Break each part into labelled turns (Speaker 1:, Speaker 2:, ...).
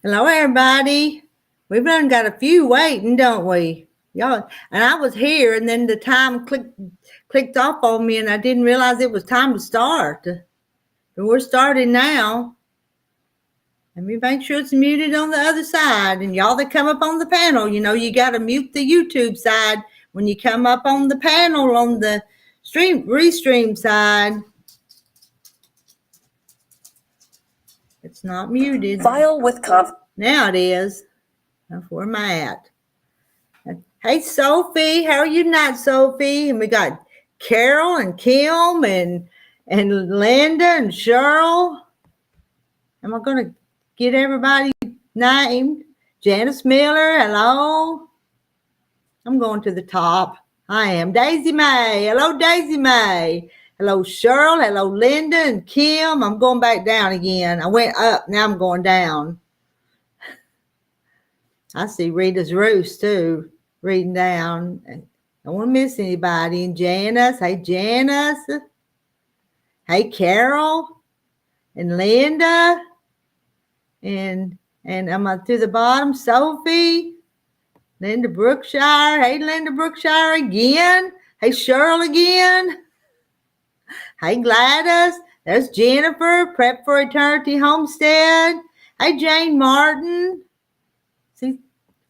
Speaker 1: Hello, everybody. We've done got a few waiting, don't we? Y'all, and I was here, and then the time clicked off on me, and I didn't realize it was time to start. But we're starting now. Let me make sure it's muted on the other side. And y'all that come up on the panel, you got to mute the YouTube side when you come up on the panel on the restream side. It's not muted.
Speaker 2: File with
Speaker 1: Now it is. That's where am I at? Hey, Sophie. How are you tonight, Sophie? And we got Carol and Kim and Linda and Cheryl. Am I going to get everybody named? Janice Miller, hello. I'm going to the top. I am. Daisy May. Hello, Daisy May. Hello, Cheryl. Hello, Linda and Kim. I'm going back down again. I went up. Now I'm going down. I see Rita's Roost, too, reading down. I don't want to miss anybody. And Janice. Hey, Janice. Hey, Carol. And Linda. And I'm up to the bottom. Sophie. Linda Brookshire. Hey, Linda Brookshire again. Hey, Cheryl again. Hey, Gladys. There's Jennifer. Prep for Eternity Homestead. Hey, Jane Martin. See,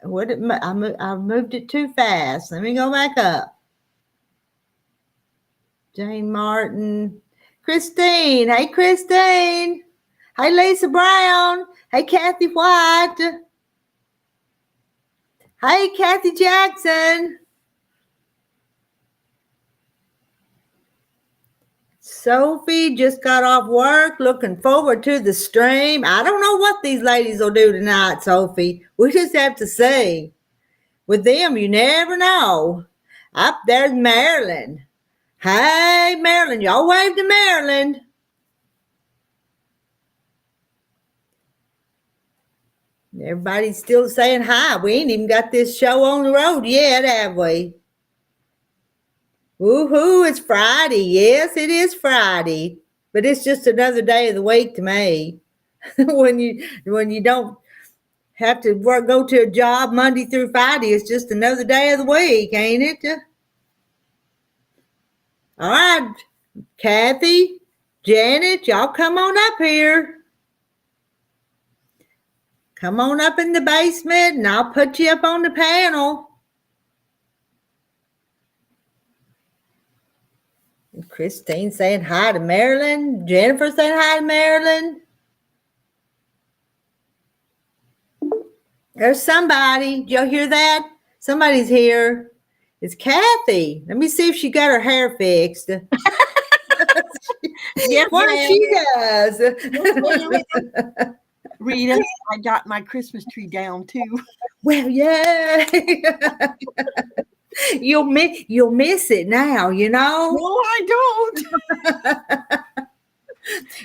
Speaker 1: I moved it too fast. Let me go back up. Jane Martin. Christine. Hey, Christine. Hey, Lisa Brown. Hey, Kathy White. Hey, Kathy Jackson. Sophie just got off work, looking forward to the stream. I don't know what these ladies will do tonight, Sophie. We just have to see. With them, you never know. Up there's Marilyn. Hey, Marilyn. Y'all wave to Marilyn. Everybody's still saying hi. We ain't even got this show on the road yet, have we? Woohoo, it's Friday. Yes, it is Friday. But it's just another day of the week to me. when you don't have to go to a job Monday through Friday, it's just another day of the week, ain't it? All right, Kathy, Janet, y'all come on up here. Come on up in the basement, and I'll put you up on the panel. Christine saying hi to Marilyn. Jennifer saying hi to Marilyn. There's somebody. Did y'all hear that? Somebody's here. It's Kathy. Let me see if she got her hair fixed.
Speaker 3: Yes,
Speaker 1: what she does.
Speaker 3: Rita, I got my Christmas tree down too.
Speaker 1: Well, yeah. You'll miss it now, you know.
Speaker 3: No, I don't.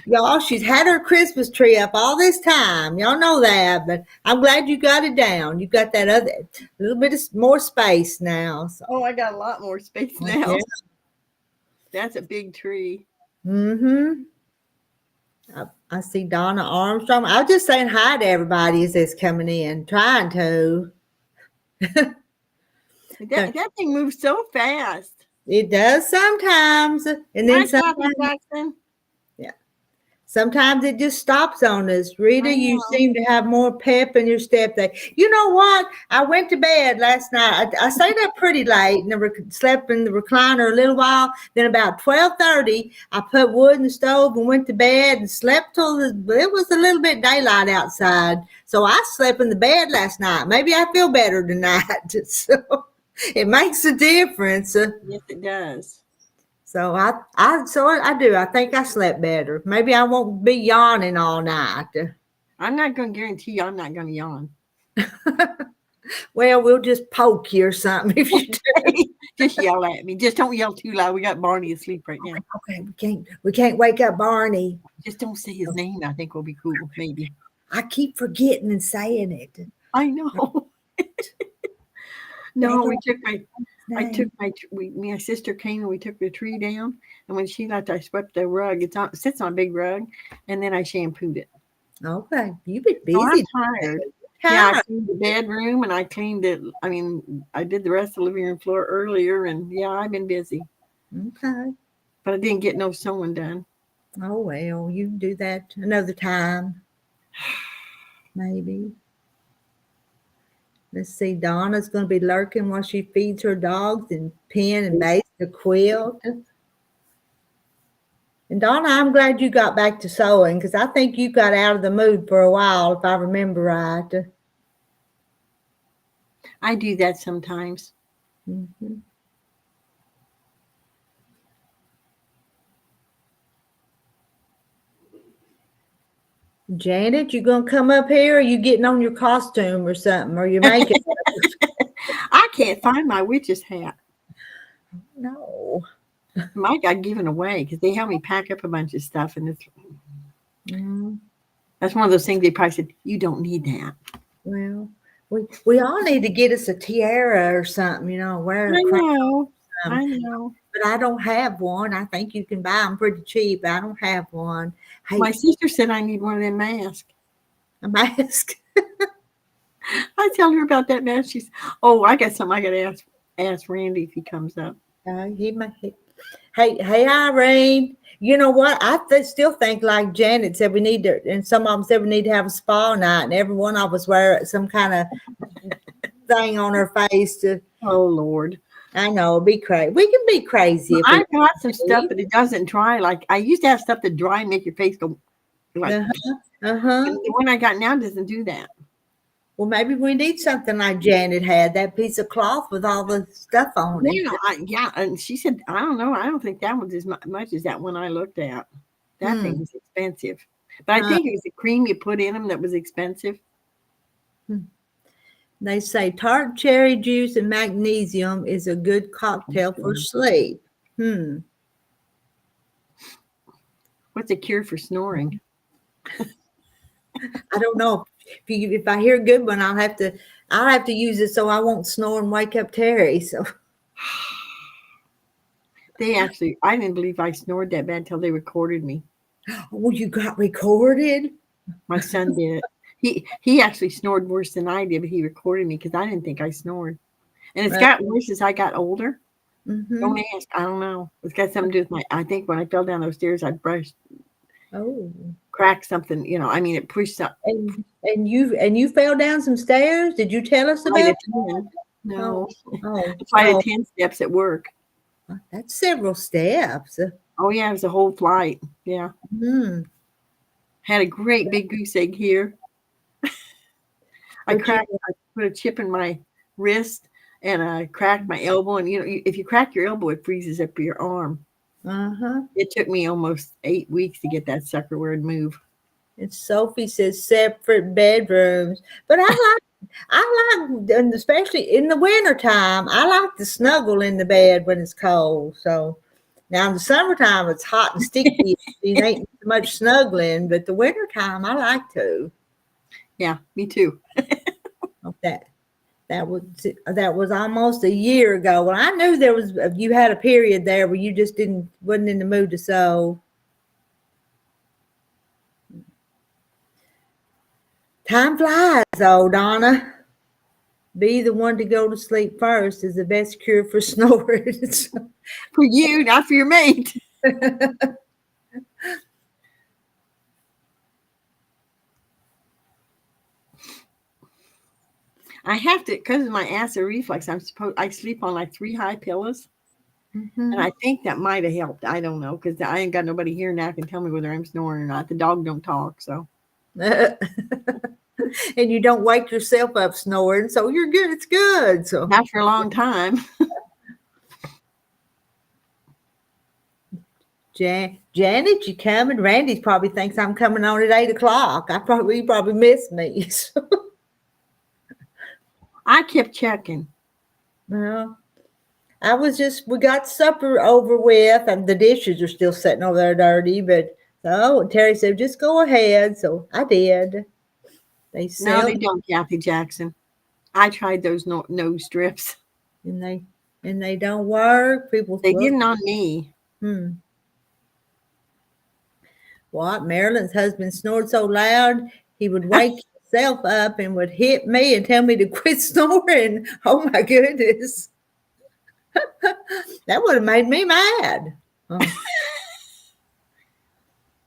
Speaker 1: Y'all, she's had her Christmas tree up all this time. Y'all know that, but I'm glad you got it down. You got that other little bit of more space now. So.
Speaker 3: Oh, I got a lot more space now.
Speaker 1: Yeah.
Speaker 3: That's a big tree.
Speaker 1: Mm-hmm. I see Donna Armstrong. I was just saying hi to everybody as it's coming in, trying to.
Speaker 3: That thing moves so fast.
Speaker 1: It does sometimes. And then sometimes it just stops on us. Rita, you seem to have more pep in your step there. You know what? I went to bed last night. I stayed up pretty late and slept in the recliner a little while. Then about 12:30, I put wood in the stove and went to bed and slept till it was a little bit daylight outside. So I slept in the bed last night. Maybe I feel better tonight. So it makes a difference.
Speaker 3: Yes, it does.
Speaker 1: So I do. I think I slept better. Maybe I won't be yawning all night.
Speaker 3: I'm not going to guarantee you I'm not going to yawn.
Speaker 1: Well, we'll just poke you or something if you do.
Speaker 3: Just yell at me. Just don't yell too loud. We got Barney asleep right now.
Speaker 1: Okay, we can't wake up Barney.
Speaker 3: Just don't say his name. I think we'll be cool. Maybe.
Speaker 1: I keep forgetting and saying it.
Speaker 3: I know. No, my sister came and we took the tree down. And when she left, I swept the rug. It sits on a big rug. And then I shampooed it.
Speaker 1: Okay, you've been
Speaker 3: So I'm
Speaker 1: busy.
Speaker 3: tired. Yeah, I
Speaker 1: Tired.
Speaker 3: cleaned the bedroom and I cleaned it. I mean, I did the rest of the living room floor earlier, and yeah, I've been busy.
Speaker 1: Okay.
Speaker 3: But I didn't get no sewing done.
Speaker 1: Oh well, you can do that another time, maybe. Let's see. Donna's going to be lurking while she feeds her dogs and pin and base the quilt. And Donna, I'm glad you got back to sewing because I think you got out of the mood for a while, if I remember right.
Speaker 3: I do that sometimes.
Speaker 1: Mhm. Janet, you gonna come up here? Or are you getting on your costume or something? Or your makeup?
Speaker 3: I can't find my witch's hat.
Speaker 1: No.
Speaker 3: Mine got given away because they helped me pack up a bunch of stuff, and
Speaker 1: Mm,
Speaker 3: that's one of those things they probably said you don't need that.
Speaker 1: well, we all need to get us a tiara or something, wear a
Speaker 3: I
Speaker 1: crown.
Speaker 3: know, I know.
Speaker 1: But I don't have one. I think you can buy them pretty cheap. I don't have one. Hey,
Speaker 3: My sister said I need one of them masks.
Speaker 1: a mask.
Speaker 3: I tell her about that mask. She's, oh, I got something I got to ask Randy if he comes up.
Speaker 1: He may. Hey, Irene. You know what? I still think, like Janet said, we need to, and some of them said we need to have a spa night, and every one of us wear some kind of thing on our face to.
Speaker 3: Oh Lord,
Speaker 1: I know, be crazy. We can be crazy if we.
Speaker 3: I've got some stuff, but it doesn't dry. Like I used to have stuff that dry and make your face go like.
Speaker 1: Uh-huh.
Speaker 3: And the one I got now doesn't do that.
Speaker 1: Well, maybe we need something like Janet had, that piece of cloth with all the stuff on it.
Speaker 3: Yeah, and she said, I don't know. I don't think that one's as much as that one I looked at. That thing was expensive, but I think it was the cream you put in them that was expensive.
Speaker 1: They say tart cherry juice and magnesium is a good cocktail for sleep.
Speaker 3: What's a cure for snoring?
Speaker 1: I don't know. If I hear a good one, I'll have to use it so I won't snore and wake up Terry. So
Speaker 3: I didn't believe I snored that bad until they recorded me.
Speaker 1: oh, you got recorded?
Speaker 3: My son did it. He actually snored worse than I did, but he recorded me because I didn't think I snored. And it's got worse as I got older.
Speaker 1: Mm-hmm.
Speaker 3: Don't ask. I don't know. It's got something to do with I think when I fell down those stairs, I cracked something. I mean, it pushed up.
Speaker 1: And you fell down some stairs. Did you tell us about that?
Speaker 3: No.
Speaker 1: Oh,
Speaker 3: Flight of 10 steps at work.
Speaker 1: That's several steps.
Speaker 3: Oh yeah, it was a whole flight. Yeah. Had a great big goose egg here. I put a chip in my wrist and I cracked my elbow. And if you crack your elbow, it freezes up your arm. It took me almost 8 weeks to get that sucker where it'd move.
Speaker 1: And Sophie says separate bedrooms, but I like, and especially in the wintertime, I like to snuggle in the bed when it's cold. So now in the summertime, it's hot and sticky. It ain't much snuggling, but the wintertime, I like to.
Speaker 3: Yeah, me too.
Speaker 1: That was almost a year ago. Well, I knew you had a period there where you just wasn't in the mood to sew. Time flies, though, Donna. Be the one to go to sleep first is the best cure for snoring.
Speaker 3: For you, not for your mate. I have to, because of my acid reflux, I sleep on like 3 high pillows. And I think that might have helped. I don't know, because I ain't got nobody here now can tell me whether I'm snoring or not. The dog don't talk, so.
Speaker 1: And you don't wake yourself up snoring, so you're good. It's good. So
Speaker 3: not for a long time.
Speaker 1: Janet, you coming? Randy probably thinks I'm coming on at 8 o'clock. You probably missed me. So.
Speaker 3: I kept checking.
Speaker 1: Well, we got supper over with, and the dishes are still sitting over there dirty, but Terry said, just go ahead. So I did.
Speaker 3: No, they don't, Kathy Jackson. I tried those nose strips.
Speaker 1: And they don't work. They
Speaker 3: didn't on me.
Speaker 1: What? Marilyn's husband snored so loud he would wake himself up and would hit me and tell me to quit snoring. Oh my goodness. That would have made me mad. Oh.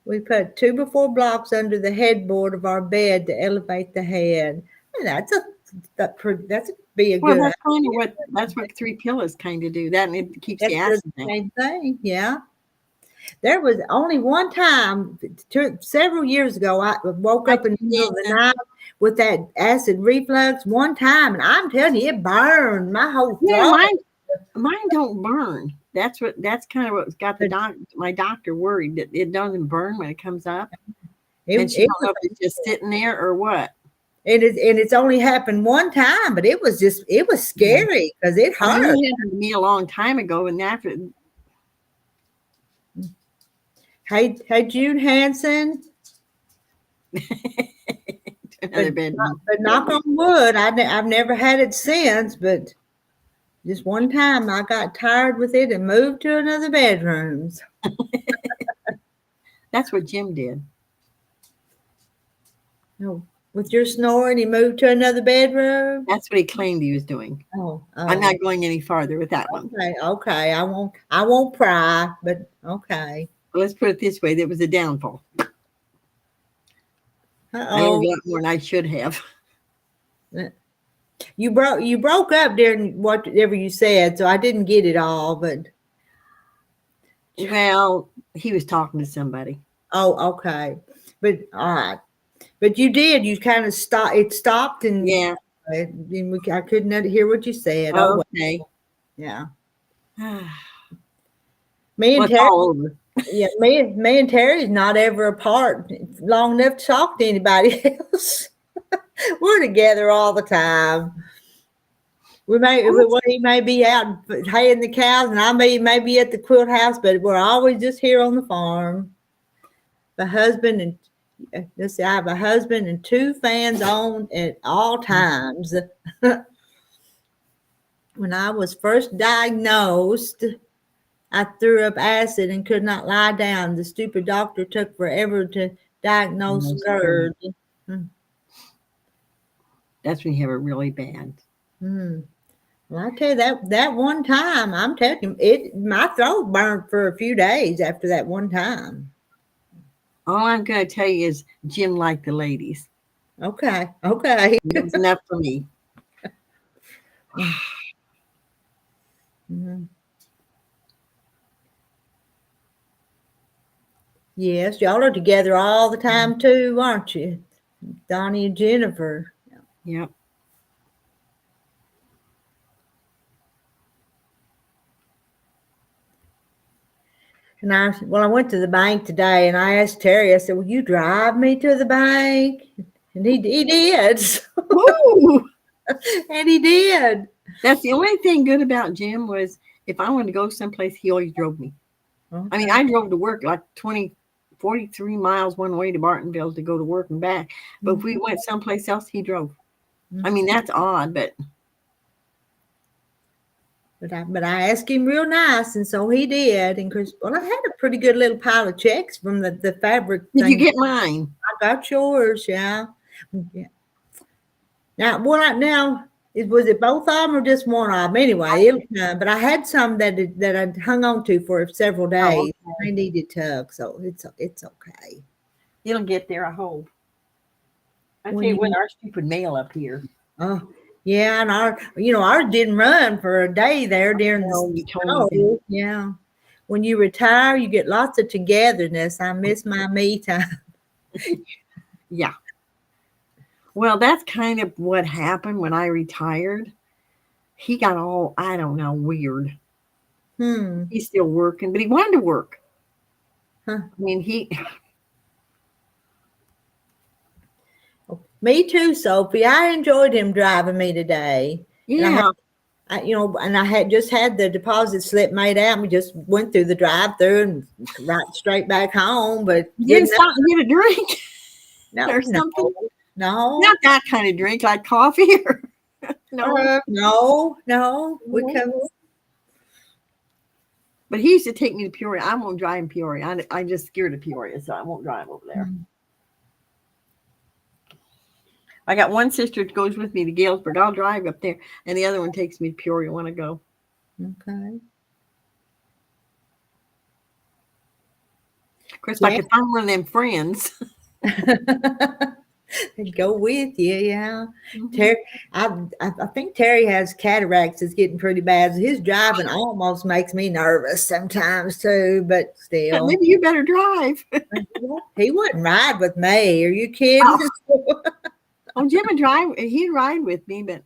Speaker 1: We put 2x4 blocks under the headboard of our bed to elevate the head. And that's be a
Speaker 3: Well,
Speaker 1: good.
Speaker 3: that's what 3 pillows kind of do. That and it keeps the
Speaker 1: That's
Speaker 3: acid
Speaker 1: the
Speaker 3: out.
Speaker 1: same thing. Yeah. There was only one time, several years ago, I woke up in the middle of the night with that acid reflux one time, and I'm telling you, it burned my whole throat.
Speaker 3: Yeah, mine don't burn. That's kind of what got my doctor worried that it doesn't burn when it comes up. And she don't know if it's just sitting there or what.
Speaker 1: And it's only happened one time, but it was scary because it hurt.
Speaker 3: It happened to me a long time ago, and after.
Speaker 1: Hey, June Hansen. But knock on wood, I've never had it since, but just one time I got tired with it and moved to another bedroom.
Speaker 3: That's what Jim did.
Speaker 1: Oh, with your snoring, he moved to another bedroom?
Speaker 3: That's what he claimed he was doing.
Speaker 1: Oh.
Speaker 3: I'm not going any farther with that one.
Speaker 1: Okay. I won't pry, but okay.
Speaker 3: Let's put it this way: there was a downfall. I learned a lot more than I should have.
Speaker 1: You broke up during whatever you said, so I didn't get it all. But
Speaker 3: well, he was talking to somebody.
Speaker 1: Oh, okay. But all right. But you did. You kind of stopped. It stopped, and
Speaker 3: yeah,
Speaker 1: I couldn't hear what you said.
Speaker 3: Okay.
Speaker 1: Yeah. Me and Terry. Yeah, me and Terry's not ever apart long enough to talk to anybody else. We're together all the time. He may be out haying the cows, and I may be at the quilt house, but we're always just here on the farm. I have a husband and 2 fans on at all times. When I was first diagnosed, I threw up acid and could not lie down. The stupid doctor took forever to diagnose GERD.
Speaker 3: That's when you have it really bad.
Speaker 1: Well, I tell you that one time, I'm telling you, my throat burned for a few days after that one time.
Speaker 3: All I'm going to tell you is Jim liked the ladies.
Speaker 1: Okay.
Speaker 3: It was enough for me.
Speaker 1: Mm-hmm. Yes, y'all are together all the time too, aren't you? Donnie and Jennifer.
Speaker 3: Yep.
Speaker 1: And I went to the bank today and I asked Terry, I said, will you drive me to the bank? And he did.
Speaker 3: Woo!
Speaker 1: And he did.
Speaker 3: That's the only thing good about Jim was if I wanted to go someplace, he always drove me. Okay. I mean, I drove to work like 43 miles one way to Bartonville to go to work and back. But if we went someplace else, he drove. I mean, that's odd, but
Speaker 1: I asked him real nice, and so he did. And Chris, I had a pretty good little pile of checks from the fabric.
Speaker 3: Did you get mine?
Speaker 1: I got yours, yeah. Now, was it both of them or just one of them? Anyway, but I had some that I hung on to for several days. Oh, okay. I needed tug, so it's okay.
Speaker 3: It'll get there, I hope. I tell you what, our stupid mail up here.
Speaker 1: Oh, yeah, and ours didn't run for a day there during the snow. Yeah. When you retire, you get lots of togetherness. I miss my me time.
Speaker 3: Yeah. Well, that's kind of what happened when I retired. He got all, I don't know, weird. He's still working, but he wanted to work.
Speaker 1: Huh.
Speaker 3: I mean,
Speaker 1: Me too, Sophie. I enjoyed him driving me today.
Speaker 3: Yeah.
Speaker 1: And I had just had the deposit slip made out. And we just went through the drive-through and right straight back home. But
Speaker 3: you didn't stop and get a drink or something?
Speaker 1: No.
Speaker 3: Not that kind of drink, like coffee or
Speaker 1: no. We come.
Speaker 3: But he used to take me to Peoria. I won't drive in Peoria. I'm just scared of Peoria, so I won't drive over there. I got one sister that goes with me to Galesburg. I'll drive up there, and the other one takes me to Peoria when I go.
Speaker 1: Okay.
Speaker 3: Of course, if I could find one of them friends.
Speaker 1: They'd go with you, yeah. Terry, I think Terry has cataracts. It's getting pretty bad. His driving almost makes me nervous sometimes too, but still.
Speaker 3: Maybe you better drive.
Speaker 1: He wouldn't ride with me. Are you kidding?
Speaker 3: Oh, Jim would drive. He'd ride with me, but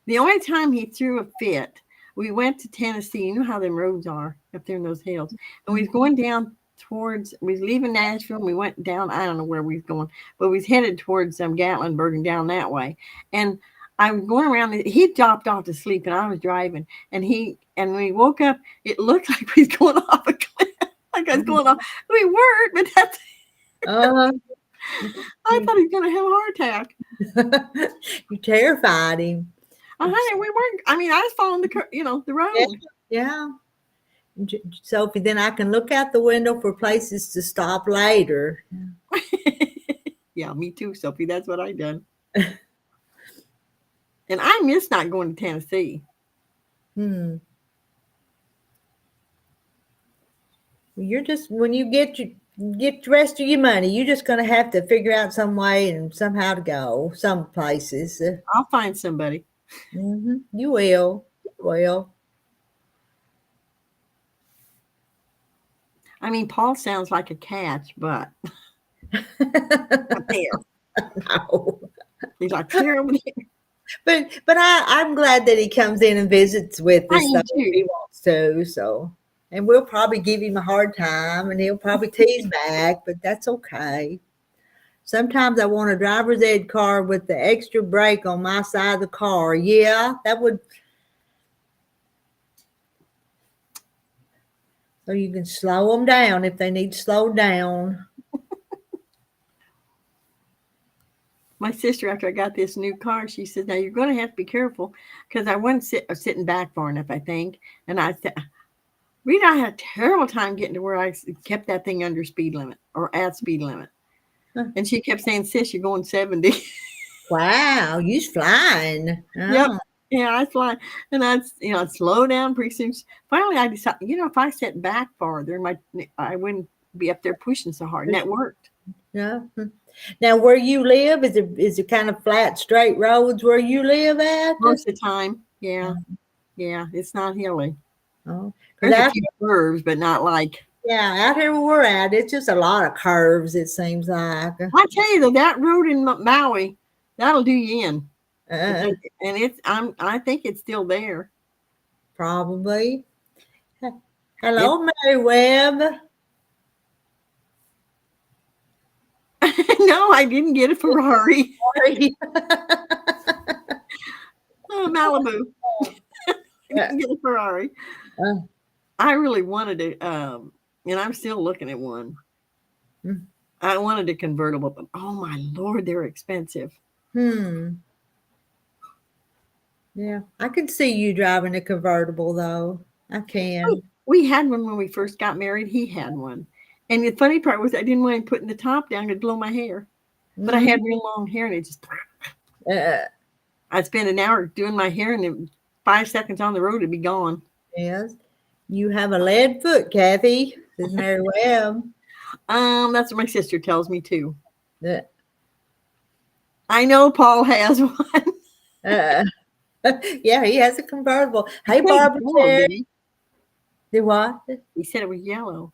Speaker 3: the only time he threw a fit, we went to Tennessee. You know how them roads are up there in those hills. And we was going down we was leaving Nashville, and we went down, I don't know where we was going, but we was headed towards Gatlinburg and down that way. And I was going around, he dropped off to sleep, and I was driving, and when we woke up, it looked like we was going off a cliff, like I was going off. We weren't, but that's, I thought he was going to have a heart attack.
Speaker 1: You terrified him.
Speaker 3: We weren't, I was following the road.
Speaker 1: Yeah. Sophie, then I can look out the window for places to stop later.
Speaker 3: Yeah, me too, Sophie. That's what I done. And I miss not going to Tennessee.
Speaker 1: You're just, when you get the rest of your money, you're just going to have to figure out some way and somehow to go some places.
Speaker 3: I'll find somebody.
Speaker 1: You will. You will.
Speaker 3: Paul sounds like a catch, but not there.
Speaker 1: No.
Speaker 3: He's like, here over there.
Speaker 1: But I'm glad that he comes in and visits with us if he wants to. So, and we'll probably give him a hard time, and he'll probably tease back, but that's okay. Sometimes I want a driver's ed car with the extra brake on my side of the car. Yeah, that would. So you can slow them down if they need slowed down.
Speaker 3: My sister, after I got this new car, she said, now you're going to have to be careful, because I wasn't sitting back far enough, I think. And I said, Rita, I had a terrible time getting to where I kept that thing under speed limit or at speed limit. And she kept saying, sis, you're going 70.
Speaker 1: Wow, you's flying. Oh.
Speaker 3: Yep. Yeah, I fly, and I'd slow down pretty soon. Finally, I decided, if I sat back farther, I wouldn't be up there pushing so hard, and that worked.
Speaker 1: Yeah. Now, where you live, is it kind of flat, straight roads where you live at?
Speaker 3: Most of the time, yeah, it's not hilly.
Speaker 1: Oh,
Speaker 3: there's a few curves, but not like.
Speaker 1: Yeah, out here where we're at, it's just a lot of curves. It seems like.
Speaker 3: I tell you though, that road in Maui, that'll do you in. And I think it's still there.
Speaker 1: Probably. Hello, Mary Webb.
Speaker 3: No, I didn't get a Ferrari. Malibu. I didn't get a Ferrari. I really wanted it, and I'm still looking at one. I wanted a convertible, but oh my Lord, they're expensive.
Speaker 1: Yeah, I can see you driving a convertible, though. I can.
Speaker 3: We had one when we first got married. He had one. And the funny part was I didn't want him putting the top down to blow my hair. But I had real long hair, and it just... I'd spend an hour doing my hair, and then 5 seconds on the road, it'd be gone.
Speaker 1: Yes. You have a lead foot, Kathy, says Mary Webb.
Speaker 3: That's what my sister tells me, too. I know Paul has one.
Speaker 1: Yeah, he has a convertible. Hey, Barbara. The what?
Speaker 3: He said it was yellow.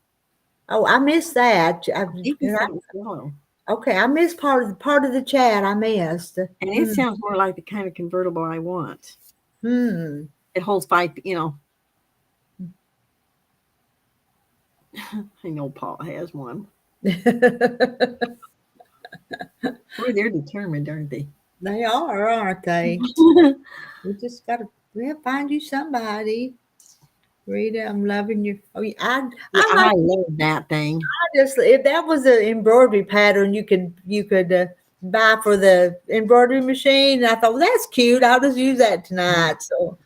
Speaker 1: Oh, I missed that.
Speaker 3: He said it was yellow.
Speaker 1: Okay, I missed part of the chat. I missed.
Speaker 3: And it sounds more like the kind of convertible I want. It holds 5, I know Paul has one. Boy, they're determined, aren't they?
Speaker 1: They are, aren't they? We just got to find you somebody. Rita, I'm loving you. Oh, yeah,
Speaker 3: I love that thing.
Speaker 1: If that was an embroidery pattern, you could buy for the embroidery machine. And I thought, well, that's cute. I'll just use that tonight. So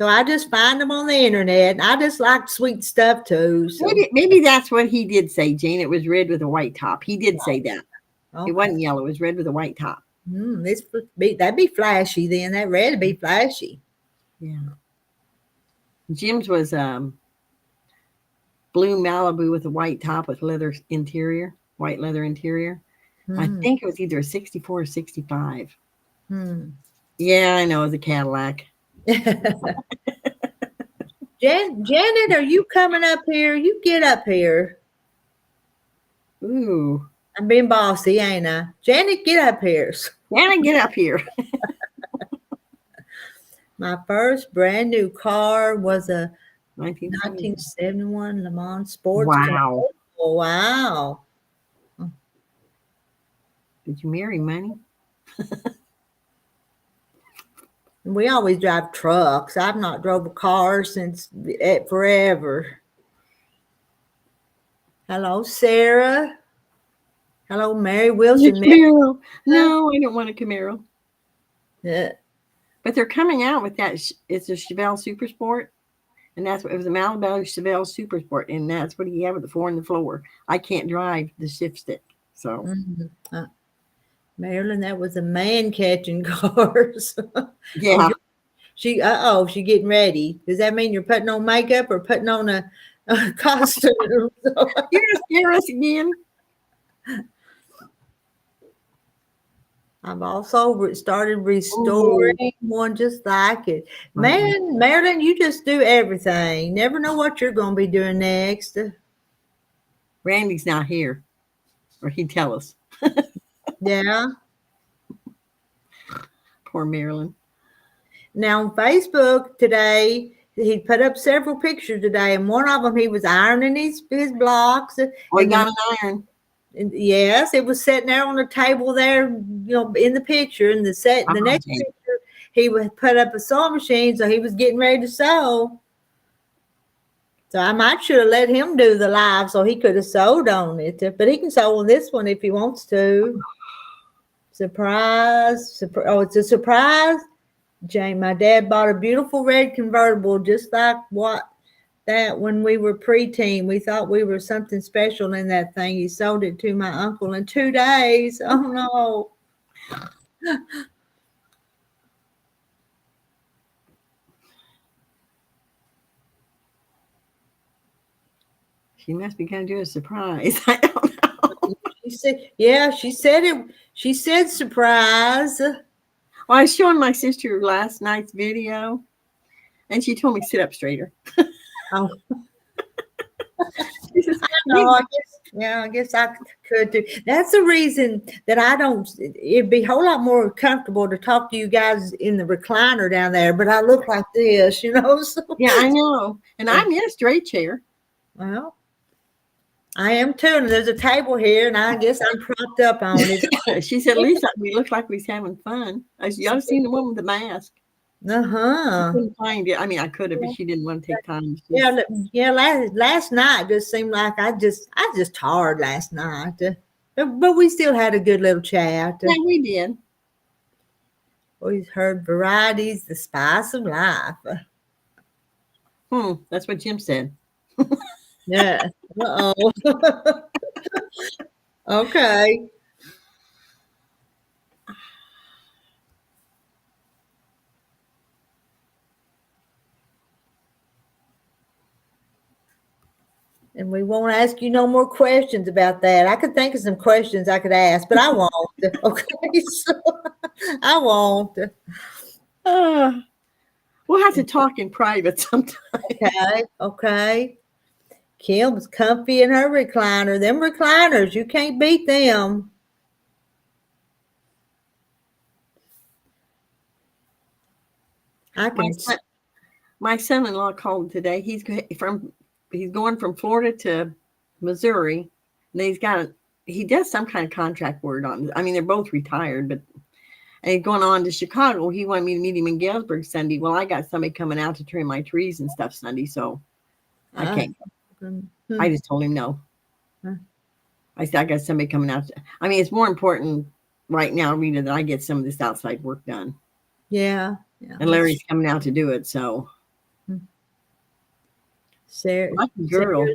Speaker 1: So I just find them on the internet. I just like sweet stuff too. So.
Speaker 3: Maybe that's what he did say, Jane. It was red with a white top. He did say that.
Speaker 1: Okay.
Speaker 3: It wasn't yellow. It was red with a white top.
Speaker 1: That'd be flashy then. That red would be flashy.
Speaker 3: Yeah. Jim's was blue Malibu with a white top with leather interior, white leather interior. I think it was either a 64 or 65. Yeah, I know, it was a Cadillac.
Speaker 1: Janet, are you coming up here? You get up here.
Speaker 3: Ooh.
Speaker 1: I'm being bossy, ain't I? Janet, get up here.
Speaker 3: Janet, get up here.
Speaker 1: My first brand new car was a
Speaker 3: 1971
Speaker 1: Le Mans sports
Speaker 3: car.
Speaker 1: Wow. Oh, wow.
Speaker 3: Did you marry money?
Speaker 1: We always drive trucks. I've not drove a car since forever. Hello, Sarah. Hello, Mary Wilson.
Speaker 3: Camaro. No, I don't want a Camaro.
Speaker 1: Yeah.
Speaker 3: But they're coming out with that. It's a Chevelle Super Sport. And it was a Malibu Chevelle Super Sport. And that's what he had with the 4 on the floor. I can't drive the shift stick. So.
Speaker 1: Marilyn, that was a man catching cars.
Speaker 3: Yeah.
Speaker 1: She getting ready. Does that mean you're putting on makeup or putting on a costume?
Speaker 3: You're gonna scare us again.
Speaker 1: I've also started restoring one just like it. Man, Marilyn, you just do everything. You never know what you're going to be doing next.
Speaker 3: Randy's not here, or he'd tell us.
Speaker 1: Yeah.
Speaker 3: Poor Marilyn.
Speaker 1: Now on Facebook today, he put up several pictures today, and one of them he was ironing his blocks.
Speaker 3: Oh, he got an iron.
Speaker 1: Yes, it was sitting there on the table there, in the picture. And the next picture, he would put up a sewing machine, so he was getting ready to sew. So I might should have let him do the live so he could have sewed on it. But he can sew on this one if he wants to. Surprise. Oh, it's a surprise. Jane, my dad bought a beautiful red convertible just like that when we were preteen. We thought we were something special in that thing. He sold it to my uncle in 2 days. Oh, no.
Speaker 3: She must be going to do a surprise. I don't know.
Speaker 1: She said surprise.
Speaker 3: Well, I was showing my sister last night's video, and she told me sit up straighter.
Speaker 1: Oh. I guess I could do. That's the reason that I don't. It'd be a whole lot more comfortable to talk to you guys in the recliner down there, but I look like this, So.
Speaker 3: Yeah, I know. And I'm in a straight chair.
Speaker 1: Well, I am too. And there's a table here, and I guess I'm propped up on it.
Speaker 3: She said, at least we look like we're having fun. Y'all have seen the one with the mask. I couldn't find it. I mean, I could have, but she didn't want to take time.
Speaker 1: Last night just seemed like I just tired last night, but we still had a good little chat.
Speaker 3: Yeah, we did.
Speaker 1: We heard varieties, the spice of life.
Speaker 3: That's what Jim said.
Speaker 1: Yeah. Uh-oh. Okay. And we won't ask you no more questions about that. I could think of some questions I could ask, but I won't. Okay, so I won't.
Speaker 3: We'll have to talk in private sometime.
Speaker 1: Okay. Kim's comfy in her recliner. Them recliners, you can't beat them.
Speaker 3: My son-in-law called today. He's going from Florida to Missouri, and he does some kind of contract work on. I mean, they're both retired, but and he's going on to Chicago. He wanted me to meet him in Galesburg Sunday. Well, I got somebody coming out to trim my trees and stuff Sunday, so I can't go. I just told him no. I said I got somebody coming out. I mean, it's more important right now, Rita, that I get some of this outside work done.
Speaker 1: Yeah.
Speaker 3: And Larry's coming out to do it, so.
Speaker 1: Sarah,
Speaker 3: Lucky girl.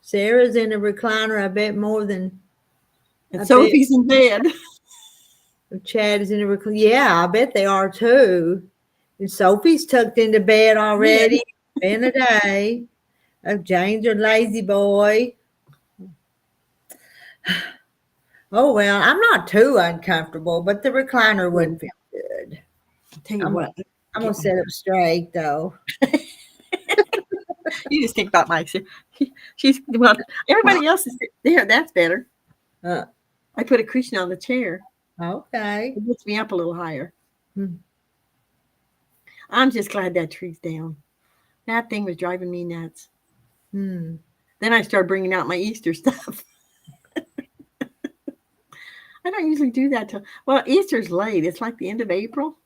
Speaker 1: Sarah's in a recliner, I bet more than.
Speaker 3: And Sophie's in bed.
Speaker 1: Chad is in a recliner. Yeah, I bet they are too. And Sophie's tucked into bed already. Been a day. Jane's a lazy boy. Oh, well, I'm not too uncomfortable, but the recliner wouldn't feel good.
Speaker 3: I'll tell you what.
Speaker 1: I'm going to sit up straight, though.
Speaker 3: You just think about my she's well, everybody else is there. That's better. I put a cushion on the chair.
Speaker 1: Okay.
Speaker 3: It gets me up a little higher.
Speaker 1: Hmm.
Speaker 3: I'm just glad that tree's down. That thing was driving me nuts.
Speaker 1: Hmm.
Speaker 3: Then I started bringing out my Easter stuff. I don't usually do that till, well, Easter's late. It's like the end of April,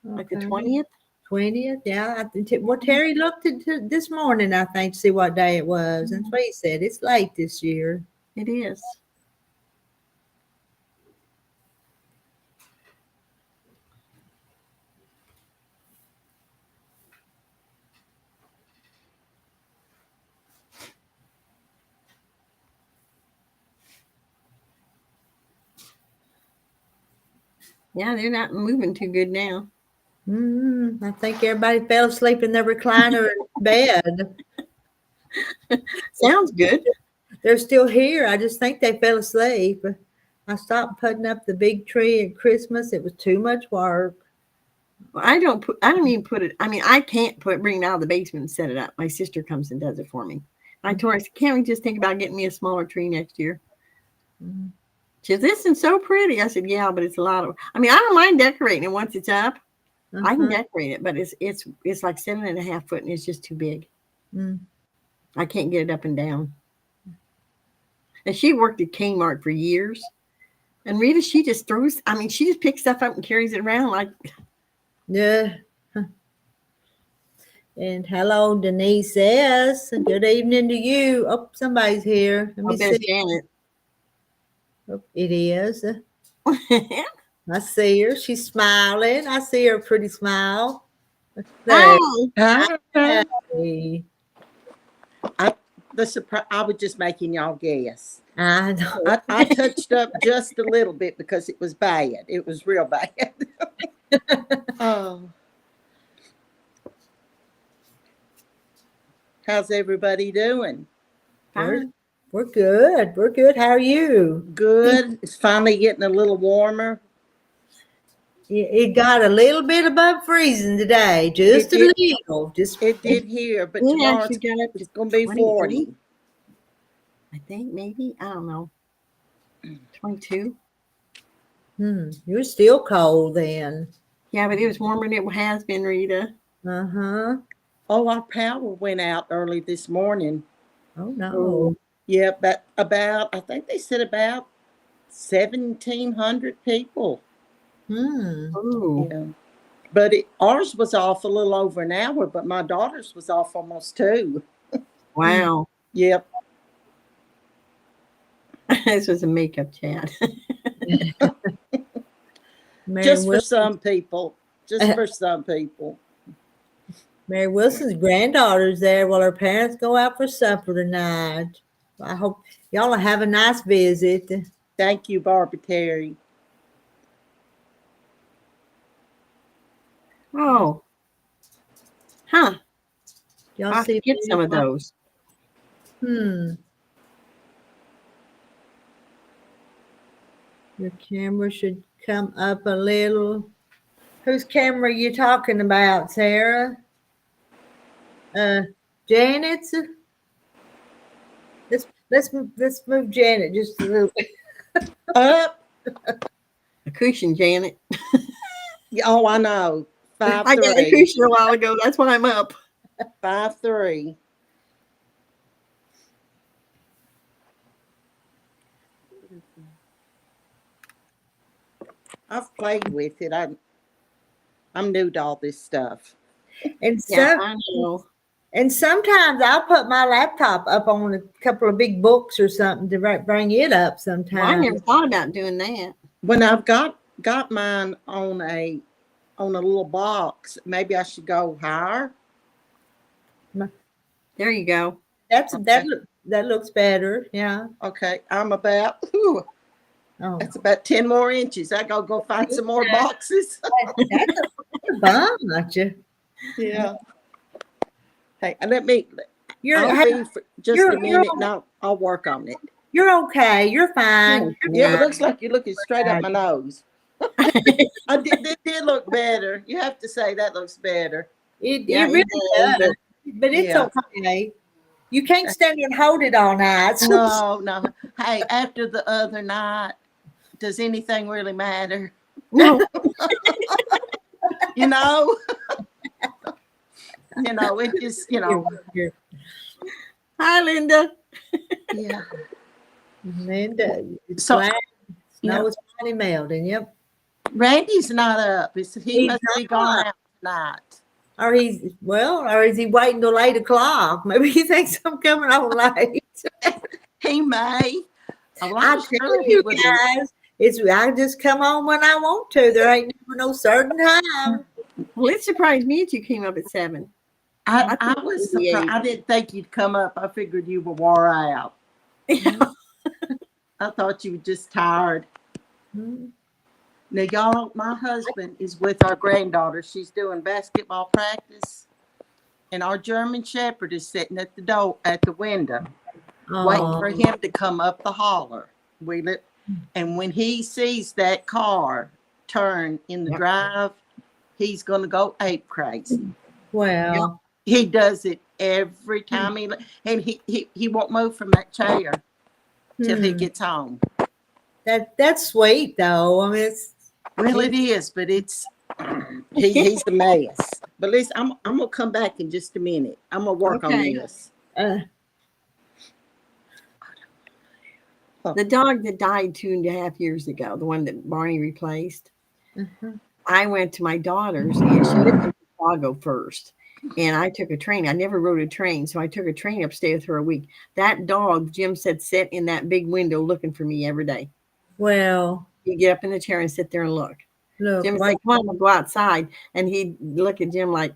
Speaker 3: like the 20th.
Speaker 1: 20th, yeah. Well, Terry looked into this morning, I think, to see what day it was. That's what he said. It's late this year.
Speaker 3: It is. Yeah, they're not moving too good now.
Speaker 1: I think everybody fell asleep in their recliner in bed.
Speaker 3: Sounds good.
Speaker 1: They're still here. I just think they fell asleep. I stopped putting up the big tree at Christmas. It was too much work.
Speaker 3: Well, I don't even put it. I mean, I can't bring it out of the basement and set it up. My sister comes and does it for me. I told her, I said, can't we just think about getting me a smaller tree next year?
Speaker 1: Mm-hmm.
Speaker 3: She said, this is so pretty. I said, yeah, but it's a lot of, I mean, I don't mind decorating it once it's up. I can decorate it, but it's like 7.5 foot and it's just too big. I can't get it up and down. And she worked at Kmart for years. And Rita, she just picks stuff up and carries it around like.
Speaker 1: Yeah. And hello, Denise says, good evening to you. Oh, somebody's here. Let me see.
Speaker 3: Janet.
Speaker 1: Oh, it is. I see her. She's smiling. I see her pretty smile.
Speaker 2: Hi.
Speaker 1: Hey.
Speaker 2: I was just making y'all guess.
Speaker 1: I know.
Speaker 2: I touched up just a little bit because it was bad. It was real bad. Oh. How's everybody doing?
Speaker 3: Fine.
Speaker 1: We're good. We're good. How are you?
Speaker 2: Good. It's finally getting a little warmer.
Speaker 1: It got a little bit above freezing today. Just a little.
Speaker 2: It did here, but tomorrow it's going to be 40.
Speaker 3: I think maybe. I don't know. 22.
Speaker 1: You're still cold then.
Speaker 3: Yeah, but it was warmer than it has been, Rita.
Speaker 1: Uh-huh.
Speaker 2: Oh, our power went out early this morning.
Speaker 1: Oh, no.
Speaker 2: Yeah, but I think they said about 1,700 people.
Speaker 3: Yeah.
Speaker 2: But ours was off a little over an hour, but my daughter's was off almost 2.
Speaker 3: Wow.
Speaker 2: Yep.
Speaker 3: This was a makeup chat.
Speaker 2: Just for some people. Just for some people.
Speaker 1: Mary Wilson's granddaughter's there while her parents go out for supper tonight. I hope y'all will have a nice visit.
Speaker 2: Thank you, Barbara Terry.
Speaker 3: Oh. Huh.
Speaker 1: Y'all see
Speaker 3: get some of those.
Speaker 1: Your camera should come up a little. Whose camera are you talking about, Sarah? Janet's? Let's move Janet just a little bit.
Speaker 2: Up.
Speaker 3: A cushion, Janet.
Speaker 2: Oh, I know. 5'3".
Speaker 3: I got a cushion a while ago. That's why I'm up.
Speaker 2: 5'3". I've played with it. I'm new to all this stuff.
Speaker 1: And
Speaker 3: I know.
Speaker 1: And sometimes I'll put my laptop up on a couple of big books or something to bring it up sometimes.
Speaker 3: Well, I never thought about doing that.
Speaker 2: When I've got mine on a little box, maybe I should go higher.
Speaker 3: There you go.
Speaker 1: That looks better. Yeah.
Speaker 2: Okay, I'm about, ooh,
Speaker 1: Oh,
Speaker 2: that's about 10 more inches. I gotta go find some more boxes.
Speaker 1: that's a bunch.
Speaker 2: Yeah. Hey, let me,
Speaker 1: You're
Speaker 2: I'll be for just
Speaker 1: you're
Speaker 2: a minute and I'll work on it.
Speaker 1: you're okay. You're fine.
Speaker 2: Yeah, it looks like you're looking straight up my nose. It did look better. You have to say that looks better.
Speaker 1: It
Speaker 3: Yeah,
Speaker 1: really
Speaker 3: it
Speaker 1: does. But it's
Speaker 2: Yeah.
Speaker 1: okay. You can't stand there and hold it all night.
Speaker 2: No. Hey, after the other night, does anything really matter?
Speaker 3: No.
Speaker 2: You know? It just,
Speaker 3: Hi, Linda.
Speaker 2: yeah.
Speaker 1: Linda, it's
Speaker 2: So,
Speaker 1: glad
Speaker 2: yeah.
Speaker 1: snow is finally melting. Yep.
Speaker 2: Randy's not up. He
Speaker 1: He's
Speaker 2: must be
Speaker 1: not.
Speaker 2: gone out tonight.
Speaker 1: Or is he waiting till 8 o'clock? Maybe he thinks I'm coming on late.
Speaker 2: He may. Oh,
Speaker 1: I
Speaker 2: I'm
Speaker 1: tell
Speaker 2: sure he
Speaker 1: you
Speaker 2: wouldn't.
Speaker 1: guys, I just come on when I want to. There ain't never no certain time.
Speaker 3: Well, it surprised me that you came up at 7.
Speaker 2: I was surprised. I didn't think you'd come up. I figured you were wore out.
Speaker 3: Yeah.
Speaker 2: I thought you were just tired.
Speaker 1: Mhm.
Speaker 2: Now, y'all, my husband is with our granddaughter. She's doing basketball practice. And our German Shepherd is sitting at the window, waiting for him to come up the holler. And when he sees that car turn in the drive, he's going to go ape crazy.
Speaker 1: Well,
Speaker 2: He does it every time and he won't move from that chair till he gets home.
Speaker 1: that's sweet though. I mean,
Speaker 2: It is, but it's he's a mess. But listen, I'm gonna come back in just a minute. I'm gonna work on this.
Speaker 3: The dog that died 2.5 years ago, the one that Barney replaced, I went to my daughter's and she lived in Chicago first. And I took a train. I never rode a train, so I took a train up, stayed with her a week. That dog, Jim said, sat in that big window looking for me every day.
Speaker 1: Well,
Speaker 3: He'd get up in the chair and sit there and look. Jim would say, "Come on, we'll go outside." And he'd look at Jim like,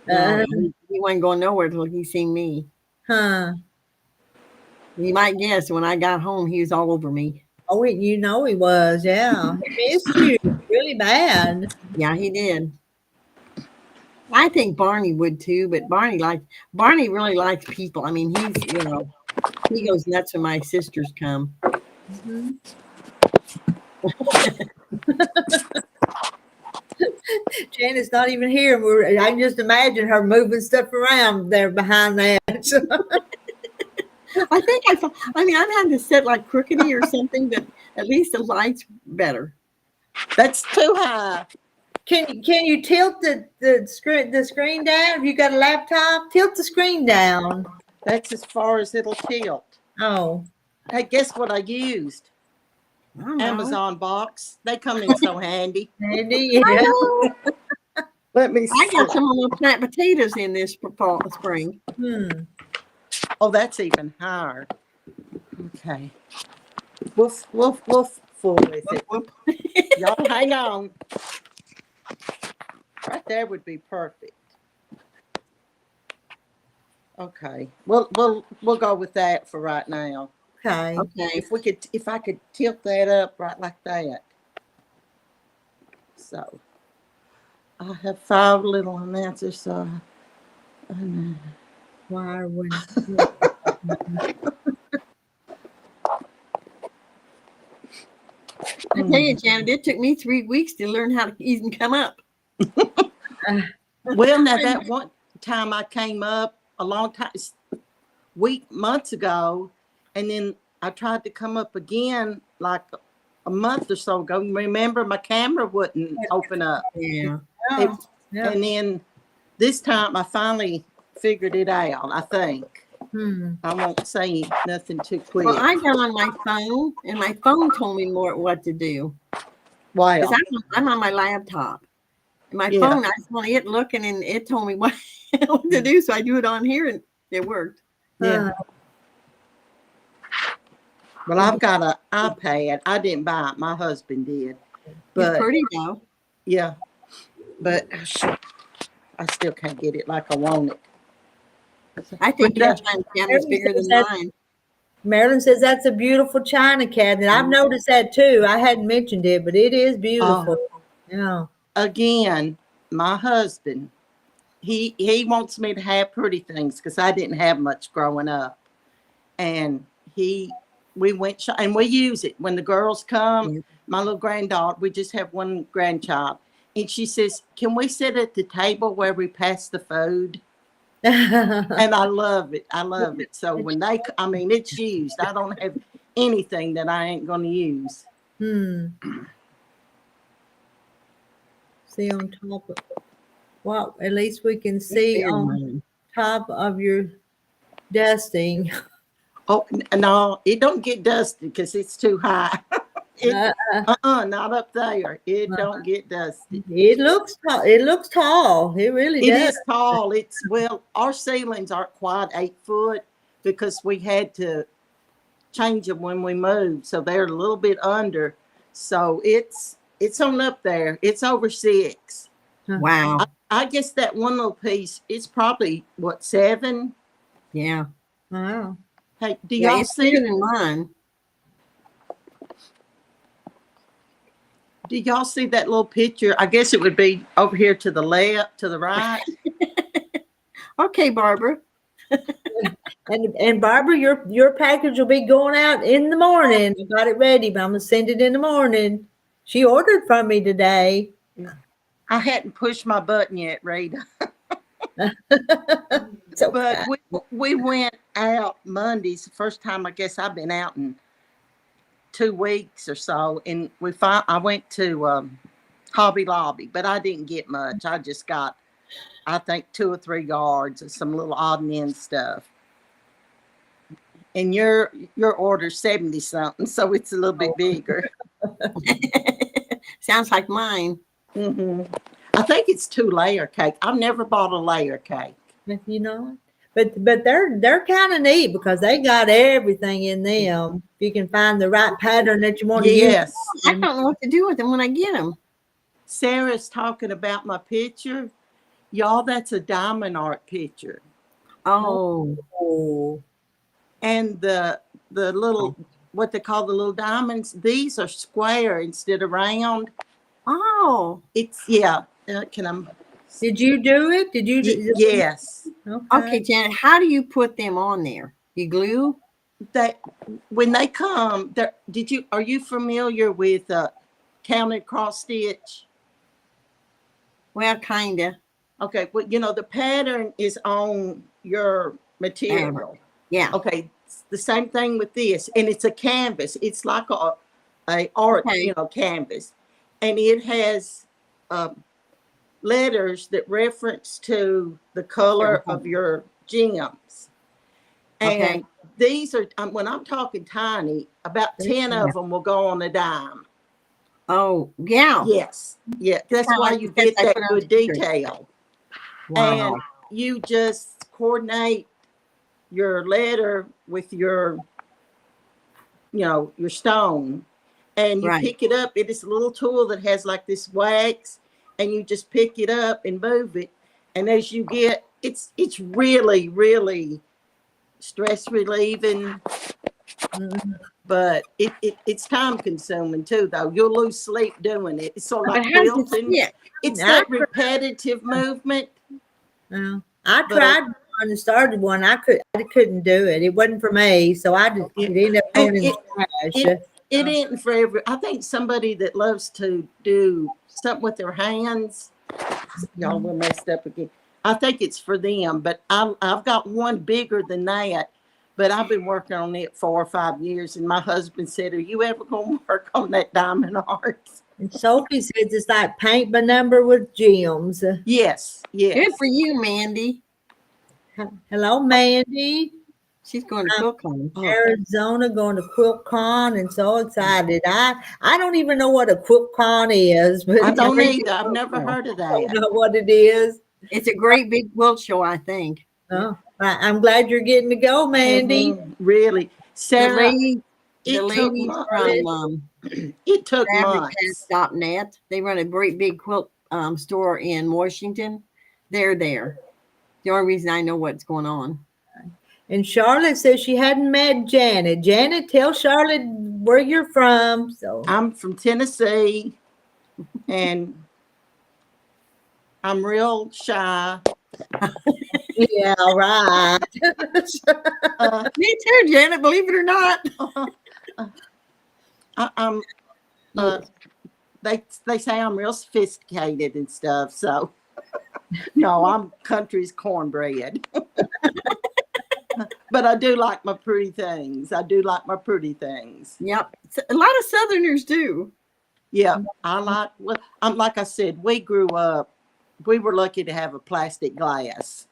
Speaker 3: no, he wasn't going nowhere till he seen me.
Speaker 1: Huh.
Speaker 3: You might guess when I got home, he was all over me.
Speaker 1: Oh, he was. Yeah. He missed you really bad.
Speaker 3: Yeah, he did. I think Barney would too, but Barney really likes people. I mean, he goes nuts when my sisters come.
Speaker 1: Janet's not even here. I can just imagine her moving stuff around there behind that.
Speaker 3: I think I'm having to sit like crookedy or something, but at least the light's better.
Speaker 2: That's too high.
Speaker 1: Can you tilt the screen down? If you got a laptop, tilt the screen down.
Speaker 2: That's as far as it'll tilt.
Speaker 1: Oh.
Speaker 2: Hey, guess what I used? Amazon box. They come in so handy.
Speaker 1: Handy, yeah.
Speaker 2: Let me see.
Speaker 3: I got some of the plant potatoes in this spring.
Speaker 2: Oh, that's even higher. Okay. Woof, woof, woof. Fool with it. Y'all hang on. Right there would be perfect. Okay. We'll go with that for right now.
Speaker 1: Okay.
Speaker 2: If I could tilt that up right like that. So I have 5 little announcers, so
Speaker 1: Why would
Speaker 3: I tell you, Janet, it took me 3 weeks to learn how to even come up.
Speaker 2: Well, now that one time I came up a long time, months ago, and then I tried to come up again like a month or so ago. Remember, my camera wouldn't open up.
Speaker 3: Yeah.
Speaker 1: Yeah.
Speaker 2: And then this time I finally figured it out, I think. I won't say nothing too quick.
Speaker 3: Well, I got on my phone, and my phone told me more what to do.
Speaker 2: Wow.
Speaker 3: Because I'm on my laptop. And my phone, I saw it looking, and it told me what to do. So I do it on here, and it worked.
Speaker 2: Yeah. Well, I've got an iPad. I didn't buy it. My husband did. But
Speaker 3: it's pretty though.
Speaker 2: Yeah. But I still can't get it like I want it.
Speaker 3: I think
Speaker 2: But
Speaker 3: your
Speaker 2: that-
Speaker 3: China cabinet's bigger than mine.
Speaker 1: Marilyn says that's a beautiful china cabinet. I've noticed that too. I hadn't mentioned it, but it is beautiful. Yeah.
Speaker 2: Again, my husband, he wants me to have pretty things because I didn't have much growing up. And we went and we use it when the girls come.
Speaker 3: Yeah.
Speaker 2: My little granddaughter, we just have one grandchild, and she says, "Can we sit at the table where we pass the food?" And I love it. I love it. So when I mean, it's used. I don't have anything that I ain't going to use.
Speaker 1: See on top of, well, at least we can see
Speaker 3: bigger than
Speaker 1: on
Speaker 3: mine.
Speaker 1: top of your dusting.
Speaker 2: Oh, no, it don't get dusty because it's too high. Not up there. It don't get dusty.
Speaker 1: It looks tall. It looks tall. It really
Speaker 2: It
Speaker 1: does.
Speaker 2: is tall. Well, our ceilings aren't quite 8 foot because we had to change them when we moved, so they're a little bit under. So it's on up there. It's over 6.
Speaker 3: Wow.
Speaker 2: I guess that one little piece is probably what, 7.
Speaker 3: Yeah.
Speaker 1: Wow.
Speaker 2: Hey, do
Speaker 3: Yeah,
Speaker 2: y'all
Speaker 3: it's bigger
Speaker 2: see?
Speaker 3: than mine.
Speaker 2: Do y'all see that little picture? I guess it would be over here to the left, to the right.
Speaker 3: Okay, Barbara.
Speaker 1: And Barbara, your package will be going out in the morning. I got it ready, but I'm gonna send it in the morning. She ordered from me today.
Speaker 2: I hadn't pushed my button yet, Rita.
Speaker 1: So
Speaker 2: But we went out Mondays. The first time I guess I've been out in 2 weeks or so, and I went to Hobby Lobby, but I didn't get much. I just got, I think, 2 or 3 yards of some little odd and end stuff. And your order's 70 something, so it's a little bit bigger.
Speaker 3: Sounds like mine.
Speaker 2: I think it's 2-layer cake. I've never bought a layer cake.
Speaker 1: you know, but they're kind of neat because they got everything in them. If you can find the right pattern that you want to use.
Speaker 2: Yes.
Speaker 3: I don't know what to do with them when I get them.
Speaker 2: Sarah's talking about my picture. Y'all, that's a diamond art picture.
Speaker 3: Oh.
Speaker 2: And the little, what they call the little diamonds, these are square instead of round.
Speaker 3: Oh.
Speaker 2: It's, yeah. Can I?
Speaker 1: Did you do it? Did you?
Speaker 2: Yes.
Speaker 3: Okay, Janet, how do you put them on there? You glue?
Speaker 2: That when they come, are you familiar with counted cross stitch?
Speaker 3: Well, kinda.
Speaker 2: Okay, well, the pattern is on your material.
Speaker 3: Yeah.
Speaker 2: Okay, it's the same thing with this, and it's a canvas. It's like a art,
Speaker 3: Okay.
Speaker 2: Canvas, and it has letters that reference to the color of your gems. And
Speaker 3: Okay.
Speaker 2: these are, when I'm talking tiny, about 10 of them will go on a dime.
Speaker 3: Oh, yeah.
Speaker 2: Yes. Yeah. That's
Speaker 3: Kinda
Speaker 2: why
Speaker 3: like
Speaker 2: you
Speaker 3: the sets
Speaker 2: get
Speaker 3: I
Speaker 2: that
Speaker 3: put on
Speaker 2: good
Speaker 3: t-shirts.
Speaker 2: detail.
Speaker 3: Wow.
Speaker 2: And you just coordinate your letter with your stone, and you
Speaker 3: Right.
Speaker 2: pick it up. It is a little tool that has like this wax, and you just pick it up and move it. And as you get, it's really, really stress relieving. But it's time consuming too, though. You'll lose sleep doing it. It's sort of like
Speaker 3: But how does it
Speaker 2: quilting.
Speaker 3: fit?
Speaker 2: It's that repetitive movement.
Speaker 1: I tried one and started one. I couldn't do it. It wasn't for me, so I just it ended up going in the trash.
Speaker 2: It isn't for every. I think somebody that loves to do something with their hands. Y'all were messed up again. I think it's for them, but I've got one bigger than that. But I've been working on it 4 or 5 years, and my husband said, "Are you ever going to work on that diamond art?"
Speaker 1: And Sophie says it's like paint by number with gems.
Speaker 2: Yes, yes.
Speaker 3: Good for you, Mandy.
Speaker 1: Hello, Mandy.
Speaker 3: She's going to QuiltCon.
Speaker 1: Arizona going to QuiltCon and so excited. I don't even know what a QuiltCon is, but
Speaker 2: I don't either. I've never heard of
Speaker 1: I don't
Speaker 2: that.
Speaker 1: know what it is.
Speaker 3: It's a great big quilt show, I think.
Speaker 1: Oh, I'm glad you're getting to go, Mandy.
Speaker 2: Really, Sarah.
Speaker 3: The ladies from
Speaker 2: it took months.
Speaker 3: FabricPants.net. They run a great big quilt store in Washington. They're there. The only reason I know what's going on.
Speaker 1: And Charlotte says she hadn't met Janet. Janet, tell Charlotte where you're from. So
Speaker 2: I'm from Tennessee, and I'm real shy.
Speaker 1: yeah, right.
Speaker 3: Me too, Janet, believe it or not.
Speaker 2: I'm. They say I'm real sophisticated and stuff. So no, I'm country's cornbread. But I do like my pretty things.
Speaker 3: Yep. A lot of Southerners do.
Speaker 2: Yeah, I'm like I said, we grew up, we were lucky to have a plastic glass.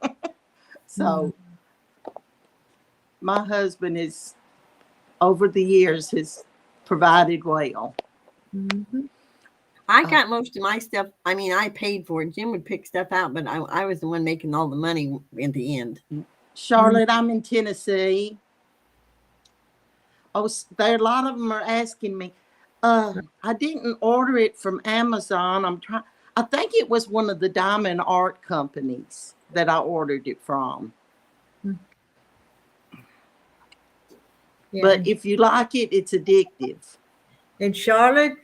Speaker 2: So my husband is, over the years, has provided well.
Speaker 1: Mm-hmm.
Speaker 3: I got most of my stuff. I mean, I paid for it. Jim would pick stuff out, but I was the one making all the money in the end.
Speaker 2: Charlotte, I'm in Tennessee. A lot of them are asking me. I didn't order it from Amazon. I think it was one of the diamond art companies that I ordered it from. Yeah. But if you like it, it's addictive.
Speaker 1: And Charlotte,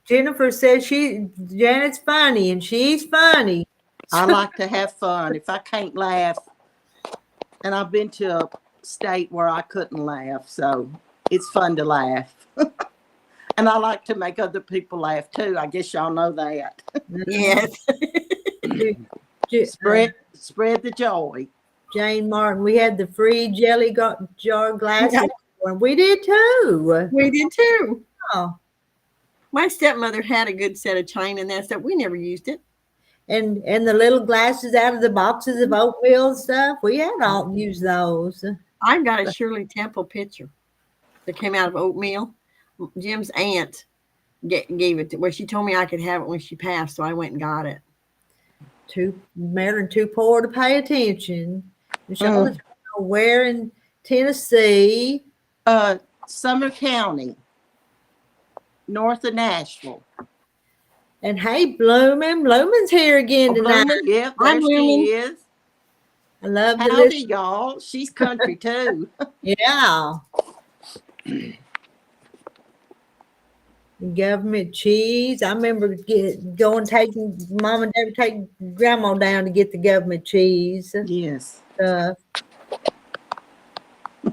Speaker 1: Jennifer says Janet's funny, and she's funny.
Speaker 2: I like to have fun. If I can't laugh, and I've been to a state where I couldn't laugh, so it's fun to laugh. And I like to make other people laugh too. I guess y'all know that.
Speaker 3: Yes.
Speaker 2: Spread the joy.
Speaker 1: Jane Martin, we had the free jelly jar glasses. Yeah. We did too.
Speaker 3: We did too.
Speaker 1: Oh.
Speaker 3: My stepmother had a good set of china and that stuff. We never used it.
Speaker 1: And the little glasses out of the boxes of oatmeal and stuff. We had all used those.
Speaker 3: I've got a Shirley Temple picture that came out of oatmeal. Jim's aunt gave it to, well, she told me I could have it when she passed, so I went and got it.
Speaker 1: Marilyn too poor to pay attention. Charlotte's where in Tennessee?
Speaker 2: Summer County, north of Nashville.
Speaker 1: And hey, Blooming's here again tonight.
Speaker 2: Yeah, there she is.
Speaker 1: I love
Speaker 2: Howdy, y'all. She's country too.
Speaker 1: Yeah. Government cheese. I remember taking Mom and Dad would take Grandma down to get the government cheese.
Speaker 2: Yes.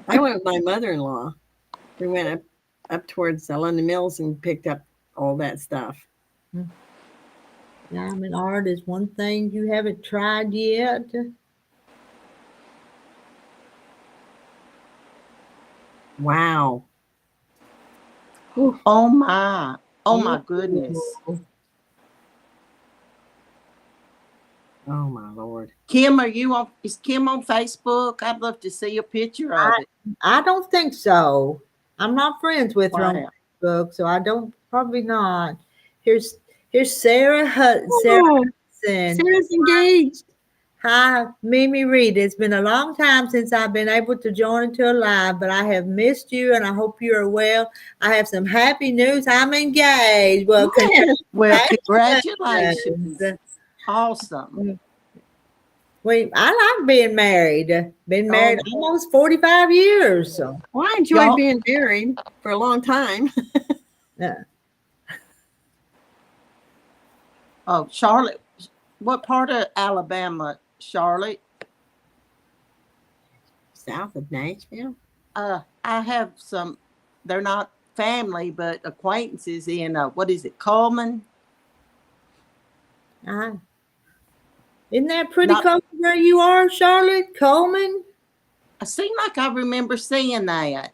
Speaker 3: I went with my mother-in-law. We went up towards London Mills and picked up all that stuff.
Speaker 1: Diamond art is one thing you haven't tried yet.
Speaker 3: Wow.
Speaker 2: Oh my goodness.
Speaker 3: Oh my Lord.
Speaker 2: Kim, is Kim on Facebook? I'd love to see a picture of it.
Speaker 1: I don't think so. I'm not friends with her on Facebook, so I don't, probably not. Here's Sarah Hudson.
Speaker 3: Sarah's engaged.
Speaker 1: Hi, Mimi Reed. It's been a long time since I've been able to join into a live, but I have missed you and I hope you are well. I have some happy news. I'm engaged. Well,
Speaker 2: congratulations. Awesome.
Speaker 1: I like being married. Been married almost 45 years. So.
Speaker 3: Well, I enjoyed being married for a long time.
Speaker 1: Yeah.
Speaker 2: Oh, Charlotte, what part of Alabama, Charlotte?
Speaker 3: South of Nashville.
Speaker 2: I have some, they're not family, but acquaintances in, Coleman?
Speaker 1: Isn't that pretty close to where you are, Charlotte? Coleman?
Speaker 2: I seem like I remember seeing that.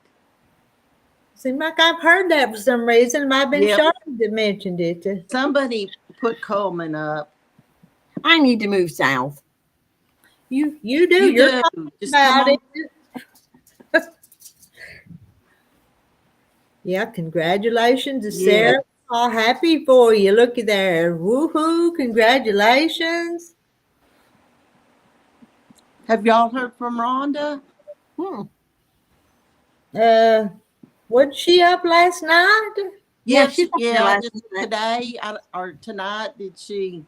Speaker 1: Seems like I've heard that for some reason. It might have been Charlotte that mentioned it.
Speaker 2: Somebody put Coleman up.
Speaker 3: I need to move south.
Speaker 1: You do. You're
Speaker 2: just about it.
Speaker 1: Yeah, congratulations to Sarah. All happy for you. Looky there. Woohoo, congratulations.
Speaker 2: Have y'all heard from Rhonda?
Speaker 1: Was she up last night?
Speaker 2: Yes, today or tonight. Did she?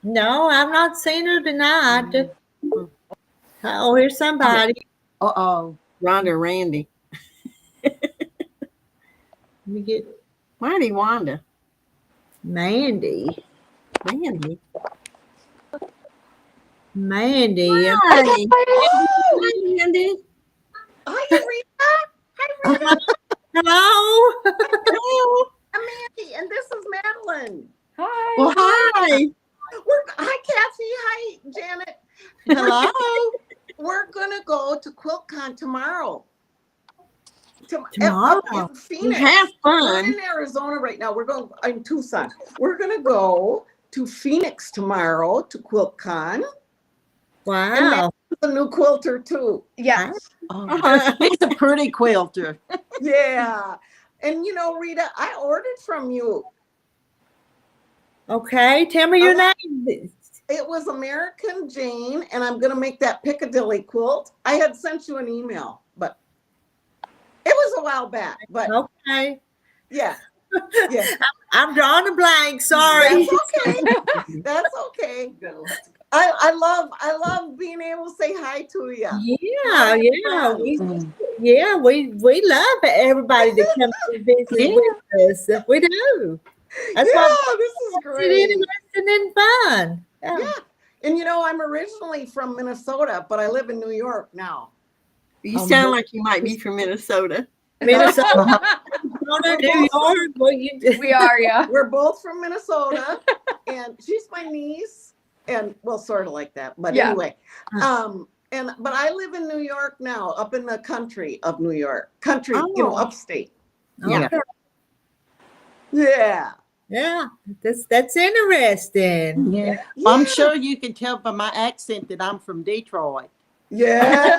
Speaker 3: No,
Speaker 1: I've not seen her tonight. Oh, here's somebody.
Speaker 2: Uh-oh.
Speaker 3: Rhonda Randy.
Speaker 1: Let me get
Speaker 3: Mighty Wanda.
Speaker 1: Mandy.
Speaker 3: Randy.
Speaker 1: Mandy.
Speaker 3: Hi. Hi, Randy.
Speaker 2: Hi, Rita. Hi, Rita.
Speaker 1: Hello.
Speaker 3: Hello.
Speaker 2: I'm Mandy, and this is Madeline.
Speaker 4: Hi.
Speaker 2: Well,
Speaker 3: Hi.
Speaker 2: Hi, Kathy. Hi, Janet. Hello. We're gonna go to QuiltCon tomorrow.
Speaker 1: Tomorrow.
Speaker 2: Up in Phoenix.
Speaker 3: Have
Speaker 2: We're
Speaker 3: fun.
Speaker 2: in Arizona right now. We're going in Tucson. We're gonna go to Phoenix tomorrow to QuiltCon.
Speaker 1: Wow.
Speaker 2: And Matt's a new quilter too.
Speaker 4: Yes.
Speaker 2: Oh, he's a pretty quilter. Yeah. And you know, Rita, I ordered from you.
Speaker 1: Okay. Tell me your name.
Speaker 2: It was American Jane, and I'm gonna make that Piccadilly quilt. I had sent you an email, but it was a while back. But
Speaker 1: Okay.
Speaker 2: yeah. Yeah.
Speaker 1: I'm drawing a blank. Sorry.
Speaker 2: That's okay. That's okay. I love being able to say hi to you.
Speaker 1: Yeah, we love everybody that comes to visit with us. We do. That's why
Speaker 2: This is
Speaker 1: it's
Speaker 2: great.
Speaker 1: interesting and fun.
Speaker 2: Yeah. And you know, I'm originally from Minnesota, but I live in New York now.
Speaker 3: You sound like you might be from Minnesota.
Speaker 1: Minnesota, New York. Well,
Speaker 4: We are, yeah.
Speaker 2: We're both from Minnesota, and she's my niece, and well, sort of like that. But
Speaker 4: Yeah.
Speaker 2: anyway, but I live in New York now, up in the country of New York, upstate.
Speaker 3: Yeah.
Speaker 1: Okay.
Speaker 2: Yeah.
Speaker 1: Yeah, that's interesting.
Speaker 5: Yeah. I'm sure you can tell by my accent that I'm from Detroit.
Speaker 2: Yeah.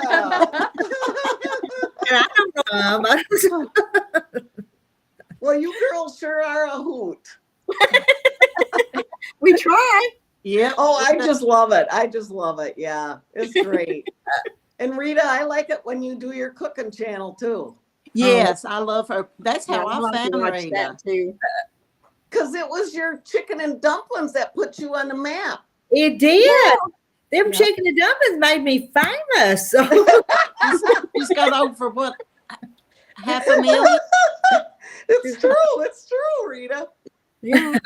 Speaker 1: And I don't know.
Speaker 2: Well, you girls sure are a hoot.
Speaker 3: We try.
Speaker 5: Yeah.
Speaker 2: Oh, I just love it. I just love it. Yeah, it's great. And Rita, I like it when you do your cooking channel too.
Speaker 5: Yes, I love her. That's how
Speaker 3: I'd like
Speaker 5: I
Speaker 3: to
Speaker 5: found
Speaker 3: watch
Speaker 5: Rita.
Speaker 3: that too.
Speaker 2: Because it was your chicken and dumplings that put you on the map.
Speaker 1: It did.
Speaker 3: Yeah.
Speaker 1: Them chicken and dumplings made me famous.
Speaker 5: She's got over what, 500,000?
Speaker 2: It's true. It's true, Rita.
Speaker 3: Yeah.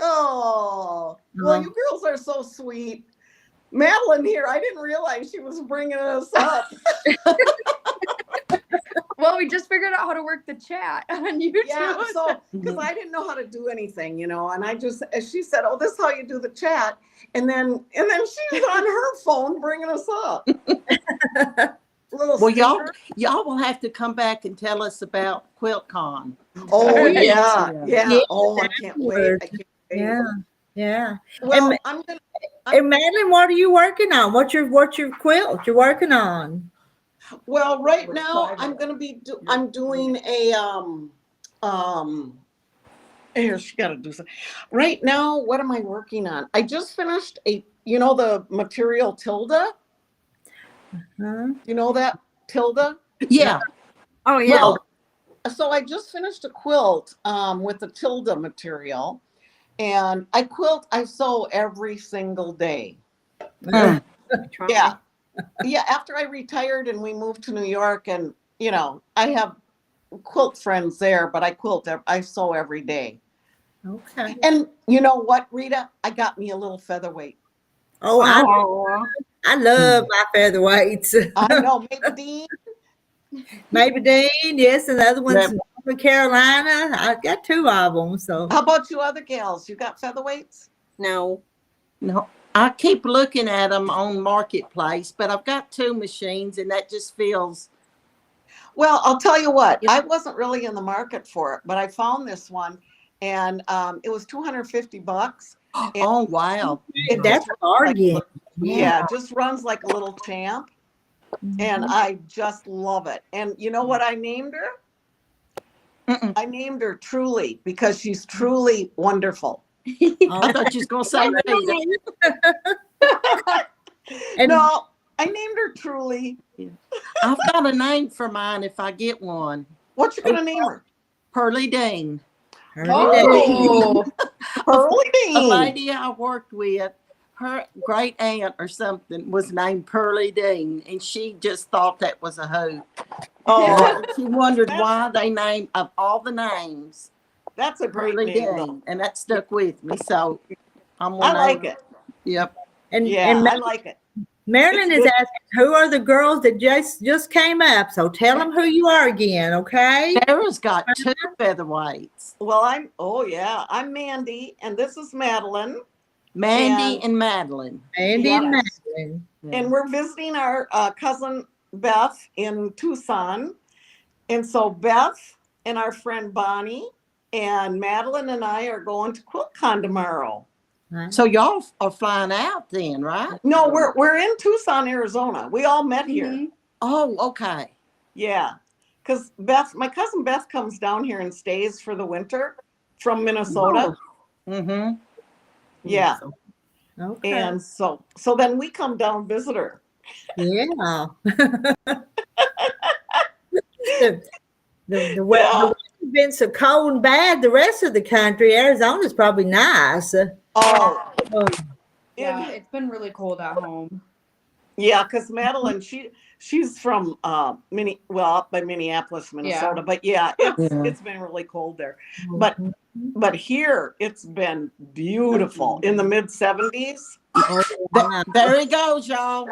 Speaker 2: Oh, well, you girls are so sweet. Madeline here, I didn't realize she was bringing us up.
Speaker 4: Well, we just figured out how to work the chat on YouTube.
Speaker 2: Yeah, so because I didn't know how to do anything, and I just, as she said, "Oh, this is how you do the chat," and then she's on her phone bringing us up.
Speaker 5: Well, y'all will have to come back and tell us about QuiltCon.
Speaker 2: Oh
Speaker 5: Yeah.
Speaker 2: yeah. Oh, I can't wait. I can't wait.
Speaker 1: Yeah.
Speaker 2: Well,
Speaker 1: And-
Speaker 2: I'm gonna.
Speaker 1: And Madeline, what are you working on? What's your quilt you're working on?
Speaker 2: Well, right now I'm gonna be. I'm doing a Here, she got to do something. Right now, what am I working on? I just finished the material Tilda.
Speaker 1: Huh?
Speaker 2: You know that Tilda?
Speaker 5: Yeah.
Speaker 3: Oh yeah.
Speaker 2: Well, so I just finished a quilt with the Tilda material, and I sew every single day.
Speaker 3: Try.
Speaker 2: Yeah. Yeah, after I retired and we moved to New York, and I have quilt friends there, but I sew every day.
Speaker 1: Okay.
Speaker 2: And you know what, Rita? I got me a little featherweight.
Speaker 1: Oh, I love my featherweights.
Speaker 2: I know, maybe
Speaker 1: Maybelline, yes, and the other one's from Carolina. I got 2 of them. So
Speaker 2: How about you other gals? You got featherweights?
Speaker 3: No.
Speaker 5: No, I keep looking at them on Marketplace, but I've got 2 machines, and that just feels.
Speaker 2: Well, I'll tell you what, I wasn't really in the market for it, but I found this one, and it was $250.
Speaker 5: Oh wow!
Speaker 1: that's a bargain.
Speaker 2: Yeah, it just runs like a little champ, and I just love it. And you know what I named her? I named her Truly because she's truly wonderful.
Speaker 5: I thought you was gonna say Rita.
Speaker 1: And-
Speaker 2: No, I named her Truly.
Speaker 5: I've got a name for mine if I get one.
Speaker 2: What you gonna name her?
Speaker 5: Pearly Dean.
Speaker 4: Oh,
Speaker 2: Pearly
Speaker 5: A
Speaker 2: Dean.
Speaker 5: lady I worked with, her great aunt or something was named Pearlie Dean, and she just thought that was a hoot.
Speaker 6: Oh,
Speaker 5: She wondered why they named, of all the names,
Speaker 6: that's a great
Speaker 5: Pearlie
Speaker 6: name, though.
Speaker 5: Dean, and that stuck with me. So I'm
Speaker 6: I
Speaker 5: gonna
Speaker 6: like it.
Speaker 5: Yep.
Speaker 1: And
Speaker 6: Yeah,
Speaker 1: and
Speaker 6: I like it.
Speaker 1: Marilyn
Speaker 6: It's
Speaker 1: is
Speaker 6: good.
Speaker 1: asking, who are the girls that just came up? So tell them who you are again, okay?
Speaker 5: Sarah's got 2 featherweights,
Speaker 6: Well, I'm Mandy, and this is Madeline,
Speaker 5: Mandy and Madeline.
Speaker 1: Andy and
Speaker 6: Yes.
Speaker 1: Madeline.
Speaker 6: and we're visiting our cousin Beth in Tucson. And so Beth and our friend Bonnie and Madeline and I are going to QuiltCon tomorrow.
Speaker 5: So y'all are flying out then, right?
Speaker 6: No, we're in Tucson, Arizona. We all met here.
Speaker 4: Mhm.
Speaker 5: Oh, okay.
Speaker 6: Yeah, because my cousin Beth comes down here and stays for the winter from Minnesota.
Speaker 5: Mm-hmm.
Speaker 6: Yeah,
Speaker 1: Okay.
Speaker 6: and so then we come down and visit her.
Speaker 1: Yeah. The weather's been so cold and bad. The rest of the country, Arizona's probably nice.
Speaker 6: Oh,
Speaker 4: Yeah, it's been really cold at home.
Speaker 6: yeah, because Madeline, she's from up by Minneapolis, Minnesota.
Speaker 4: Yeah.
Speaker 6: But yeah,
Speaker 5: Yeah.
Speaker 6: it's been really cold there. But here it's been beautiful in the mid-70s.
Speaker 1: Oh, wow.
Speaker 5: There he goes, y'all.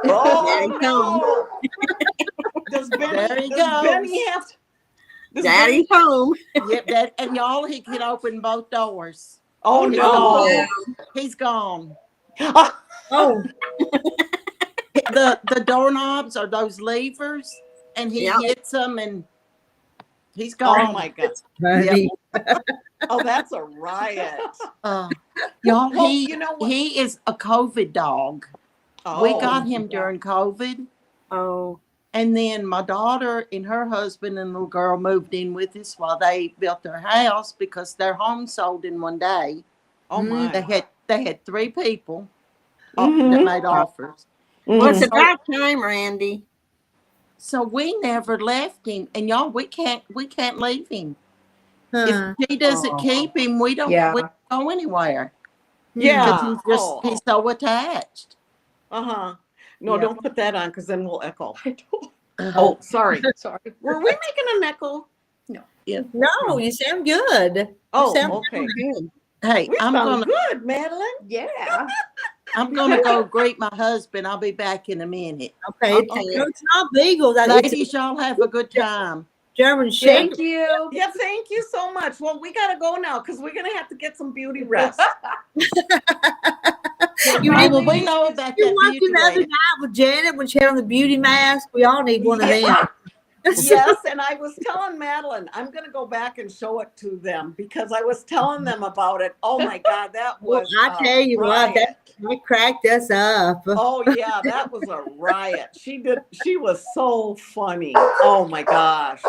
Speaker 6: Oh
Speaker 3: There
Speaker 6: no! Does
Speaker 5: There he
Speaker 6: Benny
Speaker 5: goes.
Speaker 6: have? Does
Speaker 3: Daddy's home.
Speaker 5: Yep, that, and y'all, he can open both doors.
Speaker 6: Oh
Speaker 5: He's
Speaker 6: no!
Speaker 5: gone. He's gone.
Speaker 1: Oh,
Speaker 5: The doorknobs are those levers, and he
Speaker 3: Yep.
Speaker 5: hits them, and he's gone.
Speaker 6: Oh my God!
Speaker 1: buddy.
Speaker 6: Oh, that's a riot.
Speaker 5: Y'all,
Speaker 6: Well, you know what?
Speaker 5: he is a COVID dog.
Speaker 6: Oh,
Speaker 5: We got him during COVID.
Speaker 3: Oh,
Speaker 5: And then my daughter and her husband and little girl moved in with us while they built their house because their home sold in one day.
Speaker 6: Oh my!
Speaker 5: They had 3 people
Speaker 6: Mhm.
Speaker 5: that made offers.
Speaker 3: well, it's
Speaker 6: Mhm.
Speaker 3: about time, Randy.
Speaker 5: So we never left him, and y'all, we can't leave him.
Speaker 1: Huh.
Speaker 5: If he doesn't keep him, we don't go anywhere.
Speaker 6: Yeah.
Speaker 5: Because he's so attached.
Speaker 6: Uh-huh. No,
Speaker 5: Yeah.
Speaker 6: don't put that on because then we'll echo.
Speaker 4: I don't.
Speaker 6: Oh, sorry.
Speaker 4: Sorry.
Speaker 6: Were we making an echo?
Speaker 1: No, you sound good.
Speaker 6: Oh,
Speaker 1: sound
Speaker 6: okay.
Speaker 3: Good.
Speaker 5: Hey,
Speaker 6: We
Speaker 5: I'm
Speaker 6: sound
Speaker 5: gonna
Speaker 6: good, Madeline.
Speaker 4: Yeah.
Speaker 5: go greet my husband. I'll be back in a minute.
Speaker 1: Okay.
Speaker 6: Okay.
Speaker 1: It's not beagles. It's
Speaker 5: Ladies, y'all have a good time.
Speaker 1: German Shepherd.
Speaker 4: Thank you.
Speaker 6: Yeah, thank you so much. Well, we gotta go now because we're gonna have to get some beauty rest.
Speaker 1: You
Speaker 5: Oh,
Speaker 1: need
Speaker 5: well, we know about
Speaker 1: You
Speaker 5: that
Speaker 1: watched
Speaker 5: beauty
Speaker 1: the other
Speaker 5: rest.
Speaker 1: night with Janet when she had on the beauty mask. We all need one of them.
Speaker 6: Yes, and I was telling Madeline, I'm gonna go back and show it to them because I was telling them about it. Oh my God, that
Speaker 1: Well,
Speaker 6: was
Speaker 1: I tell you what,
Speaker 6: riot.
Speaker 1: that cracked us up.
Speaker 6: Oh yeah, that was a riot. She was so funny. Oh my gosh.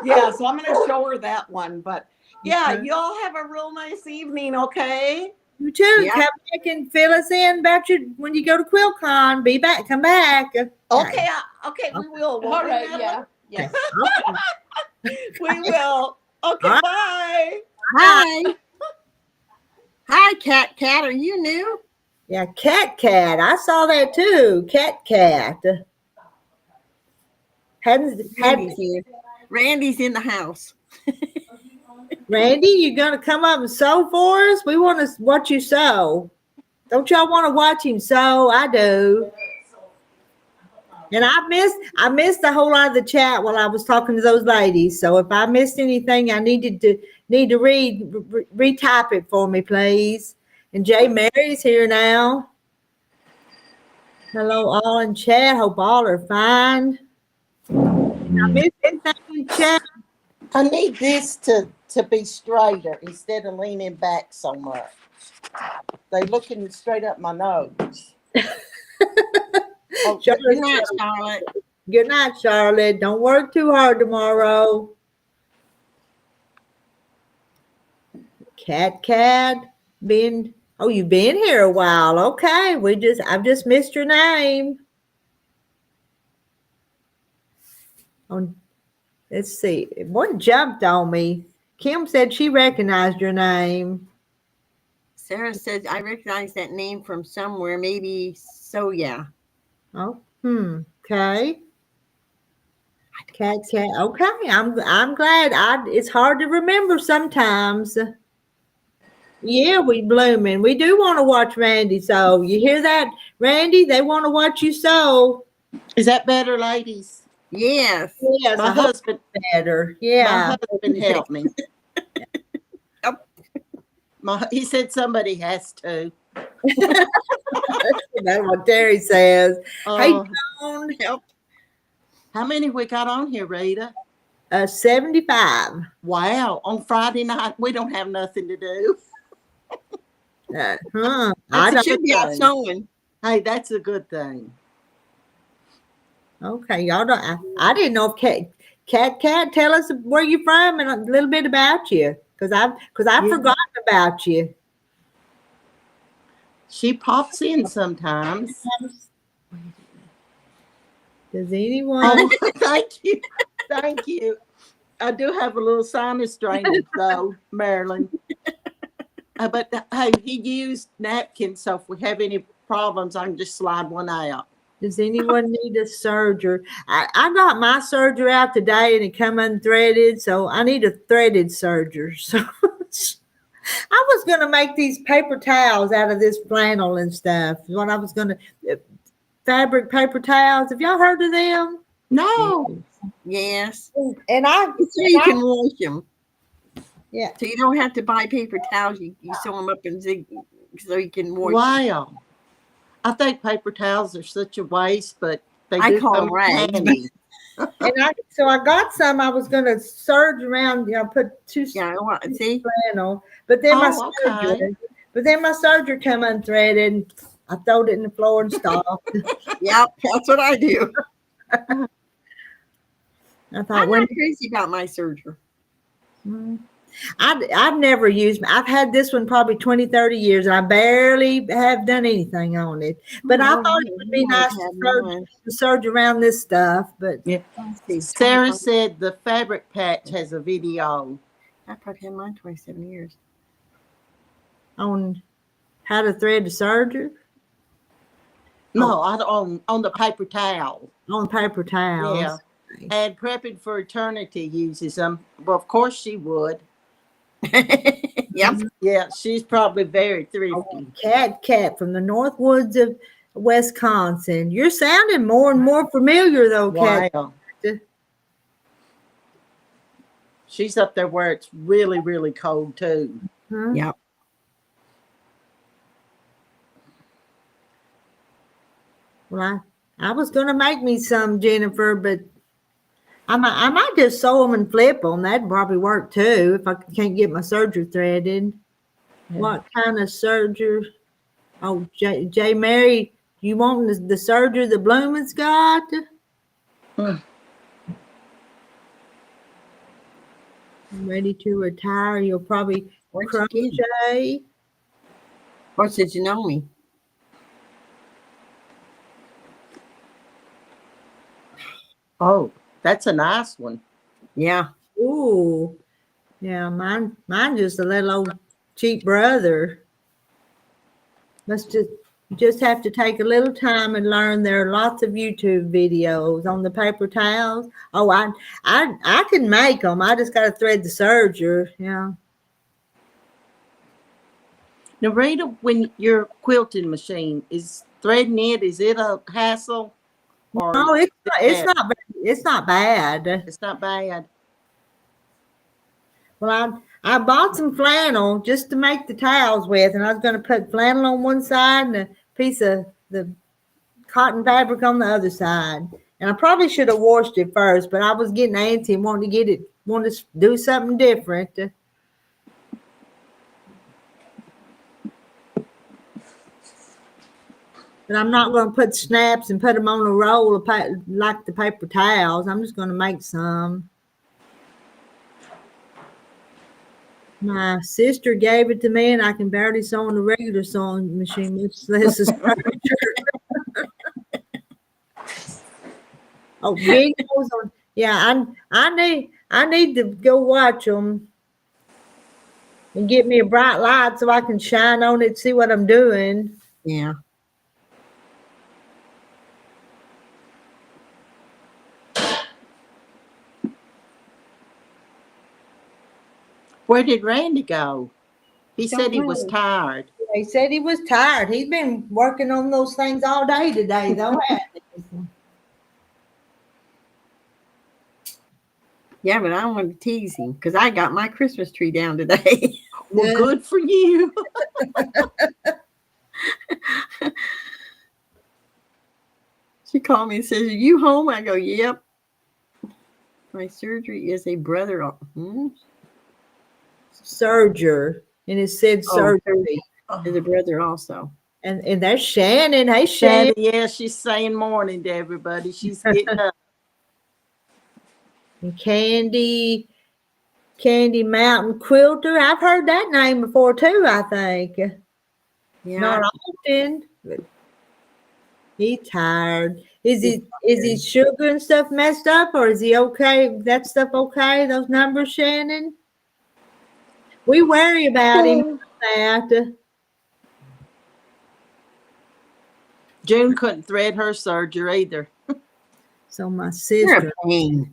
Speaker 6: Yeah, so I'm gonna show her that one. But yeah,
Speaker 1: Okay.
Speaker 6: y'all have a real nice evening, okay?
Speaker 1: You too.
Speaker 3: Yeah.
Speaker 1: Come back and fill us in about your when you go to QuiltCon. Be back. Come back.
Speaker 6: Okay, okay, we will. won't
Speaker 4: All
Speaker 6: we,
Speaker 4: right.
Speaker 6: Madeline?
Speaker 4: Yeah. Yes.
Speaker 6: We will. Okay,
Speaker 1: All right.
Speaker 6: bye.
Speaker 3: Hi. Hi, Cat. Are you new?
Speaker 1: Yeah, Cat. I saw that too. Cat. Hadn't
Speaker 3: Randy's here. Randy's in the house.
Speaker 1: Randy, you gonna come up and sew for us? We want to watch you sew. Don't y'all want to watch him sew? I do. And I missed a whole lot of the chat while I was talking to those ladies. So if I missed anything, I need to retype it for me, please. And Jay Mary's here now. Hello, all in chat. Hope all are fine. I missed anything in chat.
Speaker 5: I need this to be straighter instead of leaning back so much. They looking straight up my nose. Oh,
Speaker 1: Charlotte,
Speaker 3: Good night, Charlotte.
Speaker 1: good night, Charlotte. Don't work too hard tomorrow. Cat, you've been here a while. Okay, I've just missed your name. Let's see. One jumped on me. Kim said she recognized your name.
Speaker 3: Sarah says, I recognize that name from somewhere. Maybe so, yeah.
Speaker 1: Oh, okay. Cat. Okay, I'm glad. It's hard to remember sometimes. Yeah, we blooming. We do want to watch Randy sew. You hear that, Randy? They want to watch you sew.
Speaker 2: Is that better, ladies?
Speaker 3: Yes.
Speaker 1: Yes,
Speaker 2: My
Speaker 1: I hope
Speaker 2: husband,
Speaker 1: it's better.
Speaker 2: my
Speaker 1: Yeah.
Speaker 2: husband helped me.
Speaker 3: Yep.
Speaker 2: He said somebody has to.
Speaker 1: That's what Terry says. Hey,
Speaker 2: Oh,
Speaker 1: Joan,
Speaker 3: Yep.
Speaker 2: how many we got on here, Rita?
Speaker 1: 75.
Speaker 2: Wow, on Friday night we don't have nothing to do.
Speaker 1: I
Speaker 3: It should be out
Speaker 2: thing.
Speaker 3: sewing.
Speaker 2: Hey, that's a good thing.
Speaker 1: Okay, y'all don't. I didn't know if Cat, tell us where you're from and a little bit about you, because I've
Speaker 2: Yeah.
Speaker 1: forgotten about you.
Speaker 2: She pops in sometimes.
Speaker 1: Does anyone?
Speaker 2: Oh, thank you. Thank you. I do have a little sinus drainage though, Marilyn. But hey, he used napkins, so if we have any problems, I can just slide one out.
Speaker 1: Does anyone need a serger? I got my serger out today and it come unthreaded, so I need a threaded serger. So I was gonna make these paper towels out of this flannel and stuff. What I was gonna fabric paper towels. Have y'all heard of them?
Speaker 2: No.
Speaker 3: Yes.
Speaker 1: And I
Speaker 3: So you can wash them.
Speaker 1: Yeah.
Speaker 3: So you don't have to buy paper towels. You sew them up and zig so you can wash.
Speaker 2: Wow. I think paper towels are such a waste, but they
Speaker 3: I
Speaker 2: do
Speaker 3: call
Speaker 2: come
Speaker 3: them rags.
Speaker 2: handy.
Speaker 1: and I got some. I was gonna serge around, put two
Speaker 3: Yeah, I want see.
Speaker 1: flannel, but then my
Speaker 2: Oh,
Speaker 1: serger come unthreaded. And I throwed it in the floor and stopped.
Speaker 3: Yep, that's what I do.
Speaker 1: I thought,
Speaker 3: I'm not crazy about my serger.
Speaker 1: I've never used. I've had this one probably 20, 30 years, and I barely have done anything on it. But I thought it would be nice to serge around this stuff. But
Speaker 2: Yeah. Sarah said the fabric patch has a video.
Speaker 3: I probably had mine 27 years.
Speaker 1: on how to thread the serger
Speaker 2: No, I don't, on the paper towel.
Speaker 1: on paper towels.
Speaker 2: Yeah. And Prepping for Eternity uses them. Well, of course she would.
Speaker 3: Yep.
Speaker 2: Yeah, she's probably very thrifty.
Speaker 1: Cat from the North Woods of Wisconsin. You're sounding more and more familiar, though, Cat.
Speaker 2: Wow. She's up there where it's really, really cold too.
Speaker 1: Huh?
Speaker 3: Yep.
Speaker 1: Well, I was going to make me some, Jennifer, but I might just sew them and flip them. That'd probably work too if I can't get my serger threaded.
Speaker 2: Yeah.
Speaker 1: What kind of serger? Oh, J. Mary, you want the serger the Blooming's got?
Speaker 2: Hmm.
Speaker 1: I'm ready to retire. You'll probably
Speaker 3: Where's the kid?
Speaker 1: crochet.
Speaker 3: Or did you know me?
Speaker 2: Oh, that's a nice one.
Speaker 3: Yeah.
Speaker 1: Ooh, yeah, mine just a little old cheap brother. Just have to take a little time and learn. There are lots of YouTube videos on the paper towels. Oh, I can make them. I just got to thread the serger. Yeah.
Speaker 2: Now, Rita, when your quilting machine is threading it, is it a hassle? Or
Speaker 1: No, it's not bad.
Speaker 2: it's not bad.
Speaker 1: Well, I bought some flannel just to make the towels with, and I was going to put flannel on one side and a piece of the cotton fabric on the other side. And I probably should have washed it first, but I was getting antsy and wanting to do something different. But I'm not going to put snaps and put them on a roll of like the paper towels. I'm just going to make some. My sister gave it to me, and I can barely sew on a regular sewing machine, much less a serger. Oh, videos on. Yeah, I need to go watch them. And get me a bright light so I can shine on it, see what I'm doing.
Speaker 3: Yeah.
Speaker 2: Where did Randy go? He said he was
Speaker 3: know.
Speaker 2: tired.
Speaker 1: He said he was tired. He's been working on those things all day today, though.
Speaker 3: Yeah, but I don't want to tease him because I got my Christmas tree down today.
Speaker 2: Well,
Speaker 1: Yeah.
Speaker 2: good for you.
Speaker 3: She called me and says, "Are you home?" I go, "Yep." My surgery is a brother.
Speaker 1: Serger, and it said
Speaker 3: Oh,
Speaker 1: surgery.
Speaker 3: Is a brother also.
Speaker 1: And there's Shannon. Hey, Shannon.
Speaker 2: Sandy, yeah, she's saying morning to everybody. She's getting up.
Speaker 1: And Candy Mountain Quilter. I've heard that name before too, I think.
Speaker 3: Yeah.
Speaker 1: Not often. But he's tired. Is his sugar and stuff messed up, or is he okay? That stuff okay? Those numbers, Shannon? We worry about him. That.
Speaker 2: June couldn't thread her surgery either.
Speaker 1: So my
Speaker 3: You're
Speaker 1: sister.
Speaker 3: a pain.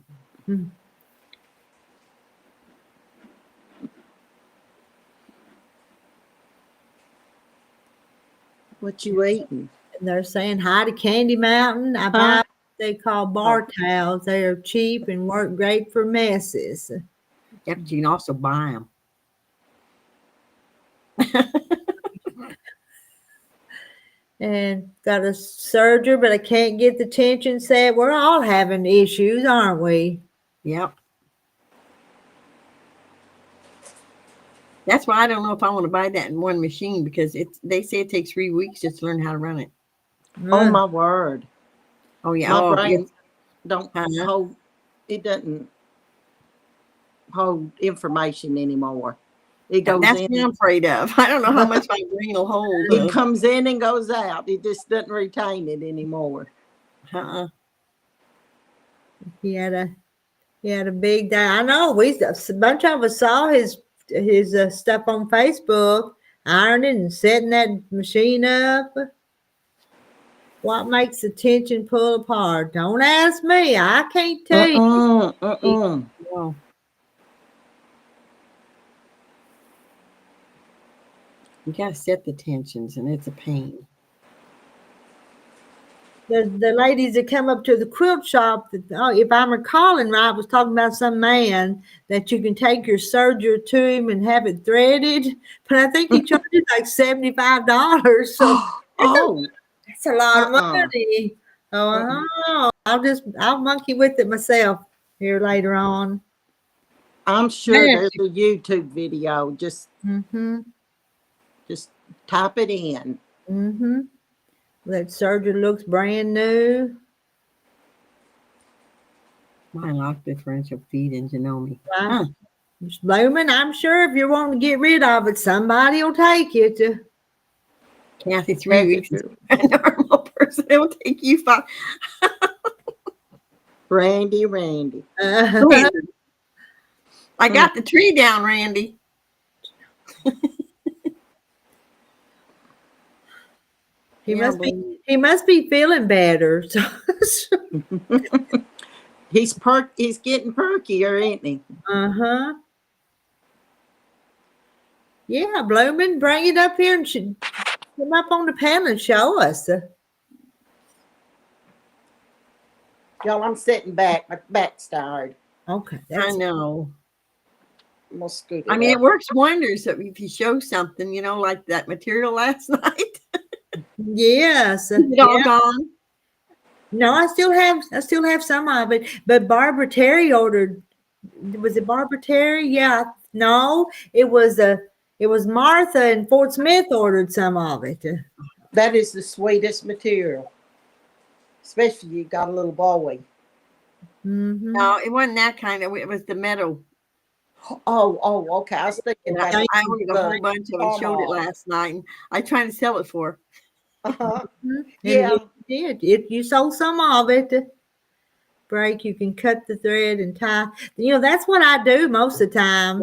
Speaker 2: What you eating?
Speaker 1: They're saying hi to Candy Mountain. I buy what they call bar towels. They are cheap and work great for messes.
Speaker 3: Yeah, but you can also buy them.
Speaker 1: And got a serger, but I can't get the tension set. We're all having issues, aren't we?
Speaker 3: Yep. That's why I don't know if I want to buy that in one machine because they say it takes 3 weeks just to learn how to run it.
Speaker 2: Oh my word.
Speaker 3: Oh yeah.
Speaker 2: My brain don't
Speaker 3: Uh-huh.
Speaker 2: hold, it doesn't hold information anymore. It goes
Speaker 3: That's
Speaker 2: in.
Speaker 3: what I'm afraid of. I don't know how much my brain will hold.
Speaker 2: It comes in and goes out. It just doesn't retain it anymore.
Speaker 3: Uh-uh.
Speaker 1: He had a big day. I know a bunch of us saw his stuff on Facebook, ironing and setting that machine up. What makes the tension pull apart? Don't ask me. I can't tell you.
Speaker 3: Well, you gotta set the tensions, and it's a pain.
Speaker 1: The ladies that come up to the quilt shop, if I'm recalling right, was talking about some man that you can take your serger to him and have it threaded. But I think he charges like $75. So that's a lot of money. Oh, I'll monkey with it myself here later on.
Speaker 2: I'm sure there's a YouTube video. Just type it in.
Speaker 1: That serger looks brand new.
Speaker 3: Mine lock differential feed in Janome.
Speaker 1: Right. It's blooming. I'm sure if you're wanting to get rid of it, somebody will take it.
Speaker 3: Kathy, 3 weeks is a normal person. It will take you 5.
Speaker 2: Randy.
Speaker 3: I got the tree down, Randy.
Speaker 1: He must be feeling better.
Speaker 2: He's getting perkier, ain't he?
Speaker 1: Yeah, Bloomin', bring it up here and come up on the panel and show us.
Speaker 5: Y'all, I'm sitting back. My back's tired.
Speaker 1: Okay.
Speaker 3: I know.
Speaker 5: I'm gonna scoot
Speaker 3: I mean,
Speaker 5: up.
Speaker 3: it works wonders if you show something, like that material last night.
Speaker 1: Yes.
Speaker 3: Is it all gone?
Speaker 1: No, I still have some of it. But Barbara Terry ordered. Was it Barbara Terry? Yeah. No, it was Martha in Fort Smith ordered some of it.
Speaker 5: That is the sweetest material, especially you got a little boy.
Speaker 3: No, it wasn't that kind of. It was the metal.
Speaker 5: Oh, okay. I was thinking about
Speaker 3: I ordered a whole bunch of it and showed it last night. And I tried to sell it for her.
Speaker 5: Yeah.
Speaker 1: You sold some of it break, you can cut the thread and tie. That's what I do most of the time.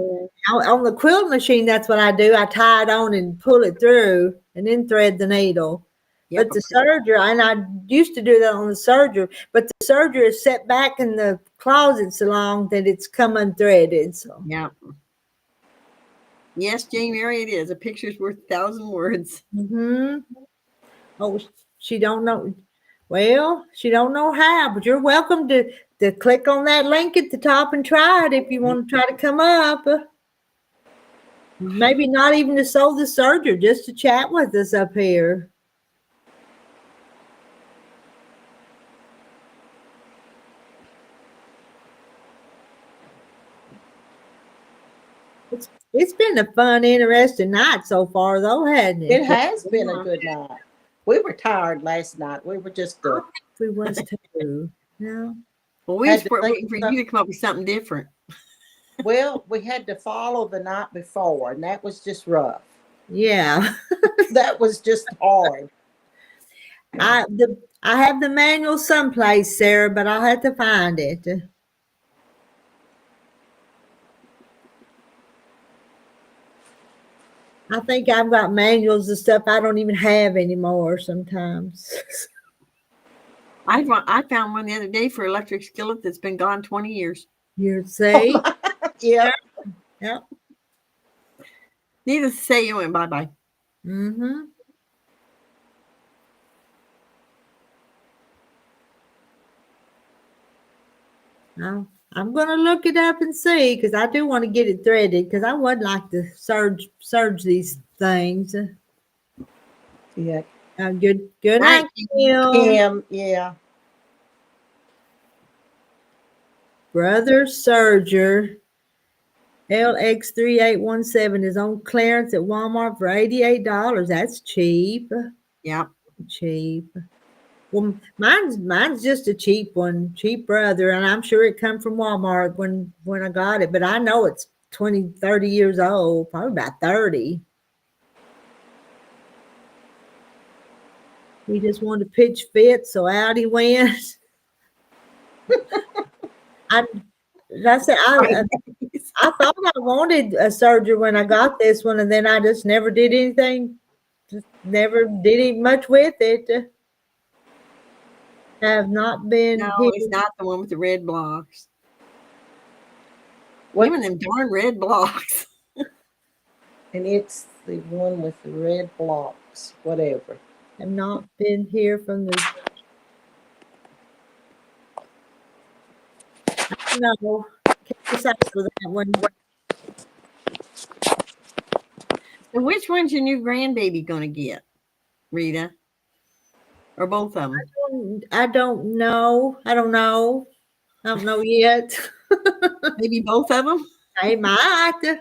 Speaker 1: On the quilt machine, that's what I do. I tie it on and pull it through and then thread the needle.
Speaker 3: Yep.
Speaker 1: But the serger, and I used to do that on the serger, but the serger is set back in the closet so long that it's come unthreaded. So
Speaker 3: Yeah. Yes, Jane Mary, it is. A picture's worth 1,000 words.
Speaker 1: Oh, she don't know. Well, she don't know how, but you're welcome to click on that link at the top and try it if you want to try to come up. Maybe not even to sew the serger, just to chat with us up here. It's been a fun, interesting night so far, though, hasn't it?
Speaker 5: It has been a good night. We were tired last night. We were just
Speaker 1: We was too. Yeah.
Speaker 3: Well, we
Speaker 5: Had
Speaker 3: were
Speaker 5: to think
Speaker 3: waiting for you to come up with something different.
Speaker 5: well, we had to follow the night before, and that was just rough.
Speaker 1: Yeah.
Speaker 5: That was just hard.
Speaker 1: I have the manual someplace, Sarah, but I'll have to find it. I think I've got manuals of stuff I don't even have anymore sometimes.
Speaker 3: I found one the other day for electric skillet that's been gone 20 years.
Speaker 1: You see?
Speaker 5: Yeah.
Speaker 1: Yep.
Speaker 3: Needless to say, it went bye-bye.
Speaker 1: Mm-hmm. Now, I'm going to look it up and see, because I do want to get it threaded, because I would like to serge these things.
Speaker 5: Yeah.
Speaker 1: Good
Speaker 3: Right.
Speaker 1: night, Kim.
Speaker 5: Kim, yeah.
Speaker 1: Brother Serger LX3817 is on clearance at Walmart for $88. That's cheap.
Speaker 3: Yeah.
Speaker 1: Cheap. Well, mine's just a cheap one, cheap brother, and I'm sure it come from Walmart when I got it, but I know it's 20, 30 years old, probably about 30. He just wanted to pitch fit, so out he went. I said I thought I wanted a serger when I got this one, and then I just never did anything. Just never did it much with it. Have not been.
Speaker 3: No,
Speaker 1: here.
Speaker 3: it's not the one with the red blocks.
Speaker 5: What?
Speaker 3: Even them darn red blocks.
Speaker 5: And it's the one with the red blocks, whatever.
Speaker 1: Have not been here from the. No, can't decide for that one.
Speaker 3: So which one's your new grandbaby going to get, Rita? Or both of them?
Speaker 1: I don't know. I don't know yet.
Speaker 3: Maybe both of them?
Speaker 1: I might.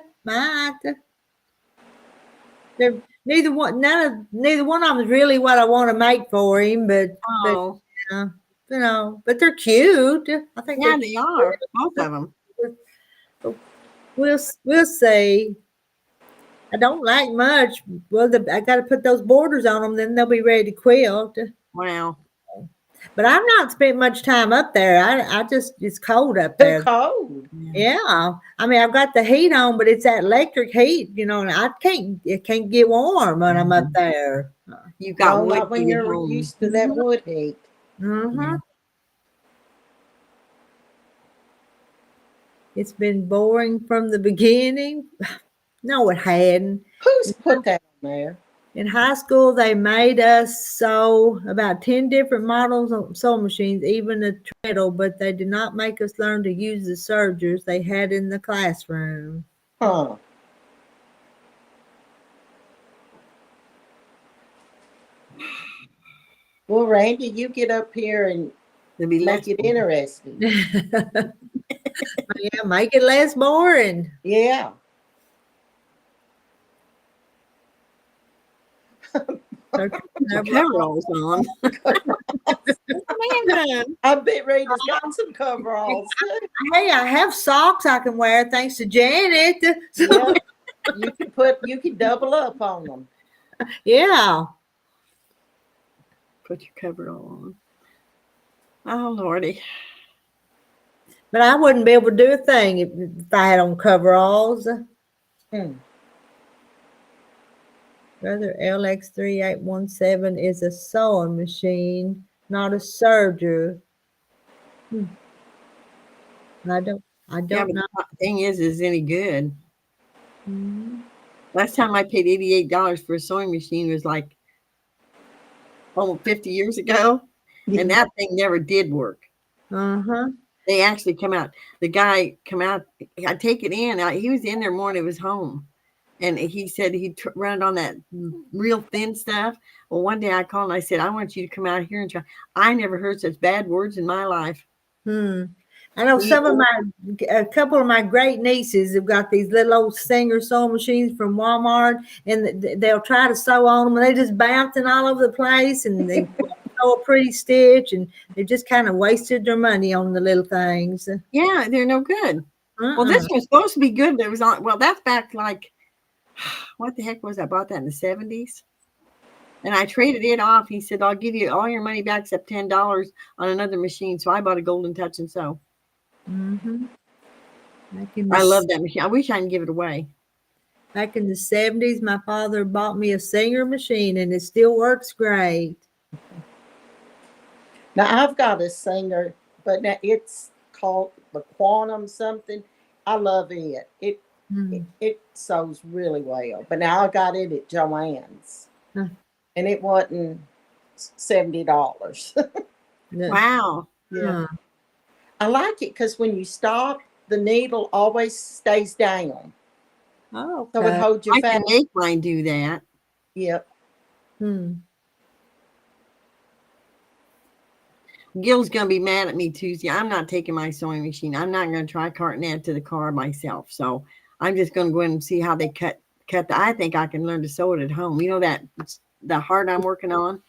Speaker 1: They're, neither one of them is really what I want to make for him, but but they're cute. I think
Speaker 3: Yeah, they are. Both of them.
Speaker 1: We'll see. I don't like much. Well, I got to put those borders on them, then they'll be ready to quilt.
Speaker 3: Wow.
Speaker 1: But I've not spent much time up there. I just, it's cold up there.
Speaker 5: They're cold.
Speaker 1: Yeah. I mean, I've got the heat on, but it's that electric heat, and it can't get warm when I'm up there.
Speaker 3: You got wood
Speaker 5: not when
Speaker 3: heated
Speaker 5: you're
Speaker 3: home.
Speaker 5: used to that wood heat.
Speaker 1: Mm-hmm. It's been boring from the beginning. No, it hadn't.
Speaker 5: Who's put that on there?
Speaker 1: In high school, they made us sew about 10 different models of sewing machines, even a treadle, but they did not make us learn to use the sergers they had in the classroom.
Speaker 5: Huh. Well, Randy, you get up here and make it interesting.
Speaker 1: Yeah, make it less boring.
Speaker 5: Yeah.
Speaker 3: Coveralls on.
Speaker 5: I bet Rita's got some coveralls.
Speaker 1: Hey, I have socks I can wear thanks to Janet.
Speaker 5: Yeah. You can double up on them.
Speaker 1: Yeah.
Speaker 3: Put your coverall on. Oh, Lordy.
Speaker 1: But I wouldn't be able to do a thing if I had on coveralls.
Speaker 5: Hmm.
Speaker 1: Brother LX3817 is a sewing machine, not a serger. I don't
Speaker 3: Yeah, but
Speaker 1: know.
Speaker 3: the thing is any good?
Speaker 1: Mhm.
Speaker 3: Last time I paid $88 for a sewing machine was like almost 50 years ago, and that thing never did work.
Speaker 1: Uh-huh.
Speaker 3: They actually come out. The guy come out. I take it in. He was in there more than he was home, and he said he'd run it on that real thin stuff. Well, one day I called and I said, I want you to come out here and try. I never heard such bad words in my life.
Speaker 1: I know a couple of my great nieces have got these little old Singer sewing machines from Walmart, and they'll try to sew on them, and they just bouncing all over the place, and they sew a pretty stitch, and they just kind of wasted their money on the little things.
Speaker 3: Yeah, they're no good. Well, this was supposed to be good, but it was on. Well, that's back like, what the heck was I bought that in the 70s? And I traded it off. He said, I'll give you all your money back except $10 on another machine. So I bought a Golden Touch and Sew. I love that machine. I wish I can give it away.
Speaker 1: Back in the 70s, my father bought me a Singer machine, and it still works great.
Speaker 5: Now I've got a Singer, but now it's called the Quantum something. I love it. It sews really well. But now I got it at Joann's, and it wasn't $70.
Speaker 3: Wow.
Speaker 5: Yeah. I like it because when you stop, the needle always stays down.
Speaker 1: Oh,
Speaker 5: So it holds you
Speaker 3: I
Speaker 5: fast.
Speaker 3: can make mine do that.
Speaker 5: Yep.
Speaker 3: Gil's going to be mad at me Tuesday. I'm not taking my sewing machine. I'm not going to try carting that to the car myself. So I'm just going to go in and see how they cut. I think I can learn to sew it at home. You know that the heart I'm working on.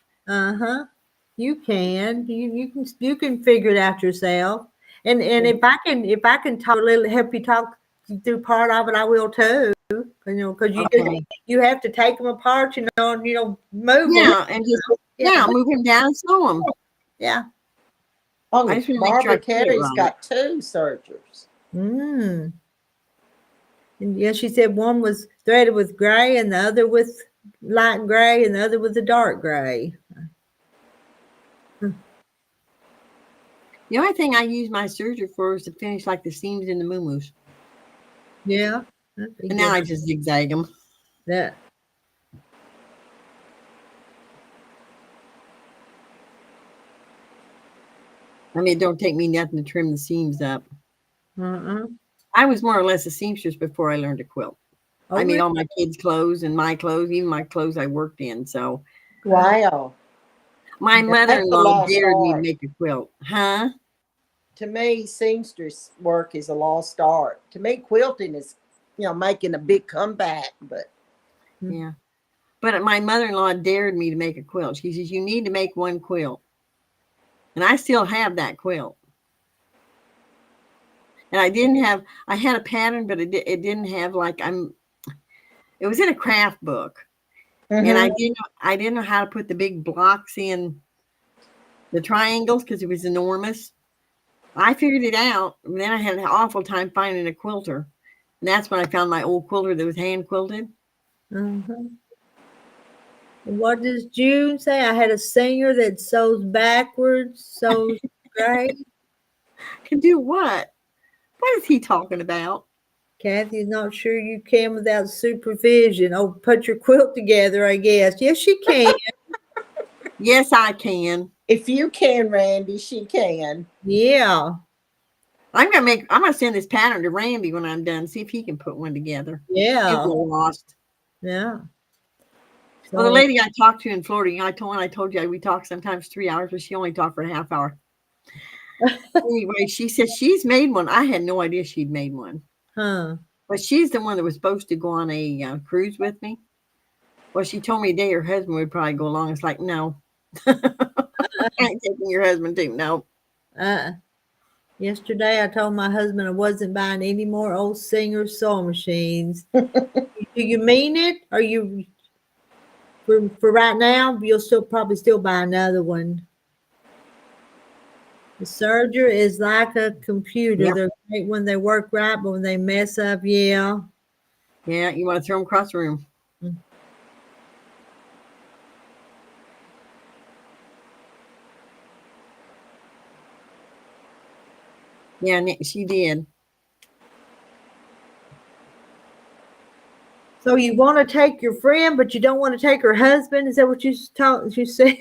Speaker 1: You can. You can figure it out yourself. And if I can talk a little, help you talk through part of it, I will too. Because you have to take them apart, and move them.
Speaker 3: Yeah, and just move them down and sew them.
Speaker 1: Yeah.
Speaker 5: Oh,
Speaker 3: I just want to make sure
Speaker 5: Barbara
Speaker 3: I get it
Speaker 5: Carey's
Speaker 3: right.
Speaker 5: got 2 Sergers.
Speaker 1: And yeah, she said one was threaded with gray, and the other with light gray, and the other with the dark gray.
Speaker 3: The only thing I use my serger for is to finish like the seams in the muumuus.
Speaker 1: Yeah.
Speaker 3: And now I just zigzag them.
Speaker 1: Yeah.
Speaker 3: I mean, it don't take me nothing to trim the seams up.
Speaker 1: I
Speaker 3: was more or less a seamstress before I learned to quilt. I made all my kids' clothes and my clothes, even my clothes I worked in. So,
Speaker 5: wow.
Speaker 3: My mother-in-law dared me to make a quilt. Huh?
Speaker 5: To me, seamstress work is a lost art. To me, quilting is, making a big comeback. But
Speaker 3: yeah. But my mother-in-law dared me to make a quilt. She says, you need to make one quilt. And I still have that quilt. And I had a pattern, but it didn't have it was in a craft book. And I didn't know how to put the big blocks in the triangles because it was enormous. I figured it out. And then I had an awful time finding a quilter. And that's when I found my old quilter that was hand quilted.
Speaker 1: What does June say? I had a Singer that sews backwards, sews great.
Speaker 3: Can do what? What is he talking about?
Speaker 1: Kathy's not sure you can without supervision. Oh, put your quilt together, I guess. Yes, she can.
Speaker 3: Yes, I can.
Speaker 5: If you can, Randy, she can.
Speaker 1: Yeah.
Speaker 3: I'm gonna send this pattern to Randy when I'm done. See if he can put one together.
Speaker 1: Yeah.
Speaker 3: He's a little lost.
Speaker 1: Yeah.
Speaker 3: Well, the lady I talked to in Florida, I told you we talk sometimes 3 hours, but she only talked for a half hour. Anyway, she said she's made one. I had no idea she'd made one. But she's the one that was supposed to go on a cruise with me. Well, she told me today her husband would probably go along. It's like, no. I ain't taking your husband too. No.
Speaker 1: Yesterday, I told my husband I wasn't buying any more old Singer sewing machines. Do you mean it? Are you... For right now, you'll probably still buy another one. The Serger is like a computer.
Speaker 3: Yep.
Speaker 1: They're great when they work right, but when they mess up, yeah.
Speaker 3: Yeah, you want to throw them across the room. Yeah, she did.
Speaker 1: So you want to take your friend, but you don't want to take her husband? Is that what you said?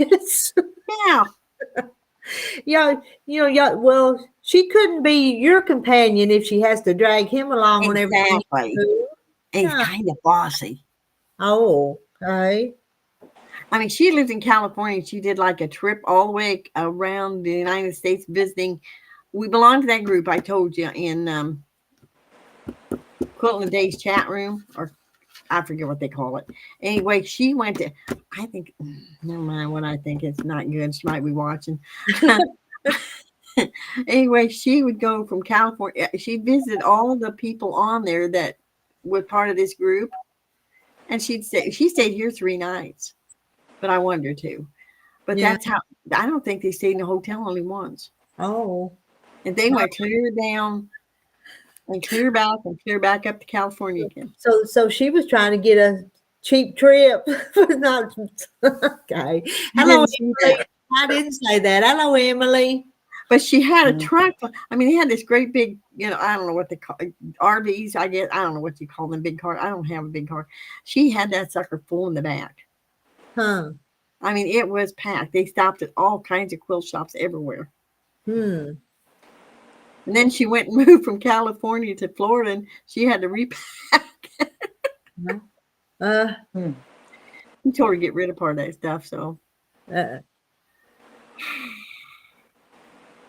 Speaker 3: Yeah.
Speaker 1: Yeah. Well, she couldn't be your companion if she has to drag him along on everything.
Speaker 3: Exactly.
Speaker 1: You do.
Speaker 3: And he's
Speaker 1: Yeah.
Speaker 3: kind of bossy.
Speaker 1: Oh, okay.
Speaker 3: I mean, she lived in California. She did like a trip all the way around the United States visiting. We belonged to that group I told you in Quilt in the Days chat room, or I forget what they call it. Anyway, she went to, I think, never mind what I think. It's not good. She might be watching. Anyway, she would go from California. She visited all the people on there that were part of this group. And she stayed here 3 nights, but I wanted her to. But
Speaker 1: Yeah.
Speaker 3: that's how, I don't think they stayed in a hotel only once.
Speaker 1: Oh.
Speaker 3: And they went clear down and clear back up to California again.
Speaker 1: So she was trying to get a cheap trip. Not okay. Hello, Emily. I didn't say that. Hello, Emily.
Speaker 3: But she had a truck. I mean, they had this great big, I don't know what they call RVs, I guess. I don't know what you call them, big car. I don't have a big car. She had that sucker full in the back.
Speaker 1: Huh.
Speaker 3: I mean, it was packed. They stopped at all kinds of quilt shops everywhere.
Speaker 1: Hmm.
Speaker 3: And then she went and moved from California to Florida, and she had to repack. He told her to get rid of part of that stuff. So,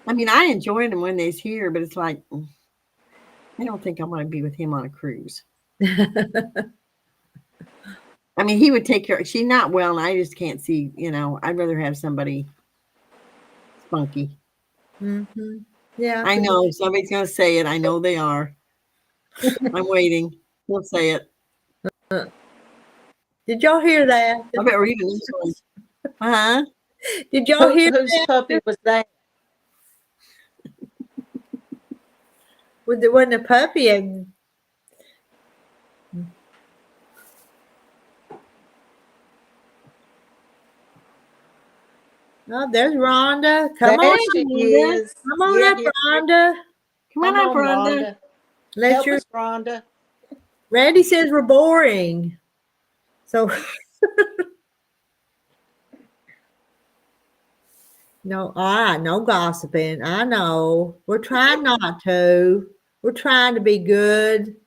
Speaker 3: I mean, I enjoyed him when they's here, but it's like, I don't think I want to be with him on a cruise. I mean, he would take care. She's not well, and I just can't see. I'd rather have somebody spunky.
Speaker 1: Mm-hmm. Yeah.
Speaker 3: I know somebody's going to say it. I know they are. I'm waiting. He'll say it.
Speaker 1: Did y'all hear that?
Speaker 3: I bet we're even this one. Uh-huh.
Speaker 1: Did y'all hear
Speaker 5: Whose
Speaker 1: that?
Speaker 5: puppy was that?
Speaker 1: There wasn't a puppy. Oh, there's Rhonda. Come
Speaker 5: There
Speaker 1: on,
Speaker 5: she
Speaker 1: Rhonda.
Speaker 5: is.
Speaker 1: Come on
Speaker 5: Yeah,
Speaker 1: up,
Speaker 5: yeah.
Speaker 1: Rhonda.
Speaker 3: Come on up, Rhonda.
Speaker 1: Let
Speaker 5: Help
Speaker 1: your
Speaker 5: us, Rhonda.
Speaker 1: Randy says we're boring. So no, no gossiping. I know. We're trying not to. We're trying to be good.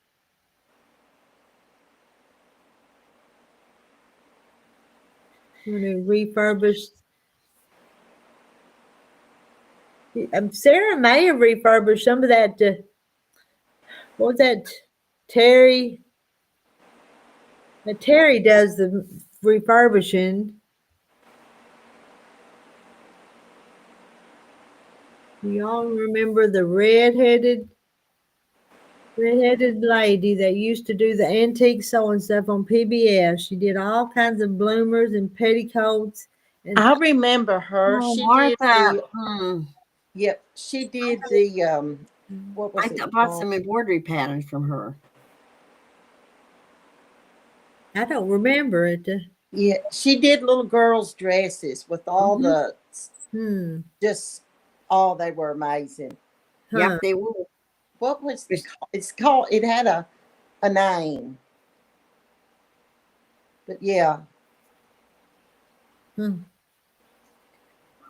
Speaker 1: I'm going to refurbish. Sarah may have refurbished some of that. What was that? Terry. Now, Terry does the refurbishing. Y'all remember the redheaded lady that used to do the antique sewing stuff on PBS? She did all kinds of bloomers and petticoats. And
Speaker 5: I remember her.
Speaker 3: Oh,
Speaker 5: She
Speaker 3: Martha.
Speaker 5: did the. Yep, she did the. What was
Speaker 3: I
Speaker 5: it
Speaker 3: bought
Speaker 5: called?
Speaker 3: some embroidery patterns from her.
Speaker 1: I don't remember it.
Speaker 5: Yeah, she did little girls' dresses with all the. Just, oh, they were amazing.
Speaker 1: Huh.
Speaker 3: Yep, they were.
Speaker 5: What was the? It's called. It had a name. But yeah.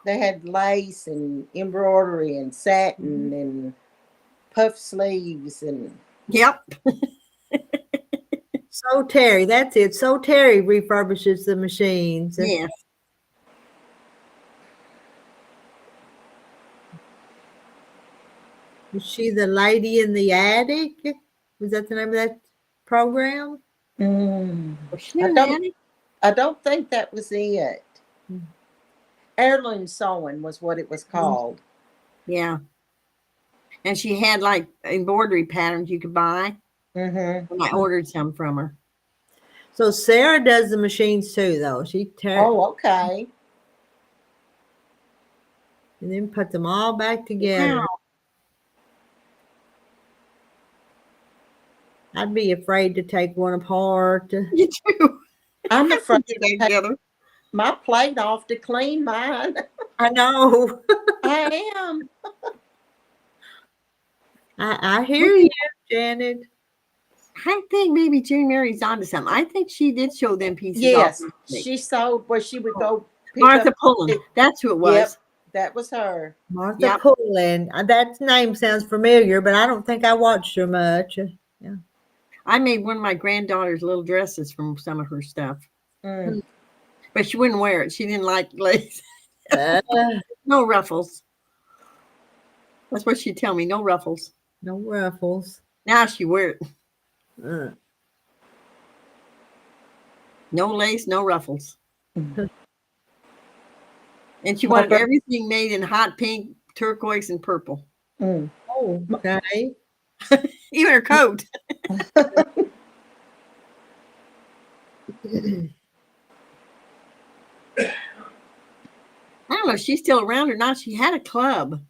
Speaker 5: They had lace and embroidery and satin and puff sleeves and.
Speaker 3: Yep.
Speaker 1: So Terry, that's it. So Terry refurbishes the machines.
Speaker 3: Yes.
Speaker 1: Was she the lady in the attic? Was that the name of that program?
Speaker 3: Was she
Speaker 5: I
Speaker 3: in
Speaker 5: don't.
Speaker 3: Annie?
Speaker 5: I don't think that was it. Heirloom sewing was what it was called.
Speaker 3: Yeah. And she had like embroidery patterns you could buy.
Speaker 5: Mm-hmm.
Speaker 3: And I ordered some from her.
Speaker 1: So Sarah does the machines too, though.
Speaker 5: Oh, okay.
Speaker 1: and then put them all back together.
Speaker 3: Wow.
Speaker 1: I'd be afraid to take one apart.
Speaker 3: You too.
Speaker 5: I'm afraid
Speaker 3: Get
Speaker 5: to
Speaker 3: that
Speaker 5: take
Speaker 3: together.
Speaker 5: my plate off to clean mine.
Speaker 1: I know.
Speaker 5: I am.
Speaker 1: I hear you, Janet.
Speaker 3: I think maybe Jane Mary's onto something. I think she did show them pieces.
Speaker 5: Yes,
Speaker 3: off.
Speaker 5: she sold where she would go pick
Speaker 3: Martha
Speaker 5: up.
Speaker 3: Pullen. That's who it was.
Speaker 5: Yep, that was her.
Speaker 1: Martha
Speaker 3: Yep.
Speaker 1: Pullen. That name sounds familiar, but I don't think I watched her much. Yeah.
Speaker 3: I made one of my granddaughter's little dresses from some of her stuff,
Speaker 5: Mm.
Speaker 3: but she wouldn't wear it. She didn't like lace.
Speaker 1: Uh,
Speaker 3: No ruffles. That's what she'd tell me. No ruffles.
Speaker 1: no ruffles.
Speaker 3: Now she wear it.
Speaker 1: Uh,
Speaker 3: No lace, no ruffles.
Speaker 5: Mhm.
Speaker 3: And she
Speaker 5: My
Speaker 3: wanted
Speaker 5: bir-
Speaker 3: everything made in hot pink, turquoise, and purple.
Speaker 5: Mm.
Speaker 1: oh, okay.
Speaker 3: Even her coat. I don't know if she's still around or not. She had a club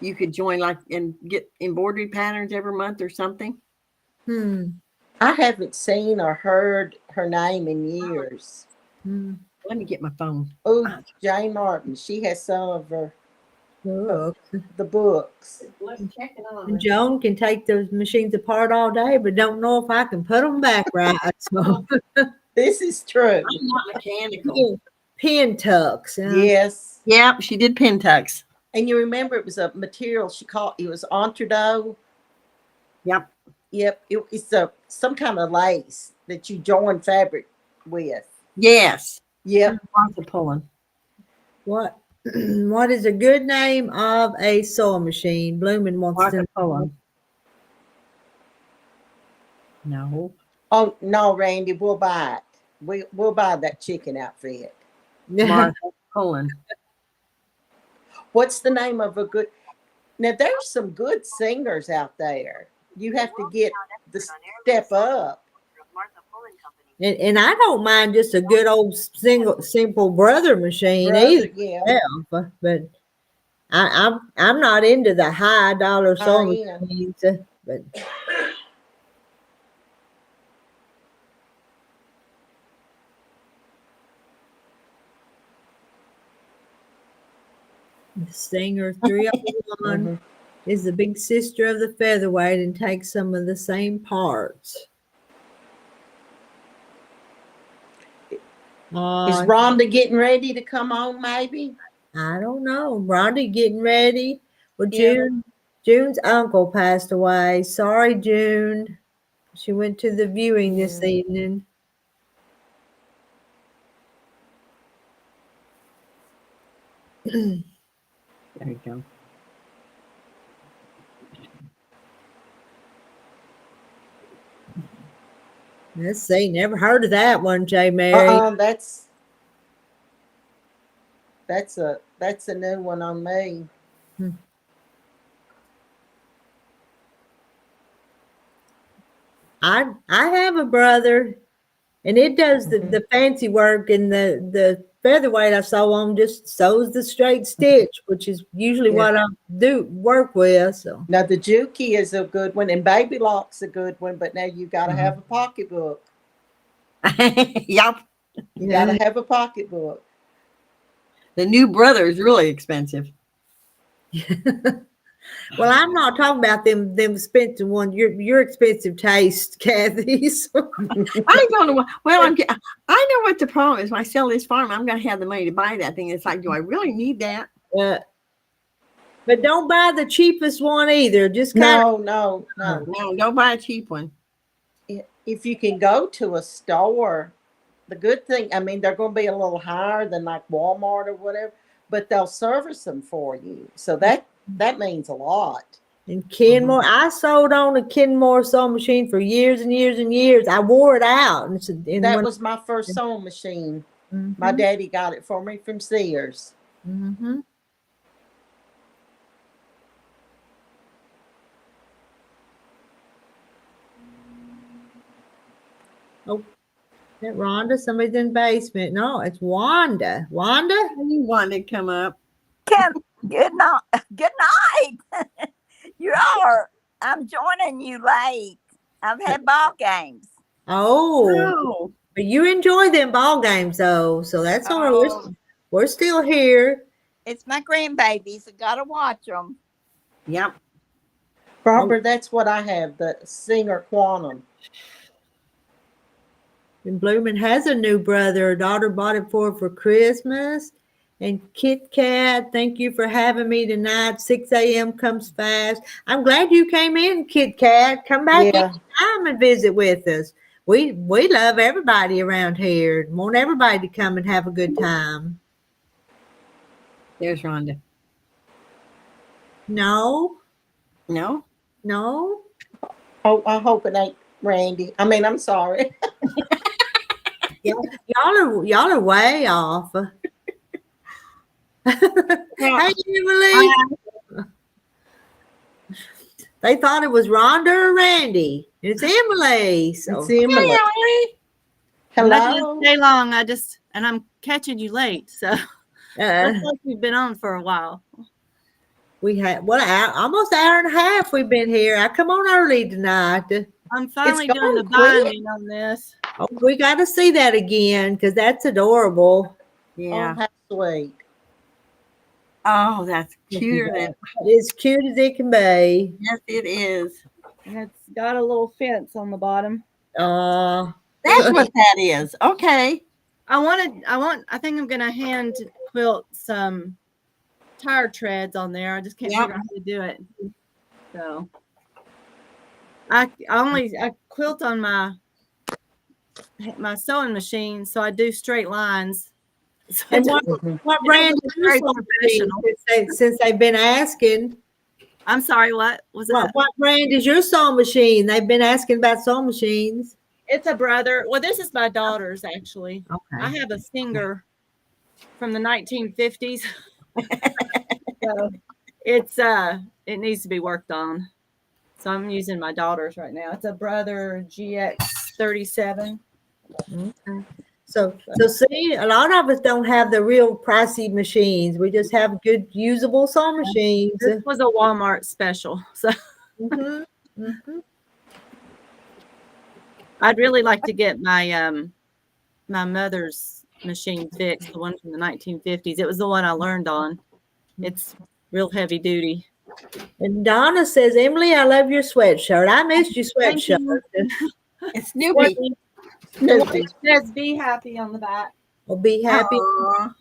Speaker 3: you could join, like, and get embroidery patterns every month or something.
Speaker 5: I haven't seen or heard her name in years.
Speaker 3: Let me get my phone.
Speaker 5: Oh, Jane Martin. She has some of her
Speaker 1: Look.
Speaker 5: the books.
Speaker 3: Let's check it on.
Speaker 1: And Joan can take those machines apart all day, but don't know if I can put them back right. So
Speaker 5: This is true.
Speaker 3: I'm not mechanical.
Speaker 1: pin tucks.
Speaker 5: Yes.
Speaker 3: Yeah, she did pin tucks.
Speaker 5: And you remember it was a material she called it was entredot.
Speaker 3: Yep.
Speaker 5: Yep. It's some kind of lace that you join fabric with.
Speaker 3: Yes.
Speaker 5: Yep.
Speaker 3: Martha Pullen.
Speaker 1: What what is a good name of a sewing machine? Bloomin' wants
Speaker 3: Martha
Speaker 1: to
Speaker 3: Pullen. No.
Speaker 5: Oh no, Randy, we'll buy it. We'll buy that chicken outfit.
Speaker 3: Martha Pullen.
Speaker 5: What's the name of a good now there's some good singers out there. You have to get the step up.
Speaker 1: and I don't mind just a good old simple brother machine either.
Speaker 5: Yeah.
Speaker 1: Myself, but I'm not into the high dollar sewing
Speaker 5: am.
Speaker 1: machines. But the Singer 301
Speaker 5: Mhm.
Speaker 1: is the big sister of the featherweight and takes some of the same parts.
Speaker 5: Is
Speaker 1: Uh,
Speaker 5: Rhonda getting ready to come on, maybe?
Speaker 1: I don't know. Rhonda getting ready. Well,
Speaker 5: Yeah.
Speaker 1: June's uncle passed away. Sorry, June. She went to the viewing this
Speaker 5: Yeah.
Speaker 1: evening.
Speaker 3: There you go.
Speaker 1: Let's see. Never heard of that one, J. Mary.
Speaker 5: That's a new one on me.
Speaker 1: I have a brother, and it does the fancy work, and the featherweight I sew on just sews the straight stitch, which is usually
Speaker 5: Yeah.
Speaker 1: what I do work with. So
Speaker 5: Now the Juki is a good one, and Baby Lock's a good one, but now you got to have a pocketbook.
Speaker 3: Yep.
Speaker 5: You got to have a pocketbook.
Speaker 3: The new brother is really expensive.
Speaker 1: well, I'm not talking about them expensive one. Your expensive taste, Kathy. So,
Speaker 3: I don't know. Well, I know what the problem is. When I sell this farm, I'm going to have the money to buy that thing. It's like, do I really need that?
Speaker 1: but don't buy the cheapest one either. Just kind
Speaker 5: No.
Speaker 3: No, don't buy a cheap one.
Speaker 5: If you can go to a store, the good thing, I mean, they're going to be a little higher than like Walmart or whatever, but they'll service them for you. So that means a lot.
Speaker 1: And Kenmore, I sold on a Kenmore sewing machine for years and years and years. I wore it out.
Speaker 5: That was my first sewing machine. My daddy got it for me from Sears.
Speaker 1: Mm-hmm. Oh, that Rhonda? Somebody's in the basement. No, it's Wanda. Wanda?
Speaker 3: You want to come up?
Speaker 7: Can Good night. Good night. You are. I'm joining you late. I've had ball games.
Speaker 1: Oh,
Speaker 3: No.
Speaker 1: but you enjoy them ball games though, so that's all right.
Speaker 7: Oh,
Speaker 1: We're still here.
Speaker 7: it's my grandbabies. I gotta watch them.
Speaker 3: Yep.
Speaker 5: Barbara, that's what I have, the Singer Quantum.
Speaker 1: And Bloomin' has a new brother. Her daughter bought it for Christmas. And Kit Kat, thank you for having me tonight. 6 a.m. comes fast. I'm glad you came in, Kit Kat. Come back
Speaker 5: Yeah.
Speaker 1: anytime and visit with us. We love everybody around here. Want everybody to come and have a good time.
Speaker 3: There's Rhonda.
Speaker 1: No,
Speaker 3: No?
Speaker 1: no.
Speaker 5: Oh, I hope it ain't Randy. I mean, I'm sorry.
Speaker 1: Y'all are way off. Hey, Emily. They thought it was Rhonda or Randy. It's Emily. So
Speaker 5: It's Emily.
Speaker 8: I'm not
Speaker 5: Hello.
Speaker 8: gonna stay long. And I'm catching you late, so
Speaker 1: uh,
Speaker 8: looks like we've been on for a while.
Speaker 1: we had almost an hour and a half we've been here. I come on early tonight.
Speaker 8: I'm finally doing
Speaker 5: going
Speaker 8: the
Speaker 5: quick.
Speaker 8: binding on this.
Speaker 1: Oh, we got to see that again because that's adorable.
Speaker 3: Yeah.
Speaker 5: Oh, how sweet.
Speaker 3: Oh, that's cuter than.
Speaker 1: It's cute as it can be.
Speaker 3: Yes, it is.
Speaker 8: And it's got a little fence on the bottom.
Speaker 3: That's what that is. Okay.
Speaker 8: I think I'm gonna hand quilt some tire treads on there. I just can't
Speaker 3: Yep.
Speaker 8: figure out how to do it. So I quilt on my sewing machine, so I do straight lines. So
Speaker 1: And what brand is your
Speaker 8: very
Speaker 1: sewing machine?
Speaker 8: professional.
Speaker 1: Since they've been asking,
Speaker 8: I'm sorry, what was that?
Speaker 1: what brand is your sewing machine? They've been asking about sewing machines.
Speaker 8: It's a brother. Well, this is my daughter's actually.
Speaker 1: Okay.
Speaker 8: I have a Singer from the 1950s. So it needs to be worked on. So I'm using my daughter's right now. It's a brother GX37.
Speaker 1: Okay. So see, a lot of us don't have the real pricey machines. We just have good usable sewing machines.
Speaker 8: This was a Walmart special. So
Speaker 1: Mhm, mhm.
Speaker 8: I'd really like to get my my mother's machine fixed, the one from the 1950s. It was the one I learned on. It's real heavy duty.
Speaker 1: And Donna says, Emily, I love your sweatshirt. I missed your
Speaker 8: Thank
Speaker 1: sweatshirt.
Speaker 8: you.
Speaker 3: It's Snoopy.
Speaker 8: The one that says "Be happy" on the back.
Speaker 1: Well, be happy.
Speaker 3: Aw.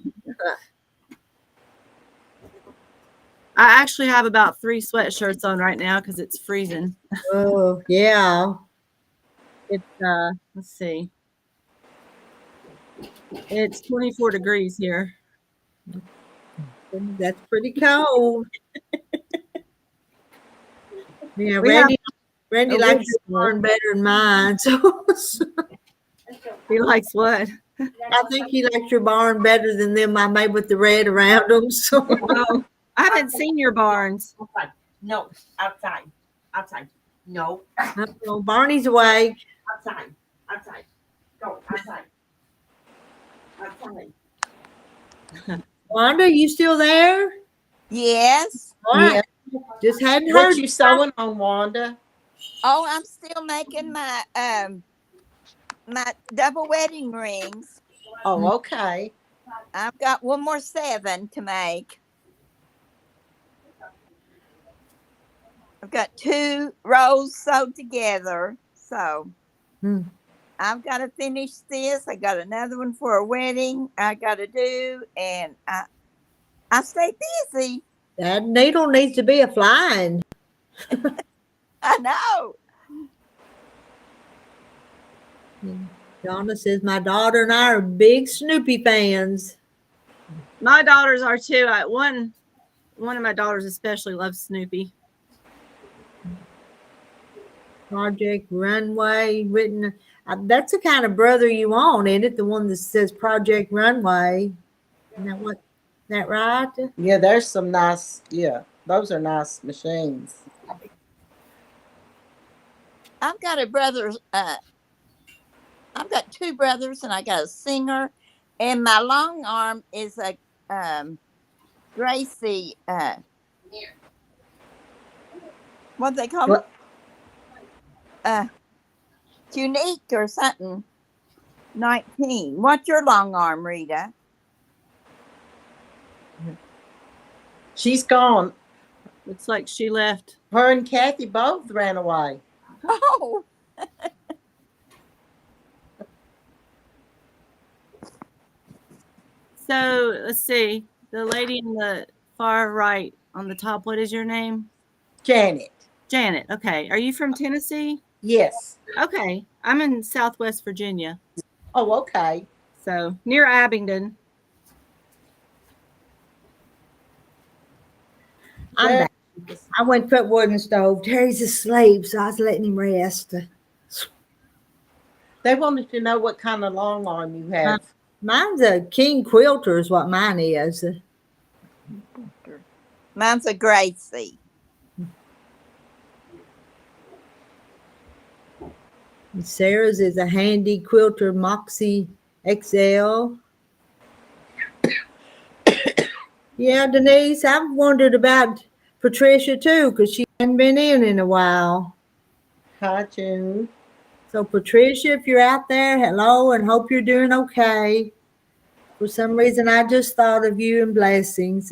Speaker 8: I actually have about 3 sweatshirts on right now because it's freezing.
Speaker 1: Oh, yeah.
Speaker 8: It's let's see. It's 24 degrees here.
Speaker 1: That's pretty cold. Yeah,
Speaker 8: We
Speaker 1: Randy
Speaker 8: a
Speaker 1: likes
Speaker 8: wood
Speaker 1: your barn better than mine. So
Speaker 8: He likes what?
Speaker 1: I think he likes your barn better than them I made with the red around them. So
Speaker 8: Oh, I haven't seen your barns.
Speaker 3: Outside. No, outside. Outside. No,
Speaker 1: no, Barney's awake.
Speaker 3: outside. Outside. Go outside. Outside.
Speaker 1: Wanda, you still there?
Speaker 7: Yes.
Speaker 1: All right. Just hadn't heard
Speaker 5: What you sewing on, Wanda?
Speaker 7: Oh, I'm still making my my double wedding rings.
Speaker 5: Oh, okay.
Speaker 7: I've got one more 7 to make. I've got 2 rows sewed together. So
Speaker 1: Hmm.
Speaker 7: I've got to finish this. I got another one for a wedding I got to do. And I stay busy.
Speaker 1: That needle needs to be a flying.
Speaker 7: I know.
Speaker 1: Donna says my daughter and I are big Snoopy fans.
Speaker 8: My daughters are too. One of my daughters especially loves Snoopy.
Speaker 1: Project Runway written. That's the kind of brother you want, isn't it? The one that says Project Runway. Isn't that right?
Speaker 5: Yeah, there's some nice, those are nice machines.
Speaker 7: I've got a brother. I've got 2 brothers, and I got a Singer, and my long arm is a Gracie, what they call
Speaker 5: What?
Speaker 7: it? Unique or something. 19. What's your long arm, Rita?
Speaker 5: She's gone.
Speaker 8: Looks like she left.
Speaker 5: Her and Kathy both ran away.
Speaker 7: Oh,
Speaker 8: So let's see. The lady in the far right on the top, what is your name?
Speaker 5: Janet.
Speaker 8: Janet. Okay. Are you from Tennessee?
Speaker 5: Yes.
Speaker 8: Okay. I'm in Southwest Virginia.
Speaker 5: Oh, okay.
Speaker 8: So near Abingdon.
Speaker 1: I'm
Speaker 5: There-
Speaker 1: back. I went to put wood in the stove. Terry's asleep, so I was letting him rest.
Speaker 5: They wanted to know what kind of long arm you have.
Speaker 1: Mine's a king quilter is what mine is.
Speaker 7: mine's a Gracie.
Speaker 1: And Sarah's is a handy quilter Moxie XL. Yeah, Denise, I've wondered about Patricia too, because she hadn't been in a while.
Speaker 5: Hi, June.
Speaker 1: So Patricia, if you're out there, hello, and hope you're doing okay. For some reason, I just thought of you and blessings.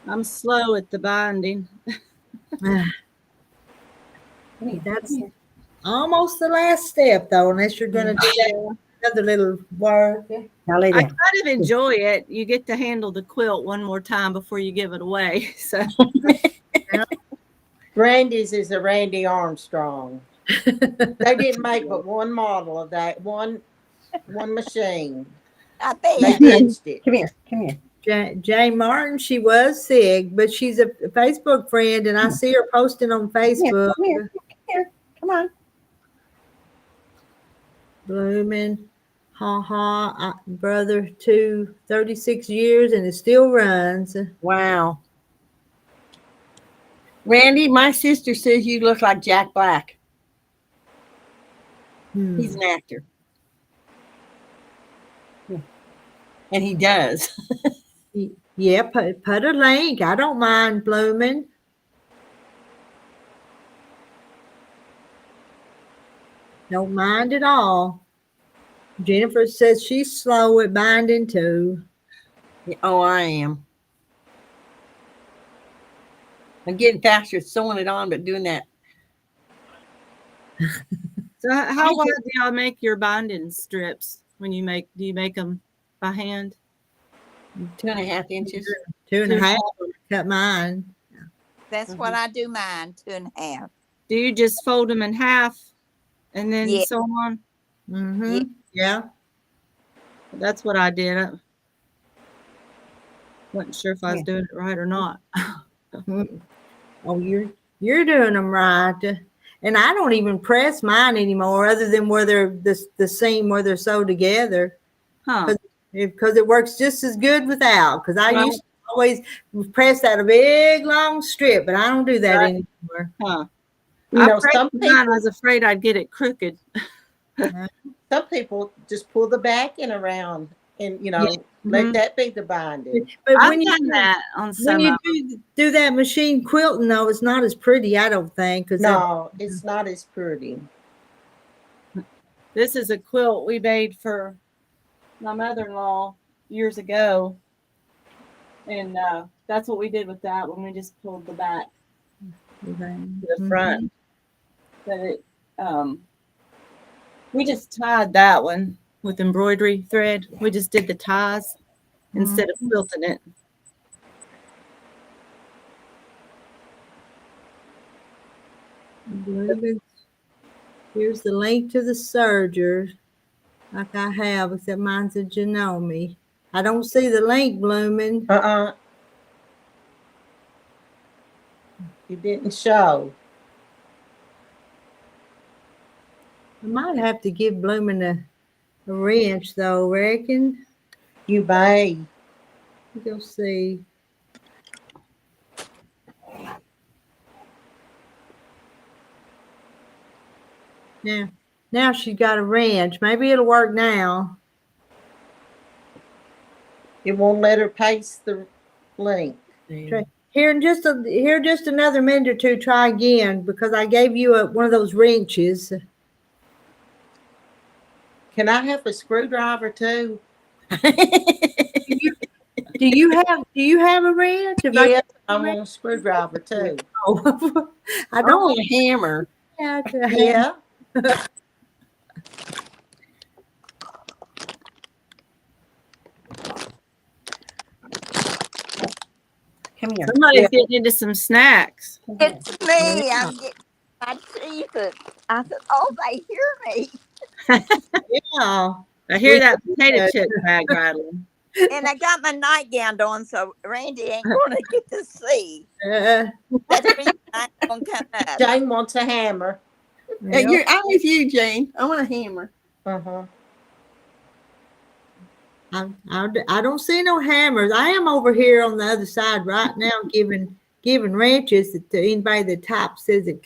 Speaker 8: I'm slow at the binding.
Speaker 1: That's almost the last step, though, unless you're going to do that another little work.
Speaker 8: I kind of enjoy it. You get to handle the quilt one more time before you give it away. So
Speaker 5: Randy's is a Randy Armstrong. They didn't make but one model of that, one machine.
Speaker 7: I
Speaker 5: They
Speaker 7: bet.
Speaker 5: ditched it.
Speaker 3: Come here.
Speaker 1: Jane Martin, she was sick, but she's a Facebook friend, and I see her posting on Facebook.
Speaker 3: Come here. Come on.
Speaker 1: Blooming, brother, 36 years, and it still runs.
Speaker 3: Wow. Randy, my sister says you look like Jack Black. He's an actor. And he does.
Speaker 1: Yeah, put a link. I don't mind Blooming. Don't mind at all. Jennifer says she's slow at binding too.
Speaker 3: Oh, I am. I'm getting faster at sewing it on, but doing that.
Speaker 8: So how wide do y'all make your binding strips when you make? Do you make them by hand?
Speaker 3: 2.5 inches.
Speaker 1: 2.5. Cut mine.
Speaker 7: That's what I do mine, 2.5.
Speaker 8: Do you just fold them in half and then
Speaker 7: Yeah.
Speaker 8: sew them on?
Speaker 1: Mm-hmm. Yeah.
Speaker 8: That's what I did. I wasn't sure if I was doing it right or not.
Speaker 1: Oh, you're doing them right. And I don't even press mine anymore, other than where they're the seam where they're sewed together.
Speaker 8: Huh.
Speaker 1: Because it works just as good without. Because I
Speaker 8: Right.
Speaker 1: used to always press out a big long strip, but I don't do that
Speaker 8: Right.
Speaker 1: anymore.
Speaker 8: Huh.
Speaker 5: You
Speaker 8: I
Speaker 5: know,
Speaker 8: pressed
Speaker 5: some
Speaker 8: mine. I
Speaker 5: people,
Speaker 8: was afraid I'd get it crooked.
Speaker 5: just pull the backing around and
Speaker 1: Yeah.
Speaker 5: let
Speaker 8: Mhm.
Speaker 5: that be the binding.
Speaker 1: But
Speaker 8: I've
Speaker 1: when you
Speaker 8: done that on
Speaker 1: when
Speaker 8: some
Speaker 1: you
Speaker 8: of them.
Speaker 1: do that machine quilting, though, it's not as pretty, I don't think.
Speaker 5: No, it's not as pretty.
Speaker 8: This is a quilt we made for my mother-in-law years ago. And that's what we did with that when we just pulled the back to the front. But it we just tied that one with embroidery thread. We just did the ties instead of quilting it.
Speaker 1: Here's the link to the Sergers, like I have, except mine's a Janome. I don't see the link, Blooming.
Speaker 5: It didn't show.
Speaker 1: I might have to give Blooming a wrench, though, reckon.
Speaker 5: You may.
Speaker 1: Go see. Now she's got a wrench. Maybe it'll work now.
Speaker 5: It won't let her paste the link.
Speaker 1: Here in just another minute or two. Try again because I gave you one of those wrenches.
Speaker 5: Can I have a screwdriver too?
Speaker 1: Do you have a wrench?
Speaker 5: Yes, I want a screwdriver too.
Speaker 1: Oh, I
Speaker 3: I
Speaker 1: don't
Speaker 3: want a hammer.
Speaker 1: have to.
Speaker 5: Yeah.
Speaker 3: Come here.
Speaker 8: Somebody's getting into some snacks.
Speaker 7: It's me. I'm getting my teeth. I said, oh, they hear me.
Speaker 1: Yeah.
Speaker 8: I hear that potato chip bag rattling.
Speaker 7: And I got my nightgown on, so Randy ain't going to get to see.
Speaker 1: Uh,
Speaker 7: That's the reason I ain't going to come up.
Speaker 5: Jane wants a hammer.
Speaker 3: I'm with you, Jane. I want a hammer.
Speaker 5: Uh-huh.
Speaker 1: I don't see no hammers. I am over here on the other side right now giving wrenches to anybody that types says it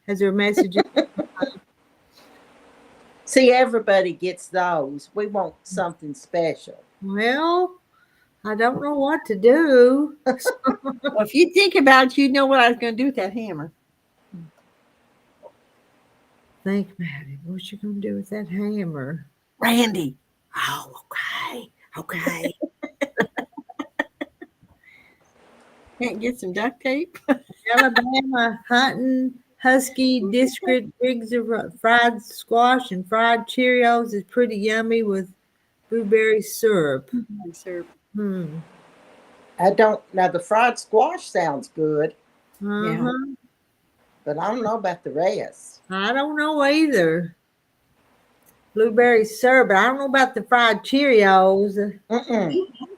Speaker 1: has their messages.
Speaker 5: See, everybody gets those. We want something special.
Speaker 1: Well, I don't know what to do.
Speaker 3: Well, if you think about it, you know what I was going to do with that hammer.
Speaker 1: Think about it. What you gonna do with that hammer?
Speaker 3: Randy.
Speaker 1: Oh, okay.
Speaker 3: Can't get some duct tape.
Speaker 1: Alabama hunting husky district rigs of fried squash and fried Cheerios is pretty yummy with blueberry syrup.
Speaker 5: I don't now the fried squash sounds good,
Speaker 1: Uh-huh.
Speaker 5: but I don't know about the rest.
Speaker 1: I don't know either. Blueberry syrup, but I don't know about the fried Cheerios.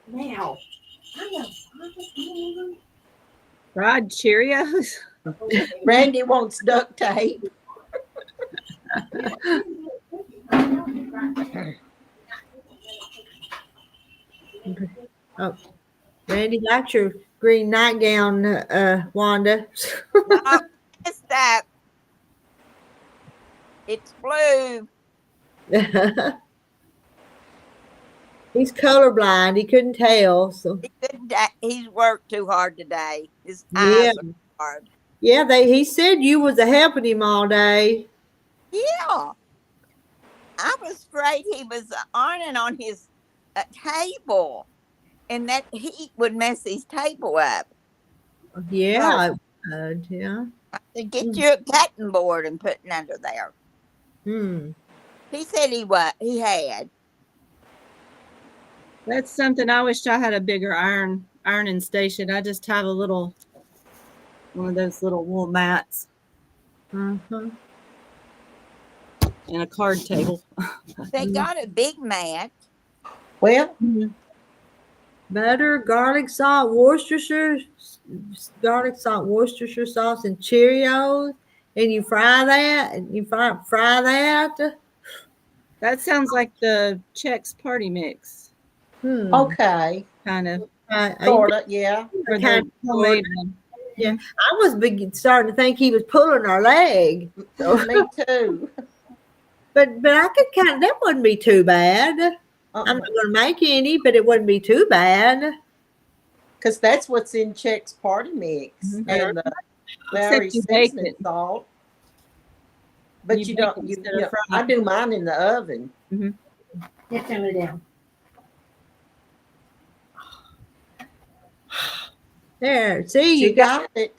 Speaker 3: Now.
Speaker 8: Fried Cheerios?
Speaker 5: Randy wants duct tape.
Speaker 1: Oh, Randy likes your green nightgown, Wanda.
Speaker 7: No, it's that. It's blue.
Speaker 1: He's colorblind. He couldn't tell. So
Speaker 7: He's worked too hard today. His
Speaker 1: Yeah.
Speaker 7: eyes are hard.
Speaker 1: yeah, he said you was helping him all day.
Speaker 7: Yeah. I was afraid he was ironing on his table, and that heat would mess his table up.
Speaker 1: Yeah, it would, yeah.
Speaker 7: To get you a cutting board and put it under there. He said he had.
Speaker 8: That's something I wish I had a bigger ironing station. I just have one of those little wool mats
Speaker 1: Uh-huh.
Speaker 8: and a card table.
Speaker 7: They got a big mat.
Speaker 5: Well,
Speaker 1: Butter, garlic salt, Worcestershire sauce, and Cheerios, and you fry that, and you fry that.
Speaker 8: That sounds like the Chex party mix,
Speaker 5: okay.
Speaker 8: kind of.
Speaker 5: Sorta, yeah.
Speaker 8: Or
Speaker 1: Kind
Speaker 8: the
Speaker 1: of
Speaker 8: homemade
Speaker 1: sort.
Speaker 8: one.
Speaker 1: I was starting to think he was pulling our leg.
Speaker 5: Me too.
Speaker 1: But I could that wouldn't be too bad. I'm not going to make any, but it wouldn't be too bad.
Speaker 5: Because that's what's in Check's party mix and the Larry
Speaker 8: Except you bake
Speaker 5: seasoning
Speaker 8: it.
Speaker 5: salt. But you
Speaker 8: bake
Speaker 5: don't.
Speaker 8: it
Speaker 5: You,
Speaker 8: instead of
Speaker 5: I
Speaker 8: frying.
Speaker 5: do mine in the oven.
Speaker 3: Get some of down.
Speaker 1: There, see,
Speaker 5: You got it.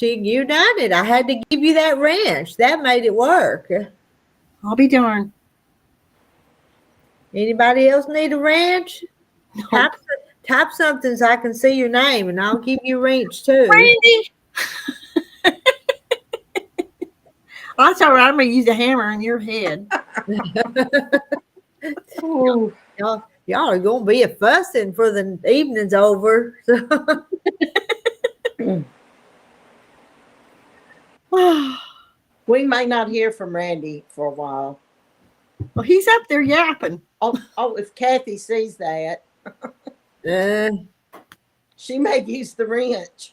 Speaker 1: you done it. I had to give you that wrench. That made it work.
Speaker 3: I'll be darned.
Speaker 1: Anybody else need a wrench? Type something so I can see your name, and I'll give you a wrench too.
Speaker 3: Randy. That's all right. I'm going to use a hammer in your head.
Speaker 5: Ooh.
Speaker 1: Y'all are going to be a fussing for the evening's over.
Speaker 5: We may not hear from Randy for a while.
Speaker 3: Well, he's up there yapping.
Speaker 5: Oh, if Kathy sees that, she may use the wrench.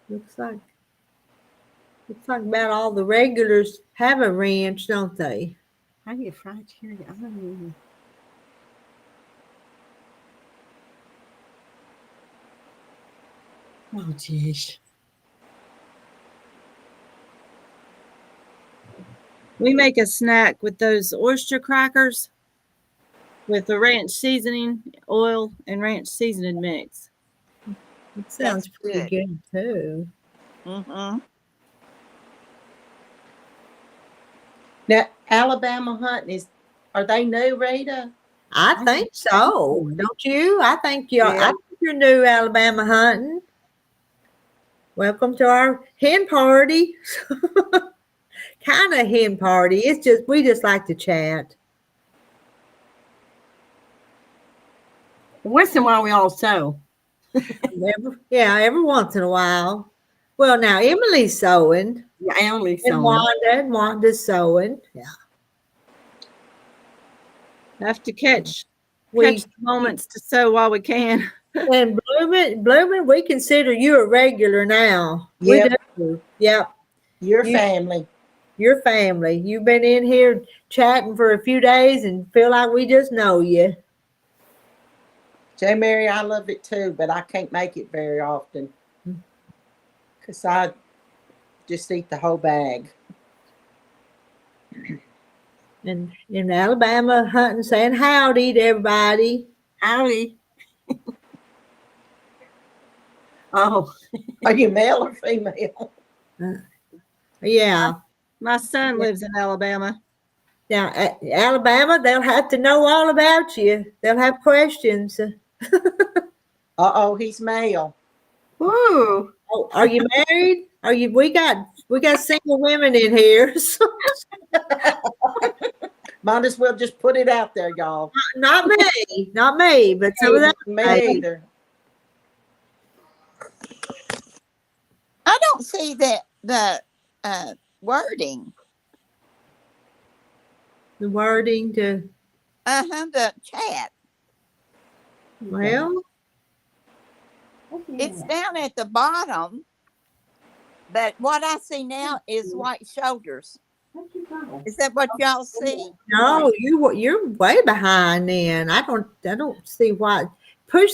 Speaker 1: Looks like about all the regulars have a ranch, don't they?
Speaker 3: How do you fry cherry? I don't even. Oh, geez.
Speaker 8: We make a snack with those oyster crackers with the ranch seasoning, oil, and ranch seasoning mix.
Speaker 1: It sounds
Speaker 7: That's
Speaker 1: pretty
Speaker 7: good.
Speaker 1: good too.
Speaker 7: Mm-hmm.
Speaker 5: Now, Alabama hunting are they new, Rita?
Speaker 1: I think so, don't you? I think
Speaker 3: Yeah.
Speaker 1: you're new Alabama hunting. Welcome to our hen party. Kind of hen party. It's just we just like to chat.
Speaker 3: Once in a while, we all sew.
Speaker 1: Every once in a while. Well, now Emily's sewing,
Speaker 3: Yeah, Emily's
Speaker 1: and
Speaker 3: sewing.
Speaker 1: Wanda's sewing. Yeah,
Speaker 8: Have to catch
Speaker 1: we
Speaker 8: the moments to sew while we can.
Speaker 1: and Blooming, we consider you a regular now.
Speaker 5: Yep.
Speaker 1: We do. Yep,
Speaker 5: Your
Speaker 1: You-
Speaker 5: family.
Speaker 1: your family. You've been in here chatting for a few days and feel like we just know you.
Speaker 5: J. Mary, I love it too, but I can't make it very often because I just eat the whole bag.
Speaker 1: And in Alabama hunting, saying howdy to everybody.
Speaker 3: Howdy. Oh,
Speaker 5: Are you male or female?
Speaker 1: Yeah.
Speaker 8: My son lives in Alabama.
Speaker 1: Now, Alabama, they'll have to know all about you. They'll have questions.
Speaker 5: Uh-oh, he's male.
Speaker 3: woo.
Speaker 1: Oh, are you married? Are you? We got single women in here. So
Speaker 5: Might as well just put it out there, y'all.
Speaker 1: not me, but some of that.
Speaker 5: Me either.
Speaker 7: I don't see the wording.
Speaker 1: The wording to
Speaker 7: The chat.
Speaker 1: well,
Speaker 7: It's down at the bottom, but what I see now is white shoulders. Is that what y'all see?
Speaker 1: no, you're way behind. Then I don't see why. Push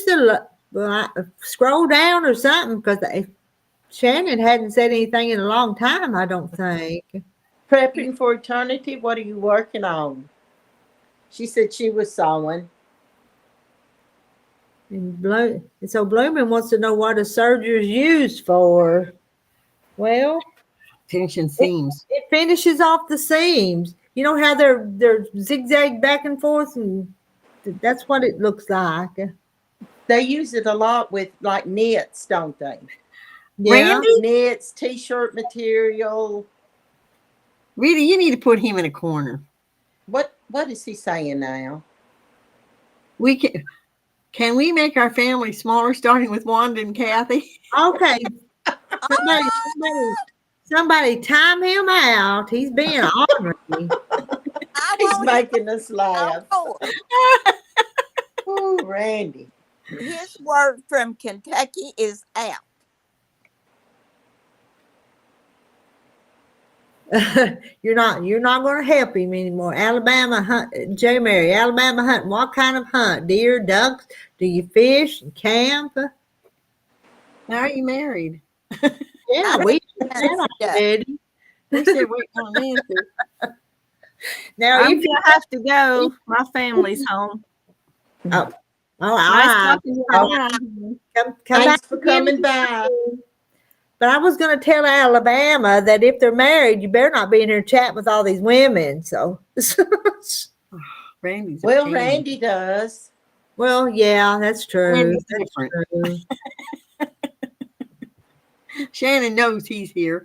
Speaker 1: scroll down or something because Shannon hadn't said anything in a long time. I don't think.
Speaker 5: Prepping for eternity, what are you working on? She said she was sewing.
Speaker 1: And so Blooming wants to know what a Sergers used for. Well,
Speaker 3: Finishing seams.
Speaker 1: it finishes off the seams. You know how they're zigzag back and forth, and that's what it looks like.
Speaker 5: They use it a lot with like knits, don't they?
Speaker 1: Yeah.
Speaker 3: Randy?
Speaker 5: Knits, t-shirt material.
Speaker 3: Rita, you need to put him in a corner.
Speaker 5: What is he saying now?
Speaker 3: We can we make our family smaller, starting with Wanda and Kathy?
Speaker 1: Okay. Somebody time him out. He's being ornery.
Speaker 7: I
Speaker 5: He's
Speaker 7: want
Speaker 5: making us laugh.
Speaker 7: Oh,
Speaker 5: Ooh, Randy.
Speaker 7: his word from Kentucky is out.
Speaker 1: You're not going to help him anymore. Alabama hunt, J. Mary. Alabama hunting. What kind of hunt? Deer, ducks? Do you fish and camp?
Speaker 3: Now are you married?
Speaker 1: Yeah, we did
Speaker 7: That's
Speaker 1: that already.
Speaker 3: We said wait on an answer.
Speaker 1: Now
Speaker 8: I'm
Speaker 1: if you
Speaker 8: gonna have to go. My family's home.
Speaker 1: all
Speaker 8: Nice
Speaker 1: right,
Speaker 8: talking to you.
Speaker 1: come
Speaker 5: Thanks
Speaker 1: back
Speaker 5: for
Speaker 1: again.
Speaker 5: coming by.
Speaker 1: But I was going to tell Alabama that if they're married, you better not be in here chatting with all these women. So,
Speaker 3: Randy's a
Speaker 5: Well,
Speaker 3: pain.
Speaker 5: Randy does.
Speaker 1: well, yeah, that's true.
Speaker 3: Randy's
Speaker 1: That's
Speaker 3: different.
Speaker 1: true.
Speaker 3: Shannon knows he's here.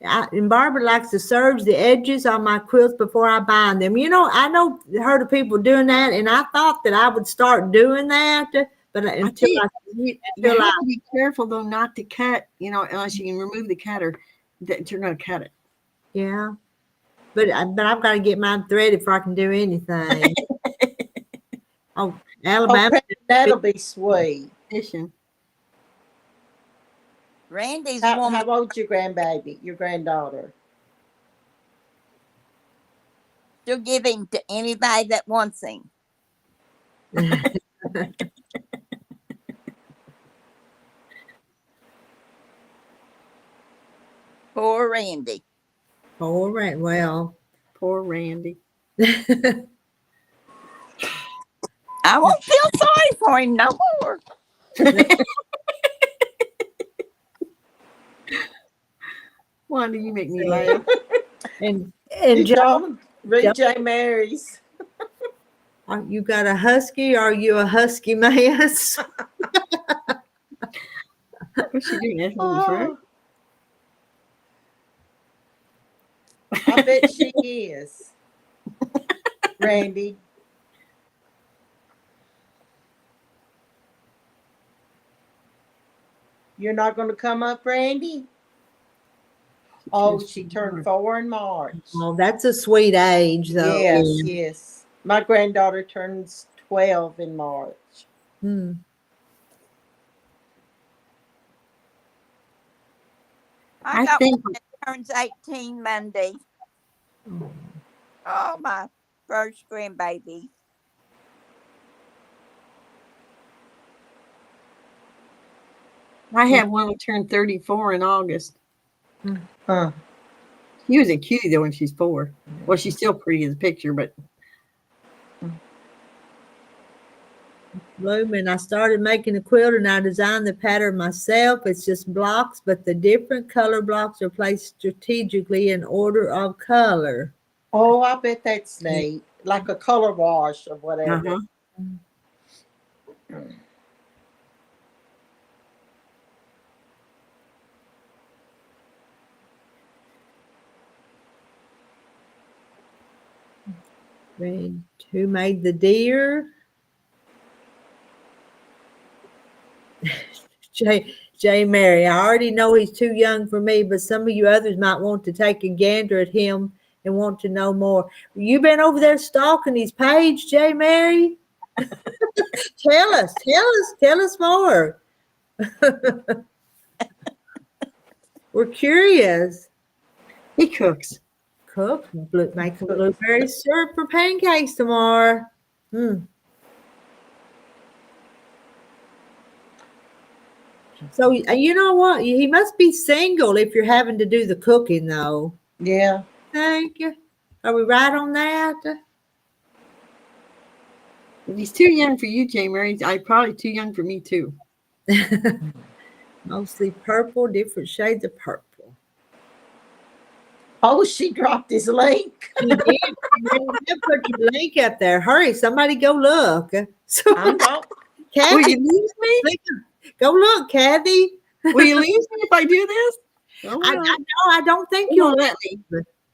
Speaker 1: And Barbara likes to serge the edges on my quilts before I bind them. You know, I heard of people doing that, and I thought that I would start doing that, but until
Speaker 3: You
Speaker 1: until
Speaker 3: have to be careful though not to cut, unless you can remove the cutter, that you're going to cut it.
Speaker 1: yeah. But I've got to get mine threaded before I can do anything. Oh, Alabama.
Speaker 5: That'll be sweet.
Speaker 3: Fishing.
Speaker 7: Randy's
Speaker 5: How
Speaker 7: woman.
Speaker 5: old's your grandbaby, your granddaughter?
Speaker 7: She'll give him to anybody that wants him. Poor Randy.
Speaker 1: All right. Well,
Speaker 3: Poor Randy.
Speaker 7: I won't feel sorry for him no more.
Speaker 3: Why do you make me laugh?
Speaker 1: and
Speaker 5: You
Speaker 1: Joe,
Speaker 5: don't read J. Mary's.
Speaker 1: you got a husky? Are you a husky mess?
Speaker 3: What's she doing? That's really right.
Speaker 5: I bet she is. Randy. You're not going to come up, Randy? Oh, she turned 4 in March.
Speaker 1: Oh, that's a sweet age, though.
Speaker 5: Yes, yes. My granddaughter turns 12 in March.
Speaker 1: Hmm.
Speaker 7: I
Speaker 3: I
Speaker 7: got
Speaker 3: think
Speaker 7: one that turns 18 Monday. Oh, my first grandbaby.
Speaker 3: I had one who turned 34 in August.
Speaker 5: Huh.
Speaker 3: She was a cutie though when she's 4. Well, she's still pretty in the picture, but
Speaker 1: Blooming. I started making a quilt and I designed the pattern myself. It's just blocks, but the different color blocks are placed strategically in order of color.
Speaker 5: Oh, I bet that's neat. Like a color wash or whatever.
Speaker 1: Who made the deer? J. Mary. I already know he's too young for me, but some of you others might want to take a gander at him and want to know more. You been over there stalking his page, J. Mary? Tell us more. We're curious.
Speaker 3: he cooks.
Speaker 1: Cook, make some blueberry syrup for pancakes tomorrow. So you know what? He must be single if you're having to do the cooking, though.
Speaker 5: Yeah.
Speaker 1: Thank you. Are we right on that?
Speaker 3: He's too young for you, J. Mary. I'm probably too young for me too.
Speaker 1: Mostly purple, different shades of purple.
Speaker 5: Oh, she dropped his link.
Speaker 1: You did. You put your link up there. Hurry, somebody go look. So,
Speaker 5: I'm not.
Speaker 3: Will
Speaker 1: Kathy,
Speaker 3: you lose me?
Speaker 1: go look, Kathy.
Speaker 3: Will you lose me if I do this? Oh,
Speaker 1: I know. I don't think
Speaker 3: it
Speaker 1: you'll
Speaker 3: won't let me.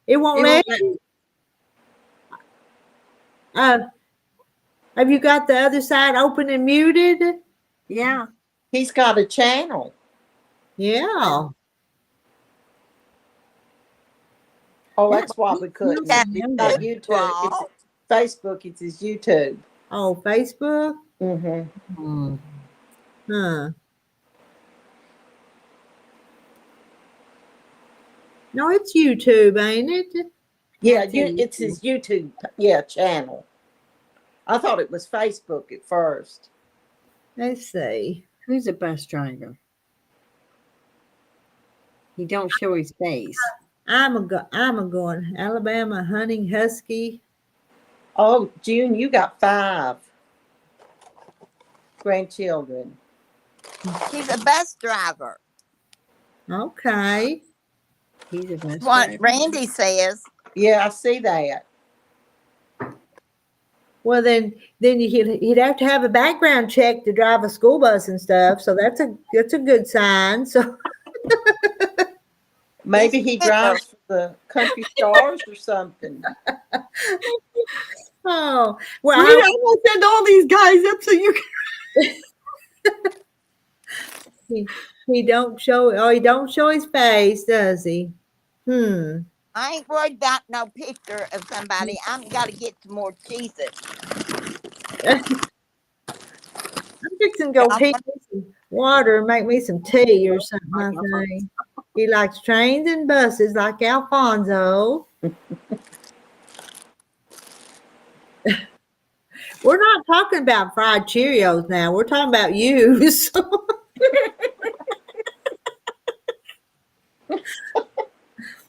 Speaker 1: It won't
Speaker 3: It
Speaker 1: let
Speaker 3: won't let
Speaker 1: you. Have you got the other side open and muted?
Speaker 3: Yeah.
Speaker 5: He's got a channel.
Speaker 1: Yeah.
Speaker 5: Oh, that's why we couldn't.
Speaker 7: Yeah.
Speaker 5: It's not YouTube.
Speaker 7: Wow.
Speaker 5: It's Facebook. It's his YouTube.
Speaker 1: Oh, Facebook?
Speaker 5: Mm-hmm.
Speaker 1: Huh. No, it's YouTube, ain't it?
Speaker 5: Yeah, it's his YouTube channel. I thought it was Facebook at first.
Speaker 1: Let's see.
Speaker 3: Who's a bus driver? He don't show his face.
Speaker 1: I'm going Alabama hunting husky.
Speaker 5: Oh, June, you got 5 grandchildren.
Speaker 7: He's a bus driver.
Speaker 1: Okay.
Speaker 3: He's a bus
Speaker 7: What
Speaker 3: driver.
Speaker 7: Randy says.
Speaker 5: Yeah, I see that.
Speaker 1: Well, then he'd have to have a background check to drive a school bus and stuff. So that's a good sign. So
Speaker 5: Maybe he drives for the country stars or something.
Speaker 1: oh well,
Speaker 3: Rita, I'm gonna send all these guys up so you can.
Speaker 1: he don't show his face, does he?
Speaker 7: I ain't worried about no picture of somebody. I'm got to get some more cheeses.
Speaker 1: I'm fixing to go
Speaker 7: Yeah,
Speaker 1: pee water, make me some tea or something, I think. He likes trains and buses like Alfonso. We're not talking about fried Cheerios now. We're talking about you. So.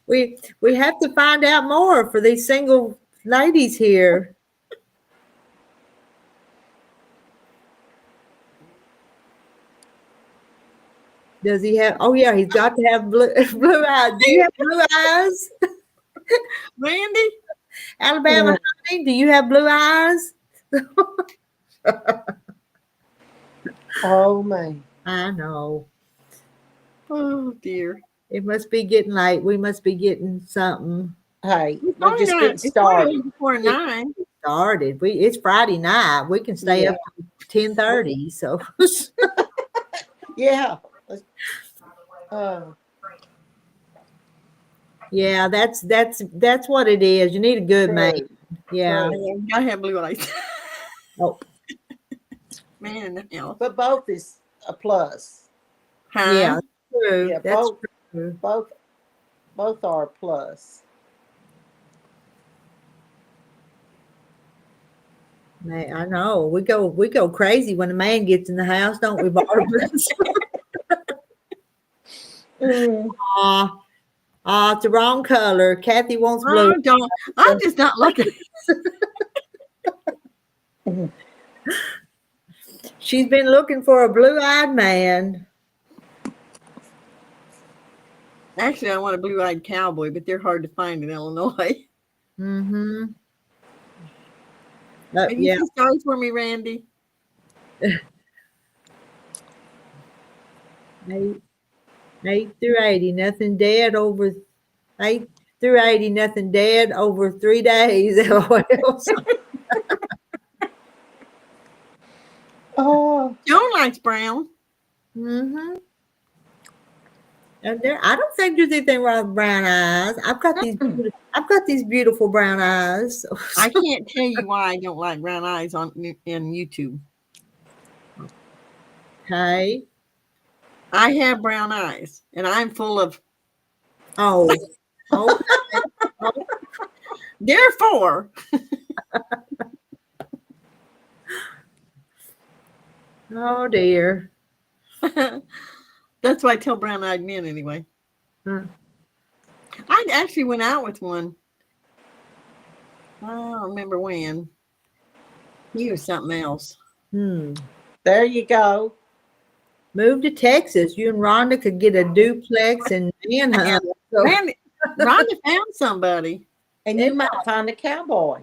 Speaker 1: We have to find out more for these single ladies here. Does he have? Oh yeah, he's got to have blue eyes. Do you have blue eyes,
Speaker 3: Randy?
Speaker 1: Alabama honey? Do you have blue eyes?
Speaker 5: Oh man.
Speaker 1: I know.
Speaker 3: Oh dear.
Speaker 1: It must be getting late. We must be getting something
Speaker 5: Hey,
Speaker 3: It's
Speaker 5: we're
Speaker 3: only
Speaker 5: just
Speaker 3: not-
Speaker 5: getting
Speaker 3: it's only
Speaker 5: started.
Speaker 3: before 9.
Speaker 1: started. It's Friday night. We can stay up to 10:30. So
Speaker 5: Yeah.
Speaker 1: yeah, that's what it is. You need a good man.
Speaker 5: True.
Speaker 1: Yeah.
Speaker 3: I have blue eyes.
Speaker 1: Oh.
Speaker 3: Man in the house.
Speaker 5: But both is a plus.
Speaker 3: Huh?
Speaker 1: Yeah. True.
Speaker 5: Yeah,
Speaker 1: That's
Speaker 5: both
Speaker 1: true.
Speaker 5: both are a plus.
Speaker 1: Man, I know. We go crazy when a man gets in the house, don't we, Barbara? It's the wrong color. Kathy wants blue.
Speaker 3: I'm just not looking.
Speaker 1: She's been looking for a blue-eyed man.
Speaker 3: Actually, I want a blue-eyed cowboy, but they're hard to find in Illinois.
Speaker 1: Mm-hmm.
Speaker 3: Have you
Speaker 1: Yeah.
Speaker 3: some stories for me, Randy?
Speaker 1: 8 through 80, nothing dead over 8 through 80, nothing dead over 3 days.
Speaker 5: Oh,
Speaker 3: Joan likes brown.
Speaker 1: Mm-hmm. And I don't think there's anything wrong with brown eyes. I've got these beautiful brown eyes.
Speaker 3: I can't tell you why I don't like brown eyes in YouTube.
Speaker 1: Okay.
Speaker 3: I have brown eyes, and I'm full of.
Speaker 1: Oh.
Speaker 3: Therefore.
Speaker 1: Oh dear.
Speaker 3: That's why I tell brown-eyed men anyway.
Speaker 1: Huh.
Speaker 3: I actually went out with one. I don't remember when. He was something else.
Speaker 5: there you go.
Speaker 1: Move to Texas. You and Rhonda could get a duplex and manhunt. So,
Speaker 3: Randy, Rhonda found somebody.
Speaker 5: And you might find a cowboy.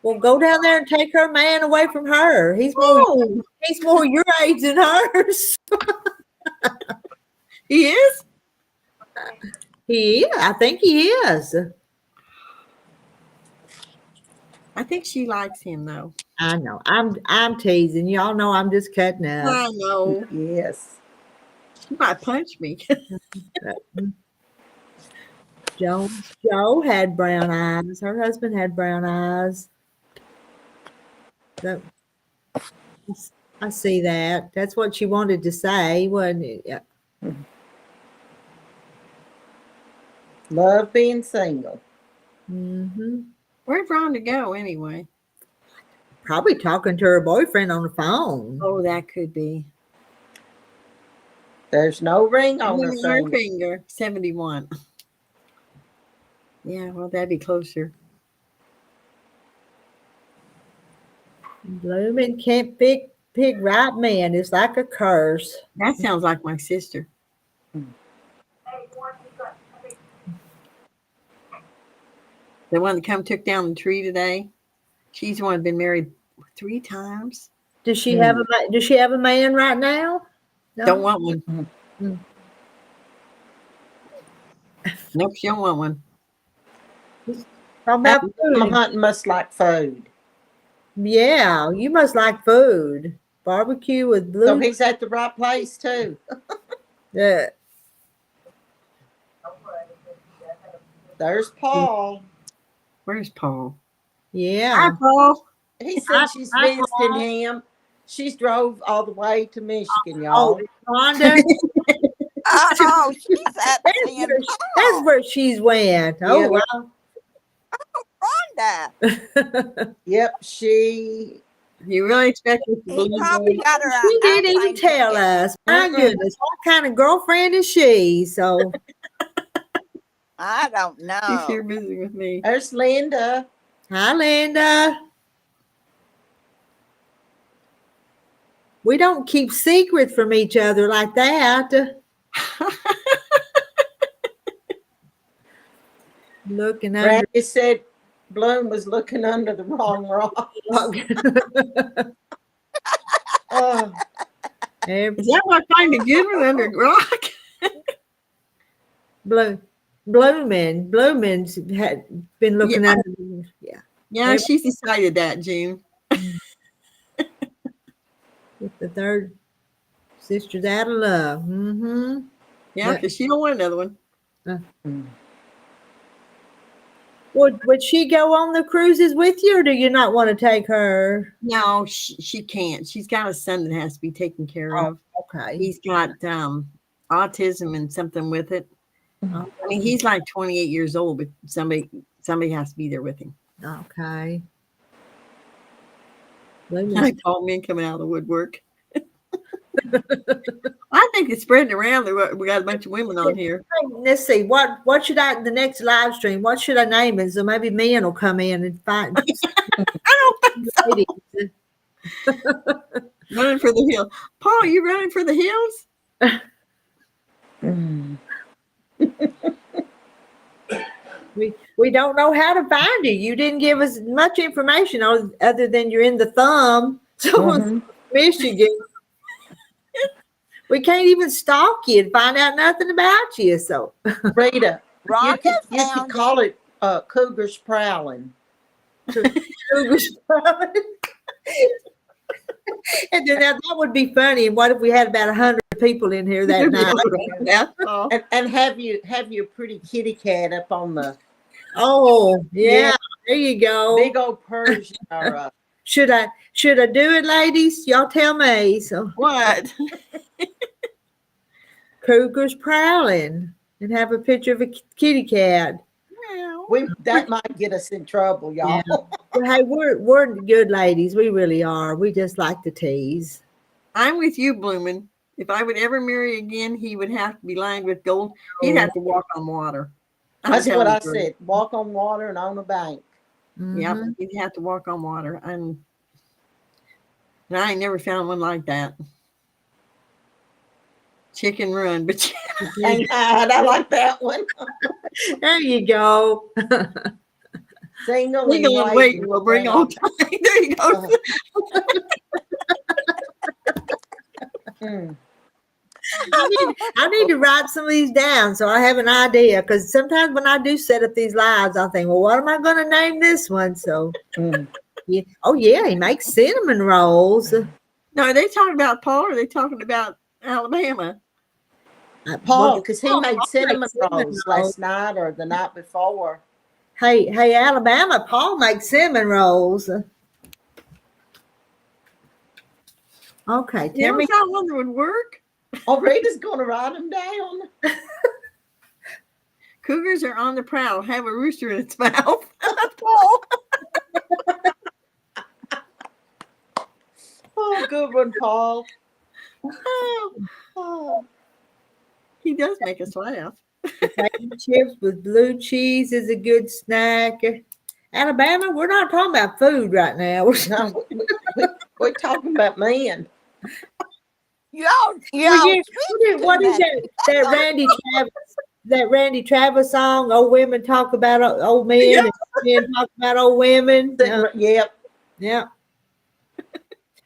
Speaker 1: well, go down there and take her man away from her. He's more your age than hers.
Speaker 3: He is?
Speaker 1: He is. I think he is.
Speaker 3: I think she likes him though.
Speaker 1: I know. I'm teasing. Y'all know I'm just cutting up.
Speaker 3: I know.
Speaker 5: Yes.
Speaker 3: She might punch me.
Speaker 1: Joe had brown eyes. Her husband had brown eyes. So, I see that. That's what she wanted to say, wasn't it? Yeah.
Speaker 5: Love being single.
Speaker 1: Mm-hmm.
Speaker 3: Where'd Rhonda go anyway?
Speaker 1: Probably talking to her boyfriend on the phone.
Speaker 3: Oh, that could be.
Speaker 5: There's no ring on her finger.
Speaker 3: finger. 71. Yeah, well, that'd be closer.
Speaker 1: Blooming can't pick right man. It's like a curse.
Speaker 3: That sounds like my sister. The one that took down the tree today. She's the one that's been married 3 times.
Speaker 1: Does she have a man right now? No?
Speaker 3: Don't want one. Nope, she don't want one.
Speaker 1: How about
Speaker 5: My
Speaker 1: food?
Speaker 5: hunting must like food.
Speaker 1: Yeah, you must like food. Barbecue with blue.
Speaker 5: So he's at the right place too.
Speaker 1: Yeah.
Speaker 5: There's Paul.
Speaker 3: Where's Paul?
Speaker 1: Yeah.
Speaker 3: Hi, Paul.
Speaker 5: He said she's
Speaker 1: Hi,
Speaker 5: visiting him. She's drove all the way to Michigan,
Speaker 1: Oh,
Speaker 5: y'all.
Speaker 1: Rhonda.
Speaker 7: Oh, she's up
Speaker 1: That's
Speaker 7: seeing
Speaker 1: that's where she's went. Oh,
Speaker 5: Yeah.
Speaker 1: wow.
Speaker 5: Yep, she.
Speaker 3: You really expect us to
Speaker 7: He
Speaker 3: believe
Speaker 7: probably
Speaker 3: that?
Speaker 7: got her
Speaker 1: She
Speaker 7: an
Speaker 1: didn't even
Speaker 7: airplane
Speaker 1: tell
Speaker 7: ticket.
Speaker 1: us. My
Speaker 5: Mm-mm.
Speaker 1: goodness, what kind of girlfriend is she? So
Speaker 7: I don't
Speaker 3: She's here
Speaker 7: know.
Speaker 3: visiting with me.
Speaker 5: There's Linda.
Speaker 1: hi, Linda. We don't keep secrets from each other like that. Looking under.
Speaker 5: Randy said Bloom was looking under the wrong rock. Oh,
Speaker 3: Is that what I find a good one under a rock?
Speaker 1: Blooming's had been looking
Speaker 3: Yeah.
Speaker 1: under. Yeah,
Speaker 3: Yeah, she's decided that, June.
Speaker 1: with the third sister's out of love. Mm-hmm.
Speaker 3: Yeah, because she don't want another one.
Speaker 1: Would she go on the cruises with you, or do you not want to take her?
Speaker 3: No, she can't. She's got a son that has to be taken care of.
Speaker 1: Okay.
Speaker 3: He's got autism and something with it. I mean, he's like 28 years old, but somebody has to be there with him.
Speaker 1: Okay.
Speaker 3: I called me coming out of the woodwork. I think it's spreading around. We got a bunch of women on here.
Speaker 1: Let's see. What should I, the next live stream, what should I name it? So maybe men will come in and find.
Speaker 3: I don't think so. Running for the hill. Paul, you running for the hills?
Speaker 1: We don't know how to find you. You didn't give us much information other than you're in the thumb. So it's Michigan. We can't even stalk you and find out nothing about you. So
Speaker 5: Rita, you
Speaker 7: Rhonda
Speaker 5: could
Speaker 7: found
Speaker 5: call it Cougars Prowling.
Speaker 1: Cougars prowling. And then that would be funny. And what if we had about 100 people in here that night?
Speaker 3: That's all.
Speaker 5: And have your pretty kitty cat up on the
Speaker 1: Oh, yeah. There you go.
Speaker 5: big old Persian. Or,
Speaker 1: Should I do it, ladies? Y'all tell me. So
Speaker 3: What?
Speaker 1: Cougars prowling and have a picture of a kitty cat.
Speaker 5: that might get us in trouble, y'all.
Speaker 1: Well, hey, we're good ladies. We really are. We just like to tease.
Speaker 3: I'm with you, Bloomin'. If I would ever marry again, he would have to be lined with gold. He'd have to walk on water.
Speaker 5: That's what I said. Walk on water and on a bank.
Speaker 3: Yep,
Speaker 1: Mhm.
Speaker 3: he'd have to walk on water. And I ain't never found one like that. Chicken run, but
Speaker 5: And I like that one.
Speaker 1: There you go.
Speaker 5: Single
Speaker 3: legal and waiting will bring on time. There you go.
Speaker 1: I need to write some of these down so I have an idea. Because sometimes when I do set up these lives, I think, well, what am I going to name this one? So, yeah. Oh yeah, he makes cinnamon rolls.
Speaker 3: No, are they talking about Paul or are they talking about Alabama?
Speaker 5: Paul, because he
Speaker 1: Paul
Speaker 5: made
Speaker 1: makes
Speaker 5: cinnamon
Speaker 1: cinnamon
Speaker 5: rolls
Speaker 1: rolls.
Speaker 5: last night or the night before.
Speaker 1: Hey, Alabama, Paul makes cinnamon rolls. Okay,
Speaker 3: You
Speaker 1: tell me.
Speaker 3: ever found one that would work?
Speaker 5: Oh, Rita's going to write them down.
Speaker 3: Cougars are on the prowl. Have a rooster in its mouth. Paul.
Speaker 5: Oh, good one, Paul.
Speaker 3: Oh. He does make us laugh.
Speaker 1: Potato chips with blue cheese is a good snack. Alabama, we're not talking about food right now.
Speaker 5: No, we're talking about men.
Speaker 7: y'all.
Speaker 1: What is that Randy Travis song? Old women talk about old men,
Speaker 3: Yeah.
Speaker 1: and men talk about old women.
Speaker 5: Yep.
Speaker 1: Yeah.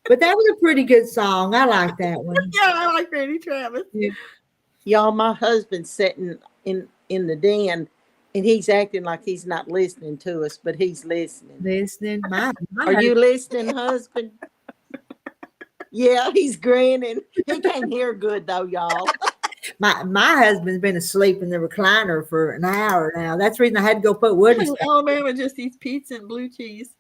Speaker 1: But that was a pretty good song. I like that one.
Speaker 3: Yeah, I like Randy Travis.
Speaker 5: Y'all, my husband's sitting in the den and he's acting like he's not listening to us, but he's listening.
Speaker 1: Listening.
Speaker 5: Are you listening, husband? Yeah, he's grinning. He can't hear good though, y'all.
Speaker 1: My husband's been asleep in the recliner for an hour now. That's the reason I had to go put wood.
Speaker 3: Alabama just eats pizza and blue cheese.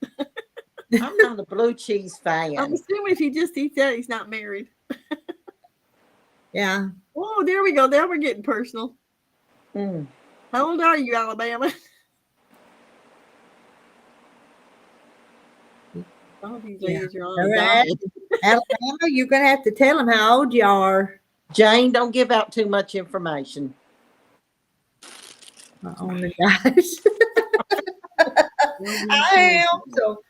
Speaker 5: I'm not a blue cheese
Speaker 3: I'm
Speaker 5: fan.
Speaker 3: assuming if he just eats that, he's not married.
Speaker 1: Yeah.
Speaker 3: Oh, there we go. Now we're getting personal.
Speaker 5: Mm.
Speaker 3: How old are you, Alabama? All these ladies are on
Speaker 1: All
Speaker 3: the
Speaker 1: right.
Speaker 3: diet.
Speaker 1: Alabama, you're going to have to tell them how old you are.
Speaker 5: Jane, don't give out too much information.
Speaker 1: On the dice. I am. So.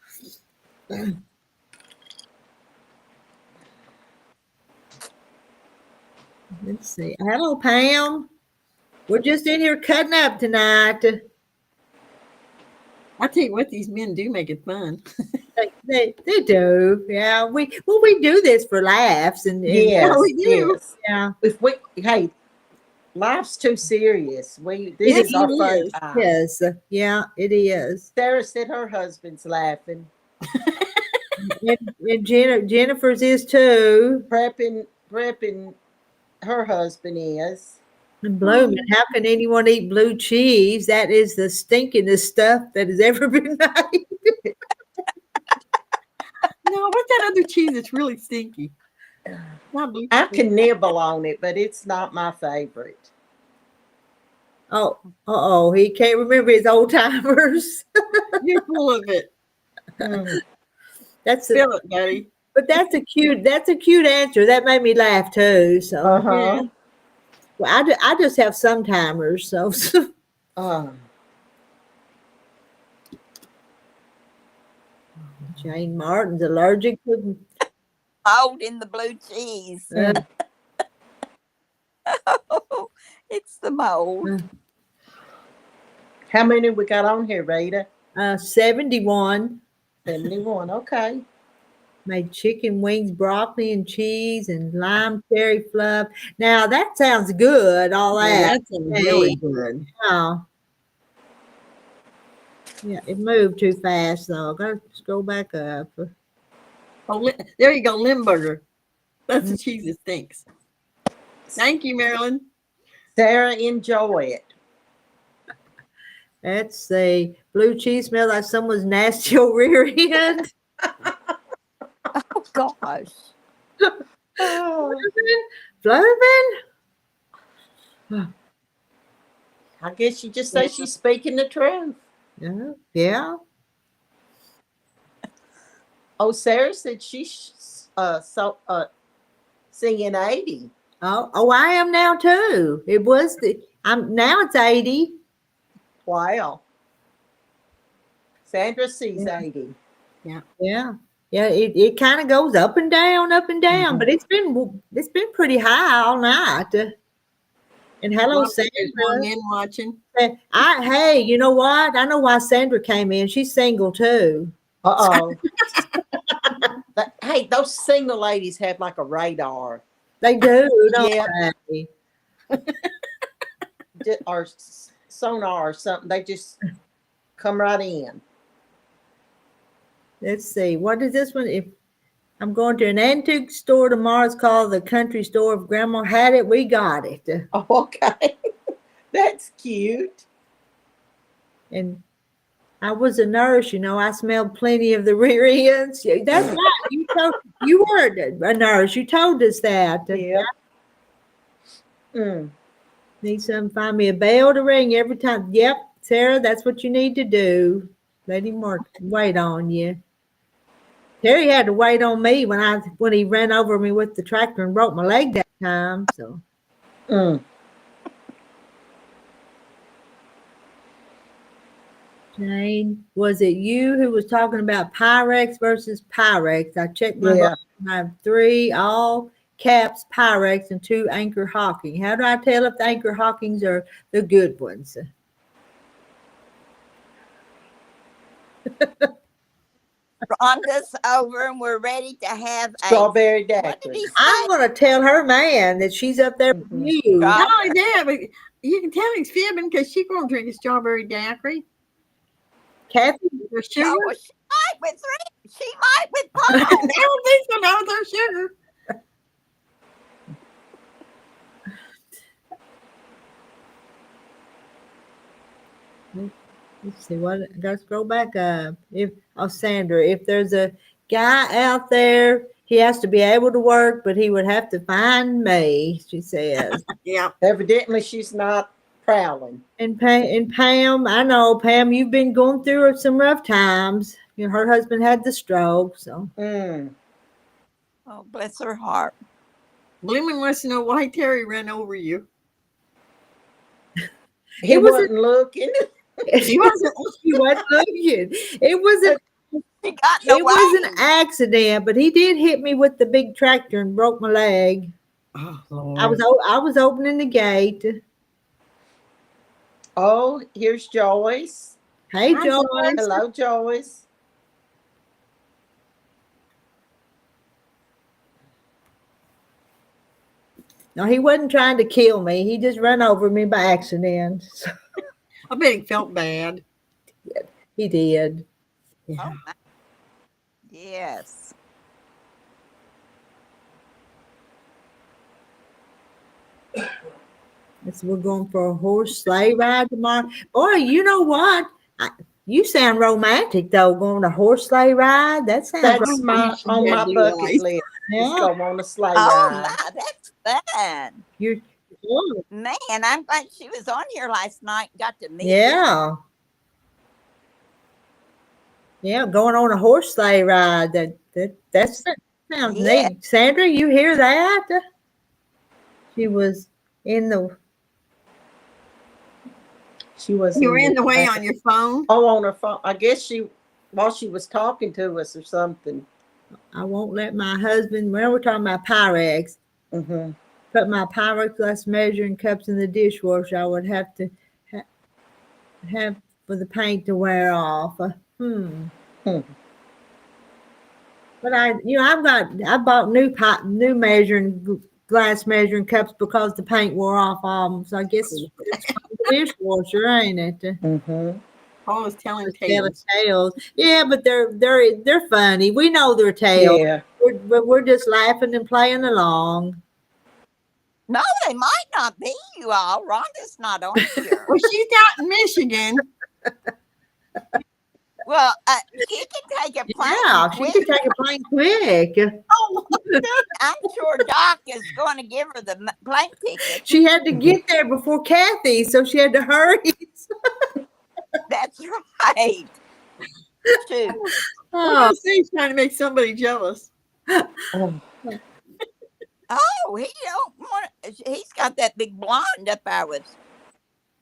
Speaker 1: Let's see. Hello, Pam. We're just in here cutting up tonight.
Speaker 3: I tell you what, these men do make it fun.
Speaker 1: They do. Yeah. We do this for laughs and
Speaker 5: Yes,
Speaker 3: we do.
Speaker 5: yes.
Speaker 1: yeah.
Speaker 5: If we, hey, life's too serious. This
Speaker 3: It
Speaker 5: is our fun
Speaker 3: is.
Speaker 5: time.
Speaker 1: Yes. Yeah, it is.
Speaker 5: Sarah said her husband's laughing,
Speaker 1: And Jennifer's is too.
Speaker 5: prepping. Her husband is.
Speaker 1: And blooming. How can anyone eat blue cheese? That is the stinkingest stuff that has ever been made.
Speaker 3: No, what's that other cheese that's really stinky? Not blue
Speaker 5: I
Speaker 3: cheese.
Speaker 5: can nibble on it, but it's not my favorite.
Speaker 1: Oh, he can't remember his old timers.
Speaker 3: You're full of it.
Speaker 5: Mm.
Speaker 1: That's
Speaker 3: Feel it, buddy.
Speaker 1: but that's a cute answer. That made me laugh too. So
Speaker 5: Uh-huh.
Speaker 1: well, I just have some timers. So Jane Martin's allergic to
Speaker 7: Mold in the blue cheese.
Speaker 5: Mm.
Speaker 7: Oh, it's the mold.
Speaker 5: How many we got on here, Rita?
Speaker 1: 71.
Speaker 5: 71. Okay.
Speaker 1: Made chicken wings, broccoli and cheese, and lime cherry fluff. Now that sounds good. All that.
Speaker 3: That's really good.
Speaker 1: Yeah, it moved too fast though. I gotta scroll back up.
Speaker 3: Oh, there you go, Limburger. That's the cheese that stinks. Thank you, Marilyn.
Speaker 5: Sarah, enjoy it.
Speaker 1: Let's see. Blue cheese smells like someone's nasty old rear end.
Speaker 7: Oh gosh.
Speaker 1: Blooming?
Speaker 5: I guess you just say she's speaking the truth.
Speaker 1: Yeah.
Speaker 5: Oh, Sarah said she's singing 80.
Speaker 1: Oh, I am now too. It was now it's 80.
Speaker 5: Wow. Sandra sees 80.
Speaker 1: Yeah. It kind of goes up and down,
Speaker 5: Mhm.
Speaker 1: but it's been pretty high all night. And hello,
Speaker 3: There's one
Speaker 1: Sandra.
Speaker 3: man watching.
Speaker 1: Hey, you know what? I know why Sandra came in. She's single too.
Speaker 5: Uh-oh. Hey, those single ladies have like a radar.
Speaker 1: They do, don't
Speaker 5: Yeah.
Speaker 1: they?
Speaker 5: Or sonar or something. They just come right in.
Speaker 1: Let's see. What is this one? If I'm going to an antique store tomorrow, it's called the Country Store. If Grandma had it, we got it.
Speaker 5: Oh, okay. That's cute.
Speaker 1: And I was a nurse, I smelled plenty of the rear ends. Yeah, that's right. You were a nurse. You told us that.
Speaker 5: Yeah. Mm.
Speaker 1: Need some find me a bell to ring every time. Yep, Sarah, that's what you need to do. Let him wait on you. Terry had to wait on me when he ran over me with the tractor and broke my leg that time. So
Speaker 5: Mm.
Speaker 1: Jane, was it you who was talking about Pyrex versus Pyrex? I checked my book. I have 3 all caps Pyrex and 2 Anchor Hawking. How do I tell if the Anchor Hawkings are the good ones?
Speaker 7: Rhonda's over and we're ready to have
Speaker 5: Strawberry
Speaker 7: what did
Speaker 5: daiquiri.
Speaker 7: he say?
Speaker 1: I'm going to tell her man that she's up there with
Speaker 5: Mhm.
Speaker 1: you.
Speaker 3: Not only that, but you can tell he's fibbing because she's going to drink a strawberry daiquiri.
Speaker 1: Kathy,
Speaker 3: There's sugar.
Speaker 7: Oh, she might with 3. She might with
Speaker 3: I
Speaker 7: Paul.
Speaker 3: don't think so. Not with their sugar.
Speaker 1: Let's see what. Gotta scroll back up. Sandra, if there's a guy out there, he has to be able to work, but he would have to find me. She says.
Speaker 3: Yeah.
Speaker 5: Evidently, she's not prowling.
Speaker 1: And Pam, I know Pam, you've been going through some rough times. You know, her husband had the stroke, so.
Speaker 5: Mm.
Speaker 7: Oh, bless her heart.
Speaker 3: Blooming wants to know why Terry ran over you.
Speaker 5: He wasn't looking.
Speaker 1: He wasn't looking. It was
Speaker 7: She got no
Speaker 1: it was an accident, but he did hit me with the big tractor and broke my leg.
Speaker 3: Oh, Lord.
Speaker 1: I was opening the gate.
Speaker 5: Oh, here's Joyce.
Speaker 1: Hey,
Speaker 3: Hi,
Speaker 1: Joyce.
Speaker 3: Joyce.
Speaker 5: Hello, Joyce.
Speaker 1: No, he wasn't trying to kill me. He just ran over me by accident.
Speaker 3: I bet he felt bad.
Speaker 1: He did.
Speaker 3: Yeah.
Speaker 7: Oh, my. Yes.
Speaker 1: We're going for a horse sleigh ride tomorrow. Boy, you know what? You sound romantic though. Going on a horse sleigh ride. That sounds.
Speaker 5: That's on my bucket list.
Speaker 1: Yeah.
Speaker 5: Just go on a sleigh
Speaker 7: Oh,
Speaker 5: ride.
Speaker 7: my, that's fun.
Speaker 1: You're.
Speaker 7: Man, I'm glad she was on here last night. Got to meet you.
Speaker 1: Yeah. Yeah, going on a horse sleigh ride. That sounds
Speaker 7: Yeah.
Speaker 1: neat. Sandra, you hear that? She was in the.
Speaker 5: She was.
Speaker 3: You were in the way on your phone.
Speaker 5: Oh, on her phone. I guess while she was talking to us or something.
Speaker 1: I won't let my husband. Well, we're talking about Pyrex.
Speaker 5: Mm-hmm.
Speaker 1: Put my Pyrex glass measuring cups in the dishwasher. I would have to have for the paint to wear off. But I bought new measuring glass measuring cups because the paint wore off on them. So I guess it's from the dishwasher, ain't it?
Speaker 5: Mm-hmm.
Speaker 3: Paul was telling
Speaker 1: Telling
Speaker 3: tales.
Speaker 1: tales. Yeah, but they're funny. We know they're tales.
Speaker 5: Yeah.
Speaker 1: We're just laughing and playing along.
Speaker 7: No, they might not be, you all. Rhonda's not on here.
Speaker 3: Well, she's out in Michigan.
Speaker 7: Well, she can take a plane.
Speaker 1: Yeah, she can take a plane quick.
Speaker 3: Oh,
Speaker 7: I'm sure Doc is going to give her the plane ticket.
Speaker 1: She had to get there before Kathy, so she had to hurry.
Speaker 7: That's right. Shoot.
Speaker 3: I say he's trying to make somebody jealous.
Speaker 7: Oh, he don't want. He's got that big blonde up there with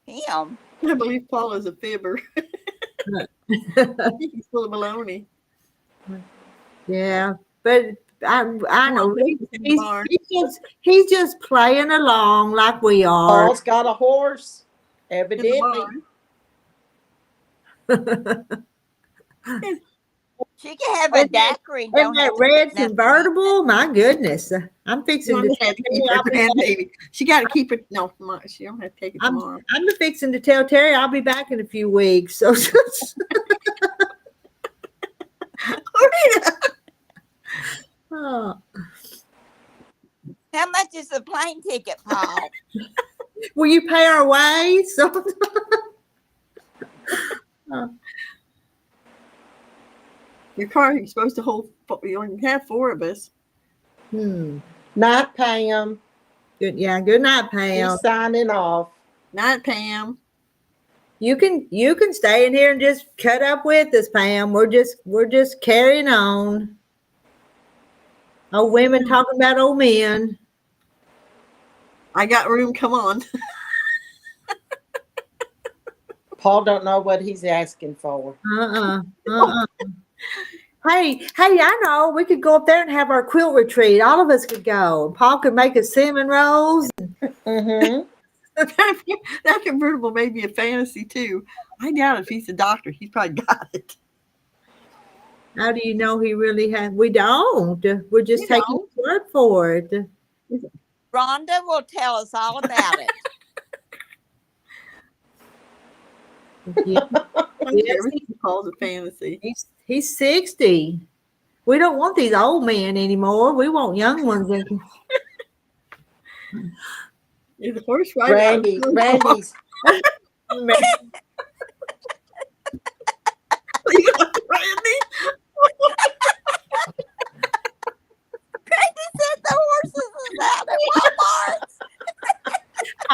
Speaker 7: him.
Speaker 3: I believe Paul is a fibber. He's full of baloney.
Speaker 1: Yeah, but I know he's just playing along like we are.
Speaker 5: Paul's got a horse, evidently.
Speaker 7: She can have a daiquiri.
Speaker 1: And that red convertible, my goodness, I'm fixing to
Speaker 3: have to keep her grandbaby. She got to keep it. No, she don't have to take it tomorrow.
Speaker 1: I'm fixing to tell Terry I'll be back in a few weeks. So. Oh.
Speaker 7: How much is the plane ticket, Paul?
Speaker 1: Will you pay our way? So.
Speaker 3: Your car, you're supposed to hold. You only have 4 of us.
Speaker 5: Night, Pam.
Speaker 1: Good. Yeah. Good night, Pam.
Speaker 5: She's signing off.
Speaker 3: Night, Pam.
Speaker 1: You can stay in here and just cut up with us, Pam. We're just carrying on. Old women talking about old men.
Speaker 3: I got room. Come on.
Speaker 5: Paul don't know what he's asking for.
Speaker 1: Hey, I know. We could go up there and have our quilt retreat. All of us could go. Paul could make us cinnamon rolls.
Speaker 5: Mm-hmm.
Speaker 3: That convertible may be a fantasy too. I doubt if he's a doctor. He's probably got it.
Speaker 1: How do you know he really has? We don't. We're just taking his word for it.
Speaker 7: Rhonda will tell us all about it.
Speaker 1: Yeah. Yes,
Speaker 3: Everything he calls a fantasy.
Speaker 1: he's 60. We don't want these old men anymore. We want young ones.
Speaker 3: Is the horse rider?
Speaker 5: Randy's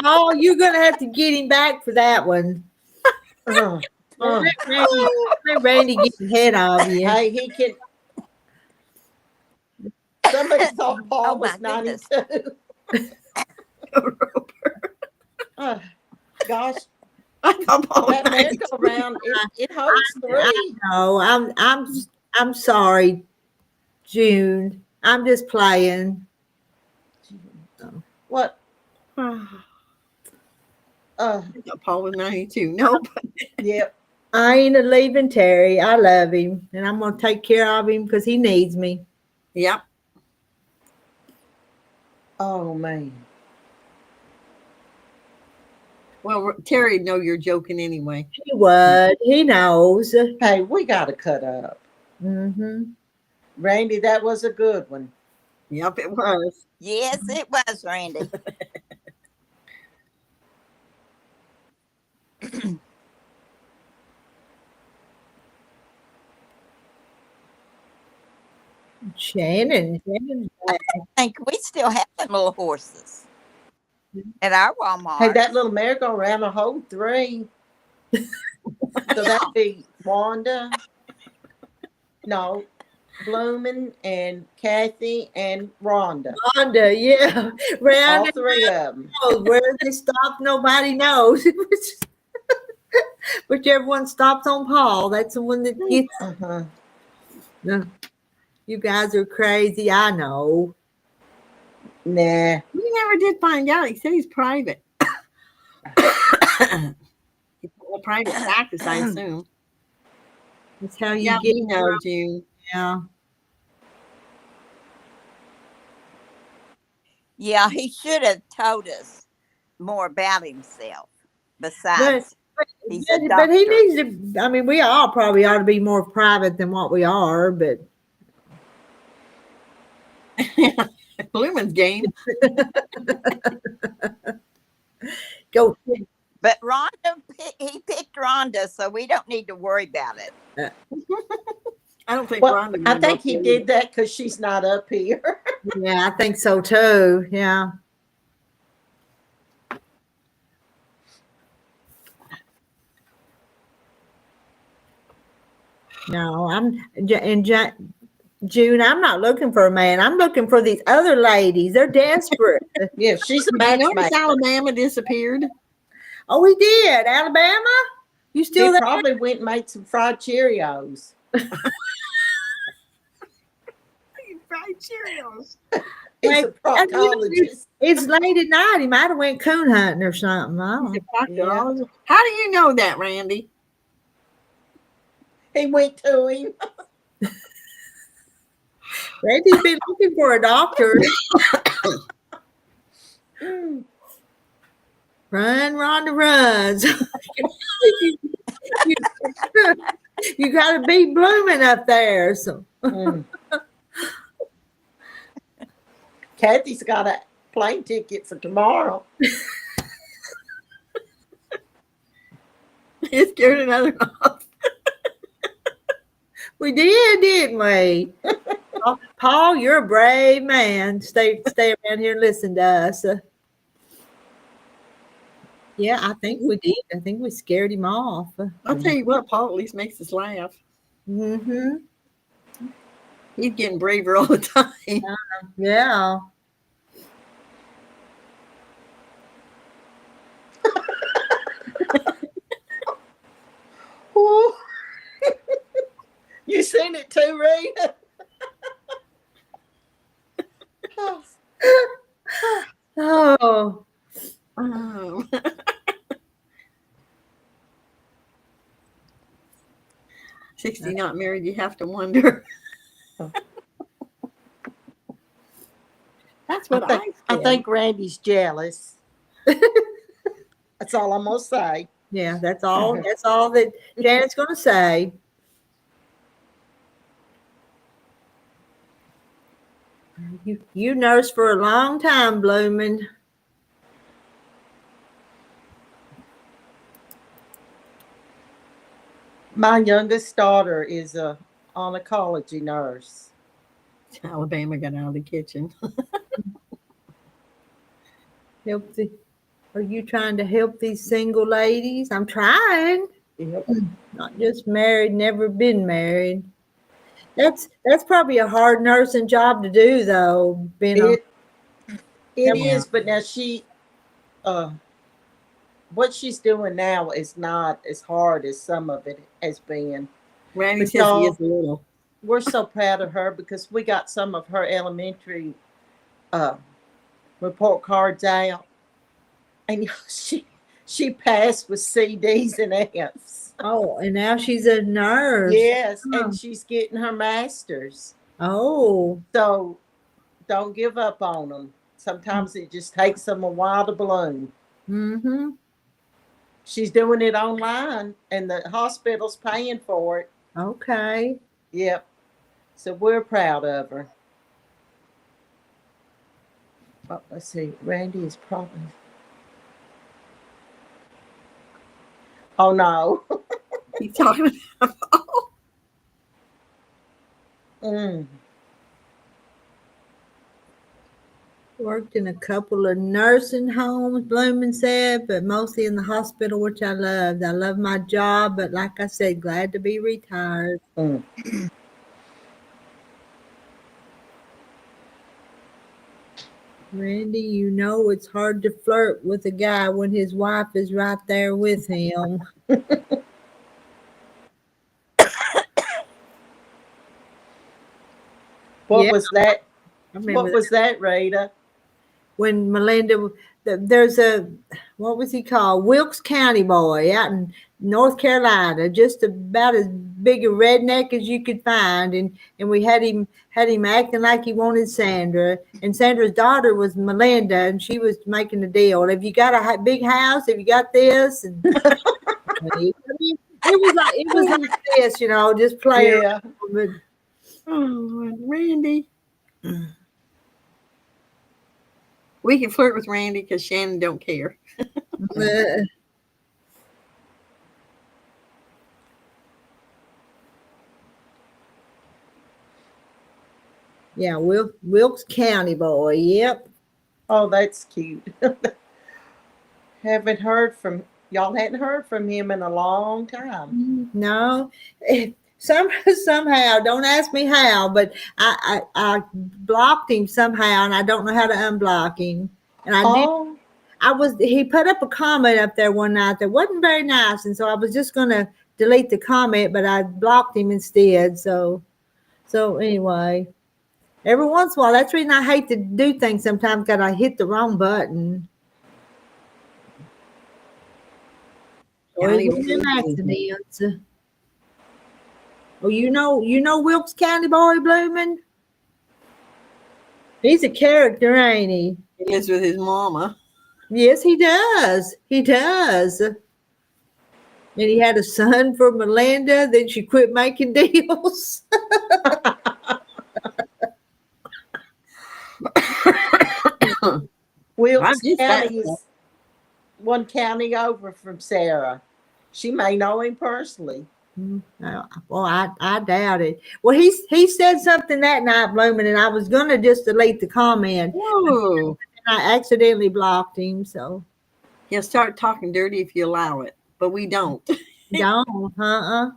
Speaker 1: Oh, you're gonna have to get him back for that one.
Speaker 5: Uh,
Speaker 1: Well, let Randy get ahead of you.
Speaker 5: hey, he can. Somebody thought Paul
Speaker 7: Oh, my
Speaker 5: was
Speaker 7: goodness.
Speaker 5: 92. Gosh,
Speaker 3: I thought Paul was
Speaker 5: that
Speaker 3: 92.
Speaker 5: merry-go-round, it holds three.
Speaker 1: No, I'm sorry, June. I'm just playing.
Speaker 5: What?
Speaker 3: I
Speaker 5: Uh,
Speaker 3: thought Paul was 92. Nope.
Speaker 5: yep.
Speaker 1: I ain't a leaving Terry. I love him, and I'm gonna take care of him because he needs me.
Speaker 3: Yep.
Speaker 5: Oh man.
Speaker 3: Well, Terry, know you're joking anyway.
Speaker 1: He would. He knows.
Speaker 5: Hey, we got to cut up.
Speaker 1: Mm-hmm.
Speaker 5: Randy, that was a good one.
Speaker 3: Yep, it was.
Speaker 7: Yes, it was, Randy.
Speaker 1: Shannon.
Speaker 7: I think we still have them little horses at our Walmart.
Speaker 5: Hey, that little merry-go-round will hold three. So that'd be Wanda, no, Bloomin' and Kathy and Rhonda.
Speaker 1: Rhonda, yeah. Round
Speaker 5: All
Speaker 1: and
Speaker 5: three of them.
Speaker 1: round. Where they stop, nobody knows. Whichever one stops on Paul, that's the one that gets.
Speaker 5: Uh-huh.
Speaker 1: No, you guys are crazy. I know.
Speaker 5: Nah.
Speaker 3: We never did find out. He said he's private. He's a private practice, I assume.
Speaker 1: That's how you
Speaker 3: Yeah,
Speaker 1: get.
Speaker 3: we know, June.
Speaker 1: Yeah.
Speaker 7: Yeah, he should have told us more about himself. Besides, he's a doctor.
Speaker 1: But he needs to. I mean, we all probably ought to be more private than what we are. But
Speaker 3: Bloomin's game.
Speaker 1: go.
Speaker 7: But Rhonda, he picked Rhonda, so we don't need to worry about it.
Speaker 3: I don't think
Speaker 5: Well,
Speaker 3: Rhonda.
Speaker 5: I think he did that because she's not up here.
Speaker 1: Yeah, I think so too. Yeah. No, June, I'm not looking for a man. I'm looking for these other ladies. They're desperate.
Speaker 5: Yeah, she's a
Speaker 3: You notice
Speaker 5: matchmaker.
Speaker 3: Alabama disappeared.
Speaker 1: Oh, we did. Alabama? You still
Speaker 5: He
Speaker 1: there?
Speaker 5: probably went and made some fried Cheerios.
Speaker 3: Fried Cheerios.
Speaker 5: He's
Speaker 1: Wait,
Speaker 5: a proctologist.
Speaker 1: It's late at night. He might have went coon hunting or something. I don't
Speaker 3: He's
Speaker 1: know.
Speaker 3: a proctologist. How do you know that, Randy?
Speaker 5: He went to him.
Speaker 1: Randy's been looking for a doctor. Run, Rhonda, runs. You got to be blooming up there. So.
Speaker 5: Kathy's got a plane ticket for tomorrow.
Speaker 3: He scared another off.
Speaker 1: We did, didn't we? Paul, you're a brave man. Stay around here and listen to us. Yeah, I think we did. I think we scared him off.
Speaker 3: I'll tell you what, Paul at least makes us laugh.
Speaker 1: Mm-hmm.
Speaker 3: He's getting braver all the time.
Speaker 1: Yeah.
Speaker 5: Ooh. You seen it too, Rita?
Speaker 1: Oh.
Speaker 3: Oh. 60 not married, you have to wonder. That's what
Speaker 5: I think Randy's jealous. That's all I'm gonna say.
Speaker 1: Yeah, that's all. That's all that Janet's going to say. You nursed for a long time, Blooming.
Speaker 5: My youngest daughter is a oncology nurse.
Speaker 3: Alabama got out of the kitchen.
Speaker 1: Help the Are you trying to help these single ladies? I'm trying.
Speaker 5: Yep.
Speaker 1: Not just married, never been married. That's probably a hard nursing job to do, though. Being a
Speaker 5: It it
Speaker 1: Yeah.
Speaker 5: is, but now she uh what she's doing now is not as hard as some of it has been.
Speaker 3: Randy
Speaker 5: But
Speaker 3: says he
Speaker 5: y'all,
Speaker 3: is a little.
Speaker 5: we're so proud of her because we got some of her elementary uh report cards out, and she passed with CDs and Fs.
Speaker 1: oh, and now she's a nurse.
Speaker 5: Yes,
Speaker 1: Oh.
Speaker 5: and she's getting her master's.
Speaker 1: Oh.
Speaker 5: So don't give up on them. Sometimes it just takes them a while to bloom.
Speaker 1: Mm-hmm.
Speaker 5: She's doing it online, and the hospital's paying for it.
Speaker 1: Okay.
Speaker 5: Yep. So we're proud of her. Oh, let's see. Randy is probably. Oh no.
Speaker 3: He's talking about.
Speaker 5: Mm.
Speaker 1: Worked in a couple of nursing homes, Blooming said, but mostly in the hospital, which I loved. I love my job, but like I said, glad to be retired.
Speaker 5: Mm.
Speaker 1: Randy, you know it's hard to flirt with a guy when his wife is right there with him.
Speaker 5: What
Speaker 1: Yeah,
Speaker 5: was that?
Speaker 1: I remember
Speaker 5: What was that, Rita?
Speaker 1: when Melinda, there's a, what was he called? Wilkes County boy out in North Carolina, just about as big a redneck as you could find. And we had him acting like he wanted Sandra. And Sandra's daughter was Melinda, and she was making the deal. Have you got a big house? Have you got this? And it was like this, you know, just playing
Speaker 5: Yeah.
Speaker 1: around.
Speaker 3: Oh, Randy. We can flirt with Randy because Shannon don't care.
Speaker 1: But, yeah, Wilkes County boy. Yep.
Speaker 5: Oh, that's cute. Haven't heard from y'all. Hadn't heard from him in a long time.
Speaker 1: No. Somehow, don't ask me how, but I blocked him somehow, and I don't know how to unblock him. And
Speaker 5: Oh,
Speaker 1: he put up a comment up there one night that wasn't very nice, and so I was just gonna delete the comment, but I blocked him instead. So anyway, every once in a while, that's the reason I hate to do things sometimes, because I hit the wrong button. Or
Speaker 3: County
Speaker 1: it's an
Speaker 3: boy.
Speaker 1: accident. Oh, you know Wilkes County boy Blooming? He's a character, ain't he?
Speaker 3: He lives with his mama.
Speaker 1: Yes, he does. He does. And he had a son for Melinda, then she quit making deals.
Speaker 5: Wilkes
Speaker 3: just
Speaker 5: County
Speaker 3: that-
Speaker 5: is one county over from Sarah. She may know him personally.
Speaker 1: Well, I doubt it. Well, he said something that night, Blooming, and I was gonna just delete the comment.
Speaker 3: Whoa.
Speaker 1: And I accidentally blocked him, so
Speaker 3: He'll start talking dirty if you allow it, but we don't.
Speaker 1: don't,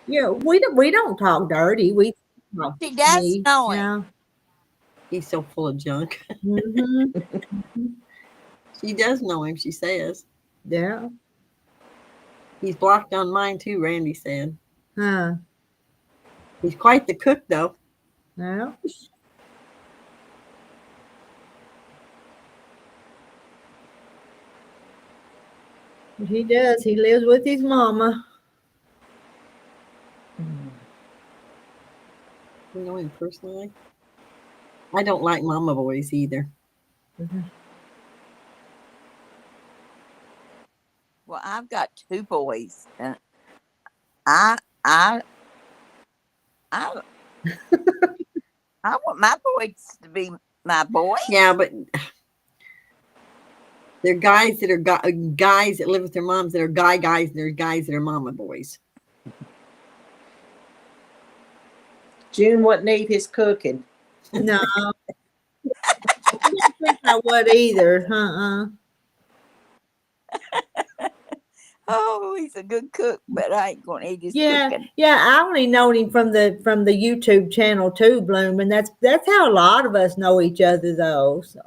Speaker 1: Yeah, we don't talk dirty. We talk
Speaker 7: She does
Speaker 1: me,
Speaker 7: know
Speaker 1: you
Speaker 7: it.
Speaker 1: know.
Speaker 3: He's so full of junk.
Speaker 1: Mhm.
Speaker 3: She does know him, she says.
Speaker 1: Yeah.
Speaker 3: He's blocked on mine too, Randy said.
Speaker 1: Huh.
Speaker 3: He's quite the cook, though.
Speaker 1: Well. He does. He lives with his mama.
Speaker 3: You know him personally? I don't like mama boys either.
Speaker 7: Well, I've got two boys, and I I want my boys to be my boys.
Speaker 3: Yeah, but they're guys that are guys that live with their moms that are guys, and they're guys that are mama boys.
Speaker 5: June wouldn't need his cooking.
Speaker 1: No. I don't think I would either.
Speaker 7: Oh, he's a good cook, but I ain't gonna eat his
Speaker 1: Yeah,
Speaker 7: cooking.
Speaker 1: yeah. I only known him from the YouTube channel too, Bloom, and that's how a lot of us know each other though. So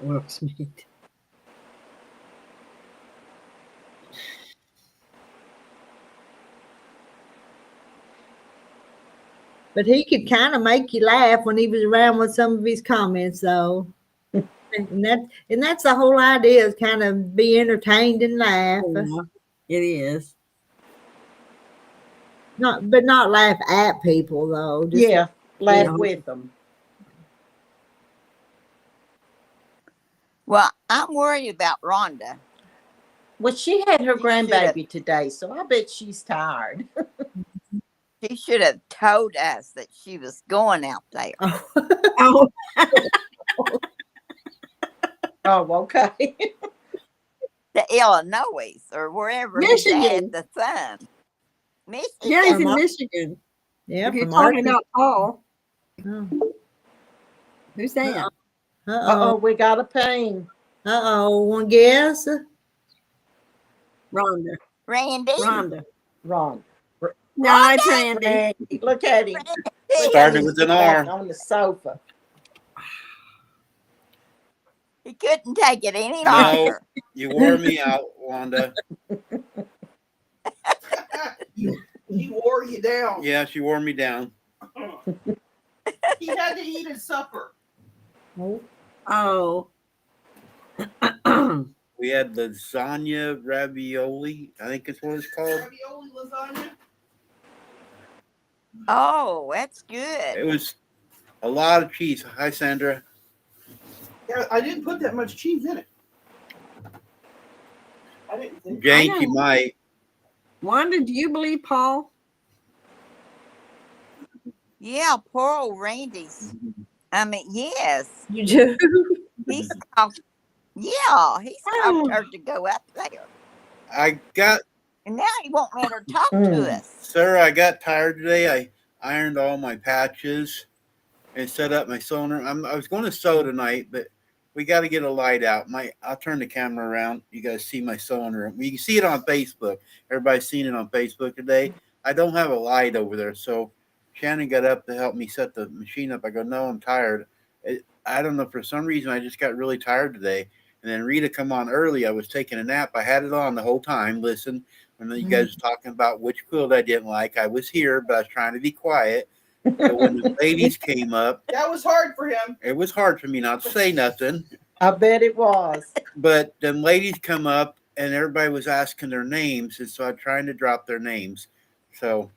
Speaker 3: Works meat.
Speaker 1: but he could kind of make you laugh when he was around with some of his comments though. And that's the whole idea, is kind of be entertained and laugh.
Speaker 3: Yeah, it is.
Speaker 1: Not laugh at people though. Just
Speaker 5: Yeah, laugh
Speaker 3: Yeah.
Speaker 5: with them.
Speaker 7: Well, I'm worried about Rhonda.
Speaker 5: Well, she had her
Speaker 7: She should've-
Speaker 5: grandbaby today, so I bet she's tired.
Speaker 7: She should have told us that she was going out there
Speaker 3: Oh,
Speaker 5: Oh, okay.
Speaker 7: to Illinois or wherever he's
Speaker 3: Michigan.
Speaker 7: at the sun. Michigan.
Speaker 3: yeah, he's in
Speaker 1: From-
Speaker 3: Michigan.
Speaker 1: Yeah,
Speaker 3: If you're
Speaker 1: from
Speaker 3: talking
Speaker 1: Arkansas.
Speaker 3: about Paul,
Speaker 1: Oh.
Speaker 3: who's that?
Speaker 5: Uh-oh, we got a pain.
Speaker 1: One guess?
Speaker 3: Rhonda.
Speaker 7: Randy.
Speaker 3: Rhonda.
Speaker 5: Ron.
Speaker 3: No, it's Randy.
Speaker 5: Randy, look at him.
Speaker 9: Started with an R.
Speaker 5: On the sofa.
Speaker 7: He couldn't take it any
Speaker 9: No.
Speaker 7: longer.
Speaker 9: You wore me out, Wanda.
Speaker 10: He wore you down.
Speaker 9: Yeah, she wore me down.
Speaker 10: He had to eat his supper.
Speaker 3: Oh.
Speaker 9: We had lasagna ravioli. I think it's what it's called.
Speaker 10: Ravioli lasagna.
Speaker 7: Oh, that's
Speaker 9: It
Speaker 7: good.
Speaker 9: was a lot of cheese. Hi, Sandra.
Speaker 10: Yeah, I didn't put that much cheese in it. I didn't think.
Speaker 9: Jane,
Speaker 3: I
Speaker 9: she
Speaker 3: know.
Speaker 9: might.
Speaker 3: Wanda, do you believe Paul?
Speaker 7: Yeah, poor old Randy's. I mean, yes.
Speaker 1: You do?
Speaker 7: He's talked, yeah, he's
Speaker 3: Oh.
Speaker 7: talked her to go up there.
Speaker 9: I got,
Speaker 7: And now he won't let her talk
Speaker 5: Mm.
Speaker 7: to us.
Speaker 9: sir, I got tired today. I ironed all my patches and set up my sonar. I was going to sew tonight, but we got to get a light out. I'll turn the camera around. You guys see my sonar. You can see it on Facebook. Everybody's seen it on Facebook today. I don't have a light over there, so Shannon got up to help me set the machine up. I go, no, I'm tired. I don't know, for some reason I just got really tired today. And then Rita come on early. I was taking a nap. I had it on the whole time. Listen, when you guys were talking about which quilt I didn't like, I was here, but I was trying to be quiet. So when the ladies came up,
Speaker 10: That was hard for him.
Speaker 9: it was hard for me not to say nothing.
Speaker 5: I bet it was.
Speaker 9: But then ladies come up and everybody was asking their names. And so I'm trying to drop their names. So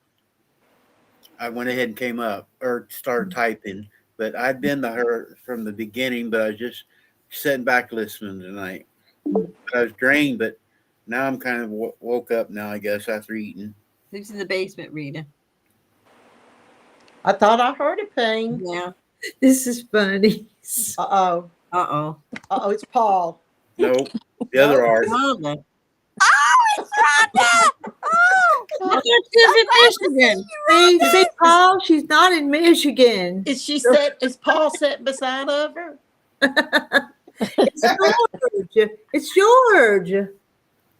Speaker 9: I went ahead and came up or started typing. But I'd been to her from the beginning, but I was just sitting back listening tonight. I was drained, but now I'm kind of woke up now, I guess, after eating.
Speaker 3: Who's in the basement, Rita?
Speaker 5: I thought I heard a ping.
Speaker 3: Yeah.
Speaker 1: This is funny.
Speaker 5: Uh-oh.
Speaker 3: Uh-oh.
Speaker 5: Uh-oh, it's Paul.
Speaker 9: Nope. The other art.
Speaker 3: Rhonda.
Speaker 7: It's Rhonda! Oh,
Speaker 3: I thought she was in Michigan.
Speaker 1: See, Paul, she's not in Michigan.
Speaker 5: Is Paul sitting beside of her?
Speaker 1: It's George. It's George.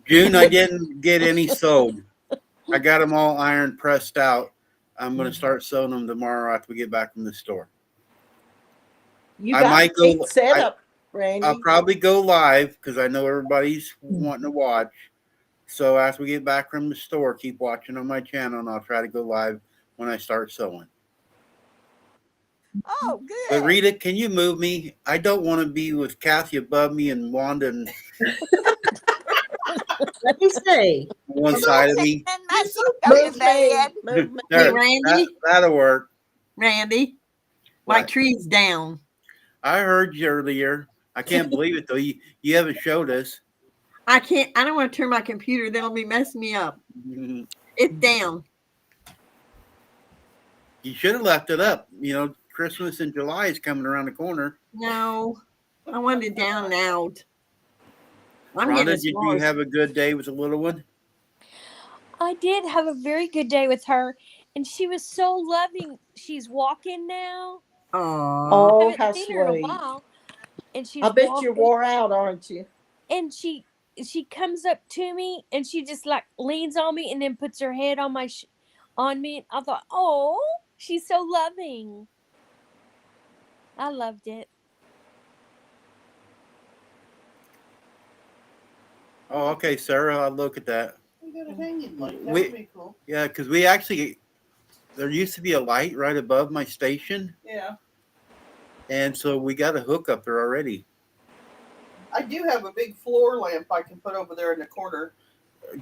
Speaker 9: June, I didn't get any sewed. I got them all ironed, pressed out. I'm going to start sewing them tomorrow after we get back from the store.
Speaker 5: You
Speaker 9: I
Speaker 5: got
Speaker 9: might
Speaker 5: a
Speaker 9: go-
Speaker 5: neat setup, Randy.
Speaker 9: I'll probably go live because I know everybody's wanting to watch. So after we get back from the store, keep watching on my channel, and I'll try to go live when I start sewing.
Speaker 7: oh,
Speaker 9: But
Speaker 7: good.
Speaker 9: Rita, can you move me? I don't want to be with Kathy above me and Wanda on
Speaker 1: Let me see.
Speaker 9: one side of me.
Speaker 7: And my go to
Speaker 5: Move me.
Speaker 7: bed.
Speaker 5: Move me.
Speaker 9: There,
Speaker 3: Randy?
Speaker 9: that'll work.
Speaker 3: Randy. My
Speaker 9: What?
Speaker 3: tree's down.
Speaker 9: I heard you earlier. I can't believe it though. You haven't showed us.
Speaker 3: I don't want to turn my computer, then it'll be messing me up.
Speaker 9: You
Speaker 3: It's down.
Speaker 9: should have left it up. You know, Christmas in July is coming around the corner.
Speaker 3: No. I want it down and out. I'm
Speaker 9: Rhonda,
Speaker 3: getting
Speaker 9: did you
Speaker 3: as
Speaker 9: have a good day with the little one?
Speaker 11: I did have a very good day with her, and she was so loving. She's walking now.
Speaker 3: Oh,
Speaker 5: Oh,
Speaker 11: I haven't
Speaker 5: how
Speaker 11: seen her in a
Speaker 5: sweet.
Speaker 11: while, and she's
Speaker 5: I bet you're
Speaker 11: walking.
Speaker 5: wore out, aren't you?
Speaker 11: And she comes up to me, and she just like leans on me, and then puts her head on my on me. And I thought, oh, she's so loving. I loved it.
Speaker 9: Oh, okay, Sarah. I'll look at that.
Speaker 10: We got a hanging light. That
Speaker 9: We-
Speaker 10: would be cool.
Speaker 9: Yeah, because we actually there used to be a light right above my station,
Speaker 10: Yeah.
Speaker 9: and so we got a hook up there already.
Speaker 10: I do have a big floor lamp I can put over there in the corner.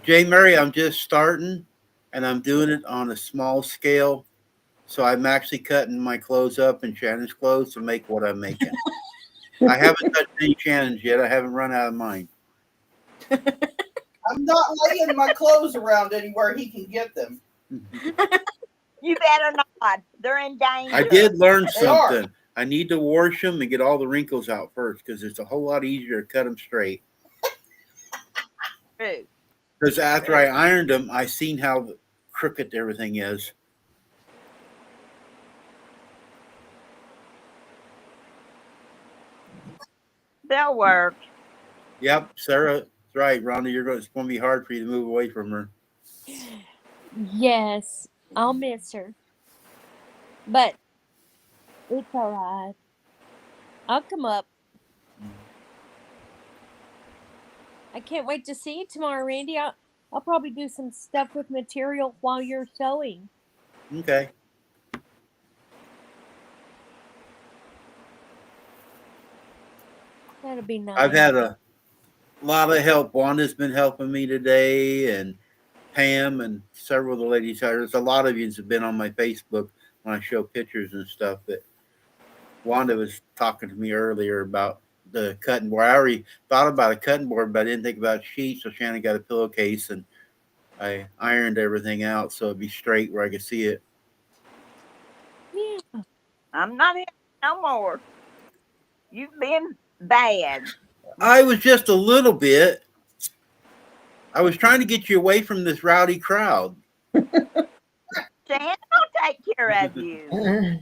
Speaker 9: Jay Mary, I'm just starting, and I'm doing it on a small scale. So I'm actually cutting my clothes up and Shannon's clothes to make what I'm making. I haven't touched any Shannon's yet. I haven't run out of mine.
Speaker 10: I'm not laying my clothes around anywhere he can get them.
Speaker 7: You better not. They're in danger.
Speaker 9: I did learn
Speaker 10: They are.
Speaker 9: something. I need to wash them and get all the wrinkles out first because it's a whole lot easier to cut them straight.
Speaker 7: True.
Speaker 9: Because after I ironed them, I seen how crooked everything is.
Speaker 7: They'll work.
Speaker 9: Yep, Sarah's right, Rhonda. It's going to be hard for you to move away from her.
Speaker 11: Yes, I'll miss her, but it's all right. I'll come up. I can't wait to see you tomorrow, Randy. I'll probably do some stuff with material while you're sewing.
Speaker 9: Okay.
Speaker 11: That'll be nice.
Speaker 9: I've had a lot of help. Wanda's been helping me today, and Pam and several of the ladies. There's a lot of you have been on my Facebook when I show pictures and stuff. But Wanda was talking to me earlier about the cutting board. I already thought about a cutting board, but I didn't think about sheets. So Shannon got a pillowcase, and I ironed everything out so it'd be straight where I could see it.
Speaker 11: Yeah.
Speaker 7: I'm not here no more. You've been bad.
Speaker 9: I was just a little bit. I was trying to get you away from this rowdy crowd.
Speaker 7: Shannon will take care of you.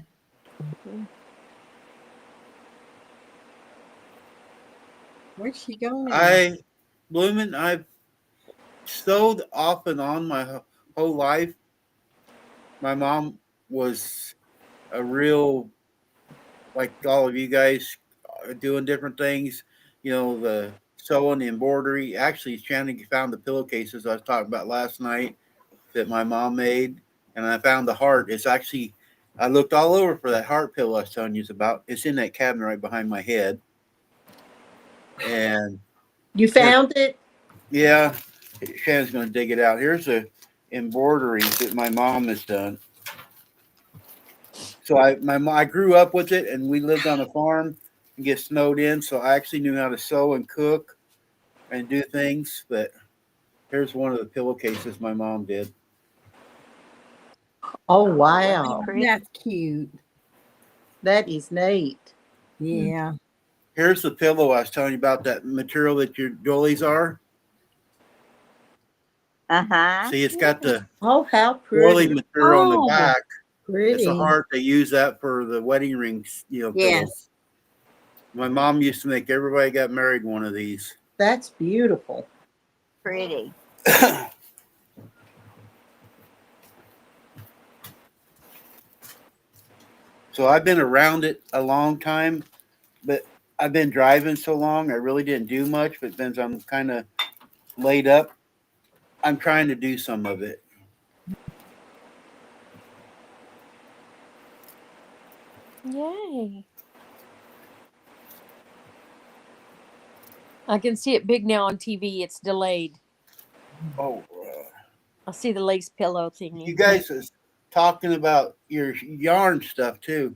Speaker 3: where'd she go now?
Speaker 9: I've sewed off and on my whole life. My mom was a real, like all of you guys, doing different things. You know, the sewing, the embroidery. Actually, Shannon found the pillowcases I was talking about last night that my mom made, and I found the heart. It's actually, I looked all over for that heart pillow I was telling you about. It's in that cabinet right behind my head. And
Speaker 5: You found it?
Speaker 9: yeah, Shannon's going to dig it out. Here's a embroidery that my mom has done. So I grew up with it, and we lived on a farm and get snowed in. So I actually knew how to sew and cook and do things. But here's one of the pillowcases my mom did.
Speaker 5: Oh, wow.
Speaker 3: That's cute.
Speaker 5: That is neat.
Speaker 3: Yeah.
Speaker 9: Here's the pillow I was telling you about, that material that your dollies are.
Speaker 7: Uh-huh.
Speaker 9: See, it's got the
Speaker 5: Oh, how
Speaker 9: dolly
Speaker 5: pretty.
Speaker 9: material on the
Speaker 3: Oh,
Speaker 9: back.
Speaker 5: Pretty.
Speaker 9: It's a heart. They use that for the wedding rings, pillows.
Speaker 3: yes.
Speaker 9: My mom used to make everybody got married one of these.
Speaker 5: That's beautiful.
Speaker 7: Pretty.
Speaker 9: So I've been around it a long time, but I've been driving so long, I really didn't do much. But since I'm kind of laid up, I'm trying to do some of it.
Speaker 11: Yay. I can see it big now on TV. It's delayed.
Speaker 9: Oh,
Speaker 11: I see the lace pillow thingy.
Speaker 9: you guys is talking about your yarn stuff too.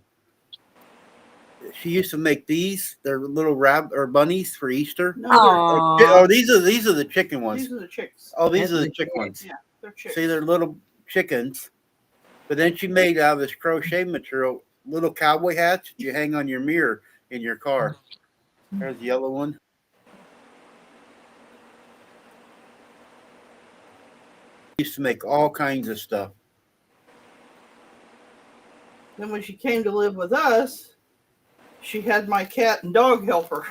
Speaker 9: She used to make these. They're little rabbit or bunnies for Easter.
Speaker 10: No,
Speaker 9: Oh, these are the chicken ones.
Speaker 10: these are the chicks.
Speaker 9: Oh, these are the chick ones.
Speaker 10: Yeah, they're chicks.
Speaker 9: See, they're little chickens. But then she made out of this crochet material little cowboy hats that you hang on your mirror in your car. There's the yellow one. Used to make all kinds of stuff.
Speaker 10: Then when she came to live with us, she had my cat and dog helper.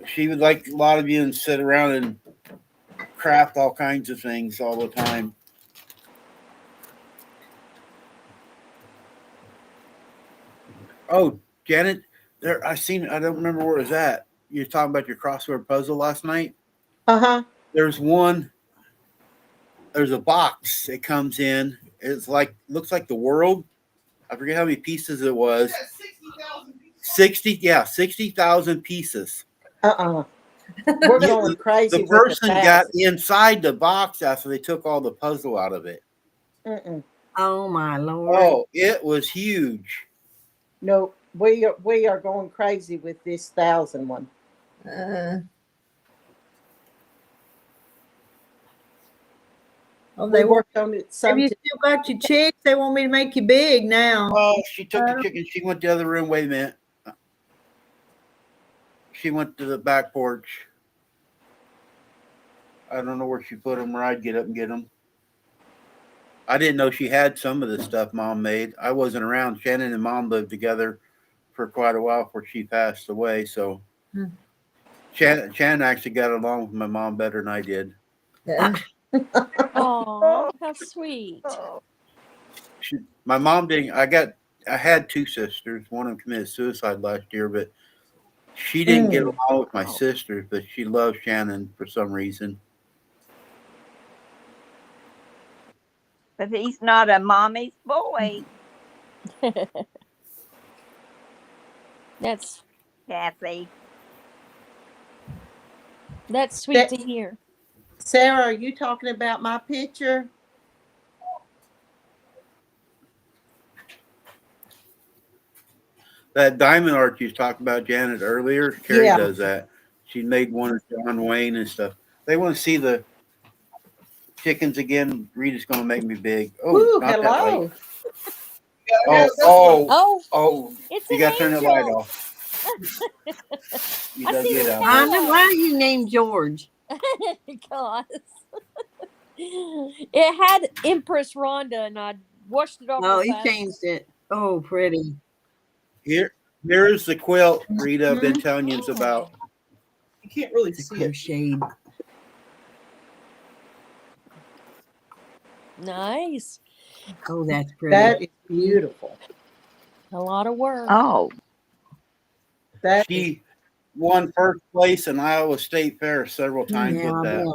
Speaker 9: She would, like a lot of you, and sit around and craft all kinds of things all the time. Oh, Janet, there I don't remember where it was at. You were talking about your crossword puzzle last night.
Speaker 5: Uh-huh.
Speaker 9: There's a box that comes in. It's like, looks like the world. I forget how many pieces it was.
Speaker 10: Yeah, 60,000 pieces.
Speaker 9: 60,000 pieces.
Speaker 5: Uh-uh. We're going crazy.
Speaker 9: The
Speaker 5: with
Speaker 9: person got
Speaker 5: 1,000.
Speaker 9: inside the box after they took all the puzzle out of it.
Speaker 5: Mm-mm.
Speaker 3: Oh my Lord.
Speaker 9: Oh, it was huge.
Speaker 5: No, we are going crazy with this 1,000 one.
Speaker 1: Oh,
Speaker 5: We
Speaker 1: they want.
Speaker 5: worked on it
Speaker 1: Have
Speaker 5: some.
Speaker 1: you still got your chicks? They want me to make you big now.
Speaker 9: Oh, she took the chicken. She went to the other room. Wait a minute. She went to the back porch. I don't know where she put them, or I'd get up and get them. I didn't know she had some of the stuff Mom made. I wasn't around. Shannon and Mom lived together for quite a while before she passed away. So Shannon actually got along with my mom better than I did.
Speaker 1: Yeah.
Speaker 11: Oh, how sweet.
Speaker 9: My mom didn't. I had two sisters. One of them committed suicide last year, but she didn't get along with my sisters. But she loved Shannon for some reason.
Speaker 7: But he's not a mommy's boy.
Speaker 11: That's
Speaker 7: Kathy.
Speaker 11: sweet to hear.
Speaker 5: Sarah, are you talking about my picture?
Speaker 9: That diamond art you was talking about, Janet, earlier, Carrie
Speaker 5: Yeah.
Speaker 9: does that. She made one of John Wayne and stuff. They want to see the chickens again. Rita's going to make me big. Oh,
Speaker 5: Ooh,
Speaker 9: not that
Speaker 5: hello.
Speaker 9: light. Oh,
Speaker 11: It's
Speaker 9: you
Speaker 11: an
Speaker 9: got to turn the light
Speaker 11: angel.
Speaker 9: off. You
Speaker 11: I
Speaker 9: gotta
Speaker 11: see
Speaker 9: get
Speaker 11: the
Speaker 9: out.
Speaker 3: Rhonda, why are you named George?
Speaker 11: Because it had Empress Rhonda, and I washed it off.
Speaker 3: Oh,
Speaker 11: the
Speaker 3: he
Speaker 11: past.
Speaker 3: changed it. Oh, pretty.
Speaker 9: Here's the quilt Rita I've been telling you about.
Speaker 10: You can't really
Speaker 3: It's a
Speaker 10: see it.
Speaker 3: crocheted.
Speaker 11: Nice.
Speaker 3: Oh, that's pretty.
Speaker 5: That is beautiful.
Speaker 11: A lot of work.
Speaker 7: Oh,
Speaker 9: She won first place in Iowa State Fair several times
Speaker 3: Yeah,
Speaker 9: with that.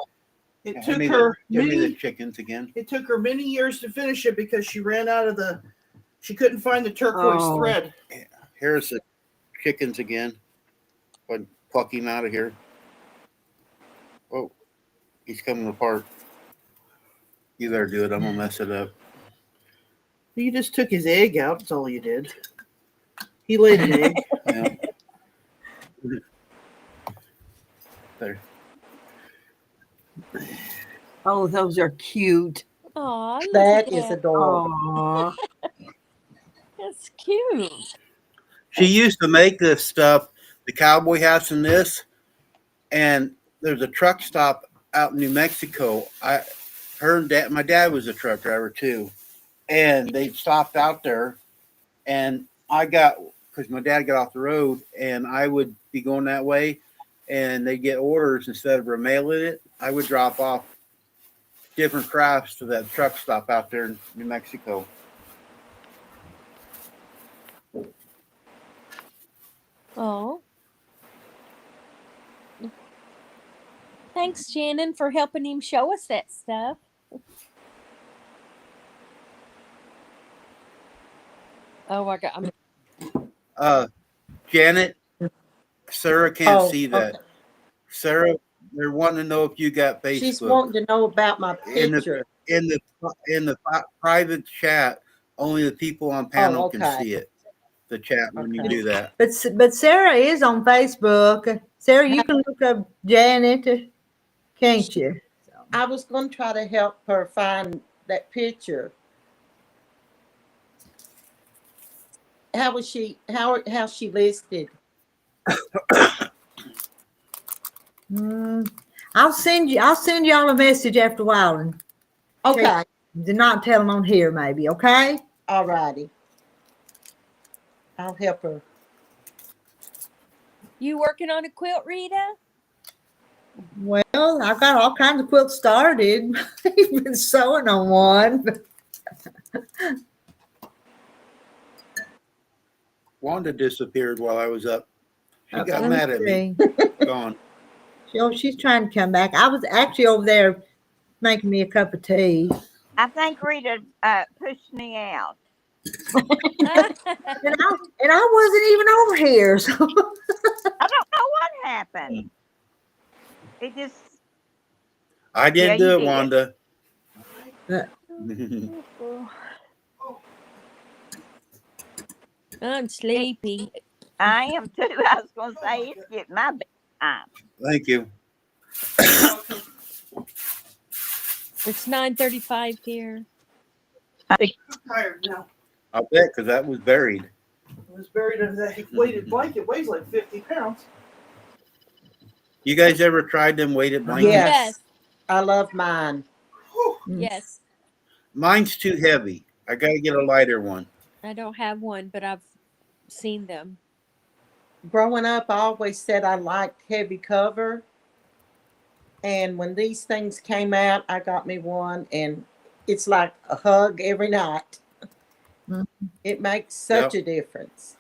Speaker 10: It
Speaker 9: Give
Speaker 10: took
Speaker 9: me
Speaker 10: her
Speaker 9: give me the
Speaker 10: many.
Speaker 9: chickens again.
Speaker 10: It took her many years to finish it because she ran out of the. She couldn't find the turquoise
Speaker 3: Oh.
Speaker 10: thread.
Speaker 9: Here's the chickens again. But pluck him out of here. Oh, he's coming apart. You better do it. I'm gonna mess it up.
Speaker 10: You just took his egg out. That's all you did. He laid an egg.
Speaker 9: Yeah. There.
Speaker 3: Oh, those are cute.
Speaker 11: Aw, look
Speaker 5: That
Speaker 11: at
Speaker 5: is
Speaker 11: that.
Speaker 5: adorable.
Speaker 3: Aw.
Speaker 11: That's cute.
Speaker 9: She used to make this stuff, the cowboy hats and this, and there's a truck stop out in New Mexico. My dad was a truck driver too, and they stopped out there, and because my dad got off the road, and I would be going that way, and they get orders instead of mailing it. I would drop off different crafts to that truck stop out there in New Mexico.
Speaker 11: Oh. Thanks, Shannon, for helping him show us that stuff. Oh, I got.
Speaker 9: Janet, Sarah can't
Speaker 5: Oh,
Speaker 9: see that.
Speaker 5: okay.
Speaker 9: Sarah, they're wanting to know if you got Facebook.
Speaker 5: She's wanting to know about my picture.
Speaker 9: In the private chat, only the people on panel can see it. The chat when you do that.
Speaker 1: But Sarah is on Facebook. Sarah, you can look up Janet, can't you?
Speaker 5: I was going to try to help her find that picture. How's she listed?
Speaker 1: I'll send y'all a message after a while and
Speaker 5: Okay.
Speaker 1: Do not tell them on here, maybe. Okay.
Speaker 5: All righty. I'll help her.
Speaker 11: You working on a quilt, Rita?
Speaker 1: Well, I got all kinds of quilts started. I've been sewing on one.
Speaker 9: Wanda disappeared while I was up. She got
Speaker 1: Let
Speaker 9: mad at me.
Speaker 1: see.
Speaker 9: Gone.
Speaker 1: She's trying to come back. I was actually over there making me a cup of tea.
Speaker 7: I think Rita pushed me out.
Speaker 1: And I wasn't even over here. So
Speaker 7: I don't know what happened. It just.
Speaker 9: I didn't
Speaker 7: Yeah,
Speaker 9: do
Speaker 7: you
Speaker 9: it,
Speaker 7: did.
Speaker 9: Wanda.
Speaker 11: I'm sleepy.
Speaker 7: I am too. I was going to say it's getting my bedtime.
Speaker 9: Thank you.
Speaker 11: It's 9:35 here.
Speaker 10: I'm tired now.
Speaker 9: I bet, because that was buried.
Speaker 10: It was buried under that weighted blanket. Weighs like 50 pounds.
Speaker 9: You guys ever tried them weighted blankets?
Speaker 5: Yes. I love mine.
Speaker 11: Yes.
Speaker 9: Mine's too heavy. I got to get a lighter one.
Speaker 11: I don't have one, but I've seen them.
Speaker 5: Growing up, I always said I liked heavy cover. And when these things came out, I got me one, and it's like a hug every night. It makes such a difference.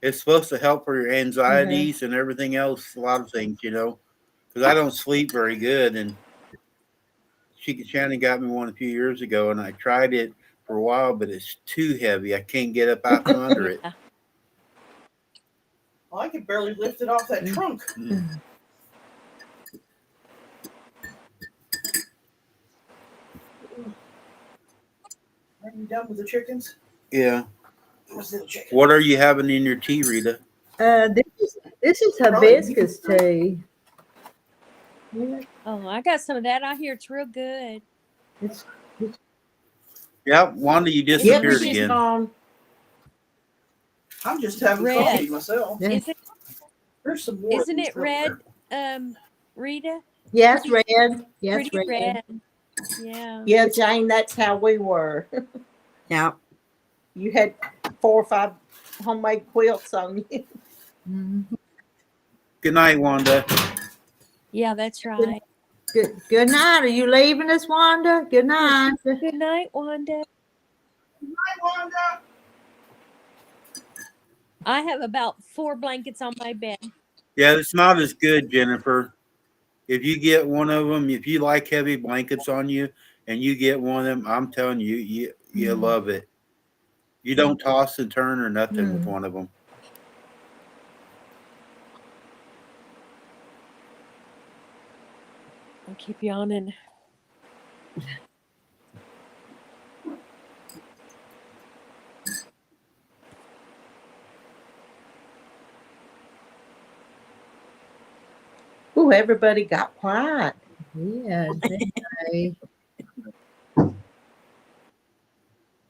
Speaker 9: It's supposed to help for your anxieties and everything else, a lot of things, you know, because I don't sleep very good. And Shannon got me one a few years ago, and I tried it for a while, but it's too heavy. I can't get up out from under it.
Speaker 10: Well, I could barely lift it off that trunk. Are you done with the chickens?
Speaker 9: Yeah.
Speaker 10: Where's the chicken?
Speaker 9: What are you having in your tea, Rita?
Speaker 1: This is hibiscus tea.
Speaker 11: Oh, I got some of that. I hear it's real good.
Speaker 9: Yeah, Wanda, you disappeared
Speaker 5: she's
Speaker 9: again.
Speaker 5: gone.
Speaker 10: I'm just having
Speaker 11: Red.
Speaker 10: coffee myself.
Speaker 11: Is it,
Speaker 10: There's some more.
Speaker 11: isn't it red, Rita?
Speaker 1: Yes, red. Yes,
Speaker 11: Pretty
Speaker 1: red.
Speaker 11: red. Yeah.
Speaker 5: Yeah, Jane, that's how we were.
Speaker 3: Yeah.
Speaker 5: You had 4 or 5 homemade quilts on you.
Speaker 9: Good night, Wanda.
Speaker 11: Yeah, that's right.
Speaker 1: Good night. Are you leaving us, Wanda? Good night.
Speaker 11: Good night, Wanda.
Speaker 10: Hi, Wanda.
Speaker 11: I have about 4 blankets on my bed.
Speaker 9: Yeah, it's not as good, Jennifer. If you get one of them, if you like heavy blankets on you and you get one of them, I'm telling you, you love it. You don't toss and turn or nothing with one of them.
Speaker 11: I'll keep yawning.
Speaker 5: Ooh, everybody got quiet.
Speaker 1: Yeah. Definitely.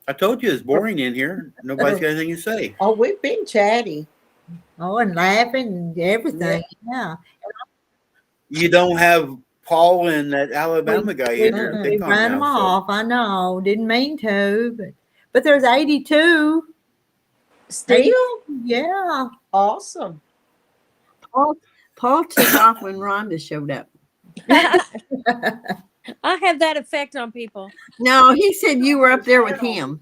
Speaker 9: I told you it's boring in here. Nobody's got anything to say.
Speaker 5: Oh, we've been chatty.
Speaker 1: Oh, and laughing and everything. Yeah.
Speaker 9: You don't have Paul and that Alabama guy in here.
Speaker 1: We
Speaker 9: Pick on
Speaker 1: ran them
Speaker 9: now, so.
Speaker 1: off. I know. Didn't mean to, but there's 82.
Speaker 5: Still?
Speaker 1: Yeah.
Speaker 5: Awesome.
Speaker 3: Paul took off when Rhonda showed up.
Speaker 11: I have that effect on people.
Speaker 3: No, he said you were up there with him.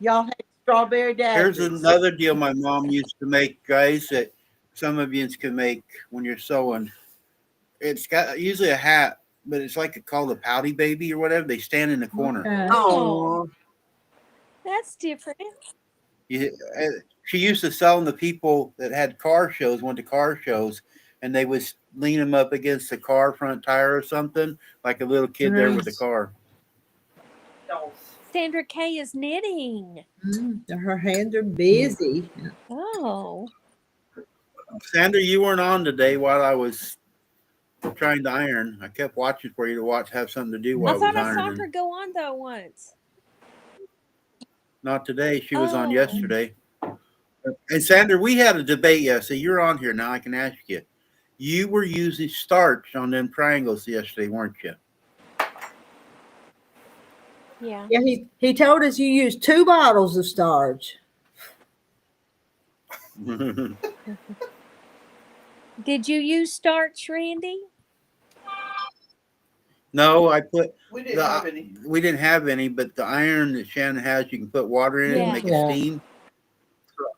Speaker 5: Y'all had strawberry
Speaker 9: Here's
Speaker 5: daggers.
Speaker 9: another deal my mom used to make, guys, that some of you can make when you're sewing. It's got usually a hat, but it's like called a pouty baby or whatever. They stand in the corner.
Speaker 1: Okay.
Speaker 3: Oh,
Speaker 11: That's different.
Speaker 9: She used to sell them to people that had car shows, went to car shows, and they would lean them up against the car front tire or something, like a little kid there with the car.
Speaker 11: Sandra Kay is knitting.
Speaker 1: Her hands are busy.
Speaker 11: Oh.
Speaker 9: Sandra, you weren't on today while I was trying to iron. I kept watching for you to have something to do while
Speaker 11: I
Speaker 9: I
Speaker 11: thought
Speaker 9: was
Speaker 11: I saw
Speaker 9: ironing.
Speaker 11: her go on though once.
Speaker 9: Not today. She was on
Speaker 11: Oh.
Speaker 9: yesterday. And Sandra, we had a debate yesterday. You're on here now. I can ask you. You were using starch on them triangles yesterday, weren't you?
Speaker 11: Yeah.
Speaker 1: Yeah, he told us you used 2 bottles of starch.
Speaker 11: Did you use starch, Randy?
Speaker 9: No, I put
Speaker 10: We didn't have any.
Speaker 9: we didn't have any, but the iron that Shannon has, you can put water in it and
Speaker 11: Yeah.
Speaker 9: make it
Speaker 5: Yeah.
Speaker 9: steam.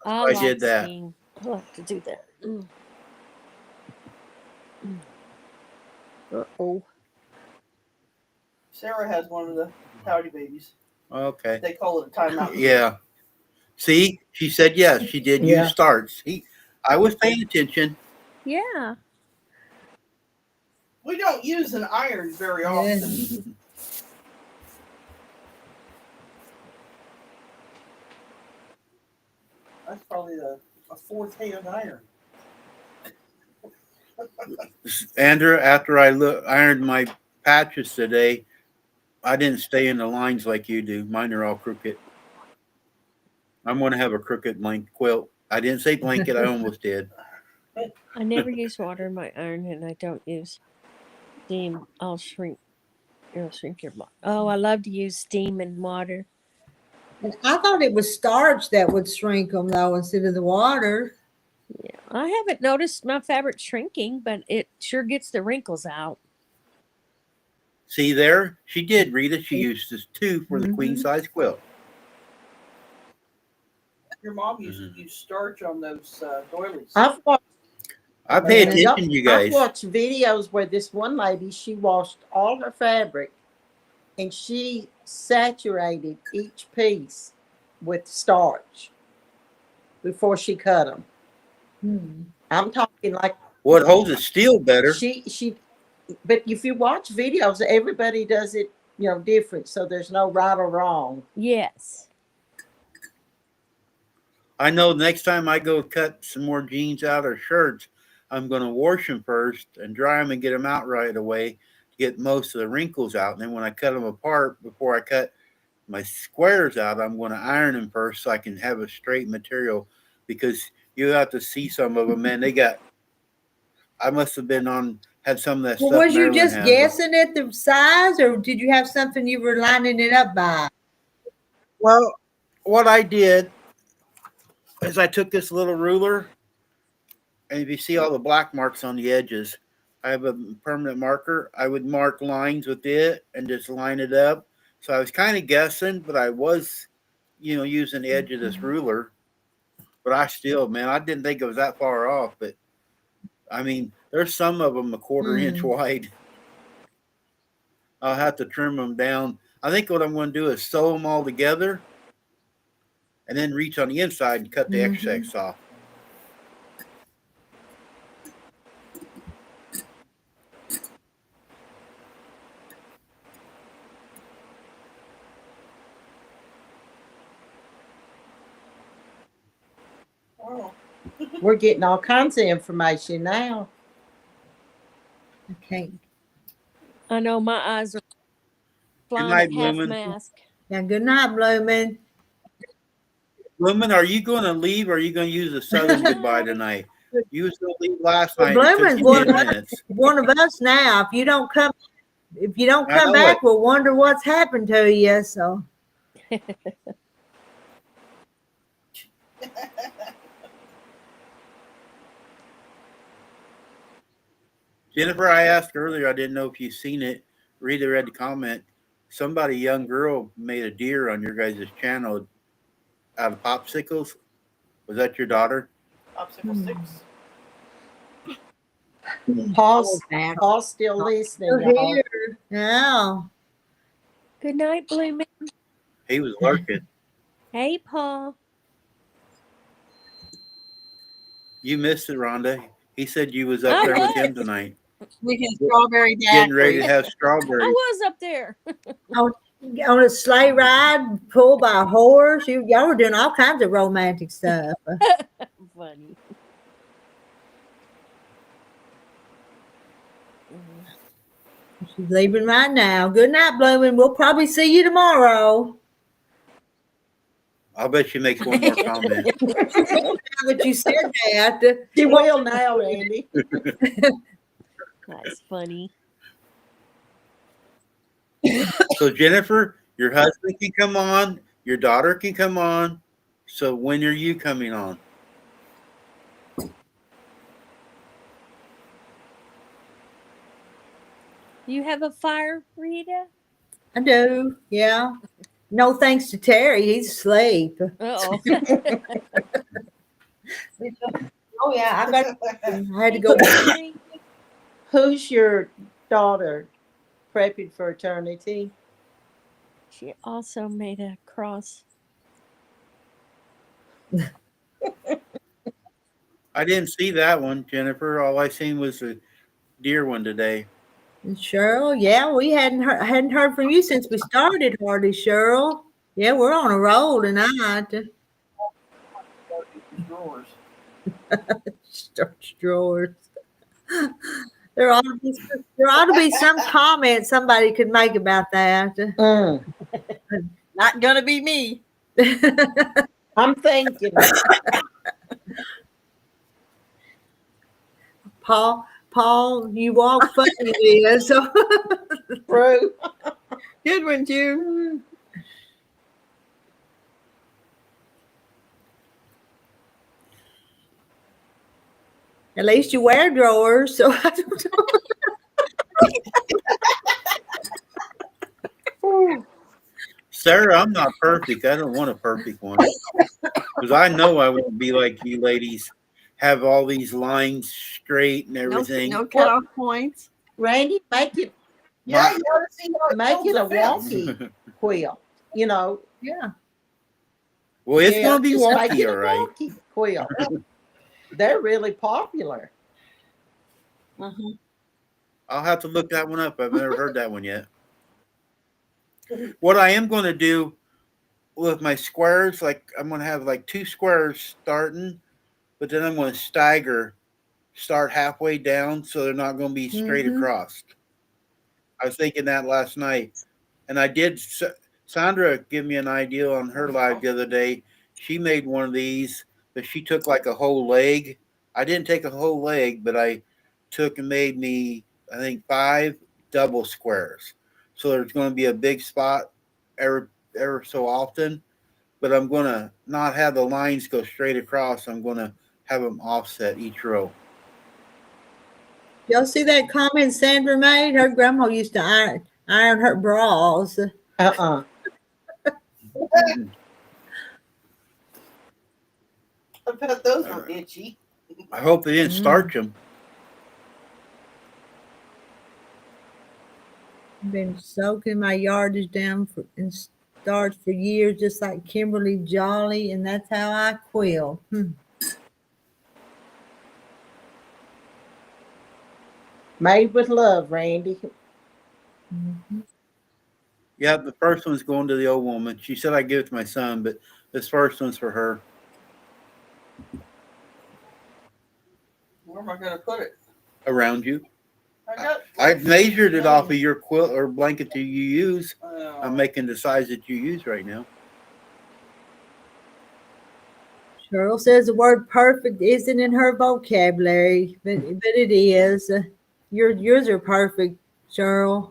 Speaker 11: I
Speaker 9: I
Speaker 11: like
Speaker 9: did that.
Speaker 11: steam. I like to do that. Uh-oh.
Speaker 10: Sarah has one of the pouty babies.
Speaker 9: Okay.
Speaker 10: They call it a timeout.
Speaker 9: Yeah. See, she said yes. She did
Speaker 5: Yeah.
Speaker 9: use starch. See, I was paying attention.
Speaker 11: Yeah.
Speaker 10: We don't use an iron very often. That's probably a fourth hand iron.
Speaker 9: Andrew, after I ironed my patches today, I didn't stay in the lines like you do. Mine are all crooked. I'm going to have a crooked blanket quilt. I didn't say blanket. I almost did.
Speaker 11: I never use water in my iron, and I don't use steam. It'll shrink your body. Oh, I love to use steam and water.
Speaker 1: I thought it was starch that would shrink them though instead of the water.
Speaker 11: Yeah, I haven't noticed my fabric shrinking, but it sure gets the wrinkles out.
Speaker 9: See there? She did, Rita. She used this 2 for the queen size quilt.
Speaker 10: Your mom used to use starch on those doilies.
Speaker 5: I've watched,
Speaker 9: I pay attention, you
Speaker 5: I've
Speaker 9: guys.
Speaker 5: watched videos where this one lady, she washed all her fabric and she saturated each piece with starch before she cut them. I'm talking like
Speaker 9: Well, it holds it steel better.
Speaker 5: she but if you watch videos, everybody does it, different, so there's no right or wrong.
Speaker 11: Yes.
Speaker 9: I know next time I go cut some more jeans out or shirts, I'm going to wash them first and dry them and get them out right away to get most of the wrinkles out. And then when I cut them apart, before I cut my squares out, I'm going to iron them first so I can have a straight material, because you have to see some of them, man. I must have had some of that
Speaker 1: Well,
Speaker 9: stuff.
Speaker 1: was you
Speaker 9: Marilyn
Speaker 1: just
Speaker 9: has.
Speaker 1: guessing at the size, or did you have something you were lining it up by?
Speaker 9: Well, what I did is I took this little ruler, and if you see all the black marks on the edges, I have a permanent marker. I would mark lines with it and just line it up. So I was kind of guessing, but I was, using the edge of this ruler. But I still, man, I didn't think it was that far off. But I mean, there's some of them a quarter inch wide. I'll have to trim them down. I think what I'm going to do is sew them all together and then reach on the inside and cut the excess off.
Speaker 5: We're getting all kinds of information now.
Speaker 1: Okay.
Speaker 11: I know my eyes are flying
Speaker 9: night,
Speaker 11: at half
Speaker 9: Bloomin'.
Speaker 11: mask.
Speaker 1: Yeah, good night, Bloomin'.
Speaker 9: Bloomin', are you going to leave, or are you going to use a southern goodbye tonight? You was going to leave last night.
Speaker 1: Well,
Speaker 9: It took
Speaker 1: Bloomin's
Speaker 9: you 10 minutes.
Speaker 1: one of us now. If you don't come
Speaker 9: I know
Speaker 1: back,
Speaker 9: it.
Speaker 1: we'll wonder what's happened to you. So
Speaker 9: Jennifer, I asked earlier, I didn't know if you've seen it. Rita read the comment. Somebody, young girl, made a deer on your guys' channel out of popsicles. Was that your daughter?
Speaker 10: Popsicle sticks.
Speaker 5: Paul's still listening, y'all.
Speaker 1: yeah.
Speaker 11: Good night, Bloomin'.
Speaker 9: He was lurking.
Speaker 11: Hey, Paul.
Speaker 9: You missed it, Rhonda. He said you was up there with him tonight,
Speaker 3: We can strawberry
Speaker 9: getting ready
Speaker 3: daiquiri.
Speaker 9: to have
Speaker 11: I
Speaker 9: strawberries.
Speaker 11: was up there.
Speaker 1: On a sleigh ride, pulled by a horse. Y'all were doing all kinds of romantic stuff.
Speaker 11: Funny.
Speaker 1: She's leaving right now. Good night, Bloomin'. We'll probably see you tomorrow.
Speaker 9: I'll bet she makes one more comment.
Speaker 1: But you said that.
Speaker 5: She will now, Randy.
Speaker 11: That's funny.
Speaker 9: So, Jennifer, Your husband can come on. Your daughter can come on. So when are you coming on?
Speaker 11: You have a fire, Rita?
Speaker 1: I do. Yeah. No thanks to Terry. He's asleep.
Speaker 11: Oh.
Speaker 1: Oh yeah, I had to go.
Speaker 5: Who's your daughter prepping for eternity?
Speaker 11: She also made a cross.
Speaker 9: I didn't see that one, Jennifer. All I seen was a deer one today.
Speaker 1: Cheryl, yeah, we hadn't heard from you since we started, hardly, Cheryl. Yeah, we're on a roll tonight.
Speaker 10: Drawers.
Speaker 1: Starch drawers. There ought to be some comment somebody could make about that.
Speaker 3: Not gonna be me.
Speaker 5: I'm thinking.
Speaker 1: Paul, you walk funny there, so
Speaker 5: True.
Speaker 3: Good one, June.
Speaker 1: at least you wear drawers. So I don't know.
Speaker 9: Sarah, I'm not perfect. I don't want a perfect one. Because I know I won't be like you ladies, have all these lines straight and everything.
Speaker 3: No cutoff points.
Speaker 5: Randy, make it
Speaker 10: Yeah, you ought to see how it
Speaker 5: make it a
Speaker 10: holds the fence.
Speaker 5: wonky quilt. You know.
Speaker 1: Yeah.
Speaker 9: Well, it's
Speaker 5: Yeah,
Speaker 9: going to be
Speaker 5: just make
Speaker 9: wonky,
Speaker 5: it a
Speaker 9: all right.
Speaker 5: wonky quilt. They're really popular.
Speaker 9: I'll have to look that one up. I've never heard that one yet. What I am going to do with my squares, like I'm going to have like 2 squares starting, but then I'm going to start halfway down so they're not going to be straight across. I was thinking that last night, and I did. Sandra give me an idea on her live the other day. She made one of these, but she took like a whole leg. I didn't take a whole leg, but I took and made me, I think, 5 double squares. So there's going to be a big spot ever so often, but I'm going to not have the lines go straight across. I'm going to have them offset each row.
Speaker 1: Y'all see that comment Sandra made? Her grandma used to iron her bras.
Speaker 5: Uh-uh.
Speaker 10: I bet those were itchy.
Speaker 9: I hope they didn't starch them.
Speaker 1: I've been soaking my yardage down in starch for years, just like Kimberly Jolly, and that's how I quilt.
Speaker 5: Made with love, Randy.
Speaker 9: Yeah, the first one's going to the old woman. She said I'd give it to my son, but this first one's for her.
Speaker 10: Where am I going to put it?
Speaker 9: Around you. I measured it off of your quilt or blanket that you use. I'm making the size that you use right now.
Speaker 1: Cheryl says the word perfect isn't in her vocabulary, but it is. Yours are perfect, Cheryl.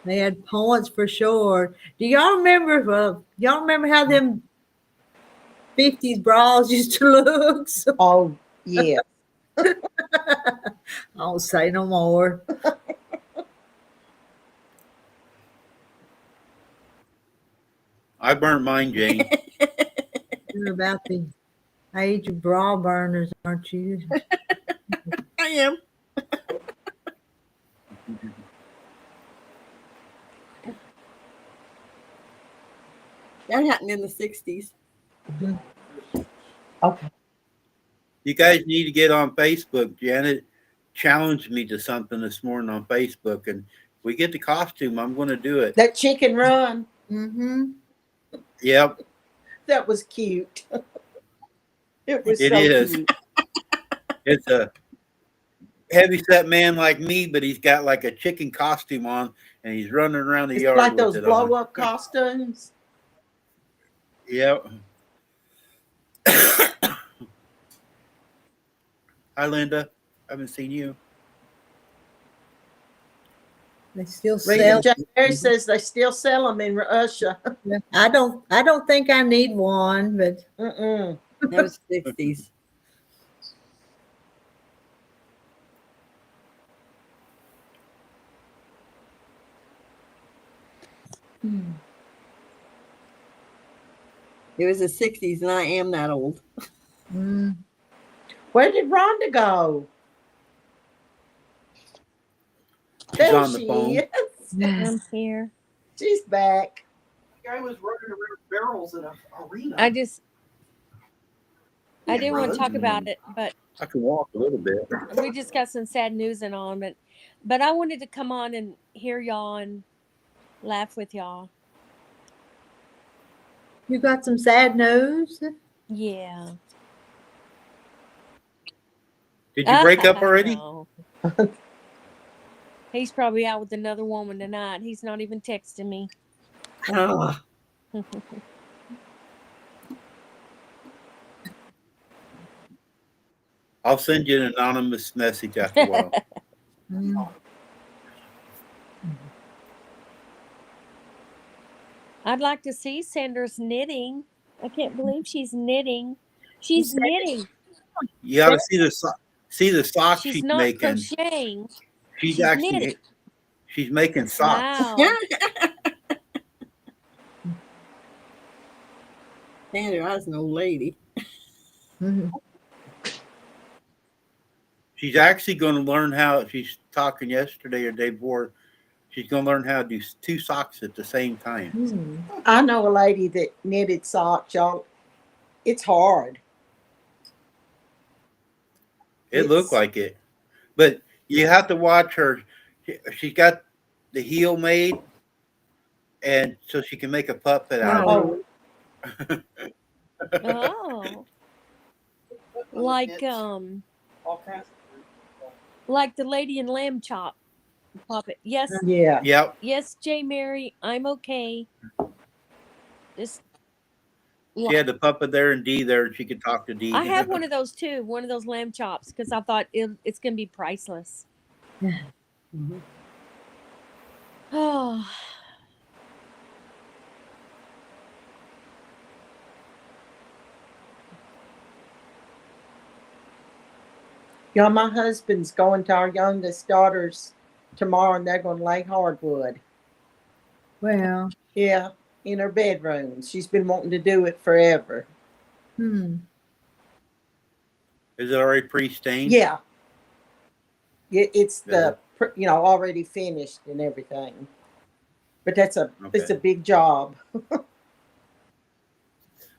Speaker 1: They had points for sure. Do y'all remember? Y'all remember how them 50s bras used to look?
Speaker 5: Oh, yeah.
Speaker 1: I won't say no more.
Speaker 9: I burnt mine, Jane.
Speaker 1: You're about the age of bra burners, aren't you?
Speaker 3: I am. That happened in the 60s.
Speaker 5: Okay.
Speaker 9: You guys need to get on Facebook. Janet challenged me to something this morning on Facebook, and if we get the costume, I'm going to do it.
Speaker 5: That chicken run.
Speaker 1: Mm-hmm.
Speaker 9: Yep.
Speaker 5: That was cute. It was
Speaker 9: It
Speaker 5: so
Speaker 9: is.
Speaker 5: cute.
Speaker 9: It's a heavy-set man like me, but he's got like a chicken costume on, and he's running around the
Speaker 5: It's
Speaker 9: yard
Speaker 5: like
Speaker 9: with
Speaker 5: those
Speaker 9: it
Speaker 5: blow-up costumes.
Speaker 9: Yep. Hi, Linda. I haven't seen you.
Speaker 1: They still
Speaker 5: Rita
Speaker 1: sell.
Speaker 5: J. Mary says they still sell them in Russia.
Speaker 1: I don't think I need one, but
Speaker 5: Mm-mm.
Speaker 3: That was 60s. It was the 60s, and I am that old.
Speaker 5: Where did Rhonda go?
Speaker 9: She's
Speaker 5: There
Speaker 9: on the
Speaker 5: she
Speaker 9: phone.
Speaker 5: is.
Speaker 11: I'm here.
Speaker 5: She's back.
Speaker 10: The guy was running around barrels in an arena.
Speaker 11: I didn't want to talk about it, but
Speaker 9: I can walk a little bit.
Speaker 11: we just got some sad news and on, but I wanted to come on and hear y'all and laugh with y'all.
Speaker 1: you got some sad news.
Speaker 11: Yeah.
Speaker 9: Did you break up already?
Speaker 11: No. He's probably out with another woman tonight. He's not even texting me.
Speaker 3: Oh,
Speaker 9: I'll send you an anonymous message after a while.
Speaker 11: I'd like to see Sandra's knitting. I can't believe she's knitting. She's knitting.
Speaker 9: You got to see the socks
Speaker 11: She's
Speaker 9: she's
Speaker 11: not
Speaker 9: making.
Speaker 11: crocheting.
Speaker 9: She's
Speaker 11: knitting.
Speaker 9: actually she's making socks.
Speaker 11: Wow.
Speaker 3: Sandra, I was an old lady.
Speaker 9: She's actually going to learn how. She's talking yesterday or day before. She's going to learn how to do 2 socks at the same time.
Speaker 5: I know a lady that knitted socks, y'all. It's hard.
Speaker 9: It looked like it, but you have to watch her. She's got the heel made, and so she can make a puppet out of it.
Speaker 11: Oh. Like like the Lady in Lamb Chop puppet. Yes.
Speaker 5: Yeah.
Speaker 9: Yep.
Speaker 11: Yes, J. Mary, I'm okay. Just
Speaker 9: She had the puppet there and Dee there, and she could talk to Dee.
Speaker 11: I have one of those too, one of those lamb chops, because I thought it's gonna be priceless. Oh.
Speaker 5: Y'all, my husband's going to our youngest daughter's tomorrow, and they're going to lay hardwood.
Speaker 1: Well,
Speaker 5: Yeah, in her bedroom. She's been wanting to do it forever.
Speaker 9: Is it already pre-stained?
Speaker 5: Yeah. It's already finished and everything. But it's a big job.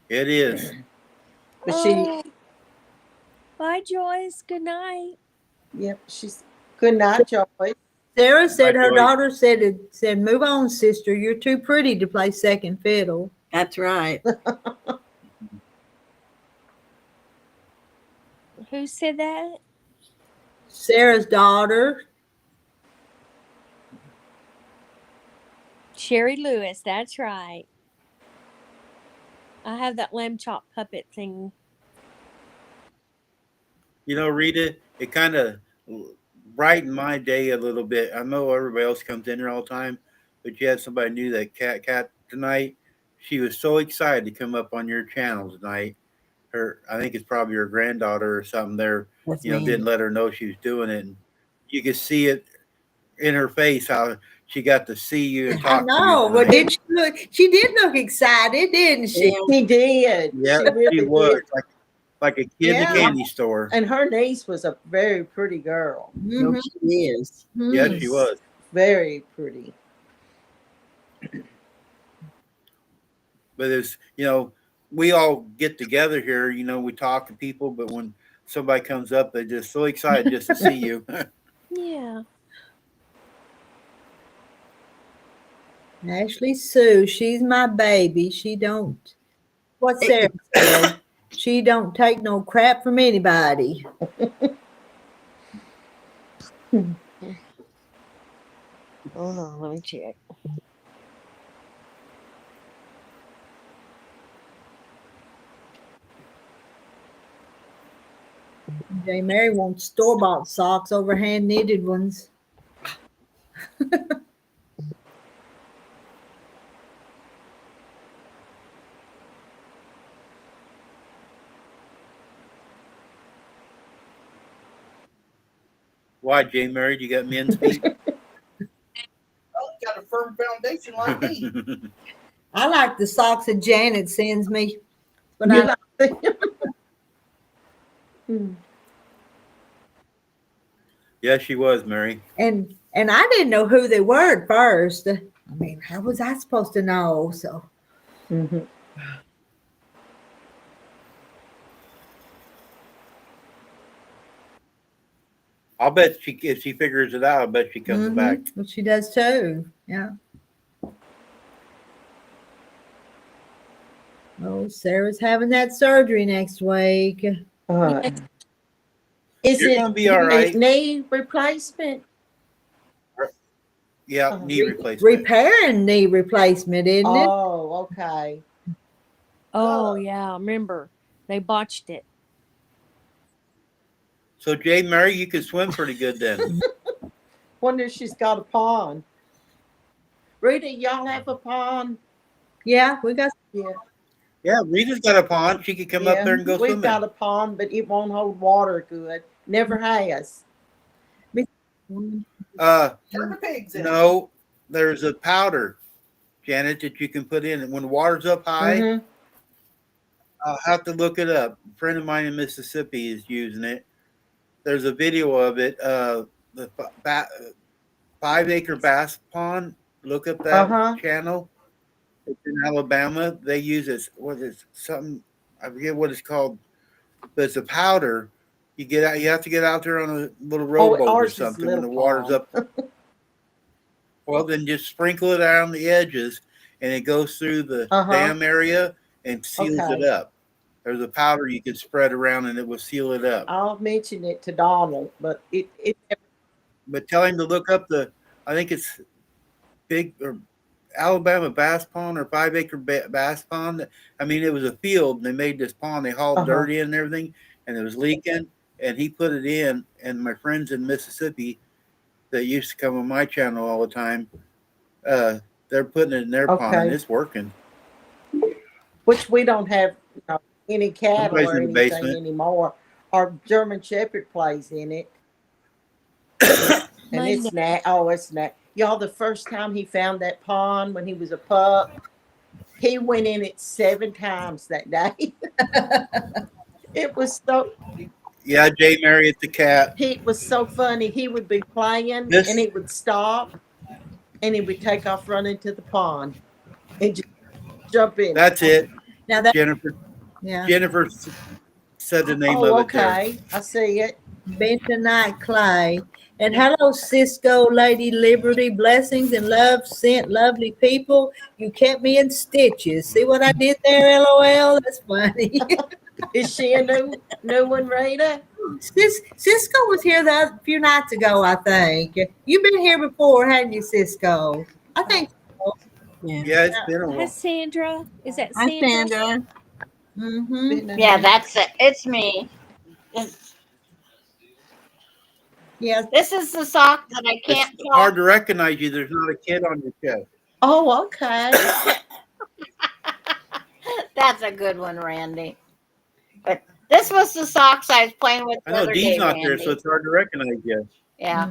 Speaker 9: It is.
Speaker 5: But
Speaker 11: Bye, Joyce. Good night.
Speaker 5: Yep, she's good night, Joyce.
Speaker 1: Sarah said
Speaker 9: Bye,
Speaker 1: her
Speaker 9: Joyce.
Speaker 1: daughter said, "Move on, sister. You're too pretty to play second fiddle."
Speaker 3: That's right.
Speaker 11: Who said that?
Speaker 1: Sarah's daughter.
Speaker 11: Sherry Lewis. That's right. I have that lamb chop puppet thing.
Speaker 9: You know, Rita, it kind of brightened my day a little bit. I know everybody else comes in here all the time, but you had somebody new that cat tonight. She was so excited to come up on your channel tonight. I think it's probably her granddaughter or something there,
Speaker 3: That's
Speaker 9: didn't let her know she was doing it. And you could see it in her face how she got to see you and
Speaker 1: I
Speaker 9: talk
Speaker 1: know,
Speaker 9: to you.
Speaker 1: but
Speaker 9: tonight.
Speaker 1: did she look? She did look excited, didn't she?
Speaker 5: She did.
Speaker 9: Yeah,
Speaker 5: She really
Speaker 9: she was
Speaker 5: did.
Speaker 9: like a kid in
Speaker 5: Yeah.
Speaker 9: the candy store.
Speaker 5: And her niece was a very pretty girl.
Speaker 3: No, she is.
Speaker 9: Yes, she was.
Speaker 5: Very pretty.
Speaker 9: But it's, we all get together here, we talk to people, but when somebody comes up, they're just so excited just to see you.
Speaker 11: Yeah.
Speaker 1: Ashley Sue, she's my baby. She don't. What Sarah said. She don't take no crap from anybody.
Speaker 11: Hold on, let me check.
Speaker 1: J. Mary wants store-bought socks over hand knitted ones.
Speaker 9: Why, Jay Mary? You got men's feet?
Speaker 10: Oh, got a firm foundation like me.
Speaker 1: I like the socks that Janet sends me. But
Speaker 5: You
Speaker 1: I
Speaker 5: like them?
Speaker 9: Yeah, she was, Mary.
Speaker 1: and I didn't know who they were at first. I mean, how was I supposed to know? So
Speaker 5: Mm-hmm.
Speaker 9: I'll bet if she figures it out, I bet she comes back.
Speaker 1: Well, she does too. Yeah. Oh, Sarah's having that surgery next week.
Speaker 5: Is
Speaker 9: You're
Speaker 5: it
Speaker 9: gonna be all right.
Speaker 5: knee replacement?
Speaker 9: Yeah, knee replacement.
Speaker 1: Repair and knee replacement, isn't it?
Speaker 5: Oh, okay.
Speaker 11: Oh yeah, remember they botched it.
Speaker 9: So, Jay Mary, you can swim pretty good then.
Speaker 5: Wonder if she's got a pond. Rita, y'all have a pond?
Speaker 1: Yeah, we got.
Speaker 5: Yeah.
Speaker 9: Yeah, Rita's got a pond. She could come up there and go
Speaker 5: We've
Speaker 9: swimming.
Speaker 5: got a pond, but it won't hold water good. Never has.
Speaker 9: No, there's a powder, Janet, that you can put in. And when the water's up high,
Speaker 5: Mhm.
Speaker 9: I'll have to look it up. A friend of mine in Mississippi is using it. There's a video of it. The 5-acre bass pond. Look up that channel. It's in Alabama. They use it. What is something? I forget what it's called, but it's a powder. You get out. You have to get out there on a little rowboat or
Speaker 5: ours is
Speaker 9: something when the
Speaker 5: little
Speaker 9: water's
Speaker 5: pond.
Speaker 9: up. Well, then just sprinkle it out on the edges, and it goes through the dam area and seals it up. There's a powder you can spread around, and it will seal it up.
Speaker 5: I'll mention it to Donald, but it.
Speaker 9: But tell him to look up I think it's big or Alabama bass pond or 5-acre bass pond. I mean, it was a field, and they made this pond. They hauled dirt in and everything, and it was leaking. And he put it in. And my friends in Mississippi that used to come on my channel all the time, they're putting it in their pond, and it's working.
Speaker 5: Which we don't have any cattle
Speaker 9: Somebody's
Speaker 5: or
Speaker 9: in the
Speaker 5: anything
Speaker 9: basement.
Speaker 5: anymore. Our German Shepherd plays in it. And it's not. Y'all, the first time he found that pond when he was a pup, he went in it 7 times that day. It was so.
Speaker 9: Yeah, Jay Mary, it's the cat.
Speaker 5: It was so funny. He would be playing and he would stop and he would take off running to the pond and just jump in.
Speaker 9: That's it.
Speaker 1: Now that
Speaker 9: Jennifer.
Speaker 1: Yeah.
Speaker 9: Jennifer said the name of it there.
Speaker 5: Okay. I see it.
Speaker 1: Bentonite clay. And hello, Cisco, Lady Liberty, blessings and love sent lovely people. You kept me in stitches. See what I did there, LOL? That's funny.
Speaker 5: Is she a new one, Rita?
Speaker 1: Cisco was here a few nights ago, I think. You've been here before, hadn't you, Cisco? I think so.
Speaker 9: Yeah, it's been a
Speaker 11: Hi,
Speaker 9: while.
Speaker 11: Sandra. Is that
Speaker 3: Hi,
Speaker 11: Sandra?
Speaker 3: Sandra.
Speaker 1: Mm-hmm.
Speaker 12: Yeah, that's it. It's me.
Speaker 1: Yes.
Speaker 12: This is the sock that I can't
Speaker 9: It's hard to recognize you. There's not a kid on your chest.
Speaker 5: Oh, okay.
Speaker 12: That's a good one, Randy. But this was the socks I was playing with the
Speaker 9: I know
Speaker 12: other
Speaker 9: Dee's
Speaker 12: day,
Speaker 9: not
Speaker 12: Randy.
Speaker 9: there, so it's hard to recognize you.
Speaker 12: Yeah.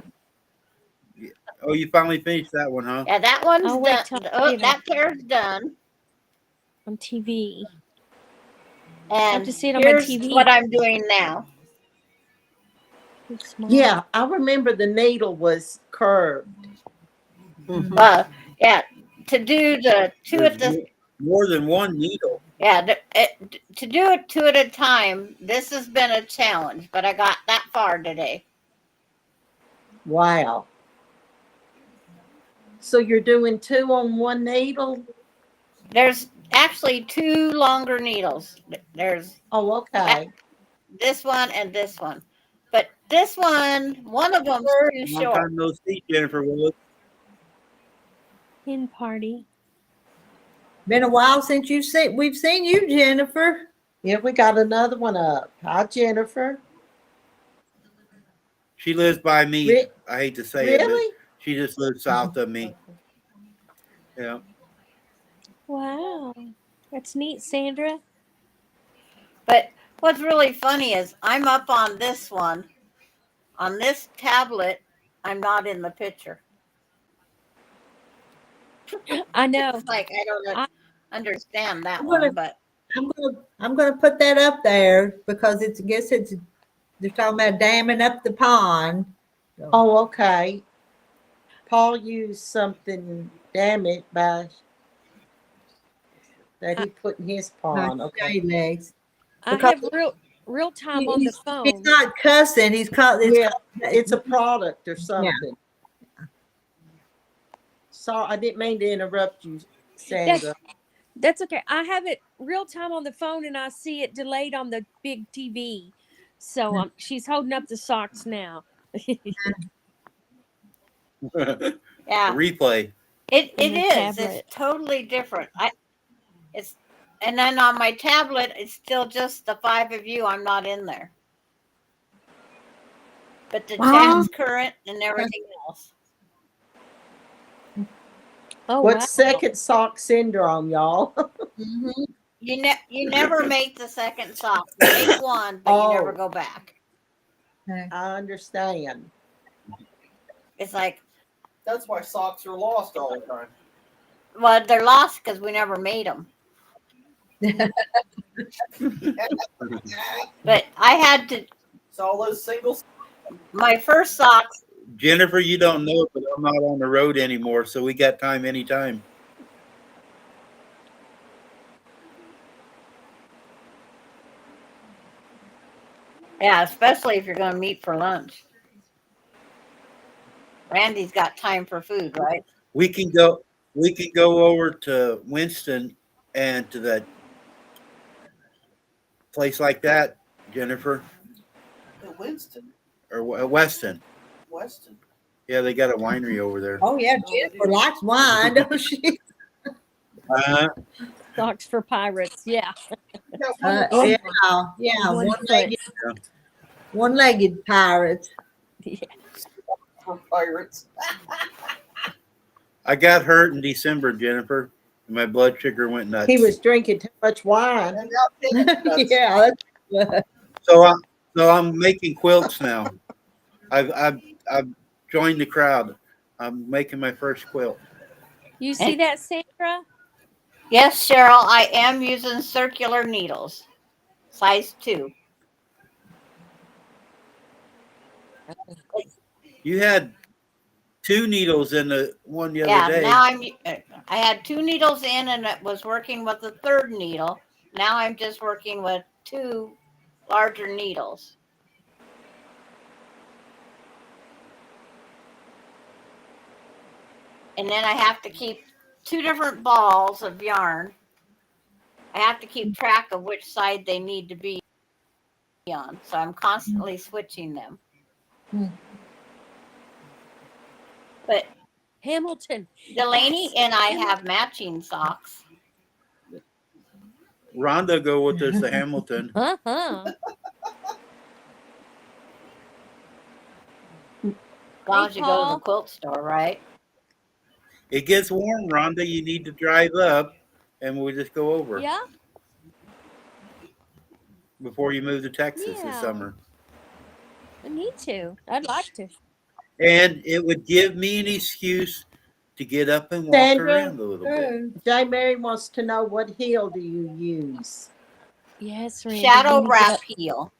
Speaker 9: Oh, you finally finished that one, huh?
Speaker 12: Yeah, that one's
Speaker 11: I'll wait
Speaker 12: done.
Speaker 11: till
Speaker 12: Oh,
Speaker 11: later.
Speaker 12: that pair's done.
Speaker 11: On TV.
Speaker 12: And
Speaker 11: to see it on my
Speaker 12: here's
Speaker 11: TV.
Speaker 12: what I'm doing now.
Speaker 5: Yeah, I remember the needle was curved.
Speaker 12: Yeah, to do the two at the
Speaker 9: More than one needle.
Speaker 12: yeah to do it 2 at a time. This has been a challenge, but I got that far today.
Speaker 5: Wow. So you're doing 2 on one needle?
Speaker 12: There's actually 2 longer needles. There's
Speaker 5: okay.
Speaker 12: This one and this one, but this one of them's too
Speaker 9: Long
Speaker 12: short.
Speaker 9: time no see, Jennifer Willis.
Speaker 11: In party.
Speaker 1: Been a while since we've seen you, Jennifer.
Speaker 5: Yeah, we got another one up. Hi, Jennifer.
Speaker 9: She lives by me. I hate to say it,
Speaker 5: Really?
Speaker 9: but she just lives south of me. Yeah.
Speaker 11: Wow. That's neat, Sandra.
Speaker 12: But what's really funny is I'm up on this one, On this tablet, I'm not in the picture.
Speaker 11: I know.
Speaker 12: It's like I don't
Speaker 11: I-
Speaker 12: understand that
Speaker 1: I'm gonna-
Speaker 12: one, but
Speaker 1: I'm gonna put that up there because I guess they're talking about damming up the pond.
Speaker 5: Oh, okay. Paul used something, damn it, by that he put in his pond. Okay.
Speaker 1: Legs.
Speaker 11: I
Speaker 1: Because
Speaker 11: have real time on the
Speaker 1: He's
Speaker 11: phone.
Speaker 1: not cussing. He's called.
Speaker 5: Yeah, it's a product or something. Sorry, I didn't mean to interrupt you, Sandra.
Speaker 11: That's okay. I have it real time on the phone, and I see it delayed on the big TV. So she's holding up the socks now.
Speaker 12: yeah,
Speaker 9: Replay.
Speaker 12: it
Speaker 11: On the
Speaker 12: is.
Speaker 11: tablet.
Speaker 12: It's totally different. And then on my tablet, it's still just the 5 of you. I'm not in there, but the chat's current and everything else.
Speaker 11: Oh,
Speaker 5: What's
Speaker 11: wow.
Speaker 5: second sock syndrome, y'all?
Speaker 12: You never make the second sock. You make one, but you never go back.
Speaker 5: I understand.
Speaker 12: It's like,
Speaker 10: That's why socks are lost all the time.
Speaker 12: well, they're lost because we never made them. But I had to.
Speaker 10: So all those singles.
Speaker 12: My first socks.
Speaker 9: Jennifer, you don't know, but I'm not on the road anymore, so we got time anytime.
Speaker 12: Yeah, especially if you're going to meet for lunch. Randy's got time for food, right?
Speaker 9: We can go over to Winston and to that place like that, Jennifer,
Speaker 10: Winston.
Speaker 9: or Weston.
Speaker 10: Weston.
Speaker 9: Yeah, they got a winery over there.
Speaker 1: Oh yeah, Jennifer likes wine, don't she?
Speaker 11: Socks for pirates. Yeah.
Speaker 1: Yeah, one-legged pirates.
Speaker 11: Yeah.
Speaker 10: For pirates.
Speaker 9: I got hurt in December, Jennifer. My blood sugar went nuts.
Speaker 5: He was drinking too much wine.
Speaker 1: Yeah.
Speaker 9: So I'm making quilts now. I've joined the crowd. I'm making my first quilt.
Speaker 11: You see that, Sandra?
Speaker 12: Yes, Cheryl, I am using circular needles, size 2.
Speaker 9: You had 2 needles in the one the other day.
Speaker 12: Now I had 2 needles in and it was working with the 3rd needle. Now I'm just working with 2 larger needles. And then I have to keep 2 different balls of yarn. I have to keep track of which side they need to be on. So I'm constantly switching them. But
Speaker 11: Hamilton.
Speaker 12: Delaney and I have matching socks.
Speaker 9: Rhonda go with us to Hamilton.
Speaker 12: As long as you go to the quilt store, right?
Speaker 9: It gets warm, Rhonda. You need to drive up, and we'll just go over.
Speaker 11: Yeah.
Speaker 9: Before you move to Texas this summer.
Speaker 11: I need to. I'd like to.
Speaker 9: And it would give me an excuse to get up and walk
Speaker 5: Sandra,
Speaker 9: around a little bit.
Speaker 5: J. Mary wants to know, what heel do you use?
Speaker 11: Yes, Randy.
Speaker 12: Shadow wrap heel.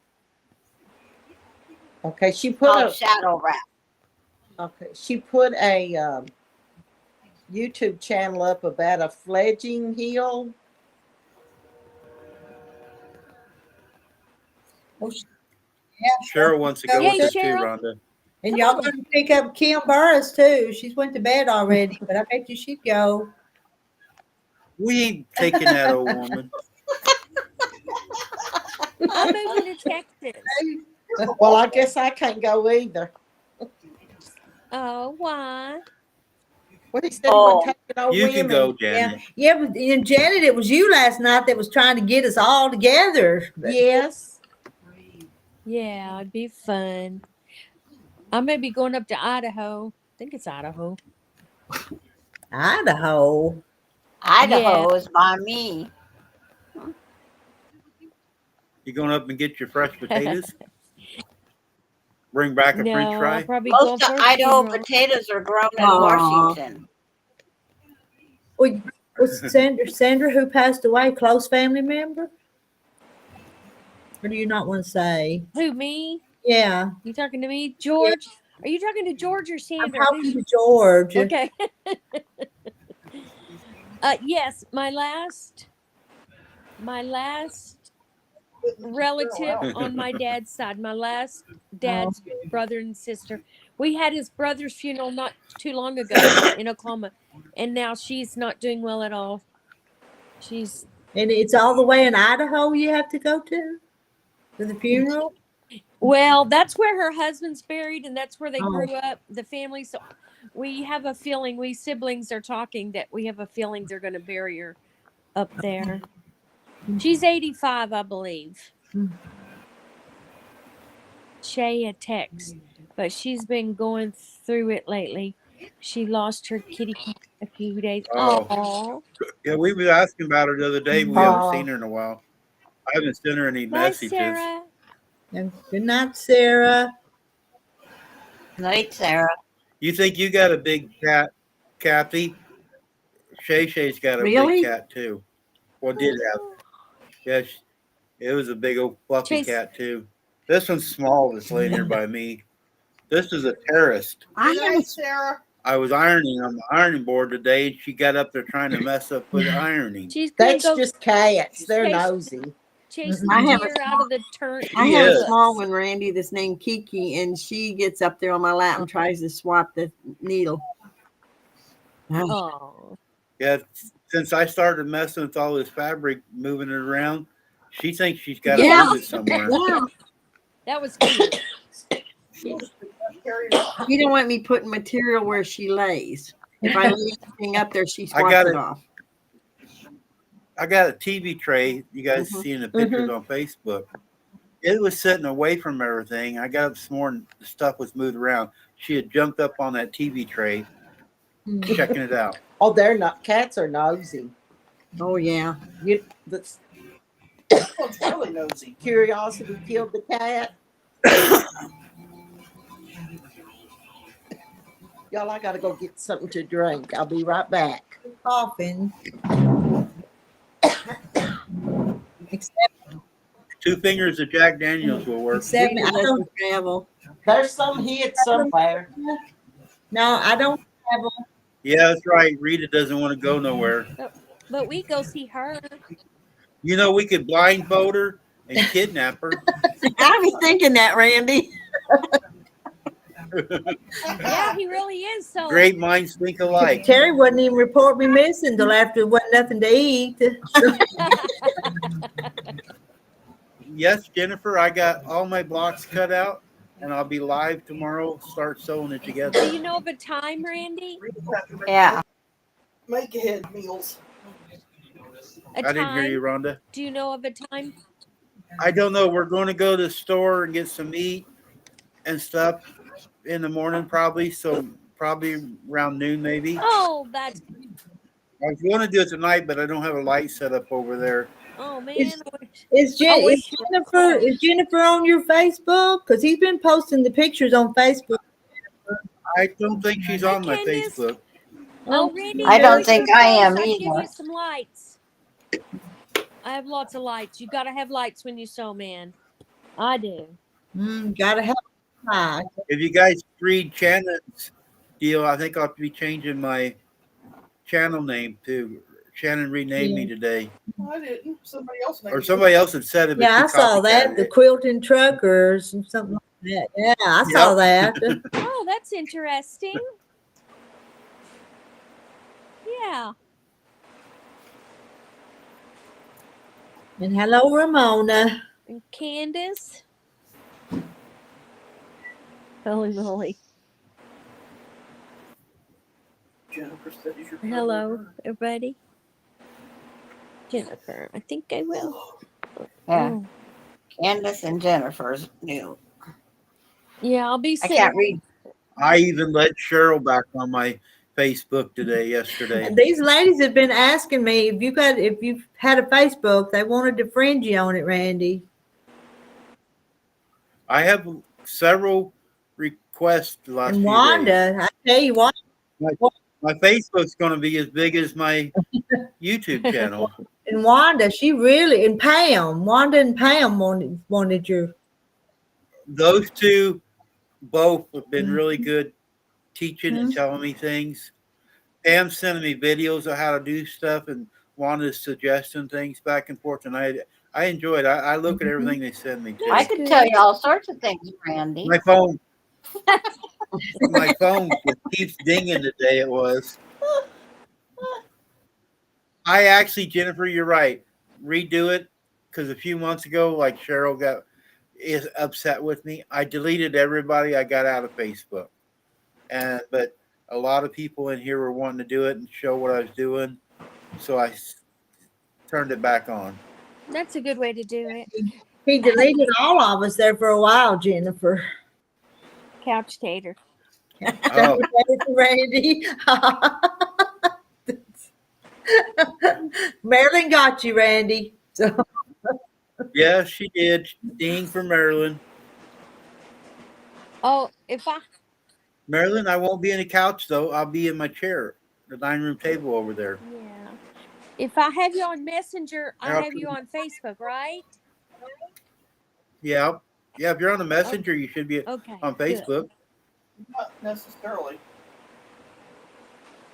Speaker 5: Okay, she put a
Speaker 12: shadow wrap.
Speaker 5: Okay, she put a YouTube channel up about a fledging heel.
Speaker 1: Oh,
Speaker 9: Cheryl wants to go
Speaker 1: Yeah,
Speaker 9: with us too,
Speaker 1: Cheryl.
Speaker 9: Rhonda.
Speaker 1: And y'all going to pick up Kim Burris too. She's went to bed already, but I bet you she'd go.
Speaker 9: We ain't taking that old woman.
Speaker 11: I'm moving to Texas.
Speaker 5: Well, I guess I can't go either.
Speaker 11: Oh, why?
Speaker 5: What he said, we're taking old
Speaker 9: You can
Speaker 5: women.
Speaker 9: go, Janet.
Speaker 1: Yeah, but and Janet, it was you last night that was trying to get us all together.
Speaker 5: Yes.
Speaker 11: Yeah, it'd be fun. I may be going up to Idaho. I think it's Idaho.
Speaker 1: Idaho.
Speaker 12: Idaho is by me.
Speaker 9: You going up and get your fresh potatoes? Bring back a French
Speaker 11: No, I'll
Speaker 9: fry.
Speaker 11: probably go
Speaker 12: Most of
Speaker 11: for a
Speaker 12: Idaho
Speaker 11: funeral.
Speaker 12: potatoes are grown in
Speaker 3: Aw.
Speaker 12: Washington.
Speaker 1: Was Sandra who passed away close family member? Or do you not want to say?
Speaker 11: Who, me?
Speaker 1: Yeah,
Speaker 11: You talking to me, George? Are you talking to George or
Speaker 1: I'm
Speaker 11: Sandra?
Speaker 1: talking to George.
Speaker 11: Okay. Yes, my last relative on my dad's side, my last dad's brother and sister. We had his brother's funeral not too long ago in Oklahoma, and now she's not doing well at all. She's
Speaker 1: And it's all the way in Idaho you have to go to for the funeral?
Speaker 11: well, that's where her husband's buried, and that's where they
Speaker 1: Oh.
Speaker 11: grew up, the family. So we have a feeling, we siblings are talking that we have a feeling they're going to bury her up there. She's 85, I believe. Shay a text, but she's been going through it lately. She lost her kitty cat a few days.
Speaker 9: Oh.
Speaker 11: Oh,
Speaker 9: Yeah, we were asking about her the other day. We haven't seen her in a while. I haven't sent her any
Speaker 11: bye,
Speaker 9: messages.
Speaker 11: Sarah.
Speaker 1: And good night, Sarah.
Speaker 12: Night, Sarah.
Speaker 9: You think you got a big cat, Kathy? Shay Shay's got a
Speaker 3: Really?
Speaker 9: big cat too. Well, did have. Yes, it was a big old fluffy
Speaker 11: Chase-
Speaker 9: cat too. This one's small that's laying here by me. This is a terrorist.
Speaker 10: Sarah.
Speaker 9: I was ironing on the ironing board today, and she got up there trying to mess up with ironing.
Speaker 11: She's gonna
Speaker 5: That's
Speaker 11: go
Speaker 5: just cats. They're
Speaker 11: Chase-
Speaker 5: nosy.
Speaker 11: chase
Speaker 3: I
Speaker 11: the
Speaker 3: have a
Speaker 11: deer out of the turn.
Speaker 3: I
Speaker 9: She
Speaker 3: have
Speaker 9: is.
Speaker 3: a small one, Randy, that's named Kiki, and she gets up there on my lap and tries to swap the needle.
Speaker 11: Oh,
Speaker 9: Yeah, since I started messing with all this fabric, moving it around, she thinks she's got to
Speaker 3: Yeah.
Speaker 9: move it somewhere.
Speaker 3: Yeah.
Speaker 11: that was cute.
Speaker 3: You don't want me putting material where she lays. If I lay anything up there, she
Speaker 9: I
Speaker 3: swats
Speaker 9: got
Speaker 3: it
Speaker 9: it.
Speaker 3: off.
Speaker 9: I got a TV tray. You guys
Speaker 3: Mhm.
Speaker 9: seeing the pictures on Facebook. It was sitting away from everything. I got up this morning, the stuff was moved around. She had jumped up on that TV tray, checking it out.
Speaker 5: Oh, they're not. Cats are nosy.
Speaker 3: Oh yeah.
Speaker 5: That's
Speaker 10: It's really nosy.
Speaker 5: curiosity killed the cat. Y'all, I gotta go get something to drink. I'll be right back.
Speaker 1: Coughing. Except,
Speaker 9: 2 fingers of Jack Daniels will work.
Speaker 1: except
Speaker 3: Rita
Speaker 1: I don't,
Speaker 3: doesn't travel.
Speaker 5: There's some hid somewhere.
Speaker 1: no, I don't have a,
Speaker 9: Yeah, that's right. Rita doesn't want to go nowhere.
Speaker 11: But we go see her.
Speaker 9: You know, we could blindfold her and kidnap her.
Speaker 3: I was thinking that, Randy.
Speaker 11: Yeah, he really is. So
Speaker 9: Great minds think alike.
Speaker 1: Terry wouldn't even report me missing till after there wasn't nothing to eat.
Speaker 9: Yes, Jennifer, I got all my blocks cut out, and I'll be live tomorrow. Start sewing it
Speaker 11: do
Speaker 9: together.
Speaker 11: you know of a time, Randy?
Speaker 12: Yeah.
Speaker 10: Make ahead meals.
Speaker 11: A
Speaker 9: I didn't hear you,
Speaker 11: time?
Speaker 9: Rhonda.
Speaker 11: Do you know of a time?
Speaker 9: I don't know. We're going to go to the store and get some meat and stuff in the morning, probably. So probably around noon, maybe.
Speaker 11: Oh, that's
Speaker 9: I was going to do it tonight, but I don't have a light set up over there.
Speaker 11: oh man.
Speaker 1: Is Jennifer on your Facebook? Because he's been posting the pictures on Facebook.
Speaker 9: I don't think she's on my
Speaker 11: Candace.
Speaker 9: Facebook.
Speaker 11: Oh, Randy,
Speaker 12: I don't
Speaker 11: you
Speaker 12: think
Speaker 11: should
Speaker 12: I am
Speaker 11: post. I'd give
Speaker 12: either.
Speaker 11: you some lights. I have lots of lights. You gotta have lights when you sew, man. I do.
Speaker 1: Gotta have a
Speaker 9: If you guys read Shannon's deal, I think I'll be changing my channel name to Shannon renamed me today.
Speaker 10: I didn't. Somebody else.
Speaker 9: Or somebody else had said it. but
Speaker 1: Yeah,
Speaker 9: she
Speaker 1: I saw that.
Speaker 9: copycat
Speaker 1: The
Speaker 9: it.
Speaker 1: quilting truckers and something like that. Yeah, I saw that.
Speaker 11: Oh, that's interesting. Yeah.
Speaker 1: And hello, Ramona.
Speaker 11: And Candace. Holy moly.
Speaker 10: Jennifer said, "Is your
Speaker 11: Hello, everybody. Jennifer, I think I will.
Speaker 12: Yeah.
Speaker 11: Oh.
Speaker 12: Candace and Jennifer's new.
Speaker 11: Yeah, I'll be
Speaker 12: I
Speaker 11: sitting.
Speaker 12: can't read.
Speaker 9: I even let Cheryl back on my Facebook yesterday.
Speaker 1: These ladies have been asking me if you've had a Facebook, they wanted to friend you on it, Randy.
Speaker 9: I have several quest the last
Speaker 1: And
Speaker 9: few days.
Speaker 1: Wanda, I tell you what,
Speaker 9: My Facebook's going to be as big as my YouTube channel.
Speaker 1: and Wanda, she really, and Pam, Wanda and Pam wanted your.
Speaker 9: Those two both have been really good teaching and
Speaker 1: Mhm.
Speaker 9: telling me things. Pam's sending me videos of how to do stuff, and Wanda's suggesting things back and forth. And I enjoy it. I look at everything they send me too.
Speaker 12: I could tell you all sorts of things, Randy.
Speaker 9: My phone just keeps dinging today. It was. I actually, Jennifer, you're right. Redo it, because a few months ago, like Cheryl is upset with me. I deleted everybody I got out of Facebook, but a lot of people in here were wanting to do it and show what I was doing, so I turned it back on.
Speaker 11: That's a good way to do it.
Speaker 1: He deleted all of us there for a while, Jennifer.
Speaker 11: Couch tater.
Speaker 9: Oh.
Speaker 1: Randy. Marilyn got you, Randy. So.
Speaker 9: Yeah, she did. Ding for Marilyn.
Speaker 11: Oh,
Speaker 9: Marilyn, I won't be in the couch though. I'll be in my chair, the dining room table over there.
Speaker 11: yeah. If I have you on Messenger, I have you on Facebook, right?
Speaker 9: Yeah. Yeah, if you're on the Messenger, you should be on Facebook.
Speaker 11: Good.
Speaker 10: Not necessarily.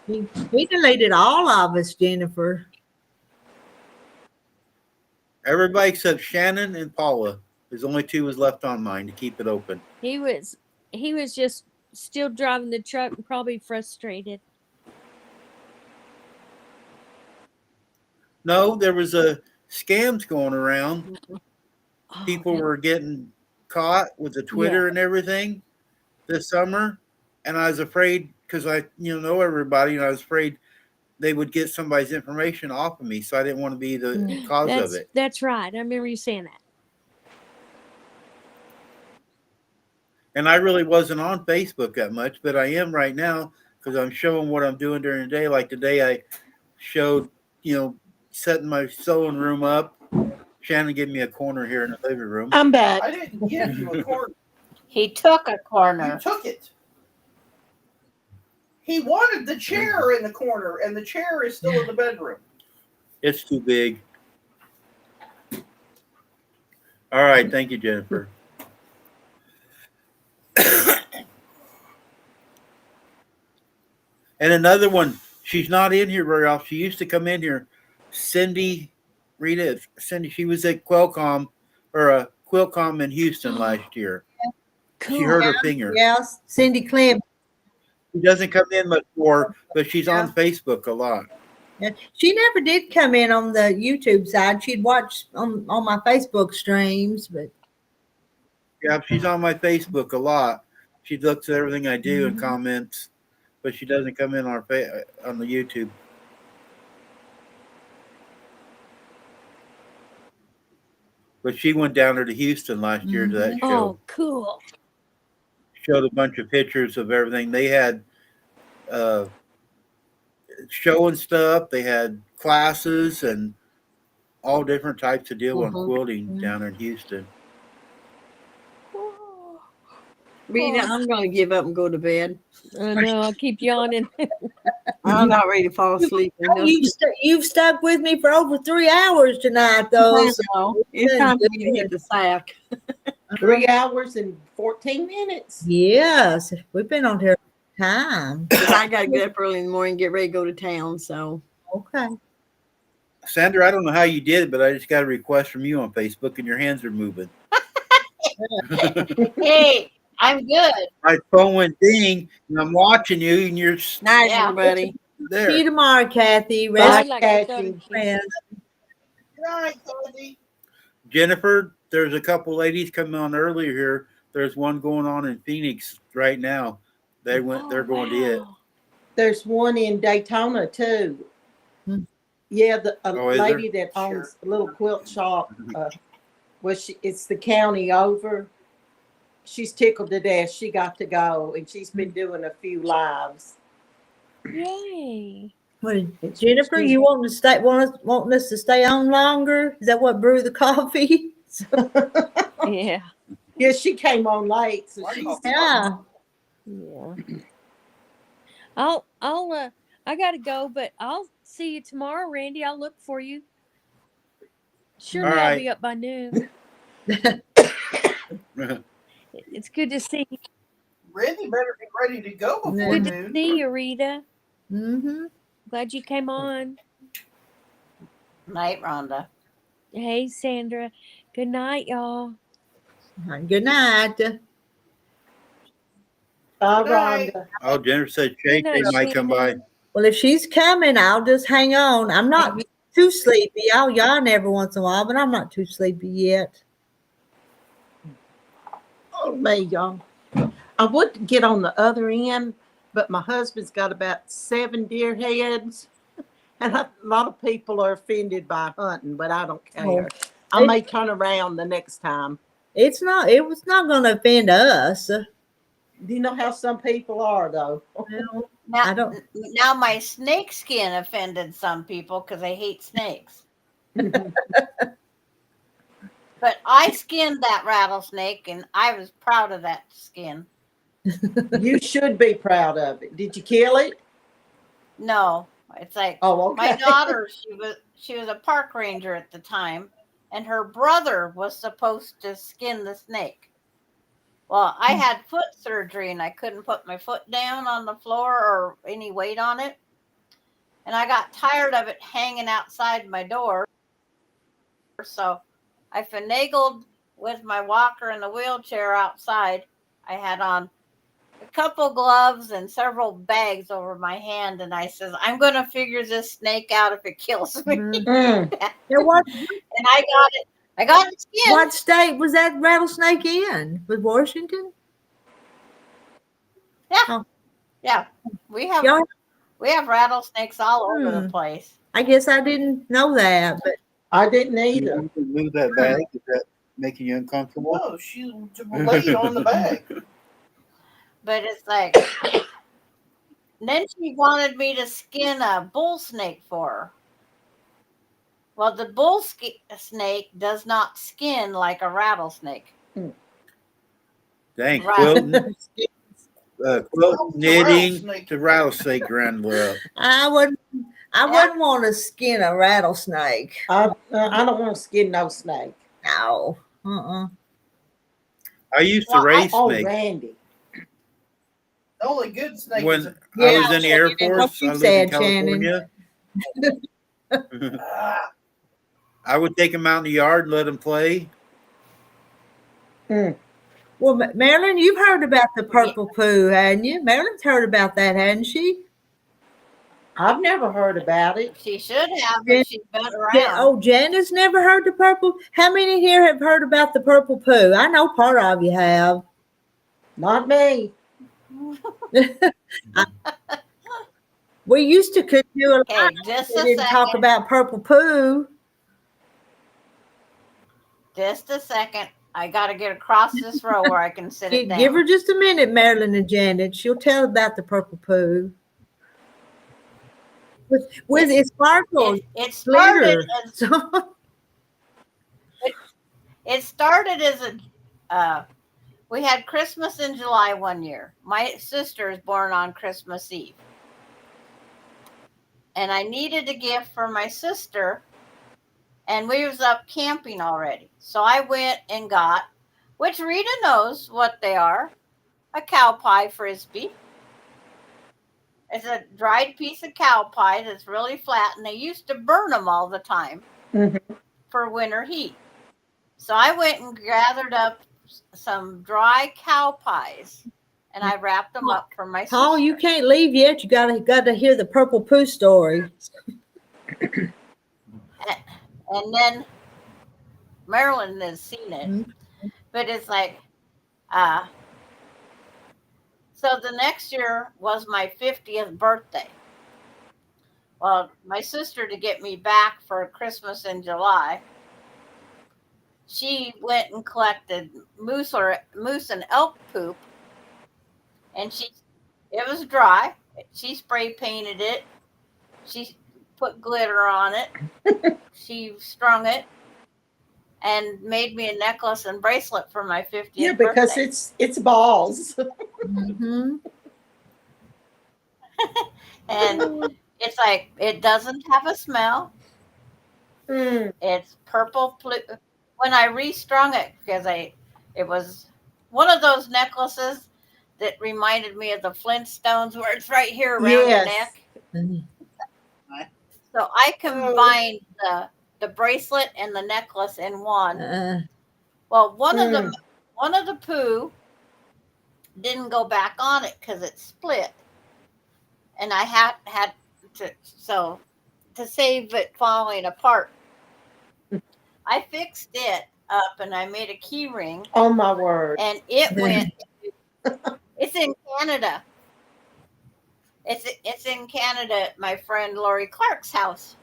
Speaker 1: He deleted all of us, Jennifer.
Speaker 9: Everybody except Shannon and Paula. There's only two was left on mine to keep it open.
Speaker 11: He was just still driving the truck and probably frustrated.
Speaker 9: No, there was scams going around. People were getting caught with the Twitter and everything this summer, and I was afraid because I know everybody, and I was afraid they would get somebody's information off of me, so I didn't want to be the cause of it.
Speaker 11: That's right. I remember you saying that.
Speaker 9: And I really wasn't on Facebook that much, but I am right now because I'm showing what I'm doing during the day. Like today, I showed setting my sewing room up. Shannon gave me a corner here in the living room.
Speaker 5: I'm back.
Speaker 10: I didn't give you a corner.
Speaker 12: He took a corner.
Speaker 10: You took it. He wanted the chair in the corner, and the chair is still in the bedroom.
Speaker 9: It's too big. All right. Thank you, Jennifer. And another one, she's not in here very often. She used to come in here. Cindy, she was at Quilcom in Houston last year.
Speaker 1: Cool.
Speaker 9: She hurt her finger.
Speaker 1: Yes, Cindy Clem.
Speaker 9: She doesn't come in much more, but she's on Facebook a lot.
Speaker 1: Yeah. She never did come in on the YouTube side. She'd watch on my Facebook streams, but
Speaker 9: yeah, she's on my Facebook a lot. She looks at everything I do and comments, but she doesn't come in on the YouTube. But she went down there to Houston last year to that show.
Speaker 11: Oh, cool.
Speaker 9: Showed a bunch of pictures of everything. They had showing stuff. They had classes and all different types of deal on quilting down in Houston.
Speaker 3: Rita, I'm going to give up and go to bed.
Speaker 11: I know. I keep yawning.
Speaker 3: I'm not ready to fall asleep.
Speaker 1: You've stuck with me for over 3 hours tonight, though.
Speaker 3: I know. It's time for me to hit the sack.
Speaker 5: 3 hours and 14 minutes.
Speaker 1: Yes, we've been on here time.
Speaker 3: I got to get up early in the morning and get ready to go to town. So
Speaker 1: Okay.
Speaker 9: Sandra, I don't know how you did it, but I just got a request from you on Facebook, and your hands are moving.
Speaker 12: Hey, I'm good.
Speaker 9: My phone went ding, and I'm watching you, and you're
Speaker 3: nice, everybody.
Speaker 9: there.
Speaker 1: See you tomorrow, Kathy.
Speaker 5: Bye,
Speaker 1: Rest
Speaker 5: Kathy.
Speaker 10: Right, Kathy.
Speaker 9: Jennifer, there's a couple ladies coming on earlier here. There's one going on in Phoenix right now. They're going to it.
Speaker 5: There's one in Daytona too. Yeah, the lady that owns a little quilt shop. It's the county over. She's tickled to death. She got to go, and she's been doing a few lives.
Speaker 11: Yay.
Speaker 1: What, Jennifer, you wanting us to stay on longer? Is that what brewed the coffee?
Speaker 11: Yeah.
Speaker 5: Yeah, she came on late, so she's
Speaker 11: Yeah. I gotta go, but I'll see you tomorrow, Randy. I'll look for you. Surely I'll
Speaker 9: right.
Speaker 11: be up by noon. It's good to see you.
Speaker 10: Randy better be ready to go before
Speaker 11: Good to
Speaker 10: noon.
Speaker 11: see you, Rita.
Speaker 1: Mm-hmm.
Speaker 11: Glad you came on.
Speaker 12: Night, Rhonda.
Speaker 11: Hey, Sandra. Good night, y'all.
Speaker 1: Good night.
Speaker 5: Bye,
Speaker 10: Good night.
Speaker 5: Rhonda.
Speaker 9: Oh, Jennifer said
Speaker 11: Good
Speaker 9: Shay
Speaker 11: night,
Speaker 9: might come by.
Speaker 11: Shannon.
Speaker 1: Well, if she's coming, I'll just hang on. I'm not too sleepy. I'll yawn every once in a while, but I'm not too sleepy yet.
Speaker 5: Oh, me, y'all. I would get on the other end, but my husband's got about 7 deer heads. And a lot of people are offended by hunting, but I don't care. I may turn around the next time.
Speaker 1: It was not going to offend us.
Speaker 5: Do you know how some people are, though?
Speaker 1: Well,
Speaker 12: Now,
Speaker 1: I don't.
Speaker 12: now my snake skin offended some people because they hate snakes. But I skinned that rattlesnake, and I was proud of that skin.
Speaker 5: You should be proud of it. Did you kill it?
Speaker 12: No, it's like
Speaker 5: Oh,
Speaker 12: my
Speaker 5: okay.
Speaker 12: daughter. She was a park ranger at the time, and her brother was supposed to skin the snake. Well, I had foot surgery, and I couldn't put my foot down on the floor or any weight on it, and I got tired of it hanging outside my door. So I finagled with my walker and the wheelchair outside. I had on a couple gloves and several bags over my hand, and I says, I'm going to figure this snake out if it kills me.
Speaker 5: Mm.
Speaker 12: And I got it. I got it skinned.
Speaker 1: What state was that rattlesnake in? Was Washington?
Speaker 12: Yeah.
Speaker 1: Oh.
Speaker 12: Yeah. We have rattlesnakes all over the place.
Speaker 1: I guess I didn't know that, but
Speaker 5: I didn't either.
Speaker 9: Move that bag. Is that making you uncomfortable?
Speaker 10: No, she laid on the bag.
Speaker 12: But it's like, then she wanted me to skin a bull snake for her. Well, the bull snake does not skin like a rattlesnake.
Speaker 9: Dang,
Speaker 12: Right.
Speaker 9: quilt knitting to rattlesnake grandma.
Speaker 1: I wouldn't want to skin a rattlesnake.
Speaker 5: I don't want to skin no snake.
Speaker 1: No.
Speaker 9: I used to raise snakes.
Speaker 5: Randy.
Speaker 10: The only good snake
Speaker 9: When
Speaker 10: is
Speaker 9: I was in the Air Force, I lived in
Speaker 1: Shannon.
Speaker 9: California. I would take them out in the yard, let them play.
Speaker 1: Well, Marilyn, you've heard about the purple poo, hadn't you? Marilyn's heard about that, hadn't she?
Speaker 5: I've never heard about it.
Speaker 12: She should have, but she's been around.
Speaker 1: Oh, Janice never heard the purple. How many here have heard about the purple poo? I know part of you have.
Speaker 5: Not me.
Speaker 1: We used to could do a lot.
Speaker 12: Okay, just
Speaker 1: We
Speaker 12: a
Speaker 1: didn't talk
Speaker 12: second.
Speaker 1: about purple poo.
Speaker 12: Just a second. I got to get across this row where I can sit it down.
Speaker 1: Give her just a minute, Marilyn and Janet. She'll tell about the purple poo. With its sparkles.
Speaker 12: It started
Speaker 1: glitter.
Speaker 12: as it started as a we had Christmas in July one year. My sister is born on Christmas Eve. And I needed a gift for my sister, and we was up camping already. So I went and got, which Rita knows what they are, a cow pie frisbee. It's a dried piece of cow pie that's really flat, and they used to burn them all the time for winter heat. So I went and gathered up some dry cow pies, and I wrapped them up for my
Speaker 1: Paul,
Speaker 12: sister.
Speaker 1: you can't leave yet. You got to hear the purple poo story.
Speaker 12: And then Marilyn has seen it, but it's like, so the next year was my 50th birthday. Well, my sister, to get me back for Christmas in July, she went and collected moose and elk poop, and it was dry. She spray painted it. She put glitter on it. She strung it and made me a necklace and bracelet for my 50th
Speaker 5: Yeah, because
Speaker 12: birthday.
Speaker 5: it's balls.
Speaker 1: Mm-hmm.
Speaker 12: And it's like it doesn't have a smell. It's purple. When I restrung it, because it was one of those necklaces that reminded me of the Flintstones, where it's right here around your
Speaker 5: Yes.
Speaker 12: neck. So I combined the bracelet and the necklace in one. Well, one of the poo didn't go back on it because it split, and I had to save it falling apart. I fixed it up and I made a key ring.
Speaker 5: Oh my word!
Speaker 12: And it went. It's in Canada. It's in Canada at my friend Lori Clark's house.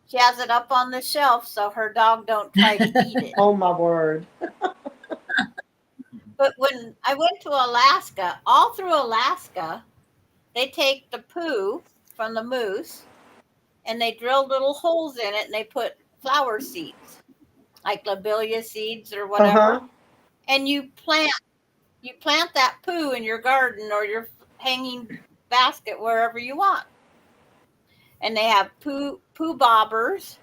Speaker 12: She has it up on the shelf so her dog don't try to eat it.
Speaker 5: Oh my word!
Speaker 12: But when I went to Alaska, all through Alaska, they take the poo from the moose and they drill little holes in it and they put flower seeds, like lobelia seeds or whatever. And you plant that poo in your garden or your hanging basket wherever you want. And they have poo bobbers.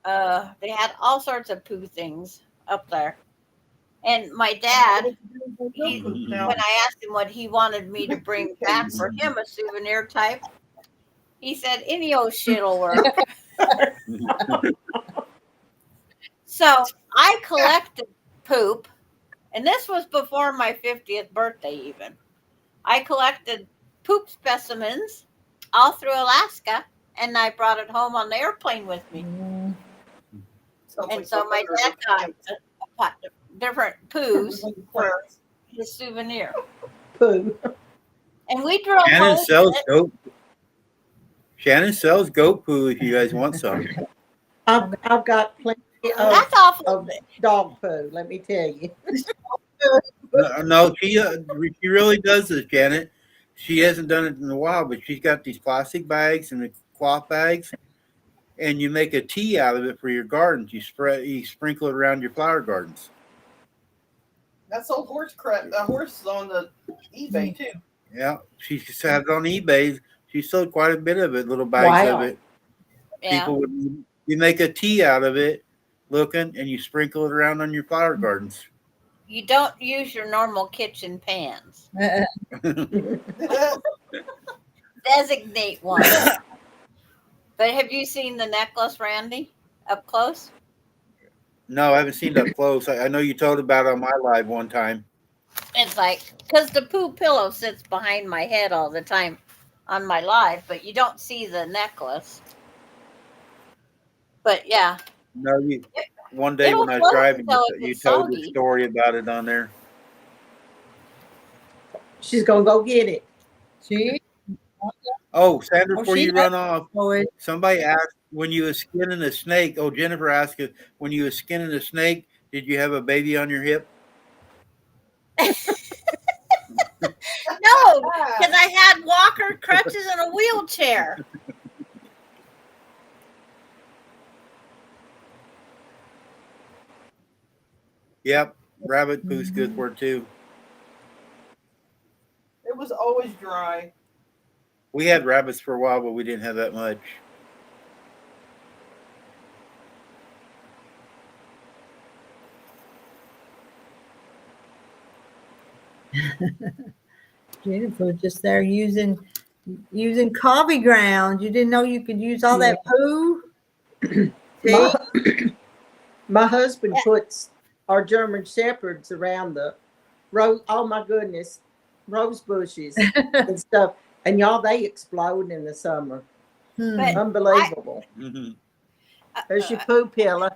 Speaker 12: They had all sorts of poo things up there. And my dad, when I asked him what he wanted me to bring back for him, a souvenir type, he said, any old shit will work. So I collected poop, and this was before my 50th birthday even. I collected poop specimens all through Alaska, and I brought it home on the airplane with me. And so my dad got different poos for his souvenir.
Speaker 5: Poo.
Speaker 12: And we drove home.
Speaker 9: Shannon sells goat poo if you guys want some.
Speaker 5: I've got plenty
Speaker 12: That's awful.
Speaker 5: of dog poo. Let me tell you.
Speaker 9: No, she really does this, Janet. She hasn't done it in a while, but she's got these plastic bags and the cloth bags, and you make a tea out of it for your gardens. You sprinkle it around your flower gardens.
Speaker 10: That's old horse crap. The horse is on the eBay too.
Speaker 9: Yeah, she had it on eBay. She sold quite a bit of it, little bags of it.
Speaker 12: Yeah.
Speaker 9: People you make a tea out of it, and you sprinkle it around on your flower gardens.
Speaker 12: You don't use your normal kitchen pans. Designate one. But have you seen the necklace, Randy, up close?
Speaker 9: No, I haven't seen it up close. I know you told about it on my live one time.
Speaker 12: It's like, because the poo pillow sits behind my head all the time on my live, but you don't see the necklace. But yeah.
Speaker 9: No, one day when I was driving, you told the story about it on there.
Speaker 5: She's gonna go get it.
Speaker 1: See?
Speaker 9: Oh, Sandra, before you run off, somebody asked when you were skinning a snake. Oh, Jennifer asked if when you were skinning a snake, did you have a baby on your hip?
Speaker 12: No, because I had walker, crutches, and a wheelchair.
Speaker 9: Yep, rabbit poo's good for it too.
Speaker 10: It was always dry.
Speaker 9: We had rabbits for a while, but we didn't have that much.
Speaker 1: Jennifer was just there using coffee grounds. You didn't know you could use all that poo?
Speaker 5: My husband puts our German shepherds around the rose. Oh my goodness, rose bushes and stuff. And y'all, they explode in the summer. Unbelievable. There's your poo pillow.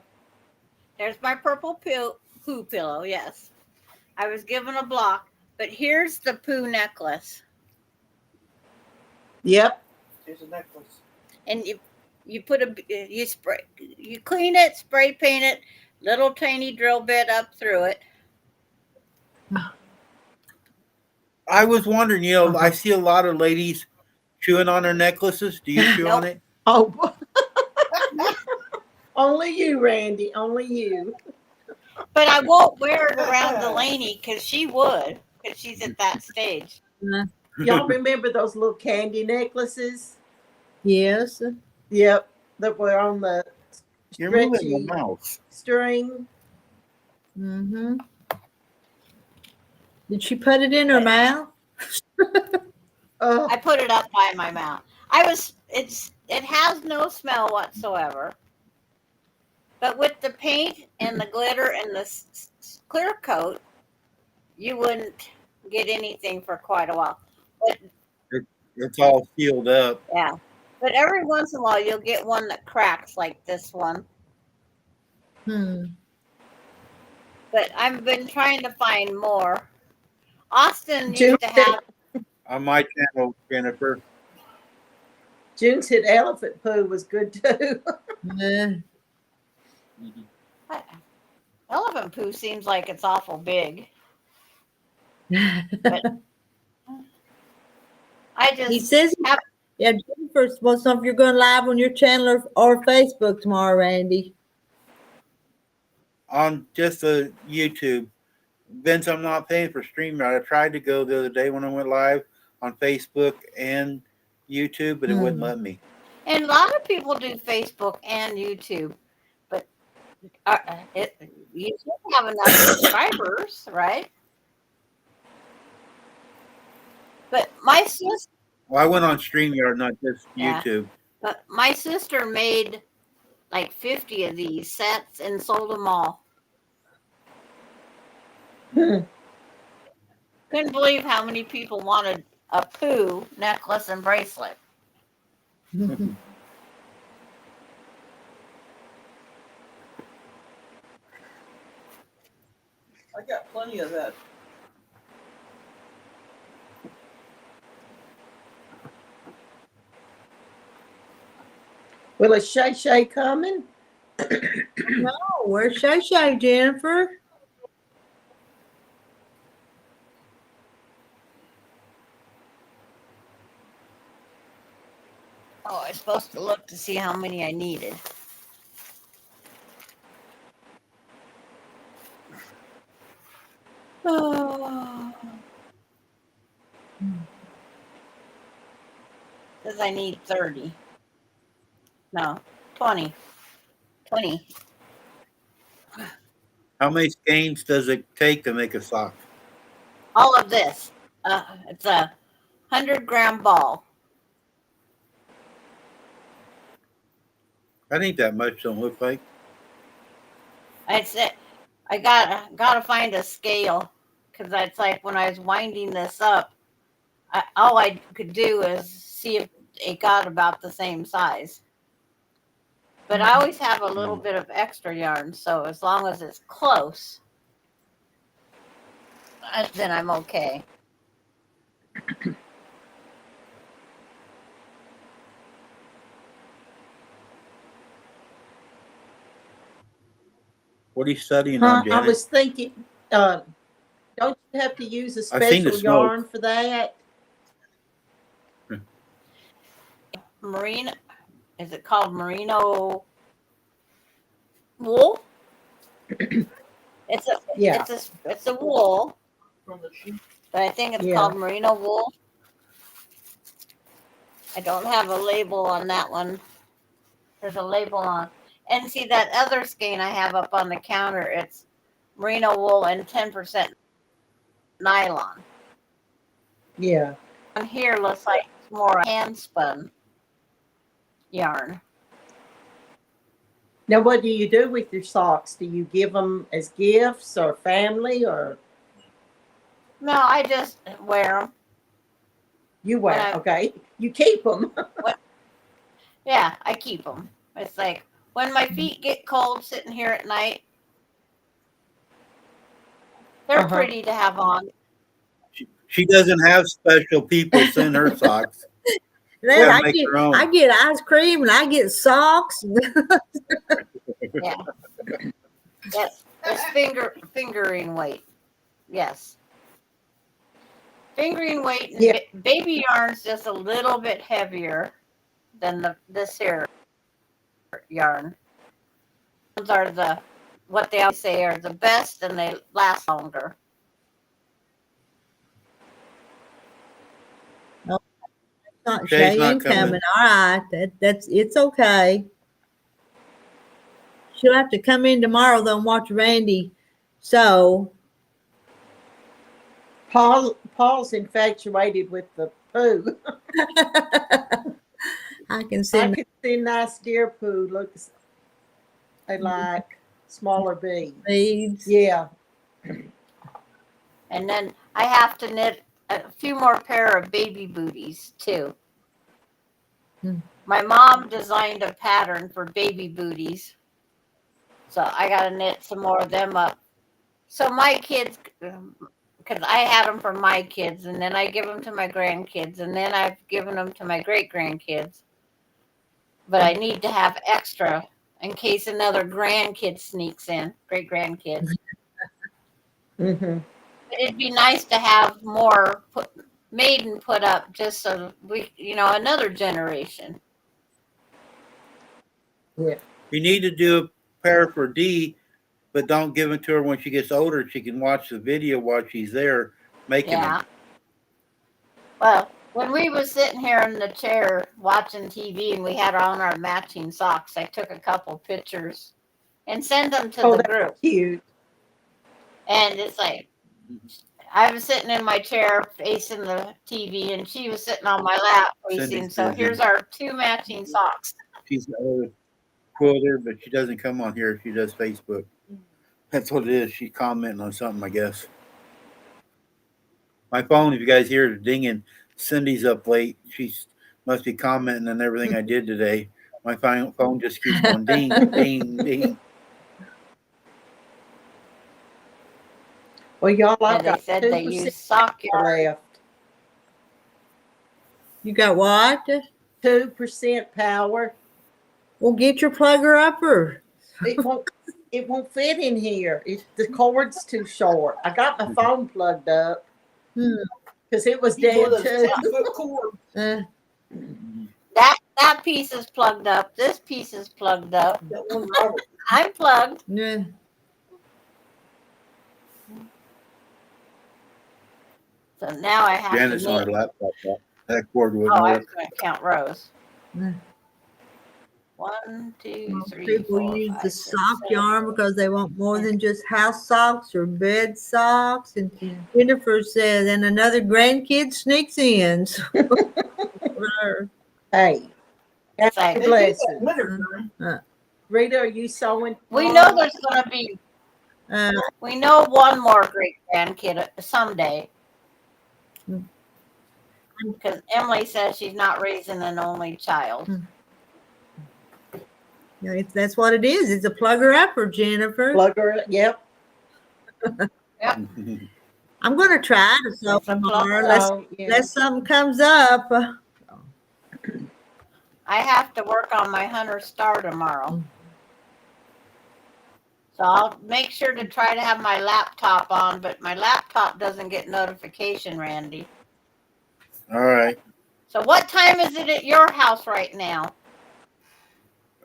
Speaker 12: There's my purple poo pillow. Yes, I was given a block. But here's the poo necklace.
Speaker 5: Yep.
Speaker 10: Here's a necklace.
Speaker 12: And you clean it, spray paint it, little tiny drill bit up through it.
Speaker 9: I was wondering, I see a lot of ladies chewing on their necklaces. Do you chew on it?
Speaker 5: Oh, only you, Randy. Only you.
Speaker 12: But I won't wear it around Delaney because she would, because she's at that stage.
Speaker 5: Y'all remember those little candy necklaces?
Speaker 1: Yes.
Speaker 5: Yep, that were on the
Speaker 9: You're moving
Speaker 5: stretchy
Speaker 9: the mouse.
Speaker 5: string.
Speaker 1: Mm-hmm. Did she put it in her mouth?
Speaker 12: I put it up by my mouth. It has no smell whatsoever. But with the paint and the glitter and the clear coat, you wouldn't get anything for quite a while. But
Speaker 9: It's all sealed up.
Speaker 12: yeah. But every once in a while, you'll get one that cracks like this one. But I've been trying to find more. Austin used to have.
Speaker 9: On my channel, Jennifer.
Speaker 5: June said elephant poo was good too.
Speaker 12: Elephant poo seems like it's awful big. But I just.
Speaker 1: He says, yeah, Jennifer wants to know if you're going live on your channel or Facebook tomorrow, Randy.
Speaker 9: On just the YouTube. Vince, I'm not paying for StreamYard. I tried to go the other day when I went live on Facebook and YouTube, but it wouldn't let me.
Speaker 12: And a lot of people do Facebook and YouTube, but you should have enough subscribers, right? But my sister.
Speaker 9: Well, I went on StreamYard, not just YouTube.
Speaker 12: But my sister made like 50 of these sets and sold them all. Couldn't believe how many people wanted a poo necklace and bracelet.
Speaker 10: I got plenty of that.
Speaker 5: Well, is Shay Shay coming?
Speaker 1: No, where's Shay Shay, Jennifer?
Speaker 12: Oh, I was supposed to look to see how many I needed. Oh. Says I need 30. No, 20. 20.
Speaker 9: How many skeins does it take to make a sock?
Speaker 12: All of this. It's a 100-gram ball.
Speaker 9: I think that much don't look like.
Speaker 12: I said I gotta find a scale because it's like when I was winding this up, all I could do is see if it got about the same size. But I always have a little bit of extra yarn, so as long as it's close, then I'm okay.
Speaker 9: What are you studying on, Janet?
Speaker 5: I was thinking, don't you have to use a special yarn for that?
Speaker 12: Merino, is it called merino wool? It's a wool, but I think it's called merino wool. I don't have a label on that one. There's a label on. And see that other skein I have up on the counter, it's merino wool and 10% nylon.
Speaker 5: Yeah.
Speaker 12: On here looks like it's more hand spun yarn.
Speaker 5: Now, what do you do with your socks? Do you give them as gifts or family or?
Speaker 12: No, I just wear them.
Speaker 5: You wear, okay. You keep them.
Speaker 12: Yeah, I keep them. It's like when my feet get cold sitting here at night, they're pretty to have on.
Speaker 9: She doesn't have special people send her socks.
Speaker 1: I get ice cream and I get socks.
Speaker 12: Yeah. Yes. There's fingering weight. Yes. Fingering weight and baby yarn's just a little bit heavier than this here yarn. Those are the what they always say are the best and they last longer.
Speaker 9: Shay's
Speaker 1: Cheyenne
Speaker 9: not coming.
Speaker 1: coming. All right, that's it's okay. She'll have to come in tomorrow though and watch Randy. So
Speaker 5: Paul's infatuated with the poo.
Speaker 1: I can
Speaker 5: I
Speaker 1: send.
Speaker 5: can see nice deer poo. Looks they like smaller beads.
Speaker 1: Beads.
Speaker 5: Yeah.
Speaker 12: And then I have to knit a few more pair of baby booties too. My mom designed a pattern for baby booties. So I got to knit some more of them up. So my kids, because I had them for my kids, and then I give them to my grandkids, and then I've given them to my great grandkids. But I need to have extra in case another grandkid sneaks in, great grandkids.
Speaker 5: Mm-hmm.
Speaker 12: It'd be nice to have more made and put up just so we, another generation.
Speaker 5: Yeah.
Speaker 9: You need to do a pair for Dee, but don't give it to her when she gets older. She can watch the video while she's there making them.
Speaker 12: Well, when we were sitting here in the chair watching TV and we had on our matching socks, I took a couple pictures and sent them to the group.
Speaker 5: Cute.
Speaker 12: And it's like, I was sitting in my chair facing the TV and she was sitting on my lap facing. So here's our 2 matching socks.
Speaker 9: She's a quilter, but she doesn't come on here. She does Facebook. That's what it is. She's commenting on something, I guess. My phone, if you guys hear it dinging, Cindy's up late. She must be commenting on everything I did today. My phone just keeps going ding, ding, ding.
Speaker 5: Well, y'all, I've
Speaker 12: And they
Speaker 5: got
Speaker 12: said they
Speaker 5: 2%
Speaker 12: use sock yarn.
Speaker 5: left.
Speaker 1: You got what?
Speaker 5: 2% power.
Speaker 1: Well, get your plugger upper.
Speaker 5: It won't fit in here. The cord's too short. I got my phone plugged up because it was dead too.
Speaker 12: That piece is plugged up. This piece is plugged up. I'm plugged.
Speaker 1: Yeah.
Speaker 12: So now I have
Speaker 9: Janice
Speaker 12: to
Speaker 9: on her
Speaker 12: knit.
Speaker 9: laptop. That cord wouldn't
Speaker 12: I was
Speaker 9: work.
Speaker 12: going to count rows.
Speaker 1: Yeah.
Speaker 12: 1, 2, 3,
Speaker 1: People
Speaker 12: 4,
Speaker 1: use
Speaker 12: 5,
Speaker 1: the
Speaker 12: 6,
Speaker 1: sock
Speaker 12: 7.
Speaker 1: yarn because they want more than just house socks or bed socks. And Jennifer says, and another grandkid sneaks in. So,
Speaker 5: Hey, that's
Speaker 12: like,
Speaker 5: a blessing. Rita, are you sewing?
Speaker 12: We know there's going to be. We know one more great grandkid someday. Because Emily says she's not raising an only child.
Speaker 1: Yeah, that's what it is. It's a plugger upper, Jennifer.
Speaker 5: Plugger, yep.
Speaker 12: Yep.
Speaker 1: I'm going to try to sew tomorrow unless something comes up.
Speaker 12: I have to work on my Hunter Star tomorrow. So I'll make sure to try to have my laptop on, but my laptop doesn't get notification, Randy.
Speaker 9: All right.
Speaker 12: So what time is it at your house right now?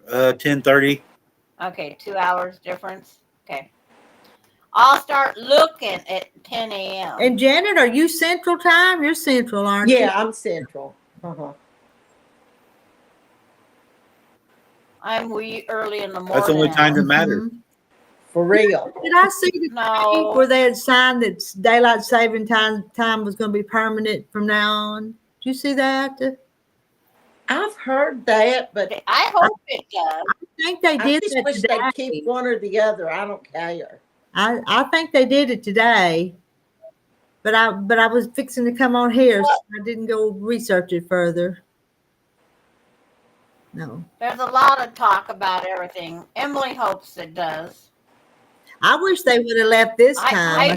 Speaker 9: 10:30.
Speaker 12: Okay, 2 hours difference. Okay. I'll start looking at 10 a.m.
Speaker 1: And Janet, are you Central Time? You're Central, aren't you?
Speaker 5: Yeah, I'm Central.
Speaker 12: I'm early in the morning.
Speaker 9: That's the only time that matters.
Speaker 5: For real.
Speaker 1: Did I see the tweet where they had signed that daylight saving time was going to be permanent from now on? Did you see that?
Speaker 5: I've heard that, but
Speaker 12: I hope it does.
Speaker 1: I think they did
Speaker 5: I just
Speaker 1: that
Speaker 5: wish
Speaker 1: today.
Speaker 5: they'd keep one or the other. I don't care.
Speaker 1: I think they did it today, but I was fixing to come on here, so I didn't go research it further. No,
Speaker 12: There's a lot of talk about everything. Emily hopes it does.
Speaker 1: I wish they would have left this time.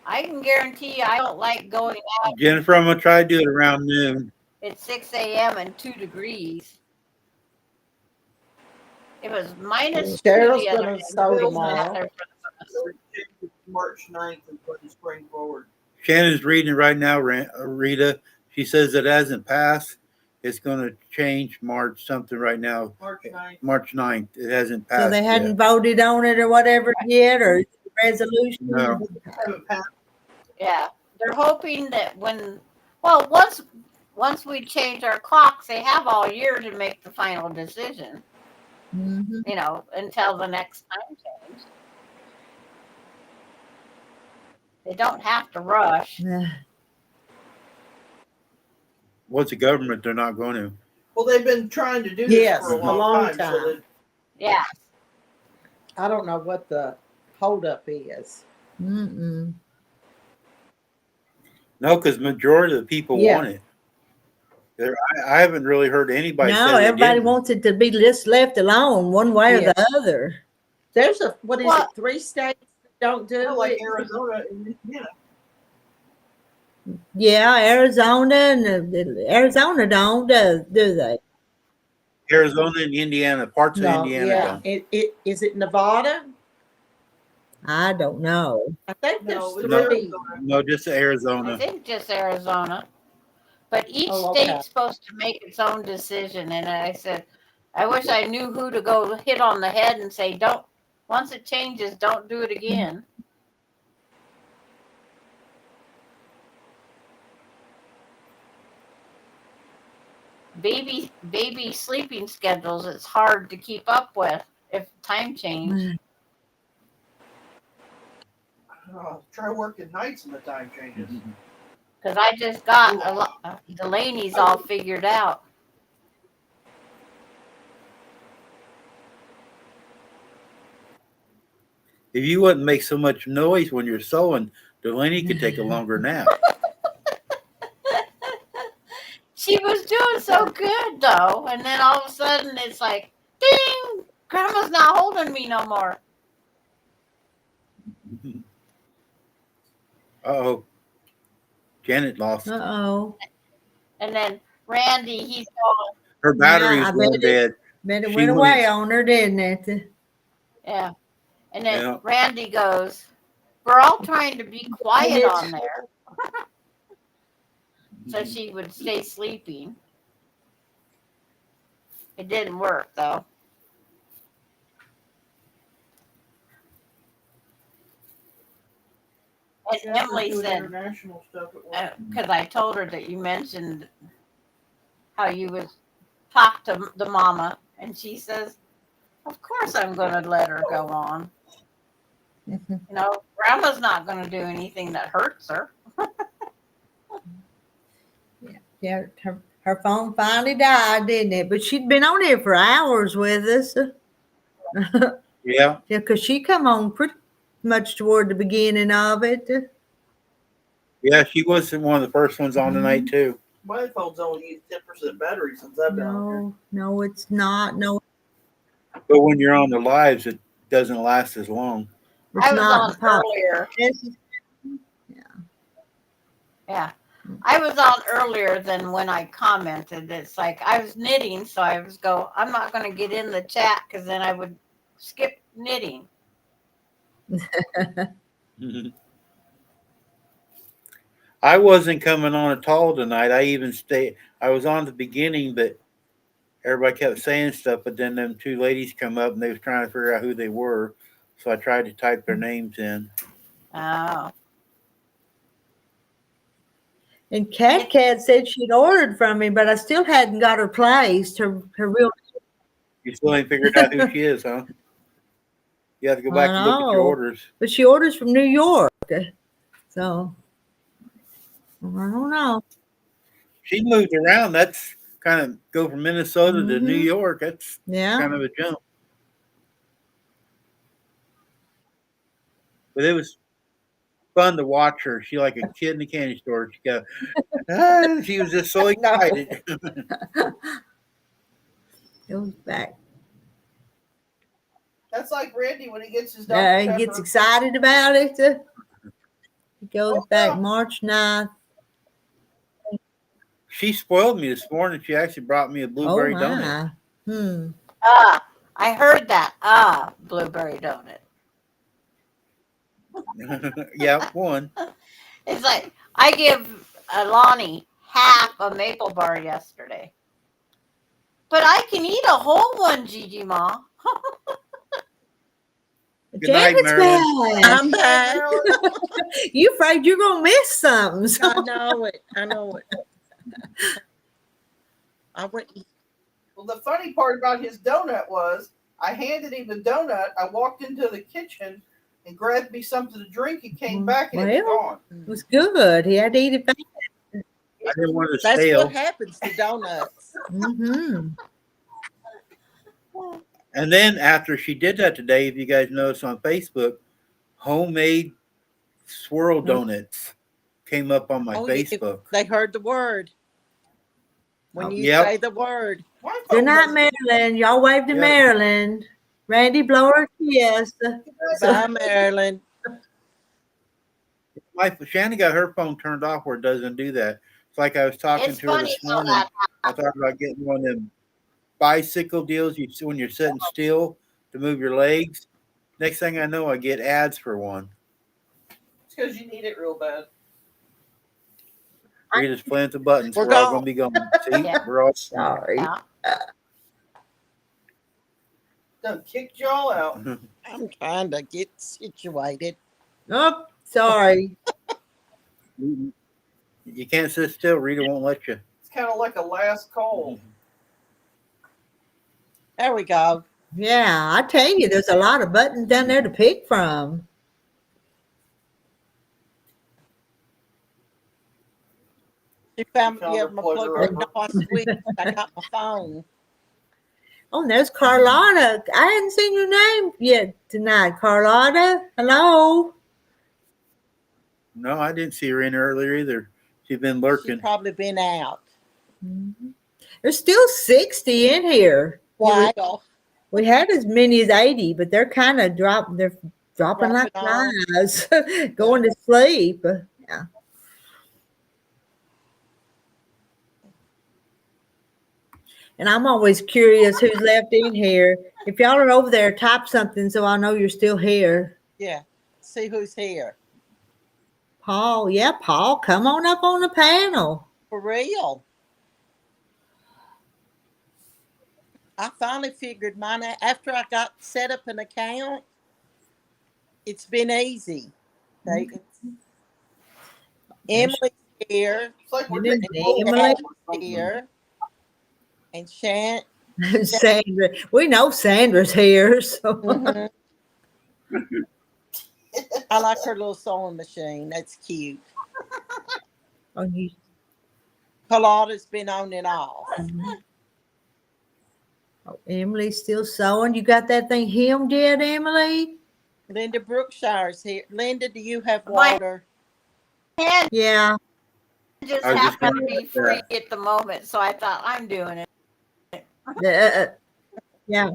Speaker 12: I can guarantee you I don't like going out.
Speaker 9: Jennifer, I'm going to try to do it around noon.
Speaker 12: It's 6 a.m. and 2 degrees. It was -2
Speaker 5: Cheryl's
Speaker 12: the other
Speaker 5: gonna
Speaker 12: day.
Speaker 5: sew tomorrow.
Speaker 10: March 9th and put the spring forward.
Speaker 9: Shannon's reading it right now, Rita. She says it hasn't passed. it's going to change March something right now.
Speaker 3: March 9th.
Speaker 9: March 9th. It hasn't passed
Speaker 1: So they hadn't
Speaker 9: yet.
Speaker 1: voted on it or whatever yet, or resolution?
Speaker 9: No.
Speaker 12: Yeah, they're hoping that once we change our clocks, they have all year to make the final decision.
Speaker 1: Mhm.
Speaker 12: You know, until the next time change. They don't have to rush.
Speaker 1: Yeah.
Speaker 9: What's the government? They're not going to.
Speaker 3: Well, they've been trying to do this
Speaker 5: Yes,
Speaker 3: for a long time. So that
Speaker 12: Yeah.
Speaker 5: I don't know what the holdup is.
Speaker 1: Mm-mm.
Speaker 9: No, because majority of the people
Speaker 5: Yeah.
Speaker 9: want it. I haven't really heard anybody say
Speaker 1: No,
Speaker 9: they
Speaker 1: everybody
Speaker 9: didn't.
Speaker 1: wants it to be just left alone one way or
Speaker 5: Yes.
Speaker 1: the other.
Speaker 5: There's a, what is
Speaker 12: Well-
Speaker 5: it, 3 states that don't do
Speaker 3: like
Speaker 5: it?
Speaker 3: Arizona and Indiana.
Speaker 1: Yeah, Arizona and Arizona don't, do they?
Speaker 9: Arizona and Indiana, parts of
Speaker 5: No,
Speaker 9: Indiana
Speaker 5: yeah.
Speaker 9: don't.
Speaker 5: Is it Nevada?
Speaker 1: I don't know.
Speaker 5: I think
Speaker 3: No,
Speaker 5: there's
Speaker 3: it's
Speaker 5: 3.
Speaker 9: No, just
Speaker 12: I
Speaker 9: Arizona.
Speaker 12: think just Arizona. But each
Speaker 5: Oh, okay.
Speaker 12: state's supposed to make its own decision. And I said, I wish I knew who to go hit on the head and say, don't, once it changes, don't do it again. Baby sleeping schedules, it's hard to keep up with if time change.
Speaker 3: Try working nights when the time changes.
Speaker 12: Because I just got a lot, Delaney's all figured out.
Speaker 9: If you wouldn't make so much noise when you're sewing, Delaney could take a longer nap.
Speaker 12: She was doing so good though, and then all of a sudden it's like, ding! Grandma's not holding me no more.
Speaker 9: Uh-oh. Janet lost.
Speaker 1: Uh-oh.
Speaker 12: And then Randy, he's all,
Speaker 9: Her battery
Speaker 1: Yeah,
Speaker 9: is
Speaker 1: I
Speaker 9: going
Speaker 1: bet
Speaker 9: dead.
Speaker 1: But it
Speaker 9: She
Speaker 1: went
Speaker 9: went-
Speaker 1: away on her, didn't it?
Speaker 12: yeah. And then
Speaker 9: Yeah.
Speaker 12: Randy goes, we're all trying to be quiet on there. So she would stay sleeping. It didn't work though. And Emily
Speaker 3: Doing
Speaker 12: said,
Speaker 3: international stuff at work.
Speaker 12: because I told her that you mentioned how you would talk to the mama, and she says, "Of course I'm going to let her go on. You know, Grandma's not going to do anything that hurts her."
Speaker 1: Yeah, her phone finally died, didn't it? But she'd been on here for hours with us.
Speaker 9: Yeah.
Speaker 1: Yeah, because she come on pretty much toward the beginning of it.
Speaker 9: Yeah, she was one of the first ones on tonight, too.
Speaker 3: My phone's only used 10% battery since I've been on here.
Speaker 1: No, it's not. No,
Speaker 9: But when you're on the lives, it doesn't last as long.
Speaker 1: it's
Speaker 12: I was
Speaker 1: not
Speaker 12: on
Speaker 1: pop.
Speaker 12: earlier. Yeah. I was on earlier than when I commented. It's like I was knitting, so I was I'm not going to get in the chat because then I would skip knitting.
Speaker 9: I wasn't coming on at all tonight. I was on the beginning, but everybody kept saying stuff. But then them 2 ladies come up and they was trying to figure out who they were. So I tried to type their names in.
Speaker 12: Oh.
Speaker 1: And Cat said she'd ordered from me, but I still hadn't got her placed. Her real.
Speaker 9: You still ain't figured out who she is, huh? You have to go back and look at your
Speaker 1: know.
Speaker 9: orders.
Speaker 1: But she orders from New York, so I don't know.
Speaker 9: She moved around. That's kind of go from Minnesota to New York. That's kind of a jump. But it was fun to watch her. She like a kid in a candy store. She was just so excited.
Speaker 1: Goes back.
Speaker 3: That's like Randy when he gets his
Speaker 1: Yeah,
Speaker 3: Dr.
Speaker 1: he gets
Speaker 3: Pepper.
Speaker 1: excited about it. He goes back March 9th.
Speaker 9: She spoiled me this morning. She actually brought me a blueberry donut.
Speaker 12: I heard that. Blueberry donut.
Speaker 9: Yeah, one.
Speaker 12: It's like I give Lonnie half a maple bar yesterday. But I can eat a whole one, Gigi Ma.
Speaker 9: Good night,
Speaker 1: Janet's
Speaker 9: Marilyn.
Speaker 1: back.
Speaker 5: I'm back.
Speaker 1: You afraid you're gonna miss something?
Speaker 5: I know it. I know it. I went.
Speaker 10: Well, the funny part about his donut was I handed him the donut. I walked into the kitchen and grabbed me something to drink. He came back and it was gone.
Speaker 1: It was good. He had to eat it back.
Speaker 9: I didn't want to
Speaker 5: That's
Speaker 9: stale.
Speaker 5: what happens to donuts.
Speaker 1: Mm-hmm.
Speaker 9: And then after she did that today, if you guys notice on Facebook, homemade swirl donuts came up on my Facebook.
Speaker 5: They heard the word. When you
Speaker 9: Yep.
Speaker 5: say the word.
Speaker 1: Good night, Marilyn. Y'all wave to
Speaker 9: Yep.
Speaker 1: Marilyn. Randy, blow her a kiss.
Speaker 5: Bye, Marilyn.
Speaker 9: Shannon got her phone turned off where it doesn't do that. It's like I was talking
Speaker 12: It's
Speaker 9: to her
Speaker 12: funny
Speaker 9: this
Speaker 12: how
Speaker 9: morning.
Speaker 12: that
Speaker 9: I thought about getting one of them bicycle deals you see when you're sitting still to move your legs. Next thing I know, I get ads for one.
Speaker 10: It's because you need it real bad.
Speaker 9: Rita's playing with the buttons.
Speaker 5: We're
Speaker 9: We're all
Speaker 5: gone.
Speaker 9: going to be going. See,
Speaker 12: Yeah.
Speaker 9: we're all
Speaker 1: Sorry.
Speaker 12: Yeah.
Speaker 10: Done kicked y'all out.
Speaker 5: I'm trying to get situated.
Speaker 1: Oh, sorry.
Speaker 9: You can't sit still. Rita won't let you.
Speaker 10: It's kind of like a last call.
Speaker 5: There we go.
Speaker 1: Yeah, I tell you, there's a lot of buttons down there to pick from.
Speaker 5: She found
Speaker 10: Found
Speaker 5: me
Speaker 10: her
Speaker 5: my
Speaker 10: pleasure
Speaker 5: plug.
Speaker 10: of
Speaker 5: No, I switched. I got my phone.
Speaker 1: Oh, and there's Carlotta. I hadn't seen your name yet tonight, Carlotta. Hello.
Speaker 9: No, I didn't see her in earlier either. She's been
Speaker 5: She's
Speaker 9: lurking.
Speaker 5: probably been out.
Speaker 1: There's still 60 in here.
Speaker 5: Wow.
Speaker 1: We had as many as 80, but they're kind of dropping. They're dropping like
Speaker 5: Dropping
Speaker 1: flies, going to sleep. Yeah. And I'm always curious who's left in here. If y'all are over there, type something so I know you're still here.
Speaker 5: Yeah. See who's here.
Speaker 1: Paul, yeah, Paul, come on up on the panel.
Speaker 5: For real. I finally figured mine out. After I got set up an account, it's been easy. Emily's here.
Speaker 10: It's like we're
Speaker 1: And then
Speaker 10: getting
Speaker 1: Emily.
Speaker 5: Here. And Shan.
Speaker 1: Sandra, we know Sandra's here. So.
Speaker 5: Mhm. I like her little sewing machine. That's cute.
Speaker 1: Oh,
Speaker 5: Carlotta's been on and off.
Speaker 1: Oh, Emily's still sewing. You got that thing hemmed yet, Emily?
Speaker 5: Linda Brookshire's here. Linda, do you have water?
Speaker 12: And
Speaker 1: Yeah.
Speaker 12: just
Speaker 9: I was just
Speaker 12: happened to
Speaker 9: gonna
Speaker 12: be
Speaker 9: ask
Speaker 12: free
Speaker 9: that.
Speaker 12: at the moment, so I thought I'm doing it.
Speaker 1: Yeah.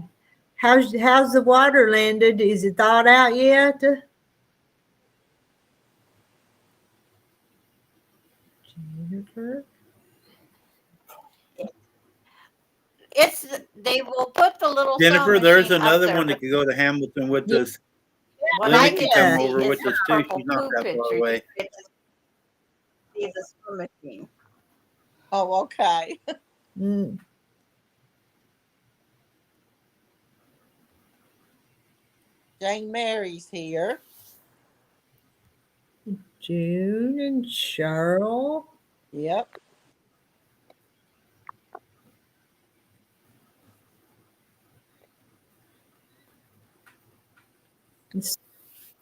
Speaker 1: How's the water, Linda? Is it thawed out yet? Jennifer?
Speaker 12: They will put the little
Speaker 9: Jennifer,
Speaker 12: sewing
Speaker 9: there's
Speaker 12: machine up
Speaker 9: another
Speaker 12: there,
Speaker 9: one
Speaker 12: but
Speaker 9: that could go to Hamilton with
Speaker 1: Yeah.
Speaker 9: us.
Speaker 12: what
Speaker 9: Linda
Speaker 12: I
Speaker 9: can
Speaker 12: can
Speaker 9: come
Speaker 12: see
Speaker 9: over
Speaker 12: is
Speaker 9: with
Speaker 12: the
Speaker 9: us too.
Speaker 12: purple
Speaker 9: She's not
Speaker 12: poo
Speaker 9: that far
Speaker 12: picture.
Speaker 9: away.
Speaker 12: See the swim machine.
Speaker 5: Oh, okay.
Speaker 1: Mm.
Speaker 5: Jane Mary's here.
Speaker 1: June and Cheryl.
Speaker 5: Yep.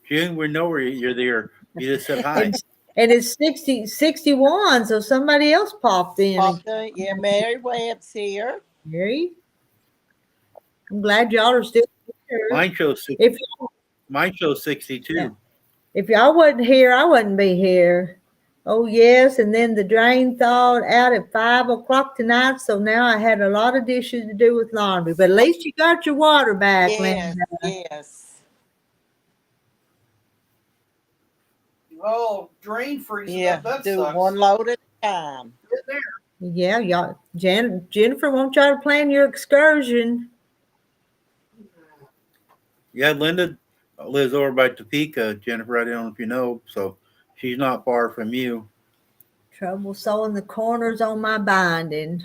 Speaker 9: June, we know where you're there. You just said hi.
Speaker 1: And it's 61, so somebody else popped in.
Speaker 5: Yeah, Mary Webb's here.
Speaker 1: Mary, I'm glad y'all are still here.
Speaker 9: Mine shows
Speaker 1: If
Speaker 9: 62.
Speaker 1: Yeah. If y'all wasn't here, I wouldn't be here. Oh yes, and then the drain thawed out at 5 o'clock tonight, so now I had a lot of dishes to do with laundry. But at least you got your water back,
Speaker 5: Yes,
Speaker 1: Linda.
Speaker 5: yes.
Speaker 10: Oh, drain freezing.
Speaker 5: Yeah,
Speaker 10: That
Speaker 5: do
Speaker 10: sucks.
Speaker 5: one load at a time.
Speaker 10: Get there.
Speaker 1: Yeah, y'all. Jennifer, won't y'all plan your excursion?
Speaker 9: Yeah, Linda lives over by Topeka, Jennifer. I don't know if you know, so she's not far from you.
Speaker 1: Trouble sewing the corners on my binding.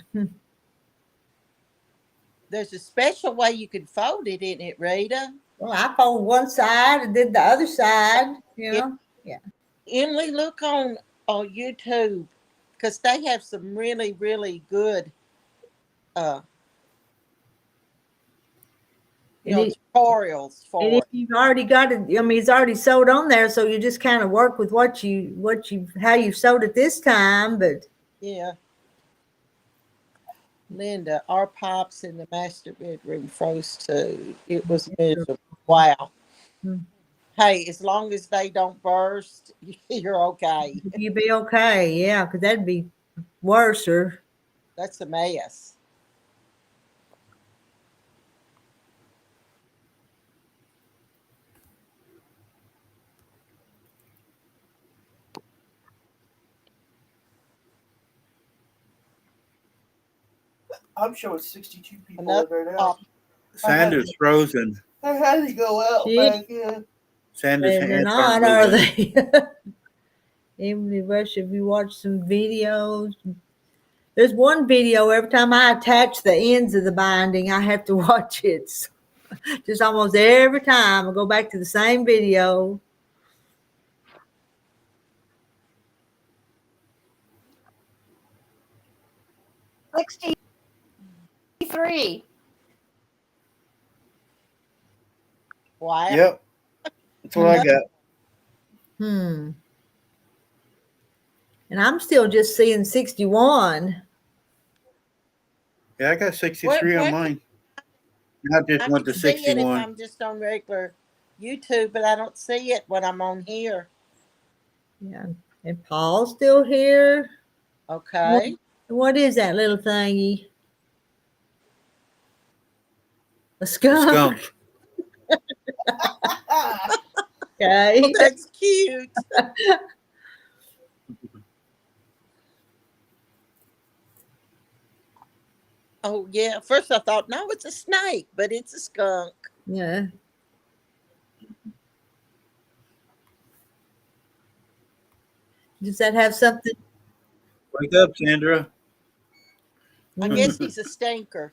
Speaker 5: there's a special way you could fold it, isn't it, Rita?
Speaker 1: Well, I folded one side and did the other side, you know. Yeah.
Speaker 5: Emily, look on YouTube because they have some really, really good tutorials for
Speaker 1: and
Speaker 5: it.
Speaker 1: if you've already got it, I mean, it's already sewed on there, so you just kind of work with how you've sewed it this time. But
Speaker 5: Yeah. Linda, our pipes in the master bedroom froze too. It was miserable. Wow. Hey, as long as they don't burst, you're okay.
Speaker 1: you'd be okay, yeah, because that'd be worser.
Speaker 5: That's a mess.
Speaker 10: I'm showing 62 people
Speaker 5: Another
Speaker 10: in there now.
Speaker 9: Sandra's frozen.
Speaker 10: I had to go out back in.
Speaker 9: Sandra's
Speaker 1: They're
Speaker 9: hands
Speaker 1: not,
Speaker 9: aren't
Speaker 1: are
Speaker 9: moving.
Speaker 1: they? Emily Rush, have you watched some videos? There's one video, every time I attach the ends of the binding, I have to watch it. Just almost every time I go back to the same video.
Speaker 12: $63.
Speaker 5: Wow.
Speaker 9: Yep. That's what I got.
Speaker 1: And I'm still just seeing 61.
Speaker 9: Yeah, I got 63 on mine. I just went to
Speaker 5: see it if
Speaker 9: 61.
Speaker 5: I'm just on regular YouTube, but I don't see it when I'm on here.
Speaker 1: Yeah. And Paul's still here.
Speaker 5: Okay.
Speaker 1: What is that little thingy? A skunk.
Speaker 9: Skunk.
Speaker 1: Okay.
Speaker 5: Oh, that's cute. Oh, yeah. First I thought, no, it's a snake, but it's a skunk.
Speaker 1: Yeah. Does that have something?
Speaker 9: Wake up, Sandra.
Speaker 5: I guess he's a stinker.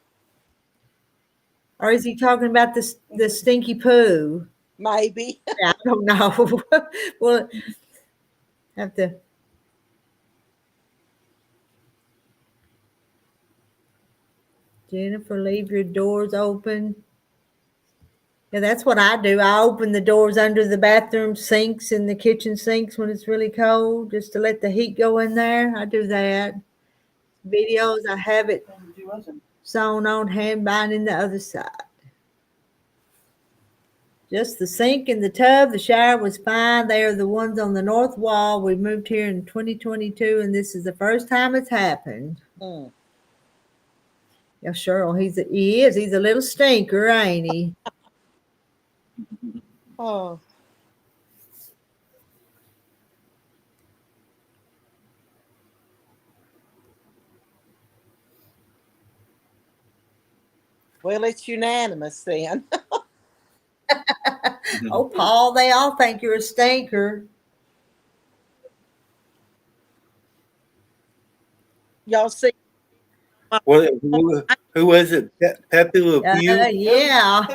Speaker 1: Or is he talking about the stinky poo?
Speaker 5: Maybe.
Speaker 1: Yeah, I don't know. Well, have to. Jennifer, leave your doors open. Yeah, that's what I do. I open the doors under the bathroom sinks and the kitchen sinks when it's really cold, just to let the heat go in there. I do that. Videos, I have it sewn on, hand binding the other side. Just the sink and the tub. The shower was fine. They are the ones on the north wall. We moved here in 2022, and this is the first time it's happened.
Speaker 5: Mm.
Speaker 1: Yeah, Cheryl, he is. He's a little stinker, ain't he?
Speaker 5: Oh. Well, it's unanimous then.
Speaker 1: Oh, Paul, they all think you're a stinker.
Speaker 5: Y'all see?
Speaker 9: Well, who was it? Pepe Le Pew?
Speaker 1: Yeah.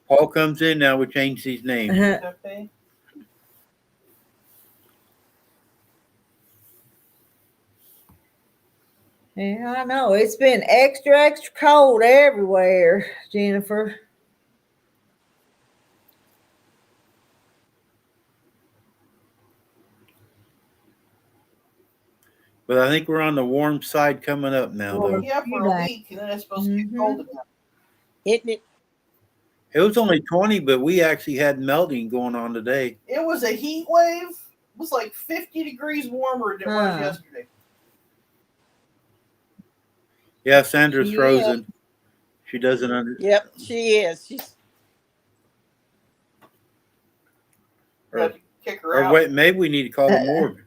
Speaker 9: Paul comes in now. We change his name.
Speaker 1: Yeah, I know. It's been extra cold everywhere, Jennifer.
Speaker 9: But I think we're on the warm side coming up now, though.
Speaker 10: Yeah, for a week, and then it's supposed to get cold again.
Speaker 5: Isn't it?
Speaker 9: It was only 20, but we actually had melting going on today.
Speaker 10: It was a heat wave. It was like 50 degrees warmer than it was yesterday.
Speaker 9: Yeah, Sandra's frozen. She doesn't understand.
Speaker 5: Yep, she is. She's.
Speaker 10: Kick her out.
Speaker 9: Or wait, maybe we need to call the morgue.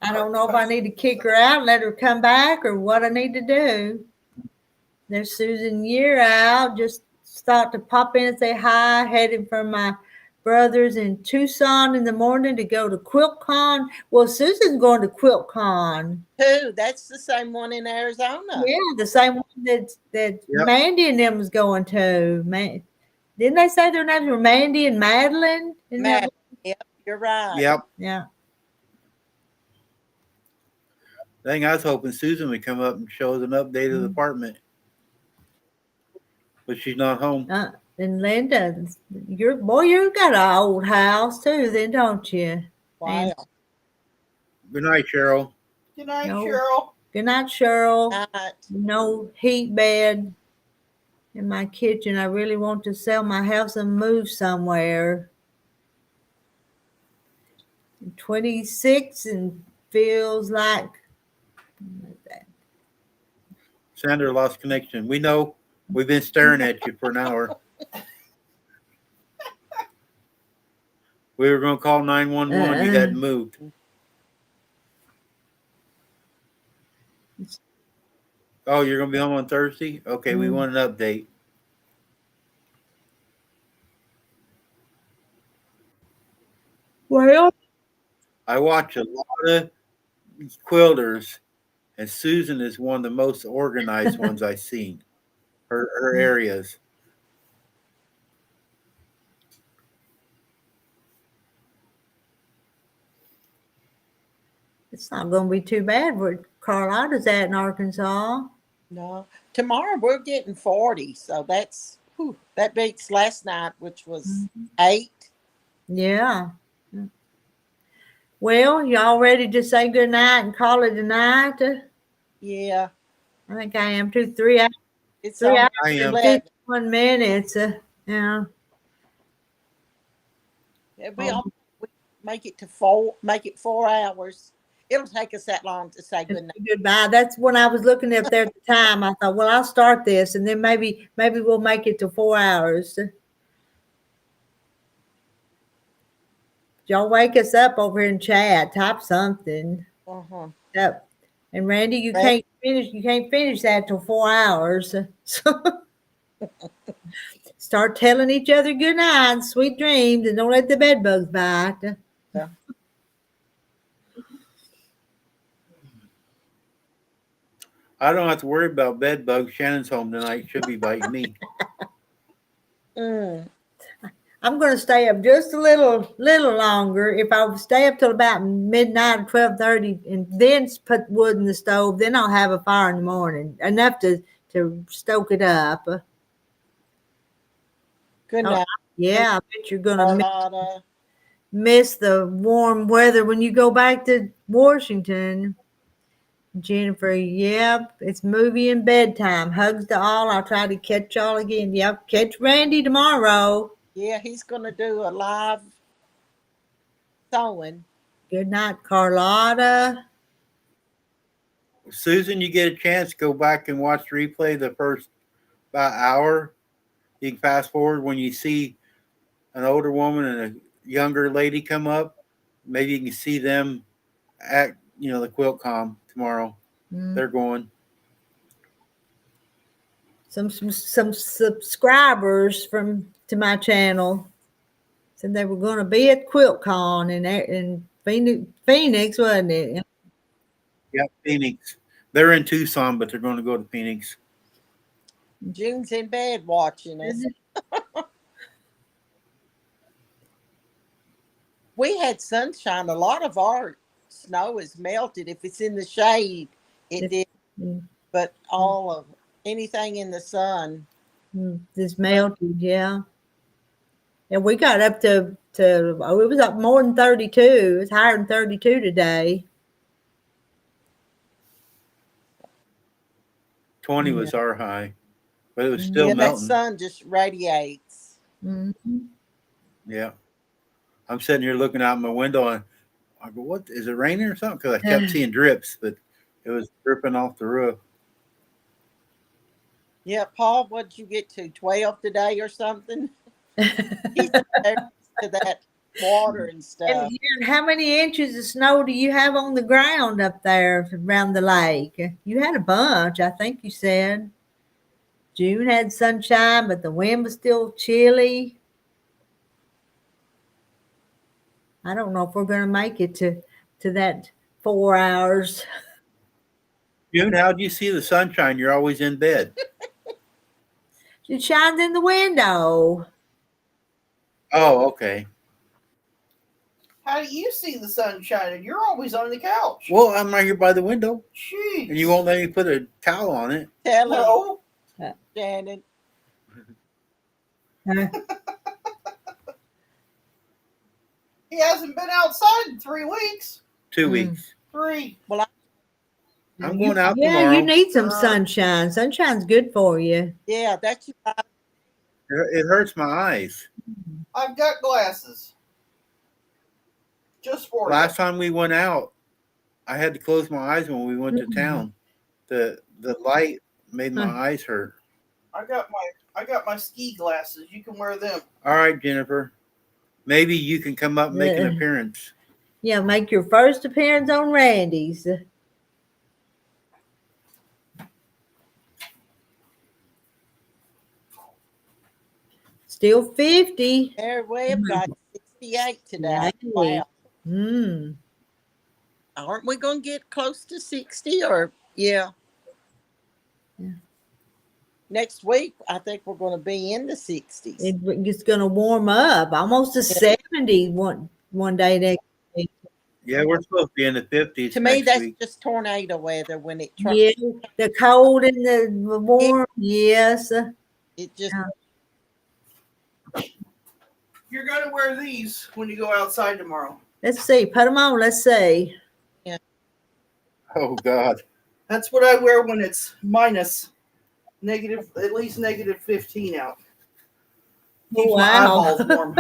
Speaker 1: I don't know if I need to kick her out and let her come back or what I need to do. There's Susan Year out. Just thought to pop in and say hi, heading from my brothers in Tucson in the morning to go to QuiltCon. Well, Susan's going to QuiltCon.
Speaker 5: Too. That's the same one in Arizona.
Speaker 1: Yeah, the same one that Mandy and them was going to. Didn't they say their names were Mandy and Madeline?
Speaker 5: Madeline. Yep, you're right.
Speaker 9: Yep.
Speaker 1: Yeah.
Speaker 9: Thing I was hoping Susan would come up and show us an update of the apartment, but she's not home.
Speaker 1: And Linda, you got an old house too, then, don't you?
Speaker 5: Wow.
Speaker 9: Good night, Cheryl.
Speaker 10: Good night, Cheryl.
Speaker 1: Good night, Cheryl.
Speaker 5: Night.
Speaker 1: No heat bed in my kitchen. I really want to sell my house and move somewhere. 26 and feels like.
Speaker 9: Sandra lost connection. We know. We've been staring at you for an hour. We were going to call 911. You hadn't moved. Oh, you're going to be home on Thursday? Okay, we want an update.
Speaker 1: Well,
Speaker 9: I watch a lot of quilters, and Susan is one of the most organized ones I've seen. Her areas.
Speaker 1: it's not going to be too bad where Carlotta's at in Arkansas.
Speaker 5: No. Tomorrow we're getting 40, so that beats last night, which was 8.
Speaker 1: Yeah. Well, y'all ready to say good night and call it a night?
Speaker 5: Yeah.
Speaker 1: I think I am too. 3 hours.
Speaker 5: It's
Speaker 1: 3 hours
Speaker 9: I am.
Speaker 1: and 51 minutes. Yeah.
Speaker 5: We make it 4 hours. It'll take us that long to say good night.
Speaker 1: Goodbye. That's when I was looking up there at the time. I thought, well, I'll start this, and then maybe we'll make it to 4 hours. Y'all wake us up over here in chat. Type something. Yep. And Randy, you can't finish that till 4 hours. So start telling each other good night, sweet dreams, and don't let the bed bugs bite.
Speaker 5: Yeah.
Speaker 9: I don't have to worry about bed bugs. Shannon's home tonight. Should be biting me.
Speaker 1: I'm going to stay up just a little longer. If I stay up till about midnight or 12:30 and then put wood in the stove, then I'll have a fire in the morning, enough to stoke it up.
Speaker 5: Good night.
Speaker 1: Yeah, I bet you're going to miss the warm weather when you go back to Washington. Jennifer, yep, it's movie and bedtime. Hugs to all. I'll try to catch y'all again. Yep, catch Randy tomorrow.
Speaker 5: Yeah, he's going to do a live sewing.
Speaker 1: Good night, Carlotta.
Speaker 9: Susan, you get a chance, go back and watch the replay the first about hour. You can fast forward when you see an older woman and a younger lady come up. Maybe you can see them at the QuiltCon tomorrow. They're going.
Speaker 1: Some subscribers to my channel said they were going to be at QuiltCon in Phoenix, wasn't it?
Speaker 9: Yeah, Phoenix. They're in Tucson, but they're going to go to Phoenix.
Speaker 5: June's in bed watching us. We had sunshine. A lot of our snow is melted. If it's in the shade, it did. But anything in the sun
Speaker 1: is melted. Yeah. And we got up to it was up more than 32. It's higher than 32 today.
Speaker 9: 20 was our high, but it was still melting.
Speaker 5: That sun just radiates.
Speaker 9: Yeah. I'm sitting here looking out my window and I go, what, is it raining or something? Because I kept seeing drips, but it was dripping off the roof.
Speaker 5: Yeah, Paul, what did you get to? 12 today or something? He's to that water and stuff.
Speaker 1: And how many inches of snow do you have on the ground up there around the lake? You had a bunch, I think you said. June had sunshine, but the wind was still chilly. I don't know if we're going to make it to that 4 hours.
Speaker 9: June, how do you see the sunshine? You're always in bed.
Speaker 1: It shines in the window.
Speaker 9: Oh, okay.
Speaker 10: How do you see the sun shining? You're always on the couch.
Speaker 9: Well, I'm right here by the window,
Speaker 10: Jeez.
Speaker 9: and you won't let me put a towel on it.
Speaker 5: Tell her,
Speaker 10: No.
Speaker 5: Janet.
Speaker 10: He hasn't been outside in 3 weeks.
Speaker 9: 2 weeks.
Speaker 10: 3.
Speaker 5: Well,
Speaker 9: I'm going out
Speaker 1: Yeah,
Speaker 9: tomorrow.
Speaker 1: you need some sunshine. Sunshine's good for you.
Speaker 5: yeah, that's
Speaker 9: It hurts my eyes.
Speaker 10: I've got glasses. Just for
Speaker 9: Last time we went out, I had to close my eyes when we went to town. The light made my eyes hurt.
Speaker 10: I got my ski glasses. You can wear them.
Speaker 9: All right, Jennifer. Maybe you can come up and make an appearance.
Speaker 1: Yeah, make your first appearance on Randy's. Still 50.
Speaker 5: Mary Webb got 68 today.
Speaker 1: Yay.
Speaker 5: Wow. Aren't we going to get close to 60 or yeah. Next week, I think we're going to be in the 60s.
Speaker 1: It's going to warm up almost to 70 one day next week.
Speaker 9: Yeah, we're supposed to be in the 50s.
Speaker 5: To me,
Speaker 9: next
Speaker 5: that's
Speaker 9: week.
Speaker 5: just tornado weather when it
Speaker 1: Yeah, the cold and the warm. Yes.
Speaker 5: It just
Speaker 10: You're going to wear these when you go outside tomorrow.
Speaker 1: Let's see. Put them on. Let's see.
Speaker 5: Yeah.
Speaker 9: Oh, God.
Speaker 10: That's what I wear when it's minus negative, at least negative 15 out. Keeps my
Speaker 1: Wow.
Speaker 10: eyeballs warm.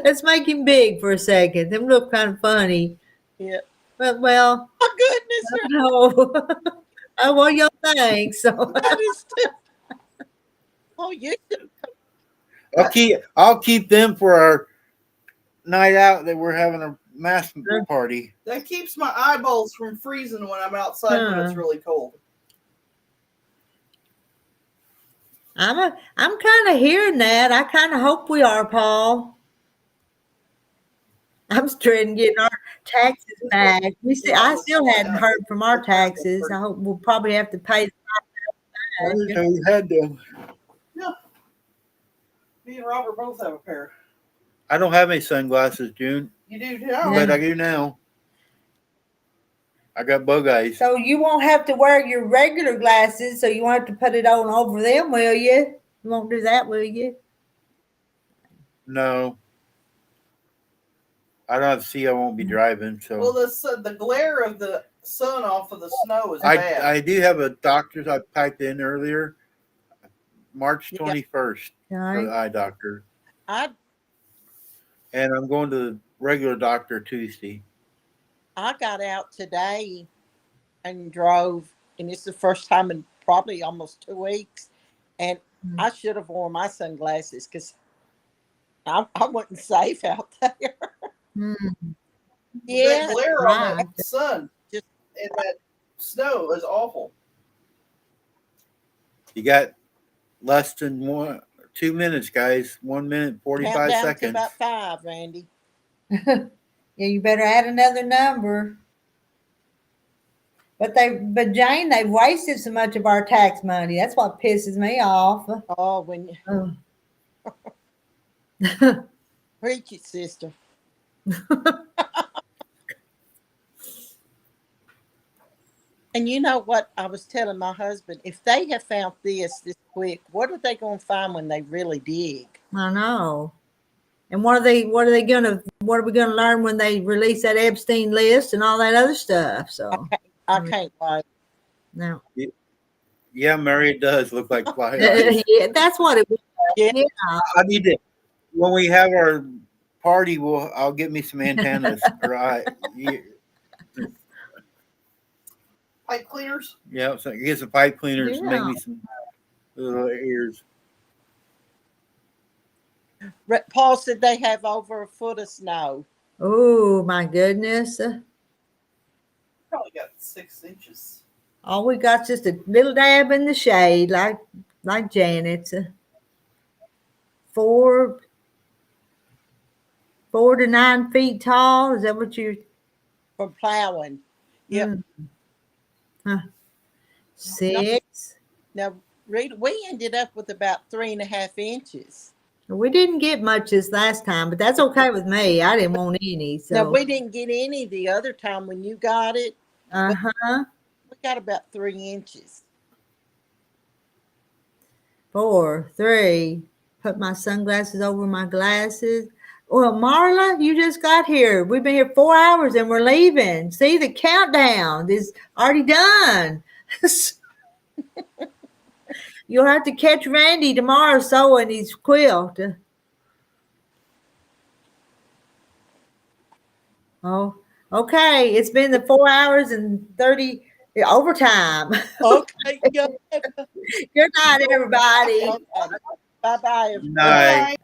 Speaker 1: Let's make him big for a second. Them look kind of funny.
Speaker 5: Yeah.
Speaker 1: But well.
Speaker 5: Oh goodness.
Speaker 1: No. Oh well, your thanks. So.
Speaker 5: That is oh, you should.
Speaker 9: I'll keep them for our night out that we're having a mass party.
Speaker 10: That keeps my eyeballs from freezing when I'm outside when it's really cold.
Speaker 1: I'm kind of hearing that. I kind of hope we are, Paul. I'm dreading getting our taxes back. I still hadn't heard from our taxes. I hope we'll probably have to pay.
Speaker 9: We had them.
Speaker 10: Yeah. Me and Robert both have a pair.
Speaker 9: I don't have any sunglasses, June.
Speaker 10: You do now.
Speaker 9: But I do now. I got bug eyes.
Speaker 1: So you won't have to wear your regular glasses, so you won't have to put it on over them, will you? You won't do that, will you?
Speaker 9: No. I don't see. I won't be driving. So.
Speaker 10: Well, the glare of the sun off of the snow is bad.
Speaker 9: I do have a doctor's. I typed in earlier. March 21st for the eye doctor. And I'm going to the regular doctor Tuesday.
Speaker 5: I got out today and drove, and it's the first time in probably almost 2 weeks. And I should have worn my sunglasses because I wasn't safe out there.
Speaker 10: Yeah, the glare on that sun and that snow is awful.
Speaker 9: You got less than 2 minutes, guys. 1 minute, 45 seconds.
Speaker 5: To about 5, Randy.
Speaker 1: Yeah, you better add another number. But Jane, they've wasted so much of our tax money. That's what pisses me off.
Speaker 5: Oh, when preach it, sister. And you know what? I was telling my husband, if they have found this quick, what are they going to find when they really dig?
Speaker 1: I know. And what are we gonna learn when they release that Epstein list and all that other stuff? So
Speaker 5: I can't wait.
Speaker 1: No.
Speaker 9: Yeah, Mary, it does look like fly.
Speaker 1: Yeah, that's what it was.
Speaker 5: Yeah.
Speaker 9: I need to. When we have our party, I'll get me some antennas.
Speaker 10: Pipe cleaners?
Speaker 9: Yeah, so get some pipe cleaners and make me some little ears.
Speaker 5: Paul said they have over a foot of snow.
Speaker 1: Oh my goodness.
Speaker 10: Probably got 6 inches.
Speaker 1: All we got's just a little dab in the shade, like Janet's. 4 4 to 9 feet tall. Is that what you?
Speaker 5: For plowing. Yep.
Speaker 1: Huh. 6.
Speaker 5: Now, Rita, we ended up with about 3.5 inches.
Speaker 1: We didn't get much this last time, but that's okay with me. I didn't want any. So
Speaker 5: Now, we didn't get any the other time when you got it.
Speaker 1: uh-huh.
Speaker 5: We got about 3 inches.
Speaker 1: 4, 3. Put my sunglasses over my glasses. Well, Marla, you just got here. We've been here 4 hours and we're leaving. See, the countdown is already done. You'll have to catch Randy tomorrow sewing his quilt. Oh, okay. It's been the 4 hours and 30 overtime.
Speaker 5: Okay, good.
Speaker 1: Good night, everybody.
Speaker 5: Bye-bye.
Speaker 9: Night.